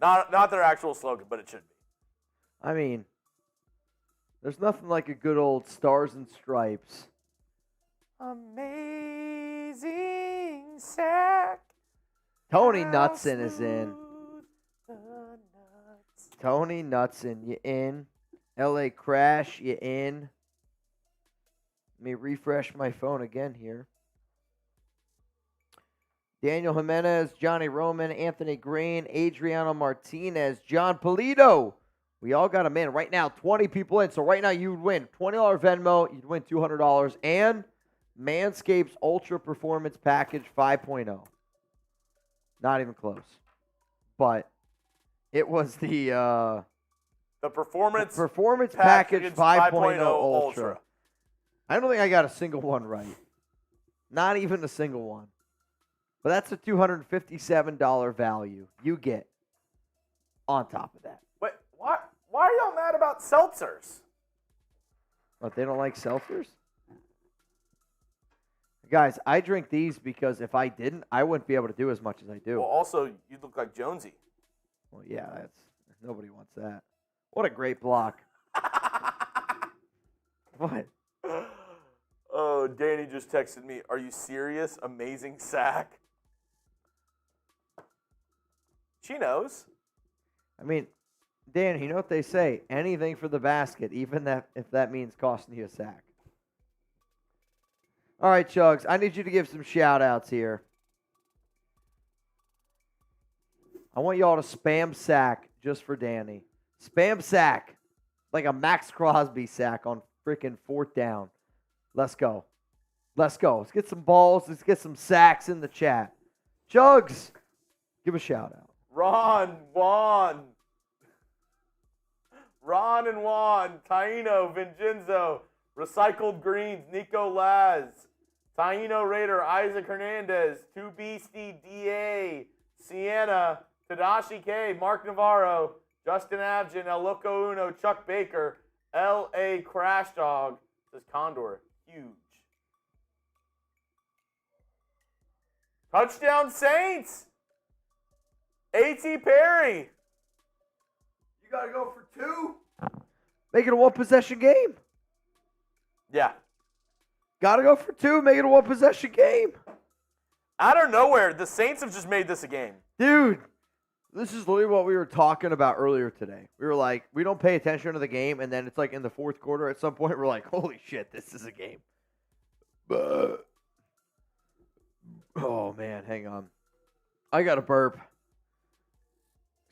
Not their actual slogan, but it should be. I mean, there's nothing like a good old Stars and Stripes. Amazing sack. Tony Knutson is in. Tony Knutson, you in? LA Crash, you in? Let me refresh my phone again here. Daniel Jimenez, Johnny Roman, Anthony Green, Adriano Martinez, John Polito. We all got them in. Right now, 20 people in. So right now, you would win $20 Venmo. You'd win $200. And Manscaped's Ultra Performance Package 5.0. Not even close. But it was the Performance Package 5.0 Ultra. I don't think I got a single one right. Not even a single one. But that's a $257 value you get on top of that. But why are y'all mad about seltzers? But they don't like seltzers? Guys, I drink these because if I didn't, I wouldn't be able to do as much as I do. Well, also, you look like Jonesy. Well, yeah, nobody wants that. What a great block. What? Oh, Danny just texted me. Are you serious? Amazing sack. She knows. I mean, Dan, you know what they say? Anything for the basket, even if that means costing you a sack. All right, Chuggs, I need you to give some shout-outs here. I want y'all to spam sack just for Danny. Spam sack. Like a Maxx Crosby sack on freaking 4th down. Let's go. Let's go. Let's get some balls. Let's get some sacks in the chat. Chuggs, give a shout-out. Ron and Juan, Taino, Vincenzo, Recycled Greens, Nico Laz, Taino Raider, Isaac Hernandez, 2 Beastie, DA, Sienna, Tadashi K, Mark Navarro, Justin Abjin, El Loco Uno, Chuck Baker, L.A. Crash Dog, says Condor, huge. Touchdown Saints! A.T. Perry. You got to go for 2? Make it a one-possession game. Yeah. Got to go for 2. Make it a one-possession game. Out of nowhere, the Saints have just made this a game. Dude, this is literally what we were talking about earlier today. We were like, we don't pay attention to the game, and then it's like in the 4th quarter at some point, we're like, holy shit, this is a game. Oh, man, hang on. I got a burp.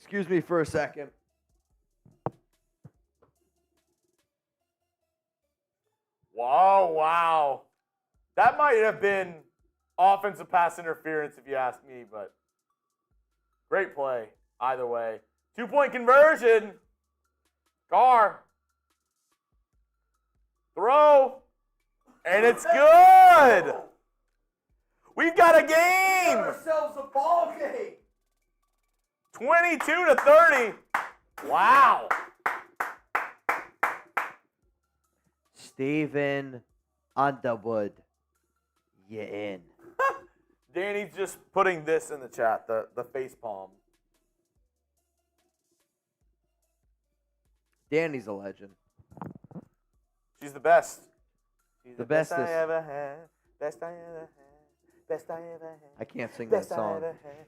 Excuse me for a second. Wow. That might have been offensive pass interference if you ask me, but great play either way. 2-point conversion. Carr. Throw. And it's good. We've got a Got game. ourselves a ball game. 22-30. Wow. Steven Underwood, you in. Danny's just putting this in the chat, the face palm. Danny's a legend. She's the best. She's The best I bestest. ever had. Best I ever had. Best I ever had. I can't sing that Best I song. ever had.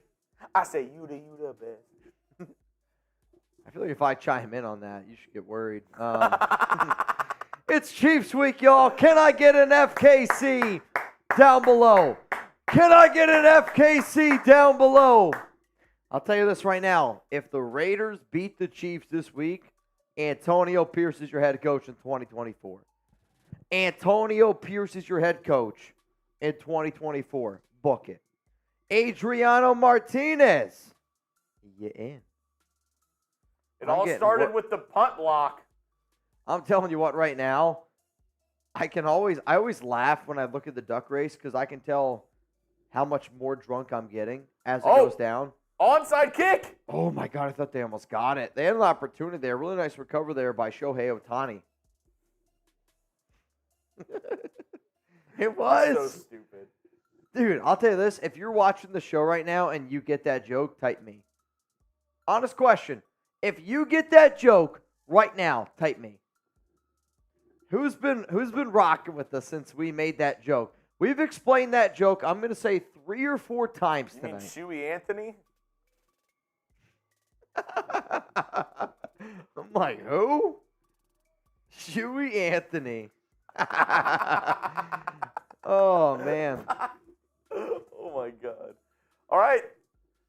I say you the best. I feel like if I chime in on that, you should get worried. It's Chiefs week, y'all. Can I get an FKC down below? Can I get an FKC down below? I'll tell you this right now. If the Raiders beat the Chiefs this week, Antonio Pierce is your head coach in 2024. Antonio Pierce is your head coach in 2024. Book it. Adriano Martinez. You in. It all started with the punt block. I'm telling you what, right now, I always laugh when I look at the duck race because I can tell how much more drunk I'm getting as it goes down. Onside kick. Oh, my God, I thought they almost got it. They had an opportunity there. Really nice recover there by Shohei Ohtani. It was. So stupid. Dude, I'll tell you this. If you're watching the show right now and you get that joke, type me. Honest question. If you get that joke right now, type me. Who's been rocking with us since we made that joke? We've explained that joke, I'm going to say 3 or 4 times You tonight. mean Shuey Anthony? I'm like, who? Shuey Anthony. Oh, man. Oh, my God. All right.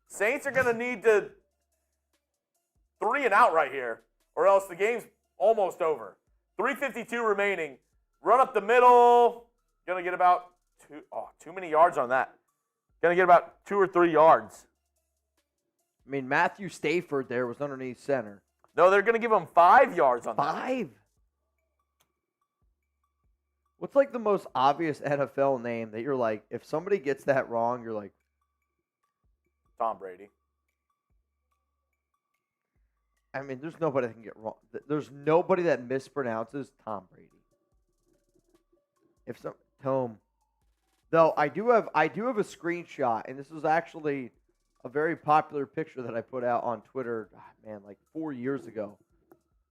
Saints are going to need to 3 and out right here, or else the game's almost over. 3:52 remaining. Run up the middle. Going to get about too many yards on that. Going to get about 2 or 3 yards. I mean, Matthew Stafford there was underneath center. No, they're going to give him 5 yards on that. 5? What's like the most obvious NFL name that you're like, if somebody gets that wrong, you're like, Tom Brady. I mean, there's nobody that can get wrong. There's nobody that mispronounces Tom Brady. If some Tome, though, I do have a screenshot, and this was actually a very popular picture that I put out on Twitter. Like 4 years ago.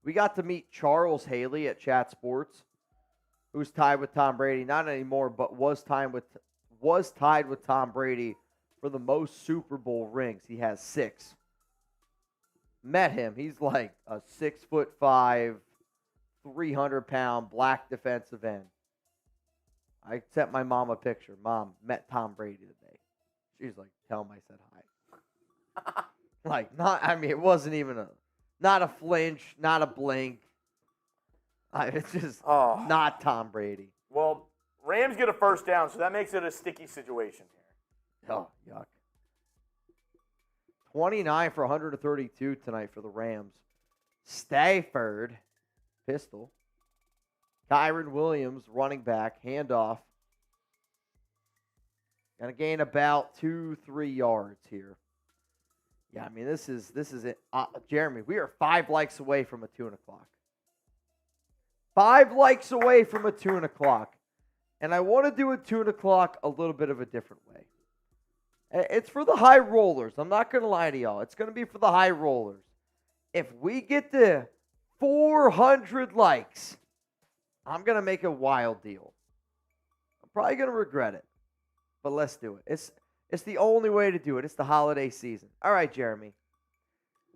We got to meet Charles Haley at Chat Sports, who's tied with Tom Brady, not anymore, but was tied with Tom Brady for the most Super Bowl rings. He has 6. Met him. He's like a 6'5", 300-pound black defensive end. I sent my mom a picture. Mom, met Tom Brady today. She's like, tell him I said hi. It wasn't even not a flinch, not a blink. It's just not Tom Brady. Well, Rams get a first down, so that makes it a sticky situation here. Oh, yuck. 29 for 132 tonight for the Rams. Stafford, pistol. Kyron Williams, running back, handoff. Gonna gain about 2-3 yards here. Yeah, I mean, this is it. Jeremy, we are 5 likes away from a 2 o'clock. 5 likes away from a 2 o'clock. And I want to do a 2 o'clock a little bit of a different way. It's for the high rollers. I'm not going to lie to y'all. It's going to be for the high rollers. If we get to 400 likes, I'm going to make a wild deal. I'm probably going to regret it. But let's do it. It's the only way to do it. It's the holiday season. All right, Jeremy.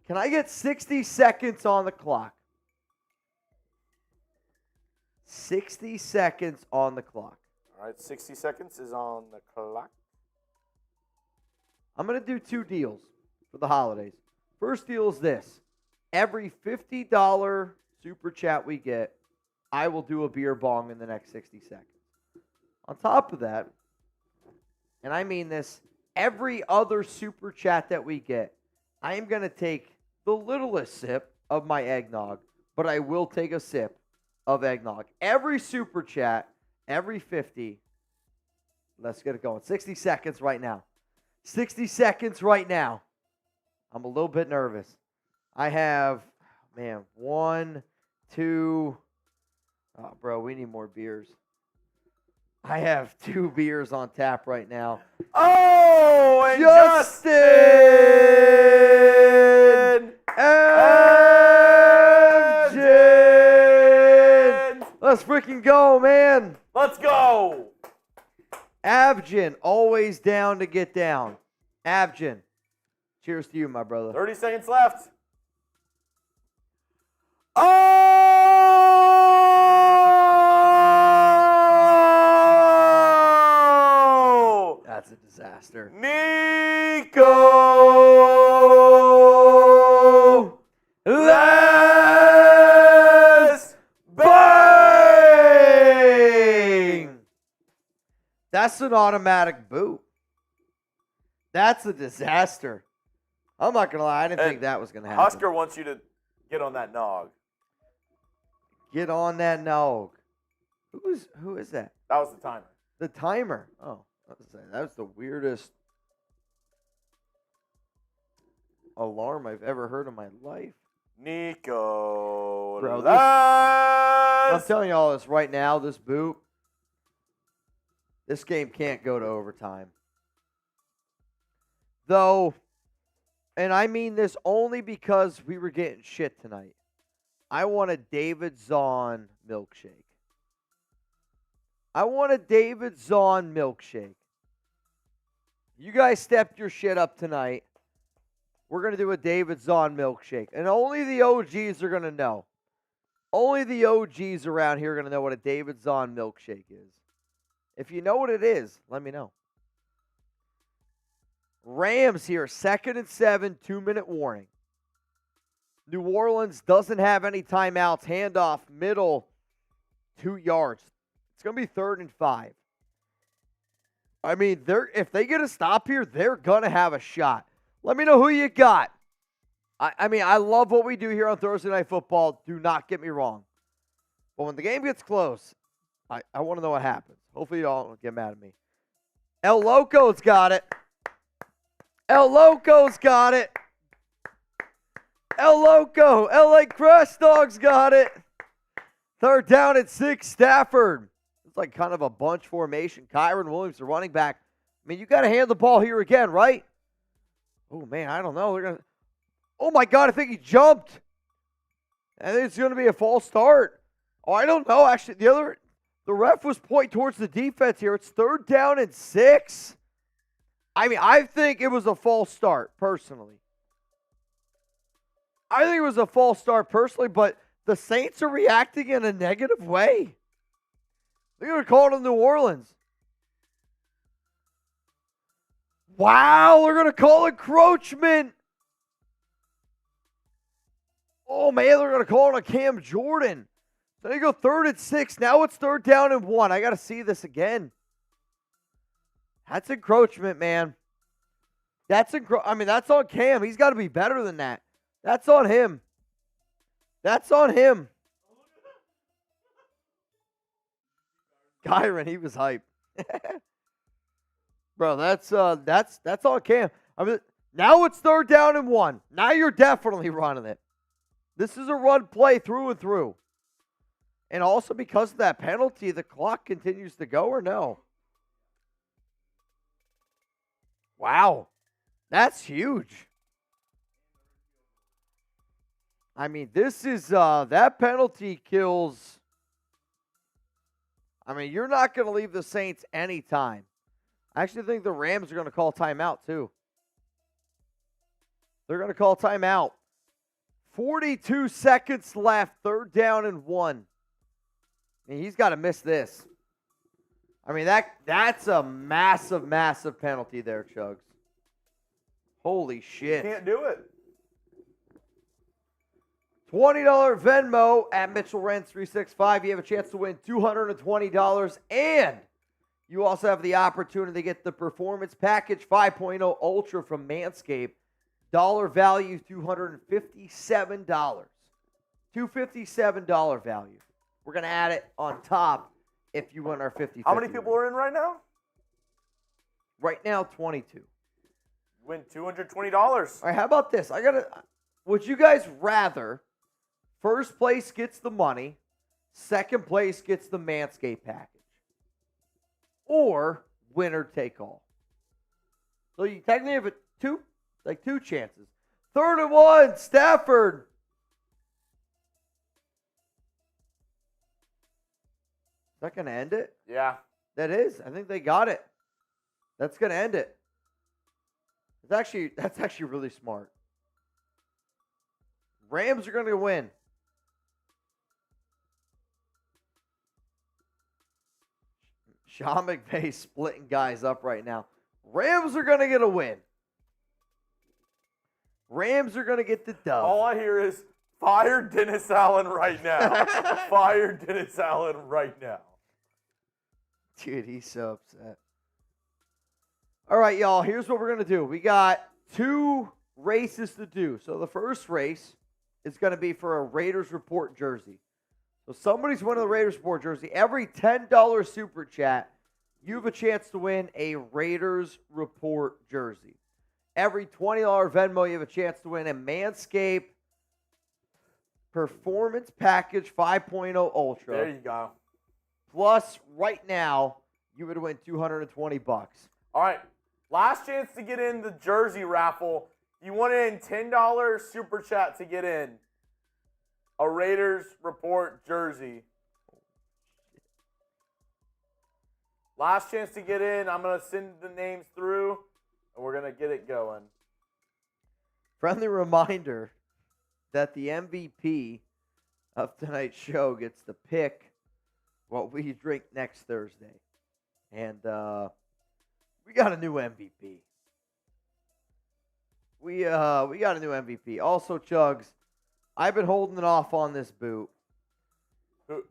Can I get 60 seconds on the clock? 60 seconds on the clock. All right, 60 seconds is on the clock. I'm going to do 2 deals for the holidays. First deal is this. Every $50 super chat we get, I will do a beer bong in the next 60 seconds. On top of that, and I mean this, every other super chat that we get, I am going to take the littlest sip of my eggnog, but I will take a sip of eggnog. Every super chat, every 50. Let's get it going. 60 seconds right now. 60 seconds right now. I'm a little bit nervous. I have, 1, 2. Oh, bro, we need more beers. I have 2 beers on tap right now. Oh, and Justin Abjin! Let's freaking go, man. Let's go. Abjin, always down to get down. Abjin, cheers to you, my brother. 30 seconds left. Oh! That's a disaster. Nico! Let's bang! That's an automatic boot. That's a disaster. I'm not going to lie. I didn't think that was going to happen. Husker wants you to get on that nog. Get on that nog. Who is that? That was the timer. The timer. Oh, that was the weirdest alarm I've ever heard in my life. Nico. Bro, I'm telling you all this right now, this boot, this game can't go to overtime. Though, and I mean this only because we were getting shit tonight. I want a David Zahn milkshake. I want a David Zahn milkshake. You guys stepped your shit up tonight. We're going to do a David Zahn milkshake. And only the OGs are going to know. Only the OGs around here are going to know what a David Zahn milkshake is. If you know what it is, let me know. Rams here, 2nd and 7, 2-minute warning. New Orleans doesn't have any timeouts. Handoff, middle, 2 yards. It's going to be 3rd and 5. I mean, if they get a stop here, they're going to have a shot. Let me know who you got. I mean, I love what we do here on Thursday Night Football. Do not get me wrong. But when the game gets close, I want to know what happens. Hopefully you all don't get mad at me. El Loco's got it. El Loco's got it. El Loco. LA Crush Dogs got it. Third down at 6, Stafford. It's like kind of a bunch formation. Kyron Williams, the running back. I mean, you got to hand the ball here again, right? Oh, man, I don't know. They're gonna. Oh, my God, I think he jumped. I think it's going to be a false start. Oh, I don't know. Actually, the ref was pointing towards the defense here. It's third down and 6. I mean, I think it was a false start, personally. I think it was a false start, personally, but the Saints are reacting in a negative way. They're going to call it in New Orleans. Wow, they're going to call encroachment. Oh, man, they're going to call it on Cam Jordan. So they go third and 6. Now it's third down and 1. I got to see this again. That's encroachment, man. That's on Cam. He's got to be better than that. That's on him. That's on him. Kyron, he was hyped. Bro, that's on Cam. I mean, now it's third down and 1. Now you're definitely running it. This is a run play through and through. And also because of that penalty, the clock continues to go or no? Wow. That's huge. I mean, this is, that penalty kills. I mean, you're not going to leave the Saints any time. I actually think the Rams are going to call timeout, too. They're going to call timeout. 42 seconds left, third down and 1. I mean, he's got to miss this. I mean, that's a massive, massive penalty there, Chuggs. Holy shit. Can't do it. $20 Venmo at Mitchell Renz 365. You have a chance to win $220. And you also have the opportunity to get the Performance Package 5.0 Ultra from Manscaped. Dollar value, $257. $257 value. We're going to add it on top if you win our 50-50. How many people are in right now? Right now, 22. Win $220. All right, how about this? Would you guys rather first place gets the money, second place gets the Manscaped package? Or winner take all? So you technically have two chances. Third and 1, Stafford. Is that going to end it? Yeah. That is. I think they got it. That's going to end it. That's actually really smart. Rams are going to win. Sean McVay splitting guys up right now. Rams are going to get a win. Rams are going to get the dub. All I hear is, fire Dennis Allen right now. Fire Dennis Allen right now. Dude, he's so upset. All right, y'all, here's what we're going to do. We got 2 races to do. So the first race is going to be for a Raiders Report jersey. So somebody's winning the Raiders Report jersey. Every $10 super chat, you have a chance to win a Raiders Report jersey. Every $20 Venmo, you have a chance to win a Manscaped Performance Package 5.0 Ultra. There you go. Plus, right now, you would win $220. All right. Last chance to get in the jersey raffle. You want in $10 super chat to get in a Raiders Report jersey. Last chance to get in. I'm going to send the names through, and we're going to get it going. Friendly reminder that the MVP of tonight's show gets to pick what we drink next Thursday. And we got a new MVP. We got a new MVP. Also, Chuggs, I've been holding it off on this boot. Did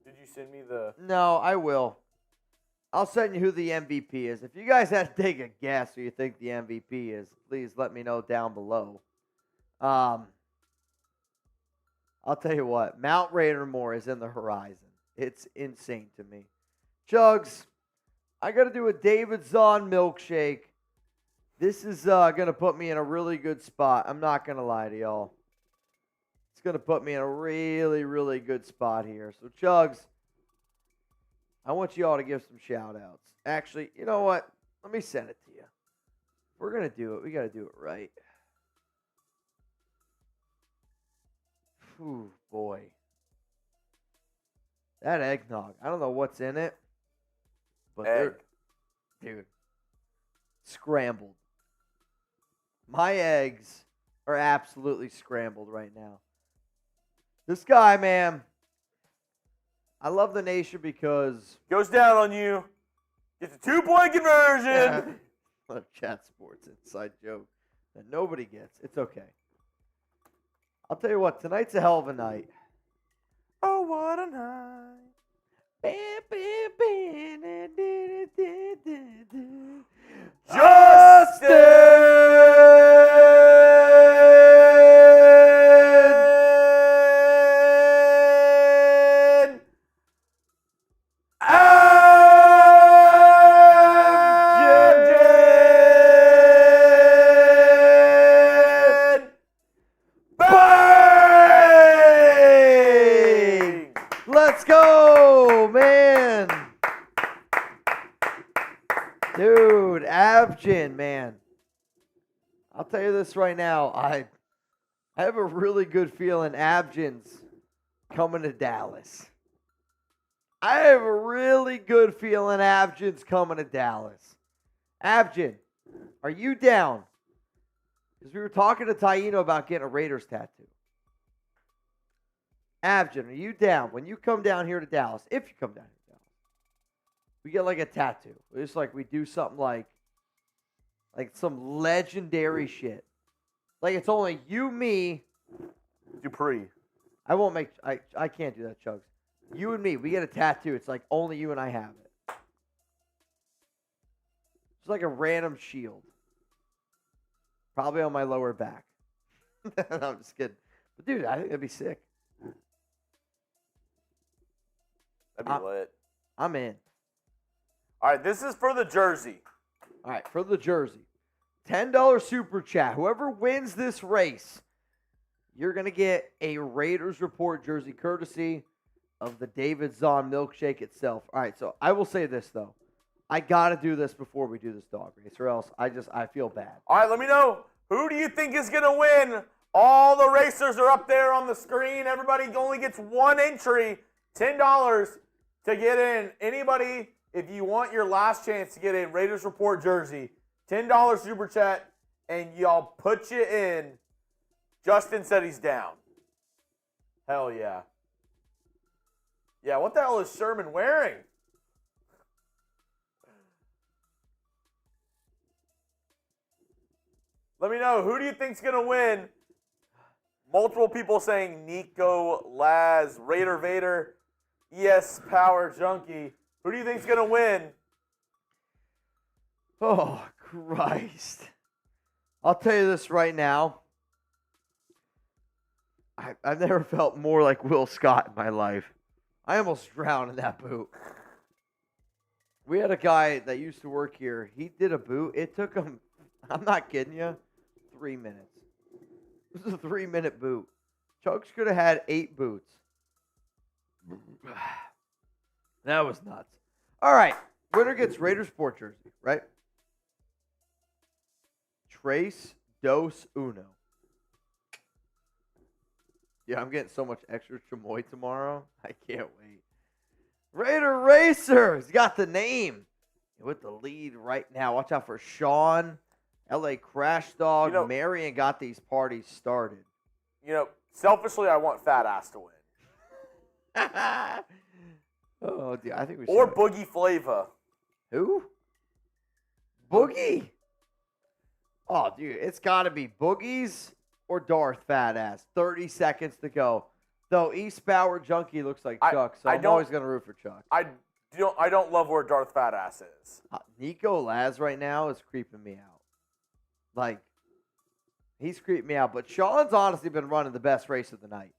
you send me the... No, I will. I'll send you who the MVP is. If you guys had to take a guess who you think the MVP is, please let me know down below. I'll tell you what, Mount Raidermore is in the horizon. It's insane to me. Chuggs, I got to do a David Zahn milkshake This is going to put me in a really good spot. I'm not going to lie to y'all. It's going to put me in a really, really good spot here. So, Chuggs, I want you all to give some shout-outs. Actually, you know what? Let me send it to you. If we're going to do it, we got to do it right. Ooh, boy. That eggnog. I don't know what's in it. But dude, scrambled. My eggs are absolutely scrambled right now. This guy, man, I love the nation because... Goes down on you. Gets a 2-point conversion. Chat sports inside joke that nobody gets. It's okay. I'll tell you what, tonight's a hell of a night. Oh, what a night. Let's go, man. Dude, Abjin, man. I'll tell you this right now. I have a really good feeling Abjin's coming to Dallas. I have a really good feeling Abjin's coming to Dallas. Abjin, are you down? Because we were talking to Taino about getting a Raiders tattoo. Abjin, are you down when you come down here to Dallas? If you come down here to Dallas, we get like a tattoo. It's like we do something like some legendary shit. Like it's only you, me, Dupree. I won't make. I can't do that, Chuggs. You and me, we get a tattoo. It's like only you and I have it. It's like a random shield, probably on my lower back. No, I'm just kidding. But dude, I think that'd be sick. That'd be lit. I'm in. All right, this is for the jersey. All right, for the jersey. $10 super chat. Whoever wins this race, you're going to get a Raiders Report jersey courtesy of the David Zahn milkshake itself. All right, so I will say this, though. I got to do this before we do this dog race, or else I feel bad. All right, let me know. Who do you think is going to win? All the racers are up there on the screen. Everybody only gets one entry, $10 to get in. Anybody, if you want your last chance to get a Raiders Report jersey, $10 super chat, and y'all put you in. Justin said he's down. Hell yeah. Yeah, what the hell is Sherman wearing? Let me know. Who do you think's going to win? Multiple people saying Nico, Laz, Raider Vader, ES Power Junkie. Who do you think's going to win? Oh, Christ. I'll tell you this right now. I've never felt more like Will Scott in my life. I almost drowned in that boot. We had a guy that used to work here. He did a boot. It took him, I'm not kidding you, 3 minutes. This is a 3-minute boot. Chuggs could have had 8 boots. That was nuts. All right. Winner gets Raiders Sport jersey, right? Trace Dos Uno. Yeah, I'm getting so much extra chamoy tomorrow. I can't wait. Raider Racer. He's got the name. With the lead right now. Watch out for Sean. LA Crash Dog. Marion got these parties started. You know, selfishly, I want Fat Ass to win. Oh, dear. I think we Or should. Boogie Flava. Who? Boogie? Oh, dude, it's got to be Boogies or Darth Fat Ass. 30 seconds to go. Though East Power Junkie looks like Chuck, so I'm always going to root for Chuck. I don't love where Darth Fat Ass is. Nico Laz right now is creeping me out. Like, he's creeping me out. But Sean's honestly been running the best race of the night.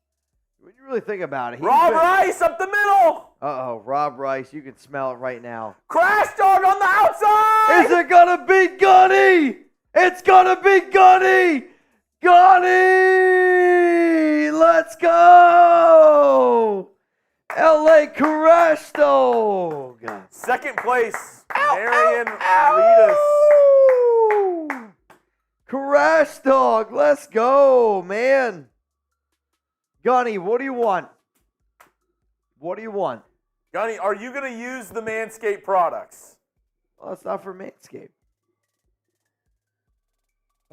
When you really think about it. Rob Rice up the middle. Uh-oh, Rob Rice. You can smell it right now. Crash Dog on the outside. Is it going to be Gunny? It's going to be Gunny. Gunny. Let's go. LA Crash Dog. Second place, Marion Reedus. Crash Dog, let's go, man. Gunny, what do you want? What do you want? Gunny, are you going to use the Manscaped products? Well, that's not for Manscaped.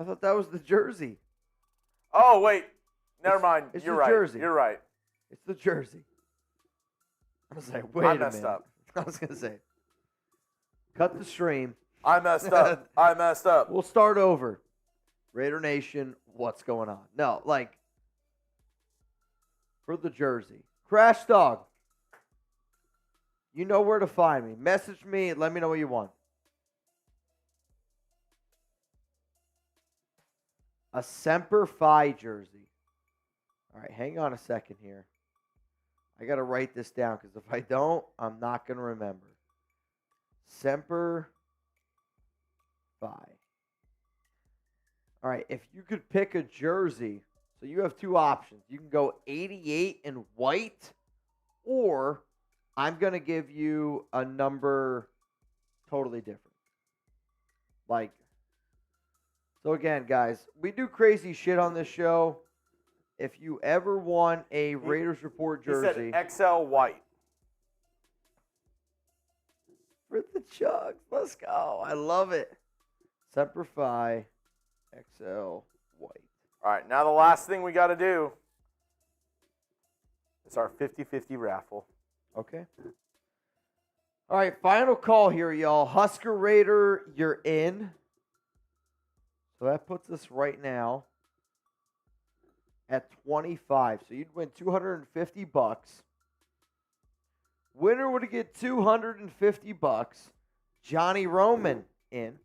I thought that was the jersey. Oh, wait. Never mind. It's You're the right. jersey. You're right. It's the jersey. I was like, wait I a minute. messed up. I was going to say, cut the stream. I messed up. I messed up. We'll start over. Raider Nation, what's going on? No, like, for the jersey. Crash Dog, you know where to find me. Message me and let me know what you want. A Semper Fi jersey. All right, hang on a second here. I got to write this down because if I don't, I'm not going to remember. Semper Fi. All right, if you could pick a jersey, so you have two options. You can go 88 in white, or I'm going to give you a number totally different. Like, so again, guys, we do crazy shit on this show. If you ever want a Raiders Report jersey. He said XL white. For the Chuggs. Let's go. I love it. Semper Fi. XL white. All right, now the last thing we got to do is our 50-50 raffle. Okay. All right, final call here, y'all. Husker Raider, you're in. So that puts us right now at 25. So you'd win $250. Winner would get $250. Johnny Roman in.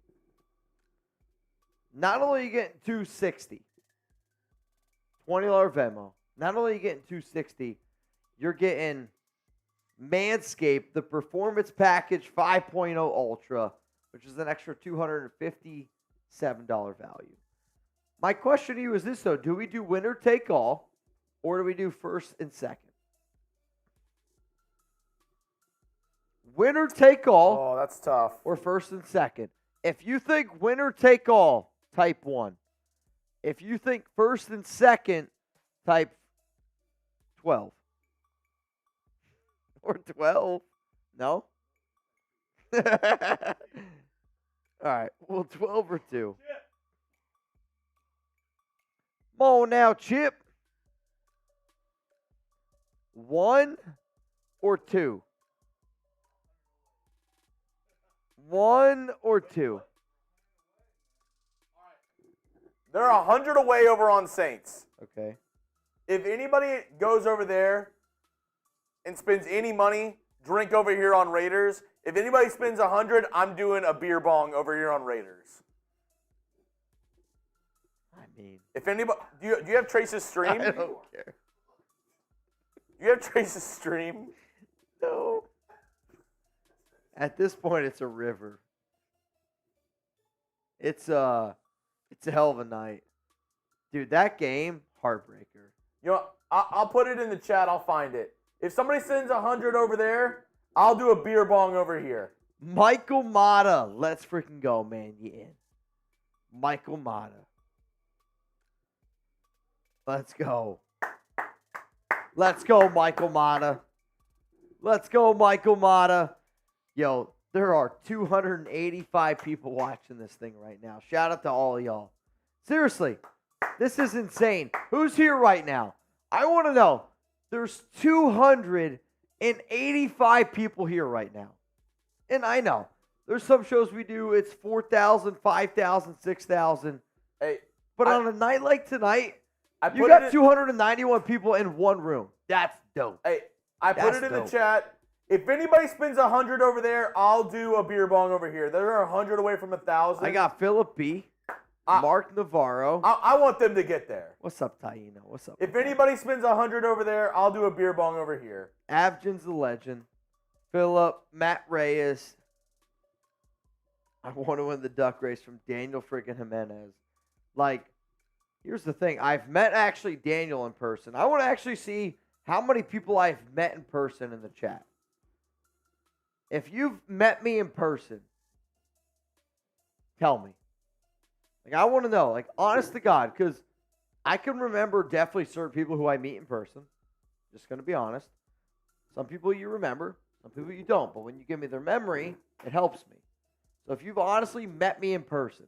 Not only are you getting $260, $20 Venmo. Not only are you getting $260, you're getting Manscaped, the Performance Package 5.0 Ultra, which is an extra $257 value. My question to you is this, though. Do we do winner take all, or do we do first and second? Winner take all. Oh, that's tough. Or first and second. If you think winner take all, type 1. If you think first and second, type 12. Or 12. No? All right. Well, 12 or 2. Come on now, Chip. 1 or 2? 1 or 2? They're 100 away over on Saints. Okay. If anybody goes over there and spends any money, drink over here on Raiders. If anybody spends 100, I'm doing a beer bong over here on Raiders. I mean, If anybody, do you have Trace's stream? I don't care. Do you have Trace's stream? No. At this point, it's a river. It's a hell of a night. Dude, that game, heartbreaker. You know, I'll put it in the chat. I'll find it. If somebody sends 100 over there, I'll do a beer bong over here. Michael Mata. Let's freaking go, man. You in. Michael Mata. Let's go. Let's go, Michael Mata. Let's go, Michael Mata. Yo, there are 285 people watching this thing right now. Shout out to all of y'all. Seriously, this is insane. Who's here right now? I want to know. There's 285 people here right now. And I know. There's some shows we do, it's 4,000, 5,000, 6,000. Hey, But on a night like tonight, I you put got it in, 291 people in one room. That's dope. Hey, I put That's it in dope. the chat. If anybody spends 100 over there, I'll do a beer bong over here. There are 100 away from 1,000. I got Philip B., Mark Navarro. I want them to get there. What's up, Taino? What's up? If anybody spends 100 over there, I'll do a beer bong over here. Avgin's the legend. Philip, Matt Reyes. I want to win the duck race from Daniel freaking Jimenez. Like, here's the thing. I've met actually Daniel in person. I want to actually see how many people I've met in person in the chat. If you've met me in person, tell me. Like, I want to know. Like, honest to God, because I can remember definitely certain people who I meet in person. Just going to be honest. Some people you remember, some people you don't. But when you give me their memory, it helps me. So if you've honestly met me in person,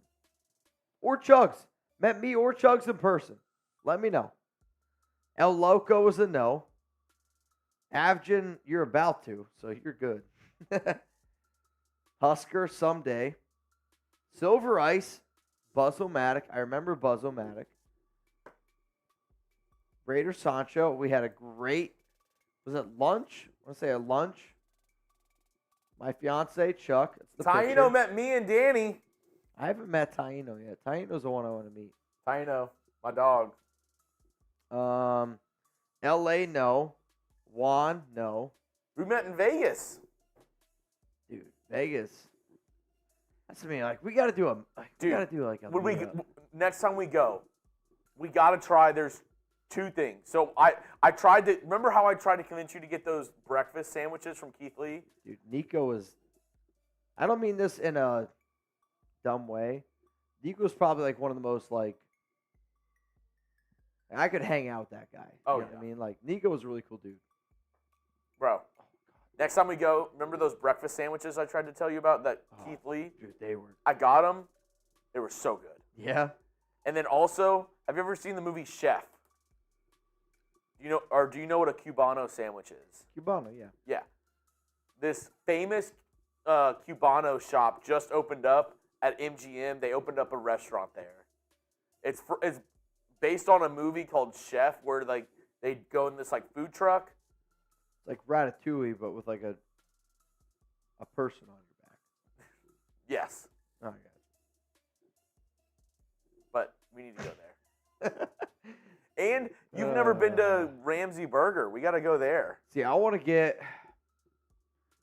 or Chuggs, met me or Chuggs in person, let me know. El Loco is a no. Avgin, you're about to, so you're good. Husker, someday. Silver Ice, Buzz-O-Matic. I remember Buzz-O-Matic. Raider Sancho, we had a great, was it lunch? I want to say a lunch. My fiance, Chuck. It's the Taino picture. met me and Danny. I haven't met Taino yet. Taino's the one I want to meet. Taino, my dog. L.A., no. Juan, no. We met in Vegas. Dude, Vegas. That's what I mean. Like, we got to do a. Dude, we got to do like a. Next time we go, we got to try. There's two things. So I tried to remember how I tried to convince you to get those breakfast sandwiches from Keith Lee. Dude, Nico is. I don't mean this in a dumb way. Nico's probably like one of the most like. I could hang out with that guy. Oh, you know what I mean, like Nico was a really cool dude. Bro, next time we go, remember those breakfast sandwiches I tried to tell you about that Keith Lee? Dude, they were. I got them. They were so good. Yeah. And then also, have you ever seen the movie Chef? Do you know what a Cubano sandwich is? Cubano, yeah. Yeah. This famous Cubano shop just opened up at MGM. They opened up a restaurant there. It's based on a movie called Chef, where like they go in this like food truck. It's like Ratatouille, but with like a person on your back. Yes, Oh, yeah. but we need to go there. And you've never been to Ramsey Burger. We got to go there. See, I want to get.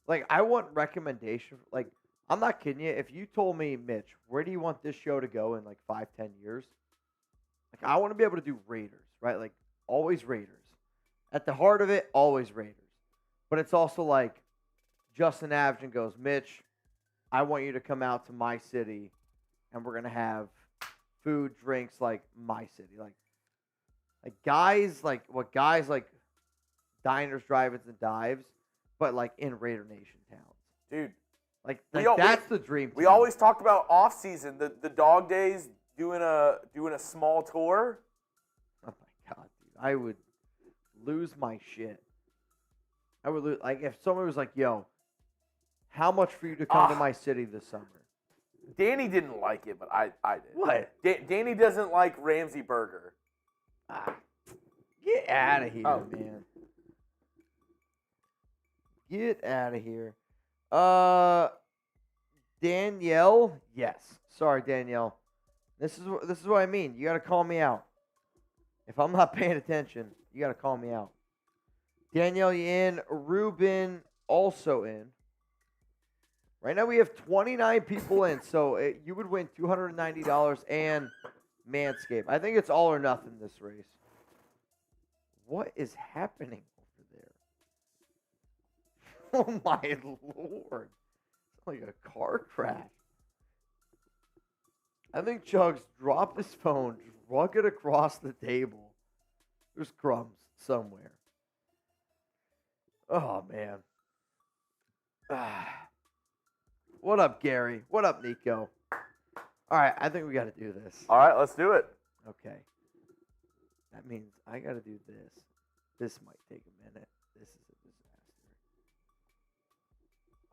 Like, I want recommendation. Like, I'm not kidding you. If you told me, Mitch, where do you want this show to go in like 5-10 years? Like, I want to be able to do Raiders, right? Like, always Raiders. At the heart of it, always Raiders. But it's also like Justin Avgin goes, Mitch, I want you to come out to my city, and we're gonna have food, drinks like my city, like guys like diners, drive-ins, and dives, but like in Raider Nation towns, Dude. Like We that's the dream. We team. always talked about off season, the dog days, doing a small tour. Oh my god, dude! I would lose my shit. I would lose. Like if someone was like, "Yo, how much for you to come to my city this summer?" Danny didn't like it, but I did. What? Danny doesn't like Ramsey Burger. Get out of here, Oh. man. Get out of here. Danielle? Yes. Sorry, Danielle. This is what I mean. You got to call me out. If I'm not paying attention, you got to call me out. Danielle, you in. Ruben also in. Right now we have 29 people in, so you would win $290 and Manscaped. I think it's all or nothing this race. What is happening over there? Oh my lord. It's like a car crash. I think Chuggs dropped his phone, drug it across the table. There's crumbs somewhere. Oh man. What up, Gary? What up, Nico? All right, I think we got to do this. All right, let's do it. Okay. That means I got to do this. This might take a minute. This is a disaster.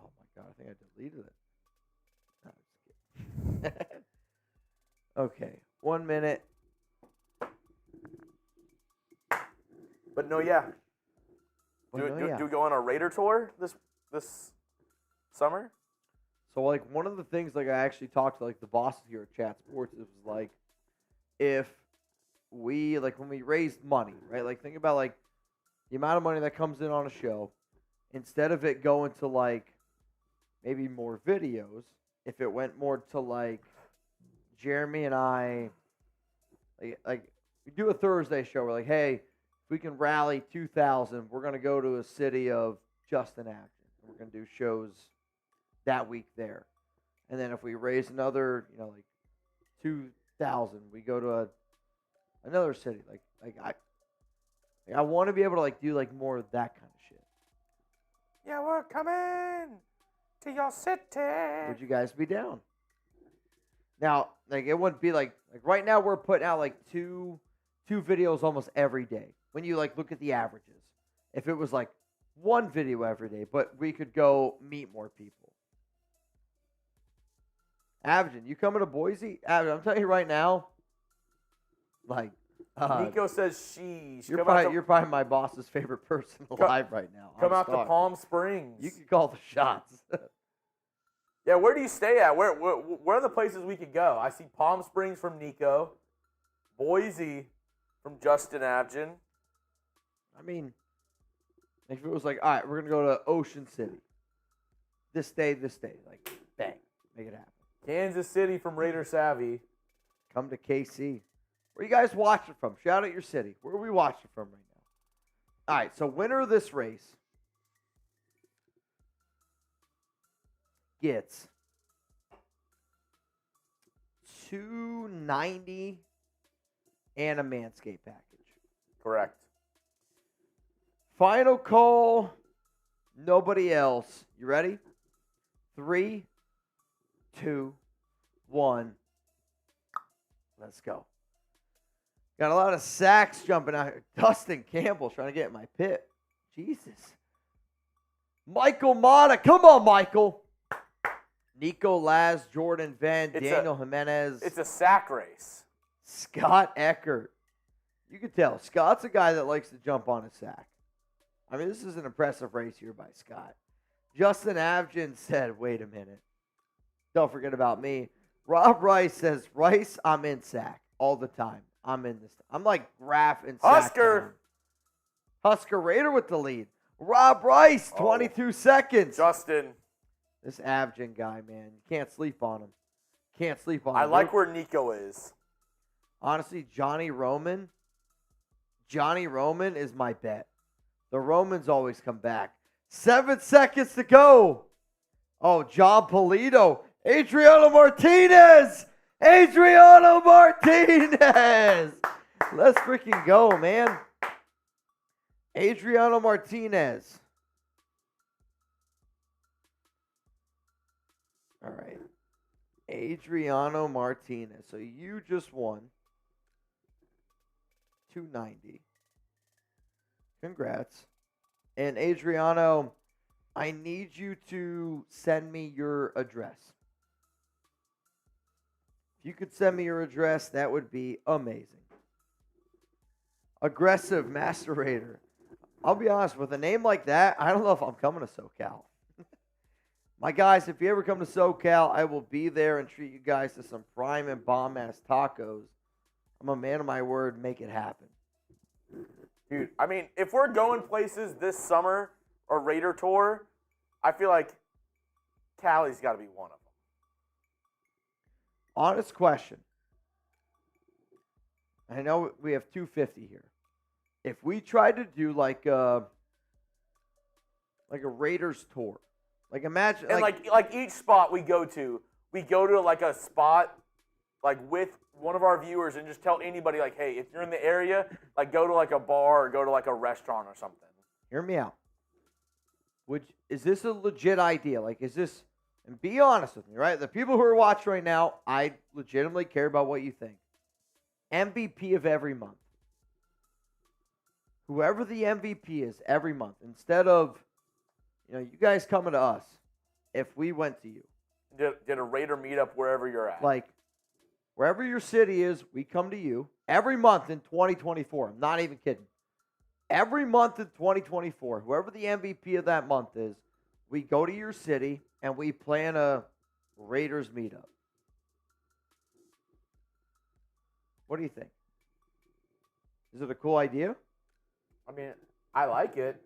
Oh my god, I think I deleted it. No, I'm just kidding. Okay, 1 minute. But no, yeah. Well, Do we go on a Raider tour this summer? So like one of the things like I actually talked to like the bosses here at Chat Sports, it was like if we like when we raised money, right? Like think about like the amount of money that comes in on a show, instead of it going to like maybe more videos, if it went more to like Jeremy and I, like we do a Thursday show. We're like, hey, if we can rally 2,000, we're gonna go to a city of Justin Action. We're gonna do shows that week there, and then if we raise another, like 2,000, we go to another city. I want to be able to like do like more of that kind of shit. Yeah, we're coming to your city. Would you guys be down? Now, like it wouldn't be like right now we're putting out like two videos almost every day. When you like look at the averages, if it was like one video every day, but we could go meet more people. Averaging, you coming to Boise? Averaging, I'm telling you right now, like Nico says sheesh. You're probably my boss's favorite person alive right now. Come out to Palm Springs. You can call the shots. Yeah, where do you stay at? Where are the places we could go? I see Palm Springs from Nico, Boise from Justin Abgen. I mean, if it was like, all right, we're gonna go to Ocean City. This day, like bang, make it happen. Kansas City from Raider Savvy. Come to KC. Where you guys watching from? Shout out your city. Where are we watching from right now? All right, so winner of this race gets $290 and a Manscaped package. Correct. Final call. Nobody else. You ready? 3, 2, 1. Let's go. Got a lot of sacks jumping out here. Dustin Campbell trying to get in my pit. Jesus. Michael Mata. Come on, Michael. Nico Laz, Jordan Venn, Daniel Jimenez. It's a sack race. Scott Eckert. You can tell. Scott's a guy that likes to jump on a sack. I mean, this is an impressive race here by Scott. Justin Abgen said, wait a minute. Don't forget about me. Rob Rice says, Rice, I'm in sack all the time. I'm in this. I'm like Graf and Husker. Husker Raider with the lead. Rob Rice, 22 seconds. Justin. This Abgen guy, man. You can't sleep on him. Can't sleep on him. I like where Nico is. Honestly, Johnny Roman is my bet. The Romans always come back. 7 seconds to go. Oh, John Polito. Adriano Martinez. Adriano Martinez. Let's freaking go, man. Adriano Martinez. All right. Adriano Martinez. So you just won $290. Congrats. And Adriano, I need you to send me your address. If you could send me your address, that would be amazing. Aggressive Macerator. I'll be honest, with a name like that, I don't know if I'm coming to SoCal. My guys, if you ever come to SoCal, I will be there and treat you guys to some prime and bomb-ass tacos. I'm a man of my word. Make it happen. Dude, I mean, if we're going places this summer or Raider tour, I feel like Cali's got to be one of them. Honest question. I know we have 250 here. If we tried to do like a Raiders tour, like imagine and like each spot we go to like a spot like with one of our viewers and just tell anybody like, hey, if you're in the area, like go to like a bar or go to like a restaurant or something. Hear me out. Is this a legit idea? Like, is this? And be honest with me, right? The people who are watching right now, I legitimately care about what you think. MVP of every month. Whoever the MVP is every month, instead of, you guys coming to us, if we went to you. Did a Raider meetup wherever you're at. Like, wherever your city is, we come to you every month in 2024. I'm not even kidding. Every month in 2024, whoever the MVP of that month is, we go to your city and we plan a Raiders meetup. What do you think? Is it a cool idea? I mean, I like it.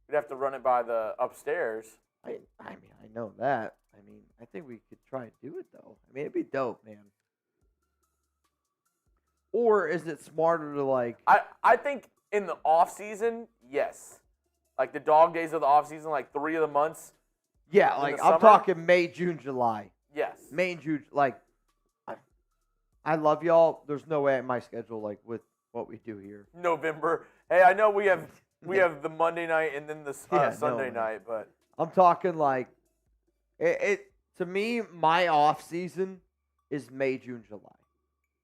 We'd have to run it by the upstairs. I mean, I know that. I mean, I think we could try and do it though. I mean, it'd be dope, man. Or is it smarter to like? I think in the off season, yes. Like the dog days of the off season, like 3 of the months. Yeah, in like the I'm summer? talking May, June, July. Yes. May and June, like I love y'all. There's no way in my schedule like with what we do here. November. Hey, I know we have the Monday night and then the Yeah, Sunday no, man. night, but I'm talking like it to me. My off season is May, June, July.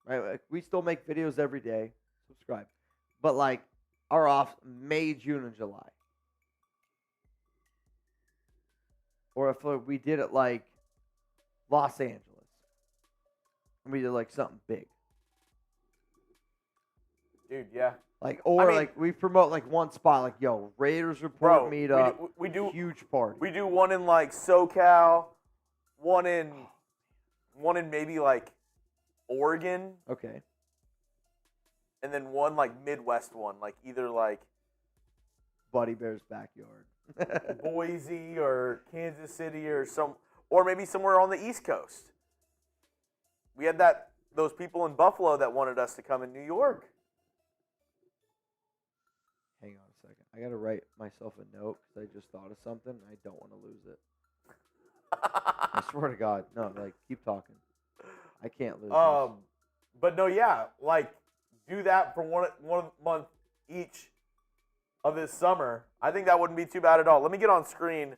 Right? Like, we still make videos every day. Subscribe, but like our off May, June, and July. Or if we did it like Los Angeles, and we did like something big. dude, yeah. Like, or mean- like we promote like one spot, like yo, Raiders report meetup, we do huge party. we do one in like SoCal, one in maybe like Oregon, Okay, and then one like Midwest one, like either like Buddy Bear's backyard. Boise or Kansas City or maybe somewhere on the East Coast. We had those people in Buffalo that wanted us to come in New York. Hang on a second. I gotta write myself a note because I just thought of something. I don't want to lose it. I swear to God, no. Like, keep talking. I can't lose. This. But no, yeah, like do that for one month each of this summer. I think that wouldn't be too bad at all. Let me get on screen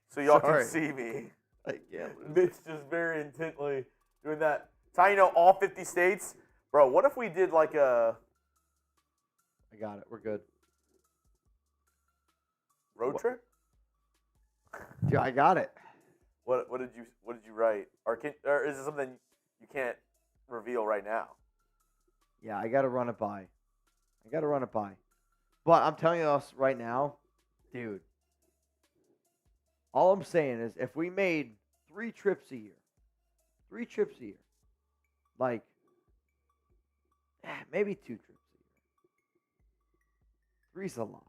so y'all Sorry. can see me. I can't lose. Mitch just very intently doing that. It's how you know all 50 states. Bro, what if we did like a I got it. We're good. road trip? Dude, I got it. What did you write? Or is it something you can't reveal right now? Yeah, I gotta run it by. But I'm telling you us right now, dude. All I'm saying is, if we made 3 trips a year, like maybe 2 trips a year. 3's a lot.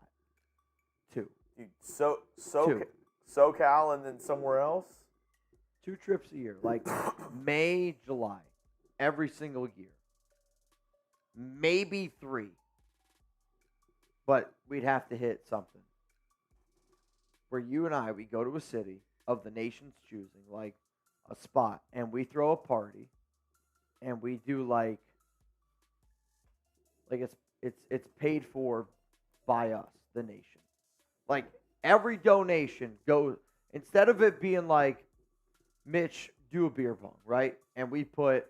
2. Dude, Two. SoCal and then somewhere else? 2 trips a year, like May, July, every single year. Maybe 3. But we'd have to hit something. Where you and we go to a city of the nation's choosing, like a spot, and we throw a party, and we do like it's paid for by us, the nation. Like every donation goes, instead of it being like, Mitch, do a beer bong, right? And we put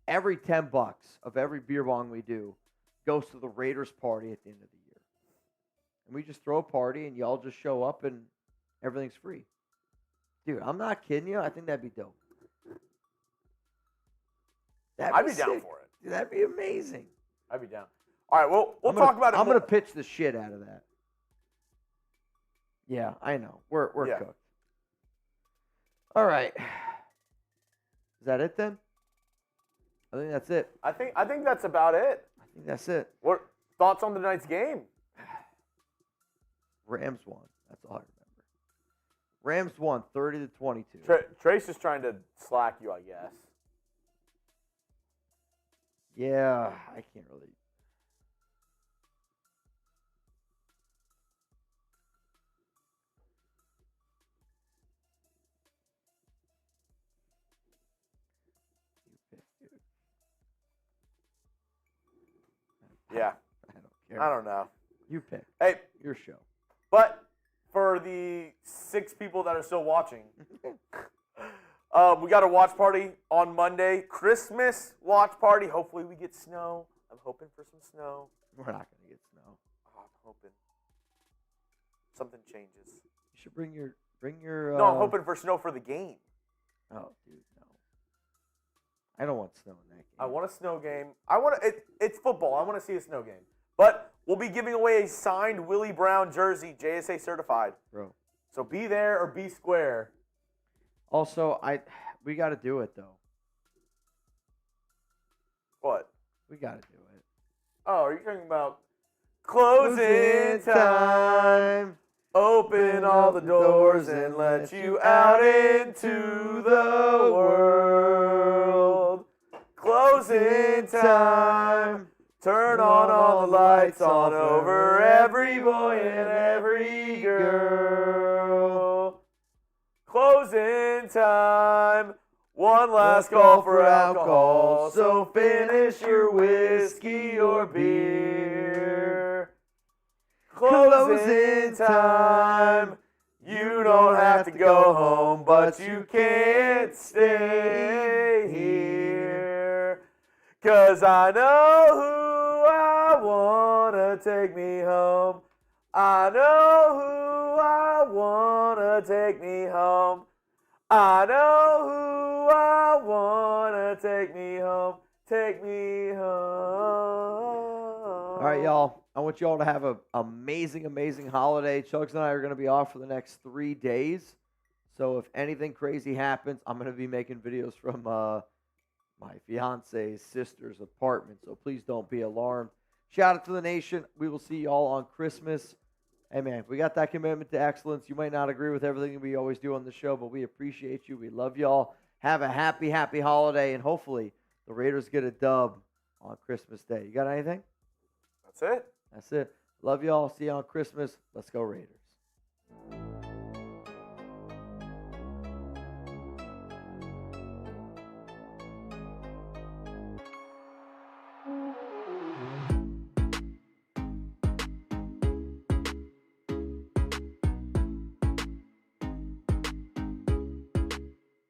every $10 of every beer bong we do goes to the Raiders party at the end of the year. And we just throw a party and y'all just show up and everything's free. Dude, I'm not kidding you. I think that'd be dope. I'd be down sick. for it. Dude, that'd be amazing. I'd be down. All right, we'll talk about it I'm more. going to pitch the shit out of that. Yeah, I know. We're Yeah. cooked. All right. Is that it then? I think that's it. I think that's about it. I think that's it. What thoughts on tonight's game? Rams won. That's all I remember. Rams won 30-22. Trace is trying to slack you, I guess. Yeah, I can't really. Yeah. I don't care. I don't know. You pick. Hey, Your show. but for the 6 people that are still watching, we got a watch party on Monday. Christmas watch party. Hopefully we get snow. I'm hoping for some snow. We're not going to get snow. Oh, I'm hoping something changes. You should bring your. No, I'm hoping for snow for the game. Oh, dude, no. I don't want snow in that game. I want a snow game. It's football. I want to see a snow game. But we'll be giving away a signed Willie Brown jersey, JSA certified. Bro. So be there or be square. Also, we got to do it though. What? We got to do it. Oh, are you talking about closing time? Open all the doors and let you out into the world. Closing time. Turn on all the lights on over every boy and every girl. Closing time. One last call for alcohol, so finish your whiskey or beer. Closing time. You don't have to go home, but you can't stay here. 'Cause I know who I wanna take me home. I know who I wanna take me home. I know who I wanna take me home. Take me home. All right, y'all. I want y'all to have an amazing, amazing holiday. Chuggs and I are going to be off for the next 3 days. So if anything crazy happens, I'm going to be making videos from my fiance's sister's apartment. So please don't be alarmed. Shout out to the nation. We will see y'all on Christmas. Hey, man, we got that commitment to excellence. You might not agree with everything we always do on the show, but we appreciate you. We love y'all. Have a happy, happy holiday, and hopefully the Raiders get a dub on Christmas Day. You got anything? That's it. That's it. Love y'all. See you on Christmas. Let's go Raiders.